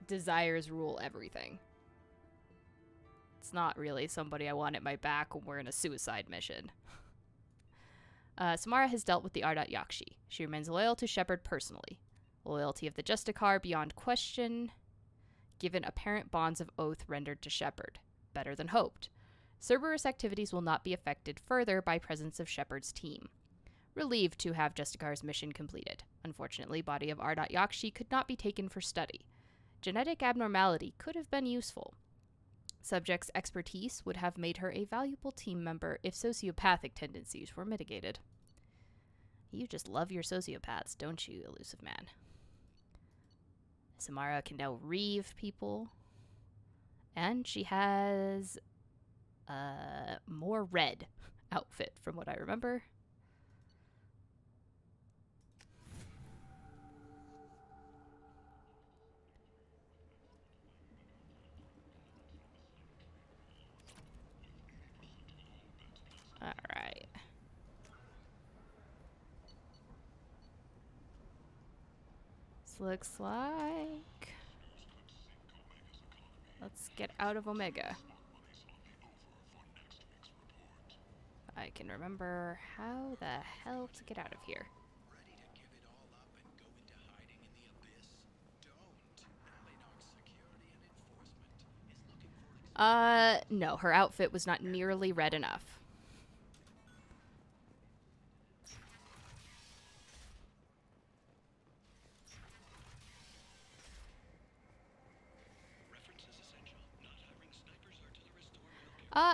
desires rule everything. It's not really somebody I want at my back when we're in a suicide mission. Samara has dealt with the Ardat Yakshi. She remains loyal to Shepard personally. Loyalty of the Justicar beyond question, given apparent bonds of oath rendered to Shepard. Better than hoped. Cerberus activities will not be affected further by presence of Shepard's team. Relieved to have Justicar's mission completed. Unfortunately, body of Ardat Yakshi could not be taken for study. Genetic abnormality could have been useful. Subject's expertise would have made her a valuable team member if sociopathic tendencies were mitigated. You just love your sociopaths, don't you, elusive man? Samara can now reave people. And she has a more red outfit from what I remember. Alright. This looks like... Let's get out of Omega. I can remember how the hell to get out of here. No, her outfit was not nearly red enough.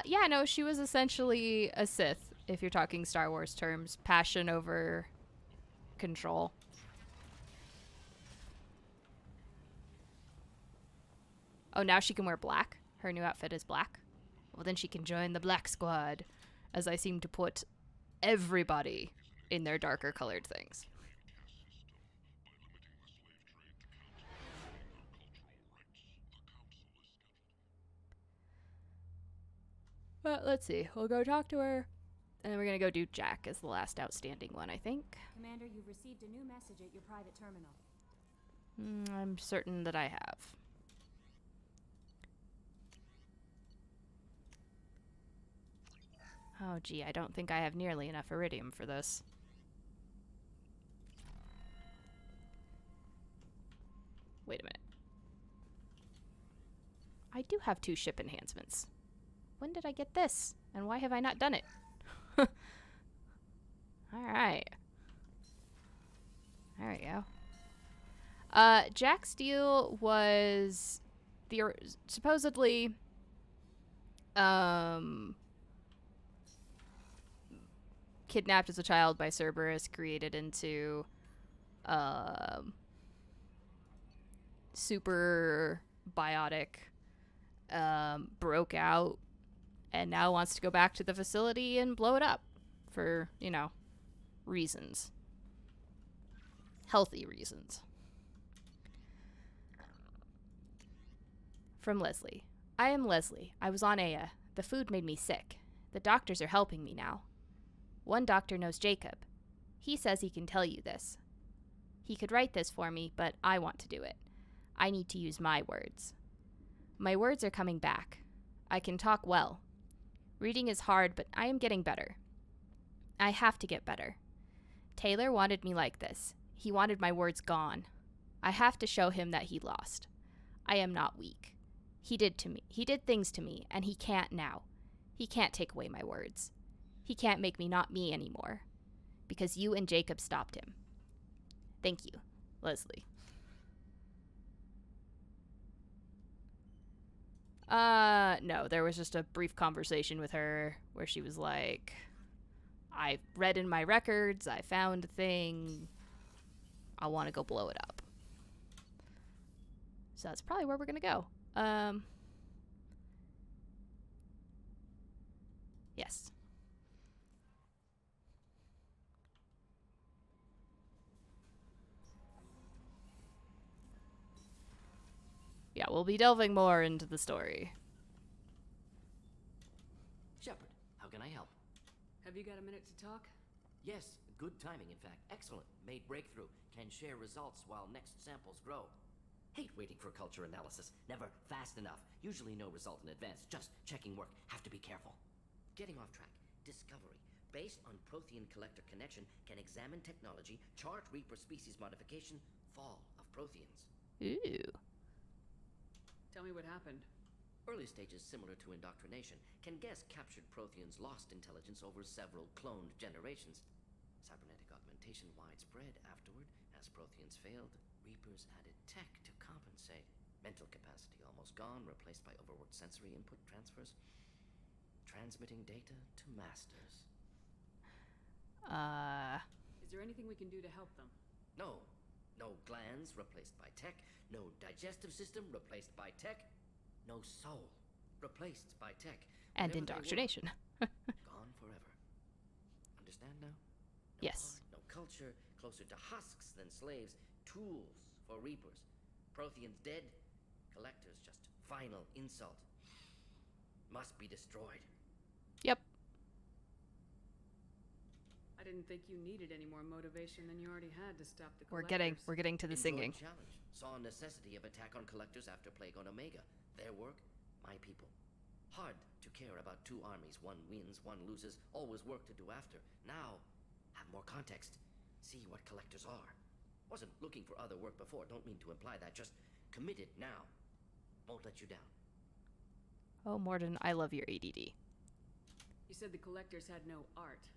Yeah, no, she was essentially a Sith, if you're talking Star Wars terms. Passion over control. Oh, now she can wear black? Her new outfit is black? Well, then she can join the Black Squad, as I seem to put everybody in their darker colored things. But let's see. We'll go talk to her, and then we're going to go do Jack as the last outstanding one, I think. Commander, you've received a new message at your private terminal. I'm certain that I have. Oh, gee, I don't think I have nearly enough iridium for this. Wait a minute. I do have 2 ship enhancements. When did I get this? And why have I not done it? Alright. There we go. Jack Steele was supposedly kidnapped as a child by Cerberus, created into super biotic, broke out, and now wants to go back to the facility and blow it up for, you know, reasons. Healthy reasons. From Leslie. I am Leslie. I was on Aya. The food made me sick. The doctors are helping me now. One doctor knows Jacob. He says he can tell you this. He could write this for me, but I want to do it. I need to use my words. My words are coming back. I can talk well. Reading is hard, but I am getting better. I have to get better. Taylor wanted me like this. He wanted my words gone. I have to show him that he lost. I am not weak. He did things to me, and he can't now. He can't take away my words. He can't make me not me anymore. Because you and Jacob stopped him. Thank you, Leslie. No, there was just a brief conversation with her where she was like, I read in my records, I found a thing, I want to go blow it up. So that's probably where we're gonna go. Yes. Yeah, we'll be delving more into the story. Shepard, how can I help? Have you got a minute to talk? Yes, good timing, in fact. Excellent. Made breakthrough. Can share results while next samples grow. Hate waiting for culture analysis. Never fast enough. Usually no result in advance. Just checking work. Have to be careful. Getting off track. Discovery. Based on Prothean collector connection, can examine technology, chart Reaper species modification, fall of Protheans. Ooh. Tell me what happened. Early stages similar to indoctrination. Can guess captured Protheans lost intelligence over several cloned generations. Cybernetic augmentation widespread afterward. As Protheans failed, Reapers added tech to compensate. Mental capacity almost gone, replaced by overworked sensory input transfers. Transmitting data to masters. Is there anything we can do to help them? No. No glands replaced by tech. No digestive system replaced by tech. No soul replaced by tech. And Whatever indoctrination. Gone forever. Understand now? No Yes. art, no culture, closer to husks than slaves. Tools for Reapers. Protheans dead. Collectors just final insult. Must be destroyed. Yep. I didn't think you needed any more motivation than you already had to stop the We're collectors. getting to the singing. Challenge. Saw necessity of attack on collectors after Plague on Omega. Their work, my people. Hard to care about two armies. One wins, one loses. Always work to do after. Now, have more context. See what collectors are. Wasn't looking for other work before. Don't mean to imply that. Just committed now. Won't let you down. Oh, Morden, I love your ADD. You said the collectors had no art.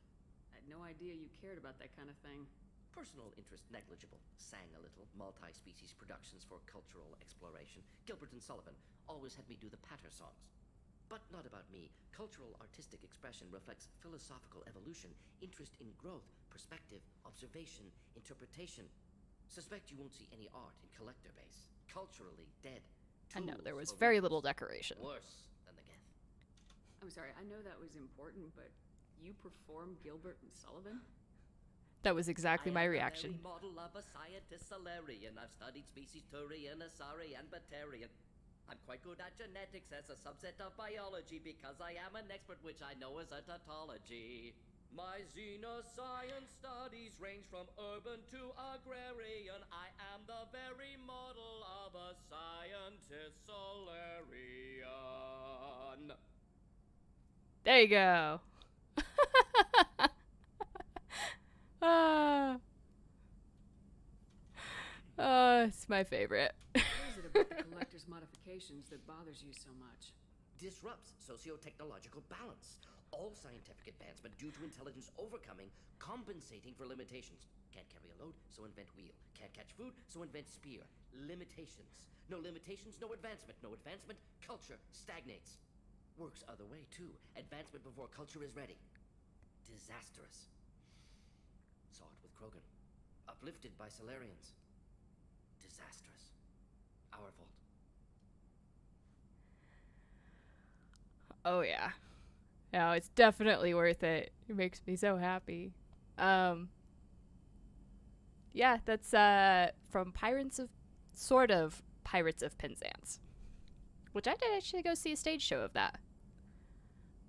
I had no idea you cared about that kind of thing. Personal interest negligible. Sang a little. Multi-species productions for cultural exploration. Gilbert and Sullivan always had me do the patter songs. But not about me. Cultural artistic expression reflects philosophical evolution, interest in growth, perspective, observation, interpretation. Suspect you won't see any art in collector base. Culturally dead. I know, there was Tools for very Reapers. little decoration. Worse than the Geth. I'm sorry, I know that was important, but you perform Gilbert and Sullivan? That was exactly my reaction. I am the very model of a scientist Solarian. I've studied species Turian, Asari, and Batarian. I'm quite good at genetics as a subset of biology because I am an expert, which I know is a tautology. My xenoscience studies range from urban to agrarian. I am the very model of a scientist Solarian. There you go. It's my favorite. What is it about the collector's modifications that bothers you so much? Disrupts socio-technological balance. All scientific advancement due to intelligence overcoming, compensating for limitations. Can't carry a load, so invent wheel. Can't catch food, so invent spear. Limitations. No limitations, no advancement. No advancement, culture stagnates. Works other way, too. Advancement before culture is ready. Disastrous. Krogan. Uplifted by Solarians. Disastrous. Our fault. Oh yeah. No, it's definitely worth it. It makes me so happy. Yeah, that's from Pirates of Penzance. Which I did actually go see a stage show of that.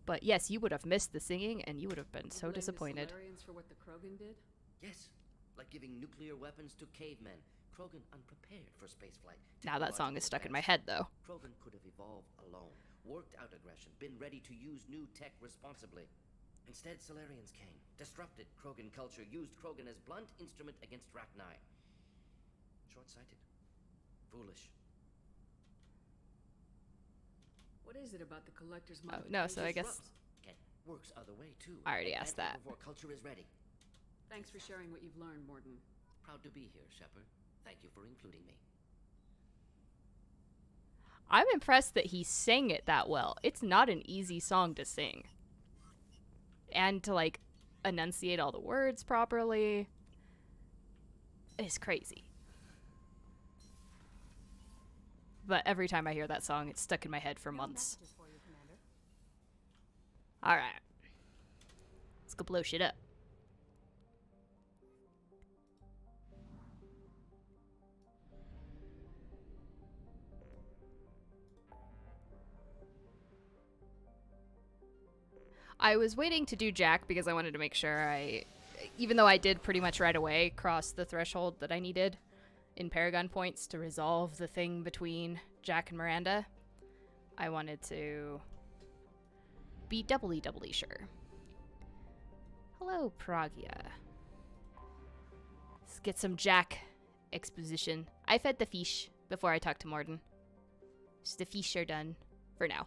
But yes, you would have missed the singing and you would have been so disappointed. The Solarians for what the Krogan did? Yes, like giving nuclear weapons to cavemen. Krogan unprepared for spaceflight. Now that song is stuck in my head though. Krogan could have evolved alone, worked out aggression, been ready to use new tech responsibly. Instead, Solarians came, disrupted Krogan culture, used Krogan as blunt instrument against Rachni. Short-sighted. Foolish. What is it about the Collector's Oh, no, so I guess... It works other way, too. I already asked that. Before culture is ready. Thanks for sharing what you've learned, Mordin. Proud to be here, Shepard. Thank you for including me. I'm impressed that he sang it that well. It's not an easy song to sing. And to, like, enunciate all the words properly. It's crazy. But every time I hear that song, it's stuck in my head for months. Alright. Let's go blow shit up. I was waiting to do Jack because I wanted to make sure even though I did pretty much right away cross the threshold that I needed in Paragon points to resolve the thing between Jack and Miranda, I wanted to be doubly sure. Hello, Pragia. Let's get some Jack exposition. I fed the fish before I talked to Mordin. So the fish are done for now.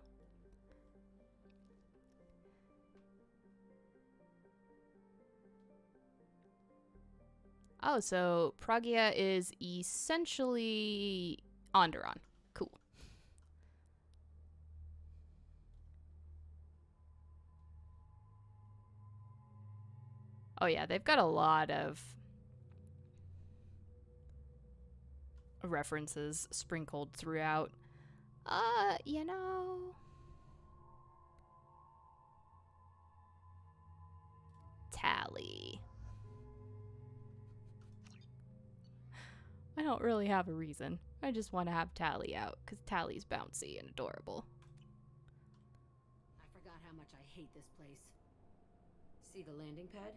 Oh, so Pragia is essentially Onderon. Cool. Oh yeah, they've got a lot of references sprinkled throughout. You know... Tally. I don't really have a reason. I just want to have Tally out, because Tally's bouncy and adorable. I forgot how much I hate this place. See the landing pad?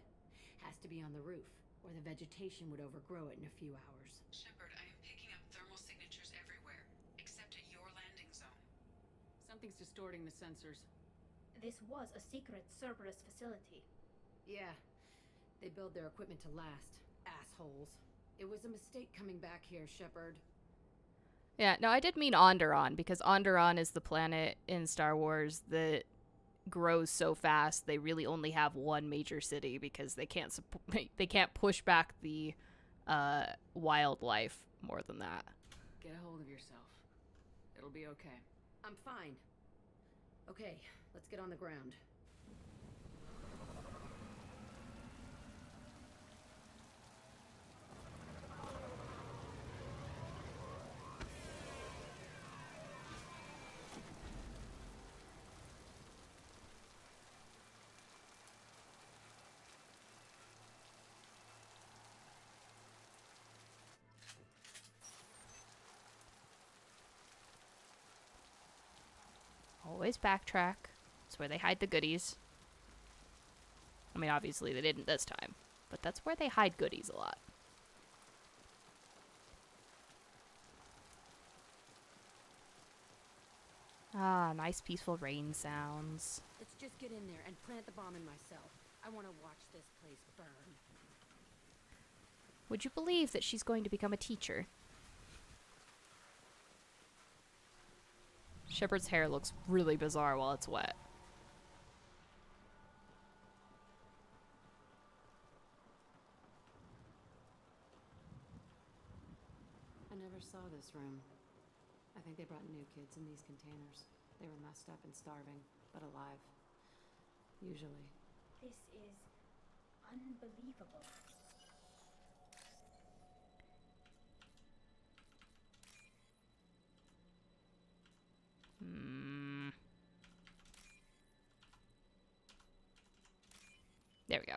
Has to be on the roof, or the vegetation would overgrow it in a few hours. Shepard, I am picking up thermal signatures everywhere, except at your landing zone. Something's distorting the sensors. This was a secret Cerberus facility. Yeah, they build their equipment to last. Assholes. It was a mistake coming back here, Shepard. Yeah, no, I did mean Onderon, because Onderon is the planet in Star Wars that grows so fast they really only have one major city because they can't push back the wildlife more than that. Get a hold of yourself. It'll be okay. I'm fine. Okay, let's get on the ground. Always backtrack. It's where they hide the goodies. I mean, obviously they didn't this time, but that's where they hide goodies a lot. Ah, nice peaceful rain sounds. Let's just get in there and plant the bomb in myself. I want to watch this place burn. Would you believe that she's going to become a teacher? Shepard's hair looks really bizarre while it's wet. I never saw this room. I think they brought new kids in these containers. They were messed up and starving, but alive. Usually. This is unbelievable. go.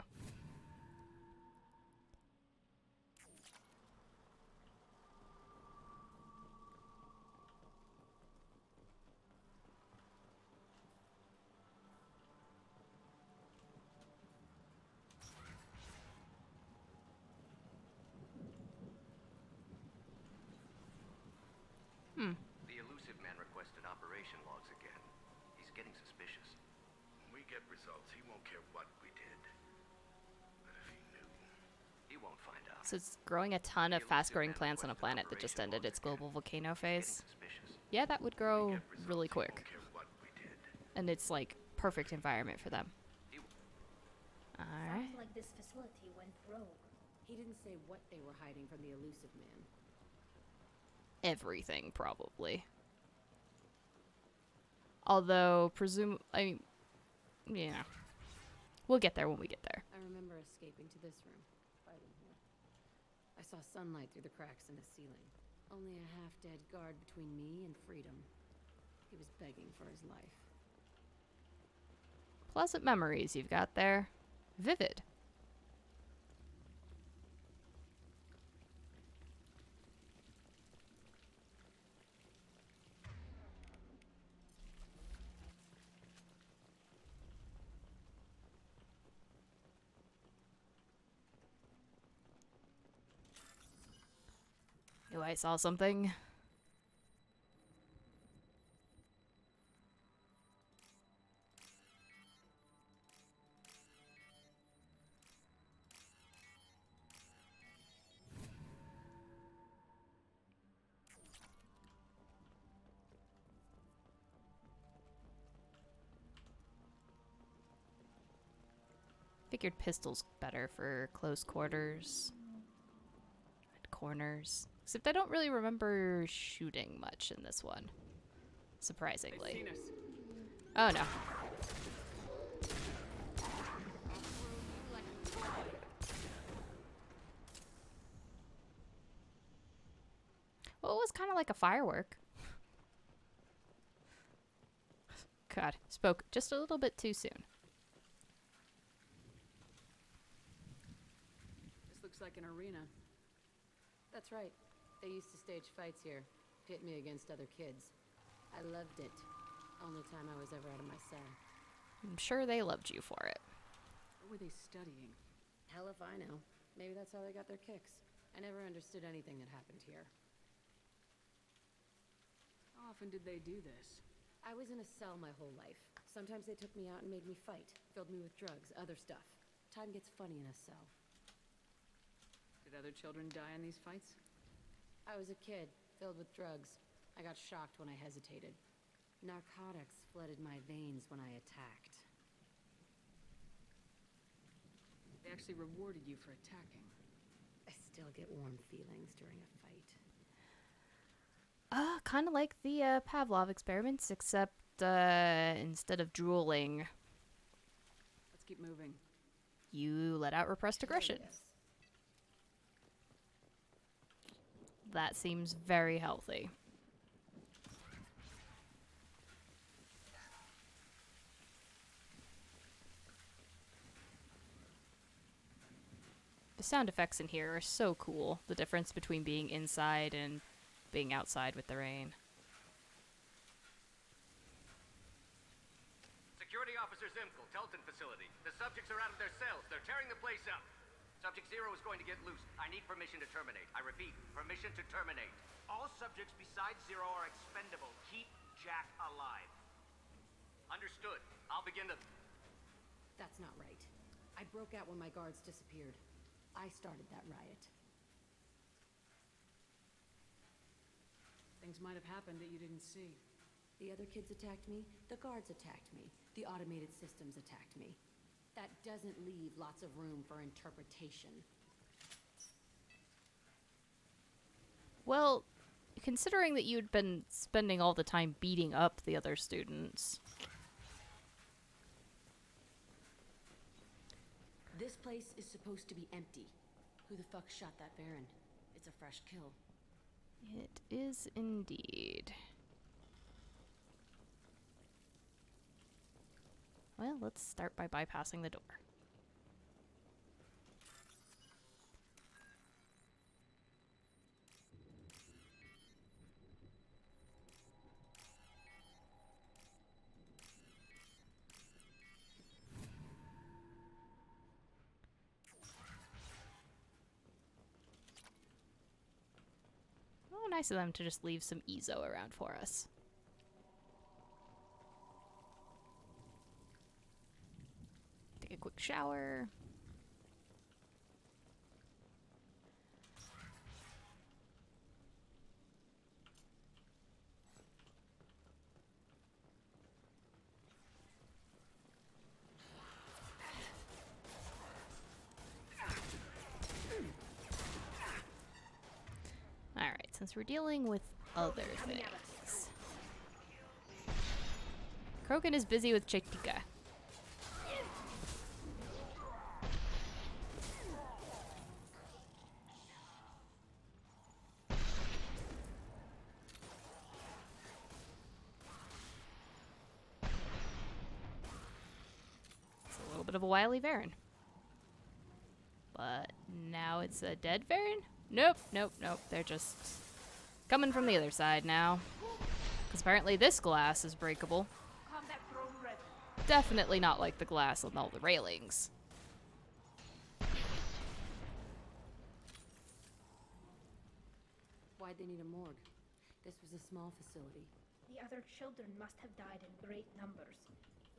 The elusive man requested operation logs again. He's getting suspicious. When we get results, he won't care what we did. But if he knew... He won't find out. So it's growing a ton of fast-growing plants on a planet that just ended its global volcano phase. Yeah, that would grow really quick. And it's like perfect environment for them. Alright. Sounds like this facility went rogue. He didn't say what they were hiding from the elusive man. Everything, probably. Although, yeah. We'll get there when we get there. I remember escaping to this room, fighting here. I saw sunlight through the cracks in the ceiling. Only a half-dead guard between me and freedom. He was begging for his life. Pleasant memories you've got there. Vivid. Oh, I saw something. Figured pistols better for close quarters and corners. Except I don't really remember shooting much in this one. Surprisingly. Oh no. Well, it was kind of like a firework. God, spoke just a little bit too soon. This looks like an arena. That's right. They used to stage fights here, pit me against other kids. I loved it. Only time I was ever out of my cell. I'm sure they loved you for it. What were they studying? Hell if I know. Maybe that's how they got their kicks. I never understood anything that happened here. How often did they do this? I was in a cell my whole life. Sometimes they took me out and made me fight, filled me with drugs, other stuff. Time gets funny in a cell. Did other children die in these fights? I was a kid, filled with drugs. I got shocked when I hesitated. Narcotics flooded my veins when I attacked. They actually rewarded you for attacking. I still get warm feelings during a fight. Kind of like the Pavlov experiments, except instead of drooling, Let's keep moving. you let out repressed aggression. Yes. That seems very healthy. The sound effects in here are so cool. The difference between being inside and being outside with the rain. Security Officer Zimkel, Telton facility. The subjects are out of their cells. They're tearing the place up. Subject 0 is going to get loose. I need permission to terminate. I repeat, permission to terminate. All subjects besides 0 are expendable. Keep Jack alive. Understood. I'll begin to... That's not right. I broke out when my guards disappeared. I started that riot. Things might have happened that you didn't see. The other kids attacked me. The guards attacked me. The automated systems attacked me. That doesn't leave lots of room for interpretation. Well, considering that you'd been spending all the time beating up the other students. This place is supposed to be empty. Who the fuck shot that Baron? It's a fresh kill. It is indeed. Well, let's start by bypassing the door. nice of them to just leave some Ezo around for us. Take a quick shower. Alright, since we're dealing with other things. Krogan is busy with Chitika. It's a little bit of a wily Varen. But now it's a dead Varen? Nope, nope, nope. They're just coming from the other side now. Because apparently this glass is breakable. Definitely not like the glass on all the railings. Why'd they need a morgue? This was a small facility. The other children must have died in great numbers.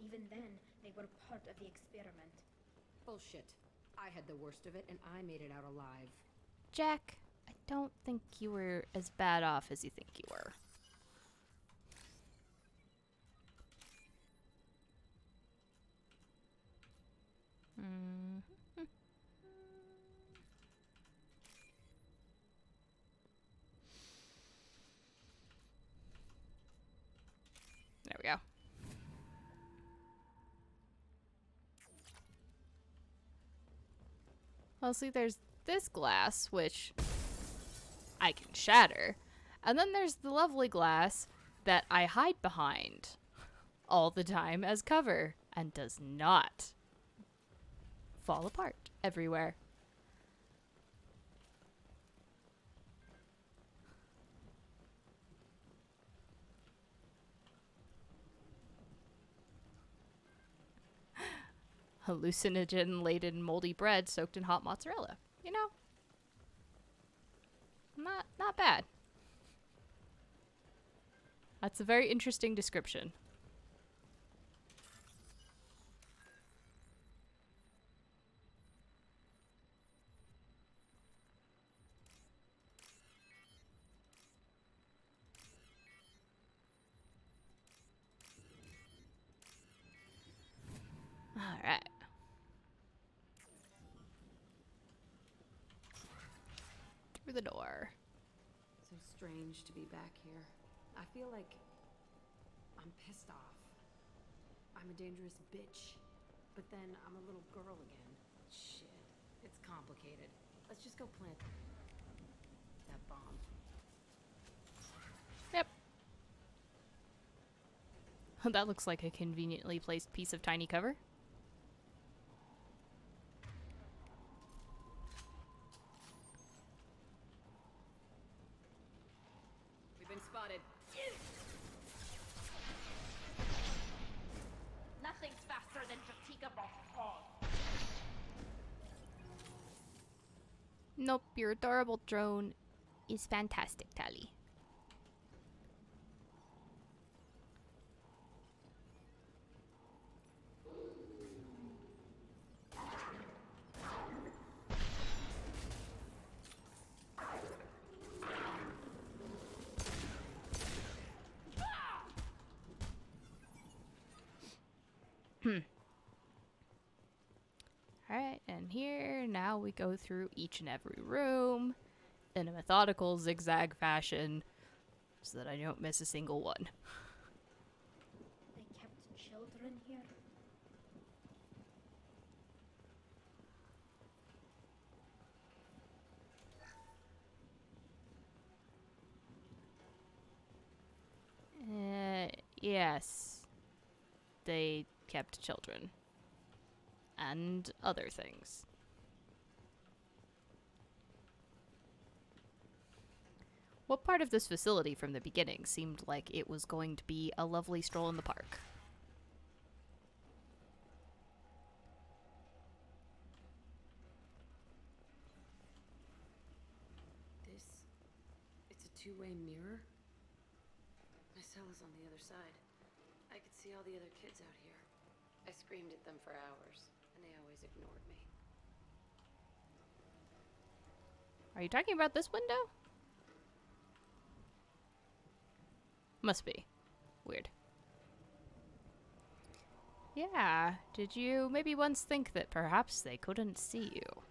Even then, they were part of the experiment. Bullshit. I had the worst of it, and I made it out alive. Jack, I don't think you were as bad off as you think you were. There we go. Well, see, there's this glass, which I can shatter. And then there's the lovely glass that I hide behind all the time as cover and does not fall apart everywhere. Hallucinogen-laden moldy bread soaked in hot mozzarella. You know, not bad. That's a very interesting description. All right. Through the door. So strange to be back here. I feel like I'm pissed off. I'm a dangerous bitch, but then I'm a little girl again. Shit, it's complicated. Let's just go plant that bomb. Yep. That looks like a conveniently placed piece of tiny cover. We've been spotted. Nothing's faster than Jatika Ball. Nope, your adorable drone is fantastic, Tali. Alright, and here, now we go through each and every room in a methodical zigzag fashion so that I don't miss a single one. They kept children here? Yes. They kept children. And other things. What part of this facility from the beginning seemed like it was going to be a lovely stroll in the park? It's a two-way mirror? My cell is on the other side. I could see all the other kids out here. I screamed at them for hours, and they always ignored me. Are you talking about this window? Must be. Weird. Yeah, did you maybe once think that perhaps they couldn't see you?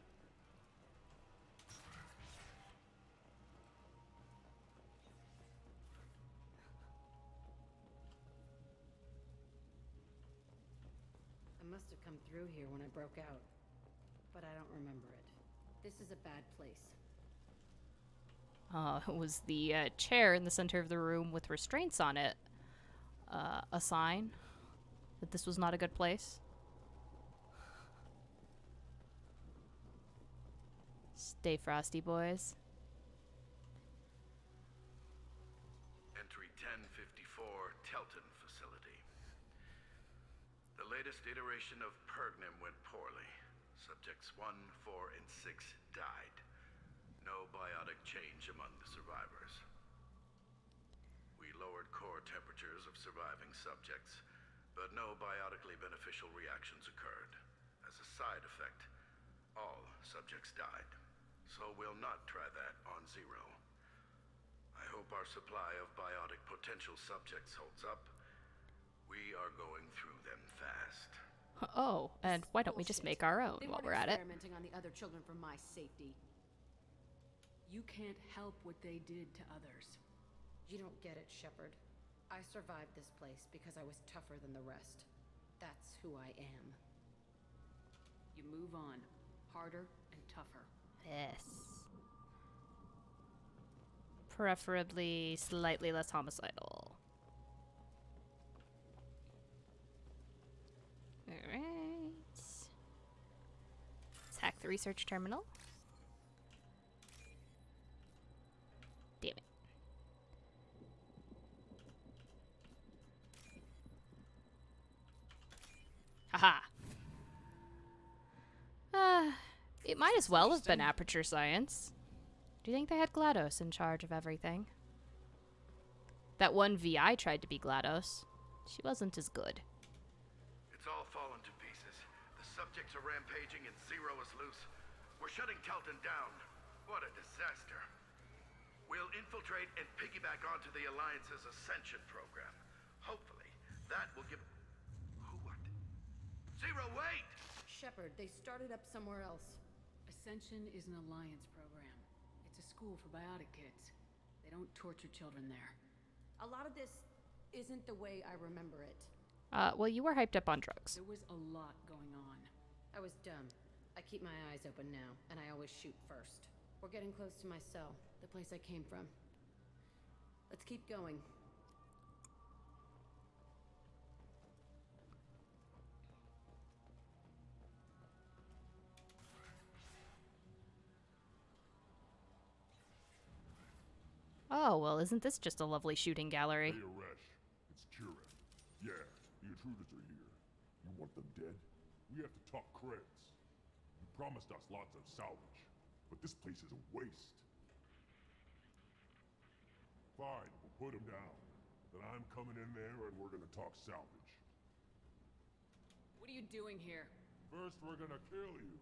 I must have come through here when I broke out, but I don't remember it. This is a bad place. It was the chair in the center of the room with restraints on it. A sign that this was not a good place. Stay frosty, boys. Entry 1054, Telton facility. The latest iteration of Pergnim went poorly. Subjects 1, 4, and 6 died. No biotic change among the survivors. We lowered core temperatures of surviving subjects, but no biotically beneficial reactions occurred. As a side effect, all subjects died. So we'll not try that on Zero. I hope our supply of biotic potential subjects holds up. We are going through them fast. Oh, and why don't we just make our own while we're at it? Experimenting on the other children for my safety. You can't help what they did to others. You don't get it, Shepard. I survived this place because I was tougher than the rest. That's who I am. You move on. Harder and tougher. Yes. Preferably slightly less homicidal. Alright. Let's hack the research terminal. Damn it. Haha. It might as well have been Aperture Science. Do you think they had GLaDOS in charge of everything? That one VI tried to be GLaDOS. She wasn't as good. It's all fallen to pieces. The subjects are rampaging and Zero is loose. We're shutting Telton down. What a disaster. We'll infiltrate and piggyback onto the Alliance's Ascension program. Hopefully, that will give... What? Zero, wait! Shepard, they started up somewhere else. Ascension is an Alliance program. It's a school for biotic kids. They don't torture children there. A lot of this isn't the way I remember it. Well, you were hyped up on drugs. There was a lot going on. I was dumb. I keep my eyes open now, and I always shoot first. We're getting close to my cell, the place I came from. Let's keep going. Oh, well, isn't this just a lovely shooting gallery? Hey, Aresh. It's Kira. Yeah, the intruders are here. You want them dead? We have to talk creds. You promised us lots of salvage, but this place is a waste. Fine, we'll put them down. Then I'm coming in there and we're gonna talk salvage. What are you doing here? First, we're gonna kill you.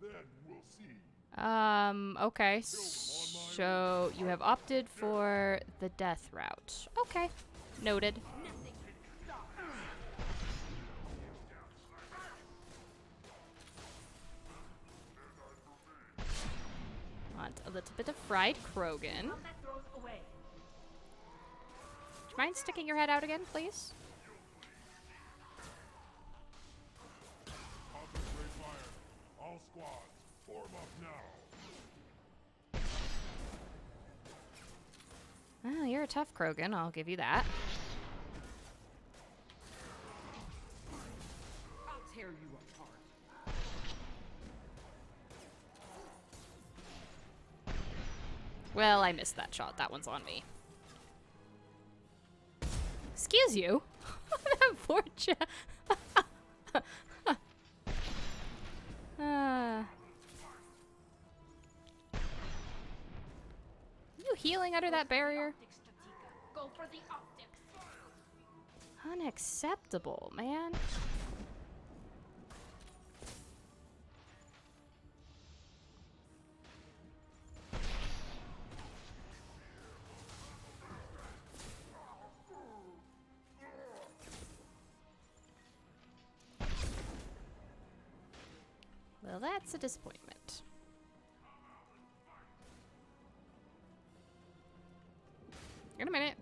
Then we'll see. Okay. So you have opted for the death route. Okay. Noted. Want a little bit of fried Krogan. Would you mind sticking your head out again, please? All squads, form up now. Well, you're a tough Krogan, I'll give you that. I'll tear you apart. Well, I missed that shot. That one's on me. Excuse you? That poor you healing under that barrier? Go for the optics. Unacceptable, man. Well, that's a disappointment. In a minute.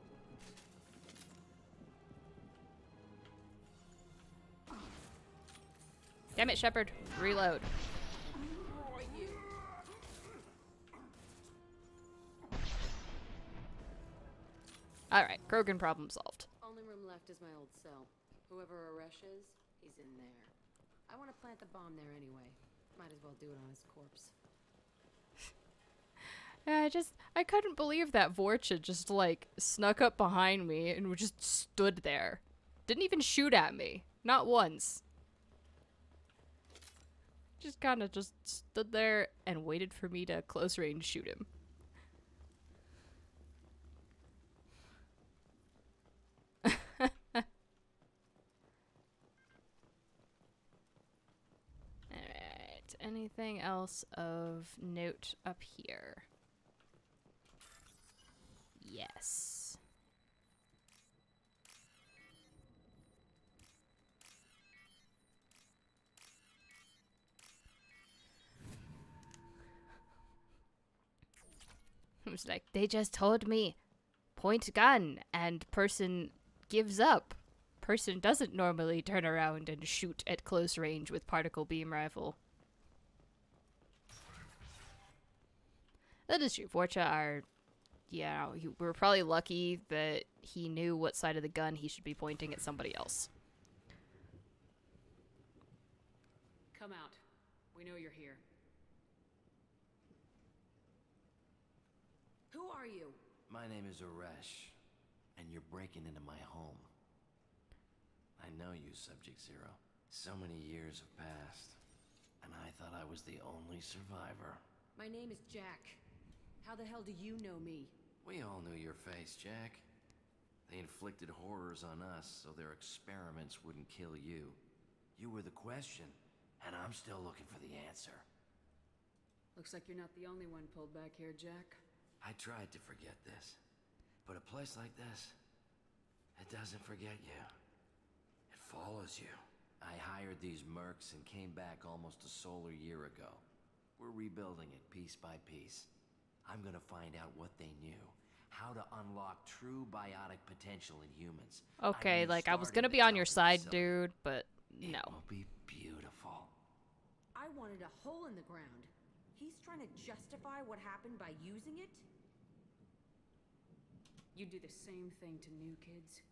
Damn it, Shepard. Reload. Alright, Krogan problem solved. Only room left is my old cell. Whoever Aresh is, he's in there. I want to plant the bomb there anyway. Might as well do it on his corpse. I couldn't believe that Vorcha just, like, snuck up behind me and just stood there. Didn't even shoot at me. Not once. Just kind of just stood there and waited for me to close range shoot him. Alright, anything else of note up here? Yes. It was like, they just told me, point gun, and person gives up. Person doesn't normally turn around and shoot at close range with particle beam rifle. That is true. Vorcha are, yeah, we're probably lucky that he knew what side of the gun he should be pointing at somebody else. Come out. We know you're here. Who are you? My name is Aresh, and you're breaking into my home. I know you, Subject Zero. So many years have passed, and I thought I was the only survivor. My name is Jack. How the hell do you know me? We all knew your face, Jack. They inflicted horrors on us so their experiments wouldn't kill you. You were the question, and I'm still looking for the answer. Looks like you're not the only one pulled back here, Jack. I tried to forget this, but a place like this, it doesn't forget you. It follows you. I hired these mercs and came back almost a solar year ago. We're rebuilding it piece by piece. I'm gonna find out what they knew, how to unlock true biotic potential in humans. Okay, like, I was gonna be on your side, dude, but no. It will be beautiful. I wanted a hole in the ground. He's trying to justify what happened by using it? You do the same thing to new kids.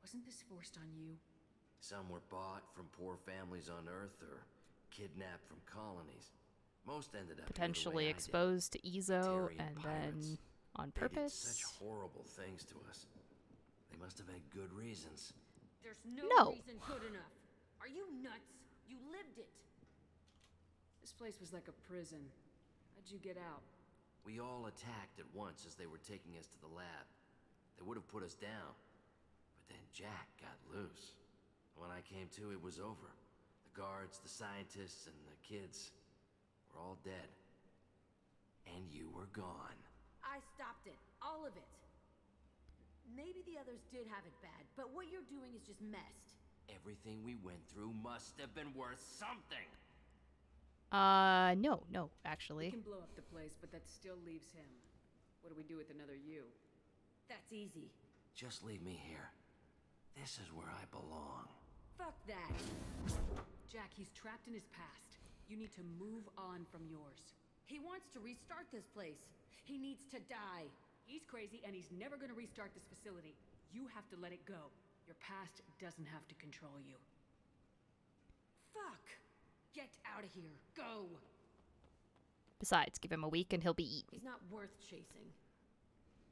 Wasn't this forced on you? Some were bought from poor families on Earth or kidnapped from colonies. Most ended up Potentially exposed to Ezo and then on purpose. They did such horrible things to us. They must have had good reasons. There's no reason good enough. Are you nuts? You lived it. This place was like a prison. How'd you get out? We all attacked at once as they were taking us to the lab. They would have put us down, but then Jack got loose. When I came to, it was over. The guards, the scientists, and the kids were all dead. And you were gone. I stopped it. All of it. Maybe the others did have it bad, but what you're doing is just messed. Everything we went through must have been worth something. No, actually. We can blow up the place, but that still leaves him. What do we do with another you? That's easy. Just leave me here. This is where I belong. Fuck that. Jack, he's trapped in his past. You need to move on from yours. He wants to restart this place. He needs to die. He's crazy and he's never gonna restart this facility. You have to let it go. Your past doesn't have to control you. Fuck! Get out of here. Go! Besides, give him a week and he'll be eaten. He's not worth chasing.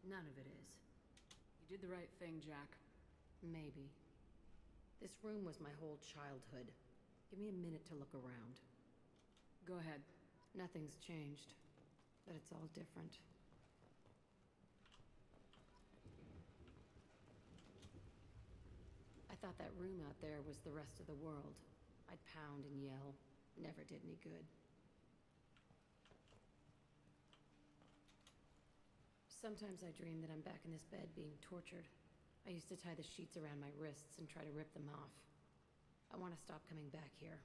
None of it is. You did the right thing, Jack. Maybe. This room was my whole childhood. Give me a minute to look around. Go ahead. Nothing's changed, but it's all different. thought that room out there was the rest of the world. I'd pound and yell. Never did any good. Sometimes I dream that I'm back in this bed being tortured. I used to tie the sheets around my wrists and try to rip them off. I want to stop coming back here.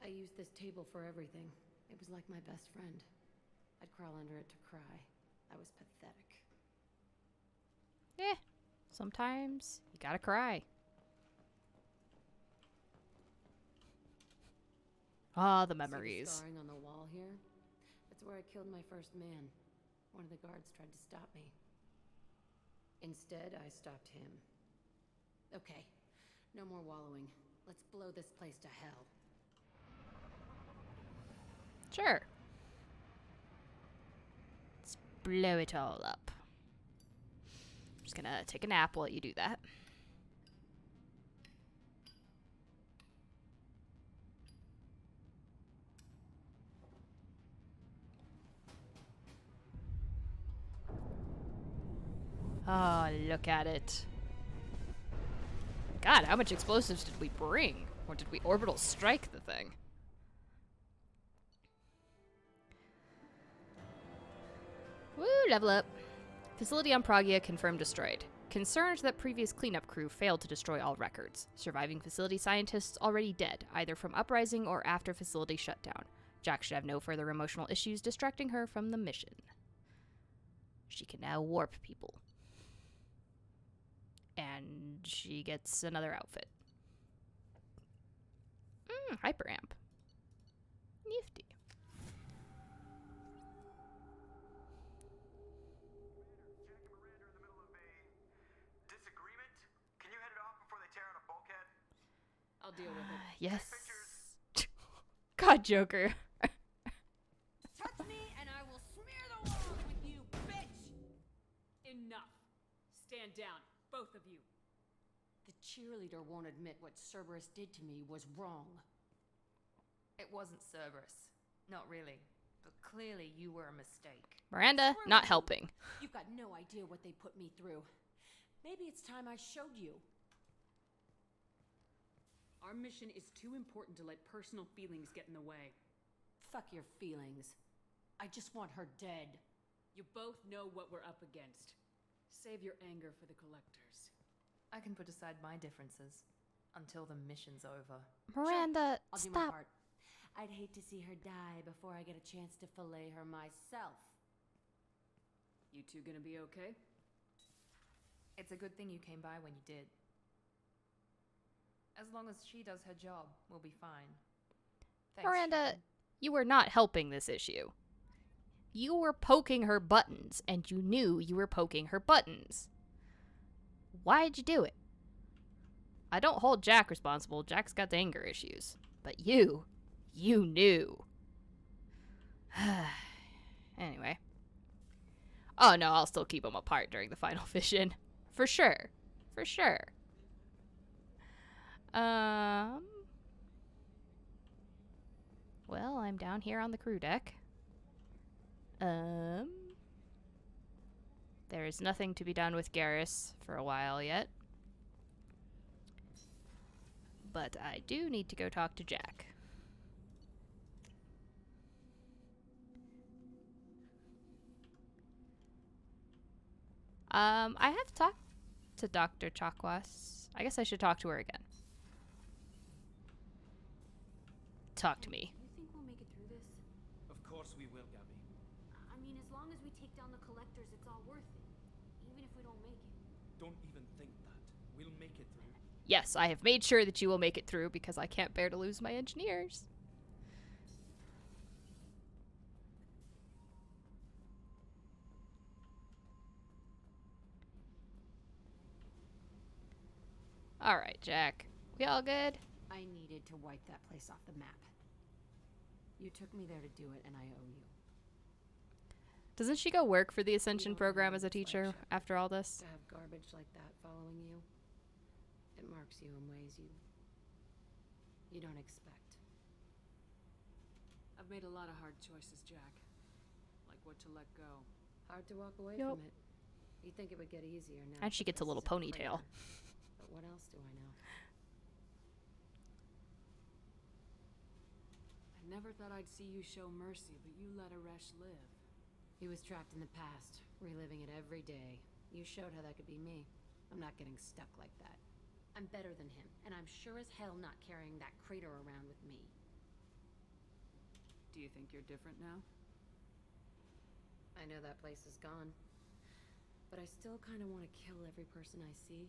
I used this table for everything. It was like my best friend. I'd crawl under it to cry. I was pathetic. Eh, sometimes you gotta cry. Ah, the memories. See the scarring on the wall here? That's where I killed my first man. One of the guards tried to stop me. Instead, I stopped him. Okay, no more wallowing. Let's blow this place to hell. Sure. Let's blow it all up. Just gonna take a nap while you do that. Oh, look at it. God, how much explosives did we bring? Or did we orbital strike the thing? Woo, level up. Facility on Pragia confirmed destroyed. Concerned that previous cleanup crew failed to destroy all records. Surviving facility scientists already dead, either from uprising or after facility shutdown. Jack should have no further emotional issues distracting her from the mission. She can now warp people. And she gets another outfit. Hyper amp. Nifty. Disagreement? Can you head it off before they tear out a bulkhead? I'll deal with it. Yes. God, Joker. Touch me and I will smear the walls with you, bitch! Enough. Stand down, both of you. The cheerleader won't admit what Cerberus did to me was wrong. It wasn't Cerberus. Not really. But clearly you were a mistake. Miranda, not helping. You've got no idea what they put me through. Maybe it's time I showed you. Our mission is too important to let personal feelings get in the way. Fuck your feelings. I just want her dead. You both know what we're up against. Save your anger for the collectors. I can put aside my differences until the mission's over. Miranda, I'll do my stop. part. I'd hate to see her die before I get a chance to fillet her myself. You two gonna be okay? It's a good thing you came by when you did. As long as she does her job, we'll be fine. Thanks, Miranda, Sharon. you were not helping this issue. You were poking her buttons, and you knew you were poking her buttons. Why'd you do it? I don't hold Jack responsible. Jack's got the anger issues. But you knew. Anyway. Oh no, I'll still keep them apart during the final mission. For sure. For sure. Well, I'm down here on the crew deck. There is nothing to be done with Garrus for a while yet. But I do need to go talk to Jack. I have talked to Dr. Chakwas. I guess I should talk to her again. Talk to me. You think we'll make it through this? Of course we will, Gabby. I mean, as long as we take down the collectors, it's all worth it. Even if we don't make it. Don't even think that. We'll make it through. Yes, I have made sure that you will make it through because I can't bear to lose my engineers. Alright, Jack. We all good? I needed to wipe that place off the map. You took me there to do it, and I owe you. Doesn't she go work for the Ascension program as a teacher after all this? To have garbage like that following you, it marks you in ways you don't expect. I've made a lot of hard choices, Jack. Like what to let go. Hard to walk away Yup. from it. You'd think it would get easier now. And she gets a little ponytail. But what else do I know? I never thought I'd see you show mercy, but you let Aresh live. He was trapped in the past, reliving it every day. You showed how that could be me. I'm not getting stuck like that. I'm better than him, and I'm sure as hell not carrying that crater around with me. Do you think you're different now? I know that place is gone. But I still kind of want to kill every person I see.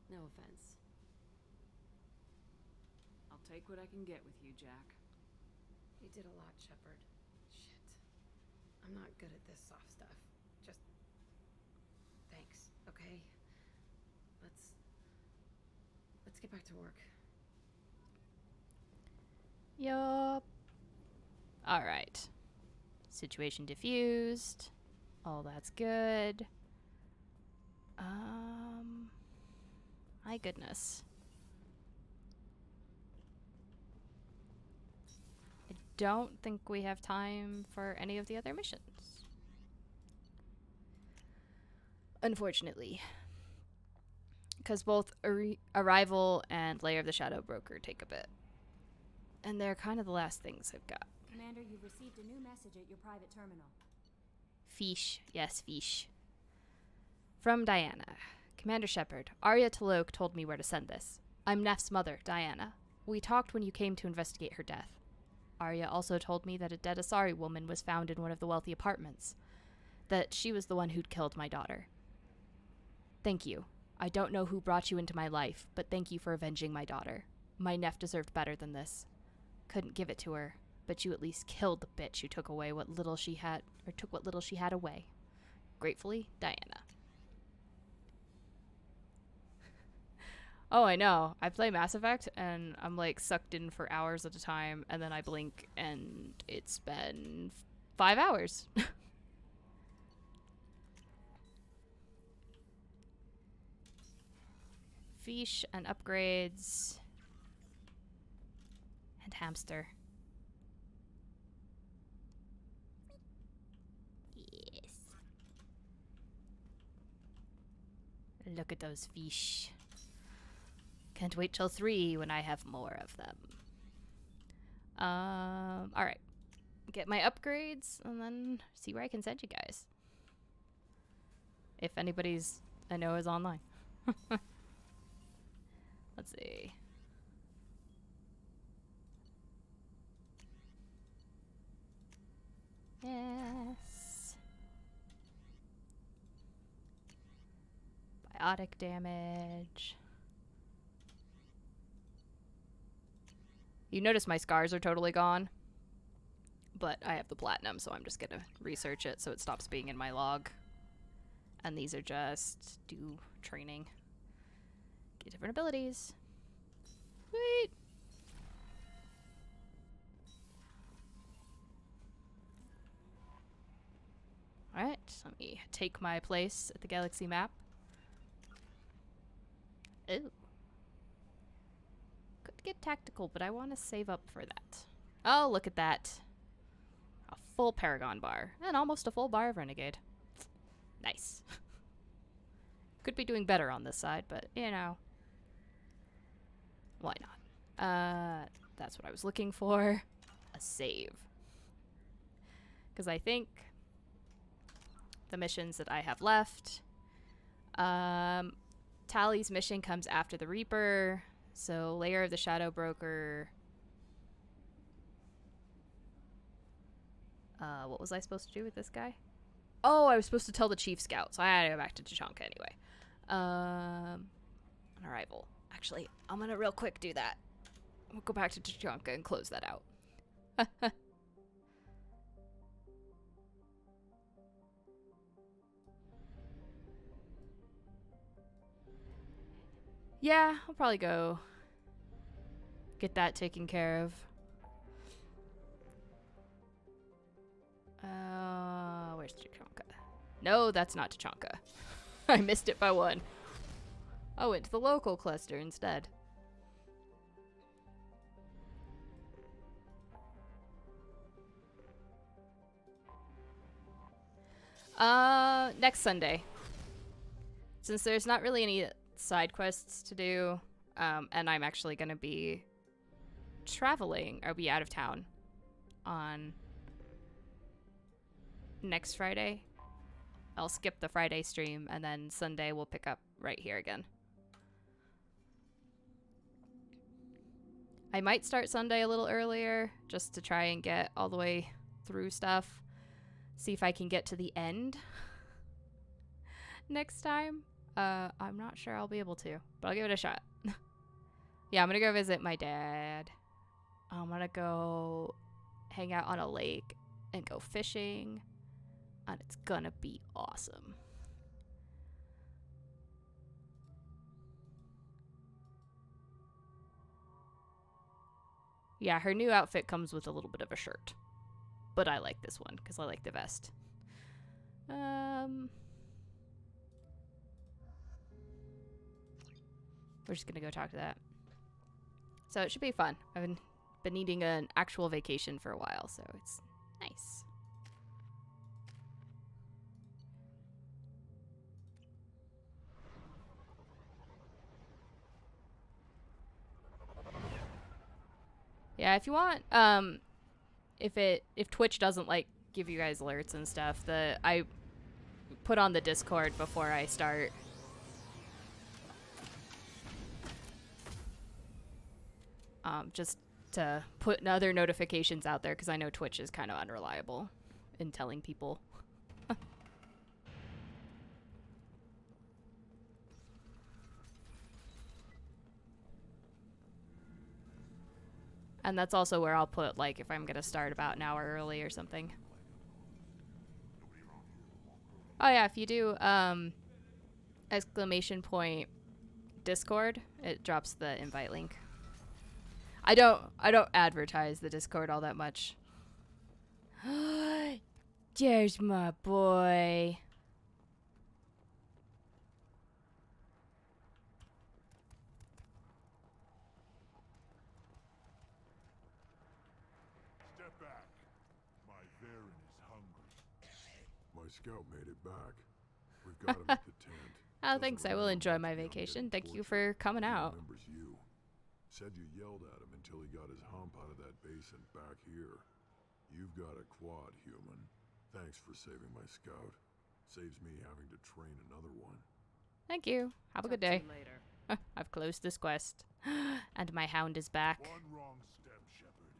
No offense. I'll take what I can get with you, Jack. You did a lot, Shepard. Shit. I'm not good at this soft stuff. Just... thanks, okay? Let's get back to work. Yup. Alright. Situation diffused. All that's good. My goodness. I don't think we have time for any of the other missions. Unfortunately. Because both Arrival and Lair of the Shadow Broker take a bit. And they're kind of the last things I've got. Commander, you've received a new message at your private terminal. Fish. Yes, Fish. From Diana. Commander Shepard, Arya T'Loak told me where to send this. I'm Neff's mother, Diana. We talked when you came to investigate her death. Arya also told me that a dead Asari woman was found in one of the wealthy apartments. That she was the one who'd killed my daughter. Thank you. I don't know who brought you into my life, but thank you for avenging my daughter. My Neff deserved better than this. Couldn't give it to her, but you at least killed the bitch who took away what little she had, or took what little she had away. Gratefully, Diana. Oh, I know. I play Mass Effect, and I'm, like, sucked in for hours at a time, and then I blink, and it's been 5 hours. Fish and upgrades. And hamster. Yes. Look at those fish. Can't wait till 3 when I have more of them. Alright. Get my upgrades and then see where I can send you guys. If anybody's I know is online. Let's see. Yes. Biotic damage. You notice my scars are totally gone, but I have the platinum, so I'm just gonna research it so it stops being in my log. And these are just do training. Get different abilities. Sweet. Alright, let me take my place at the galaxy map. Ooh. Could get tactical, but I want to save up for that. Oh, look at that. A full Paragon bar. And almost a full bar of Renegade. Nice. Could be doing better on this side, but, you know. Why not? That's what I was looking for. A save. Because I think the missions that I have left. Tally's mission comes after the Reaper. So, Lair of the Shadow Broker. What was I supposed to do with this guy? Oh, I was supposed to tell the Chief Scout, so I had to go back to Tachanka anyway. An Arrival. Actually, I'm gonna real quick do that. We'll go back to Tachanka and close that out. Yeah, I'll probably go get that taken care of. Where's Tachanka? No, that's not Tachanka. I missed it by 1. I went to the local cluster instead. Next Sunday. Since there's not really any side quests to do, and I'm actually gonna be traveling, I'll be out of town on next Friday. I'll skip the Friday stream, and then Sunday we'll pick up right here again. I might start Sunday a little earlier, just to try and get all the way through stuff. See if I can get to the end next time. I'm not sure I'll be able to, but I'll give it a shot. Yeah, I'm gonna go visit my dad. I'm gonna go hang out on a lake and go fishing, and it's gonna be awesome. Yeah, her new outfit comes with a little bit of a shirt, but I like this one because I like the vest. We're just gonna go talk to that. So it should be fun. I've been needing an actual vacation for a while, so it's nice. Yeah, if you want, if Twitch doesn't like give you guys alerts and stuff, I put on the Discord before I start. Just to put other notifications out there, because I know Twitch is kind of unreliable in telling people. And that's also where I'll put, like, if I'm going to start about an hour early or something. Oh yeah, if you do exclamation point Discord, it drops the invite link. I don't advertise the Discord all that much. There's my boy. Step back. My Varen is hungry. My scout made it back. We've got him at the tent. Oh, thanks. I will enjoy my vacation. Thank you for coming out. Remembers you. Said you yelled at him until he got his hump out of that basin back here. You've got a quad, human. Thanks for saving my scout. Saves me having to train another one. Thank you. Have a good day. Talk to you later. I've closed this quest. And my hound is back. One wrong step, Shepard.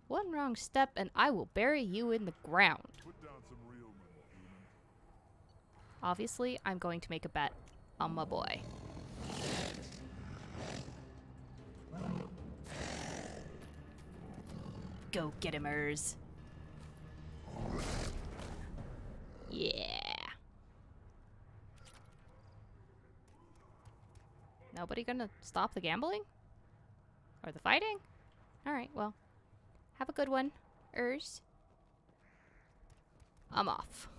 One wrong step and I will bury you in the ground. Put down some real money, human. Obviously, I'm going to make a bet on my boy. Go get himers. Yeah. Nobody gonna stop the gambling? Or the fighting? Alright, well. Have a good one, Urs. I'm off.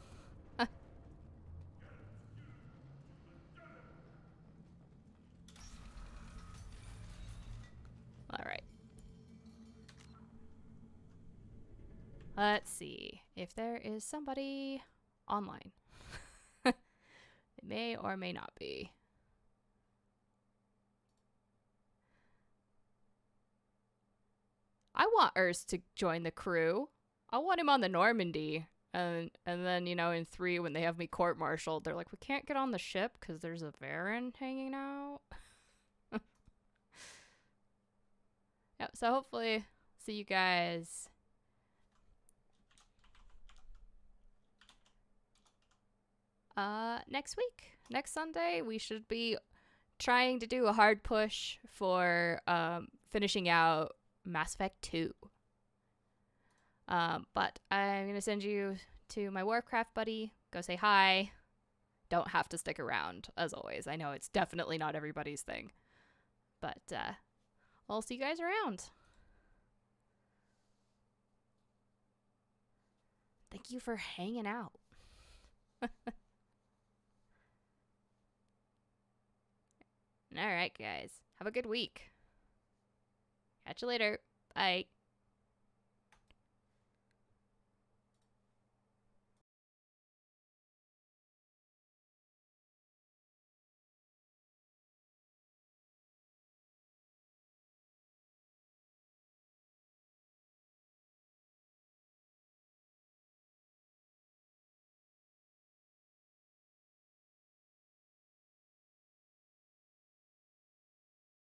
Alright. Let's see if there is somebody online. It may or may not be. I want Urs to join the crew. I want him on the Normandy. And then, you know, in 3, when they have me court-martialed, they're like, we can't get on the ship because there's a Varen hanging out. Yep, so hopefully see you guys next week. Next Sunday, we should be trying to do a hard push for finishing out Mass Effect 2. But I'm going to send you to my Warcraft buddy. Go say hi. Don't have to stick around, as always. I know it's definitely not everybody's thing. But I'll see you guys around. Thank you for hanging out. Alright, guys. Have a good week. Catch you later. Bye.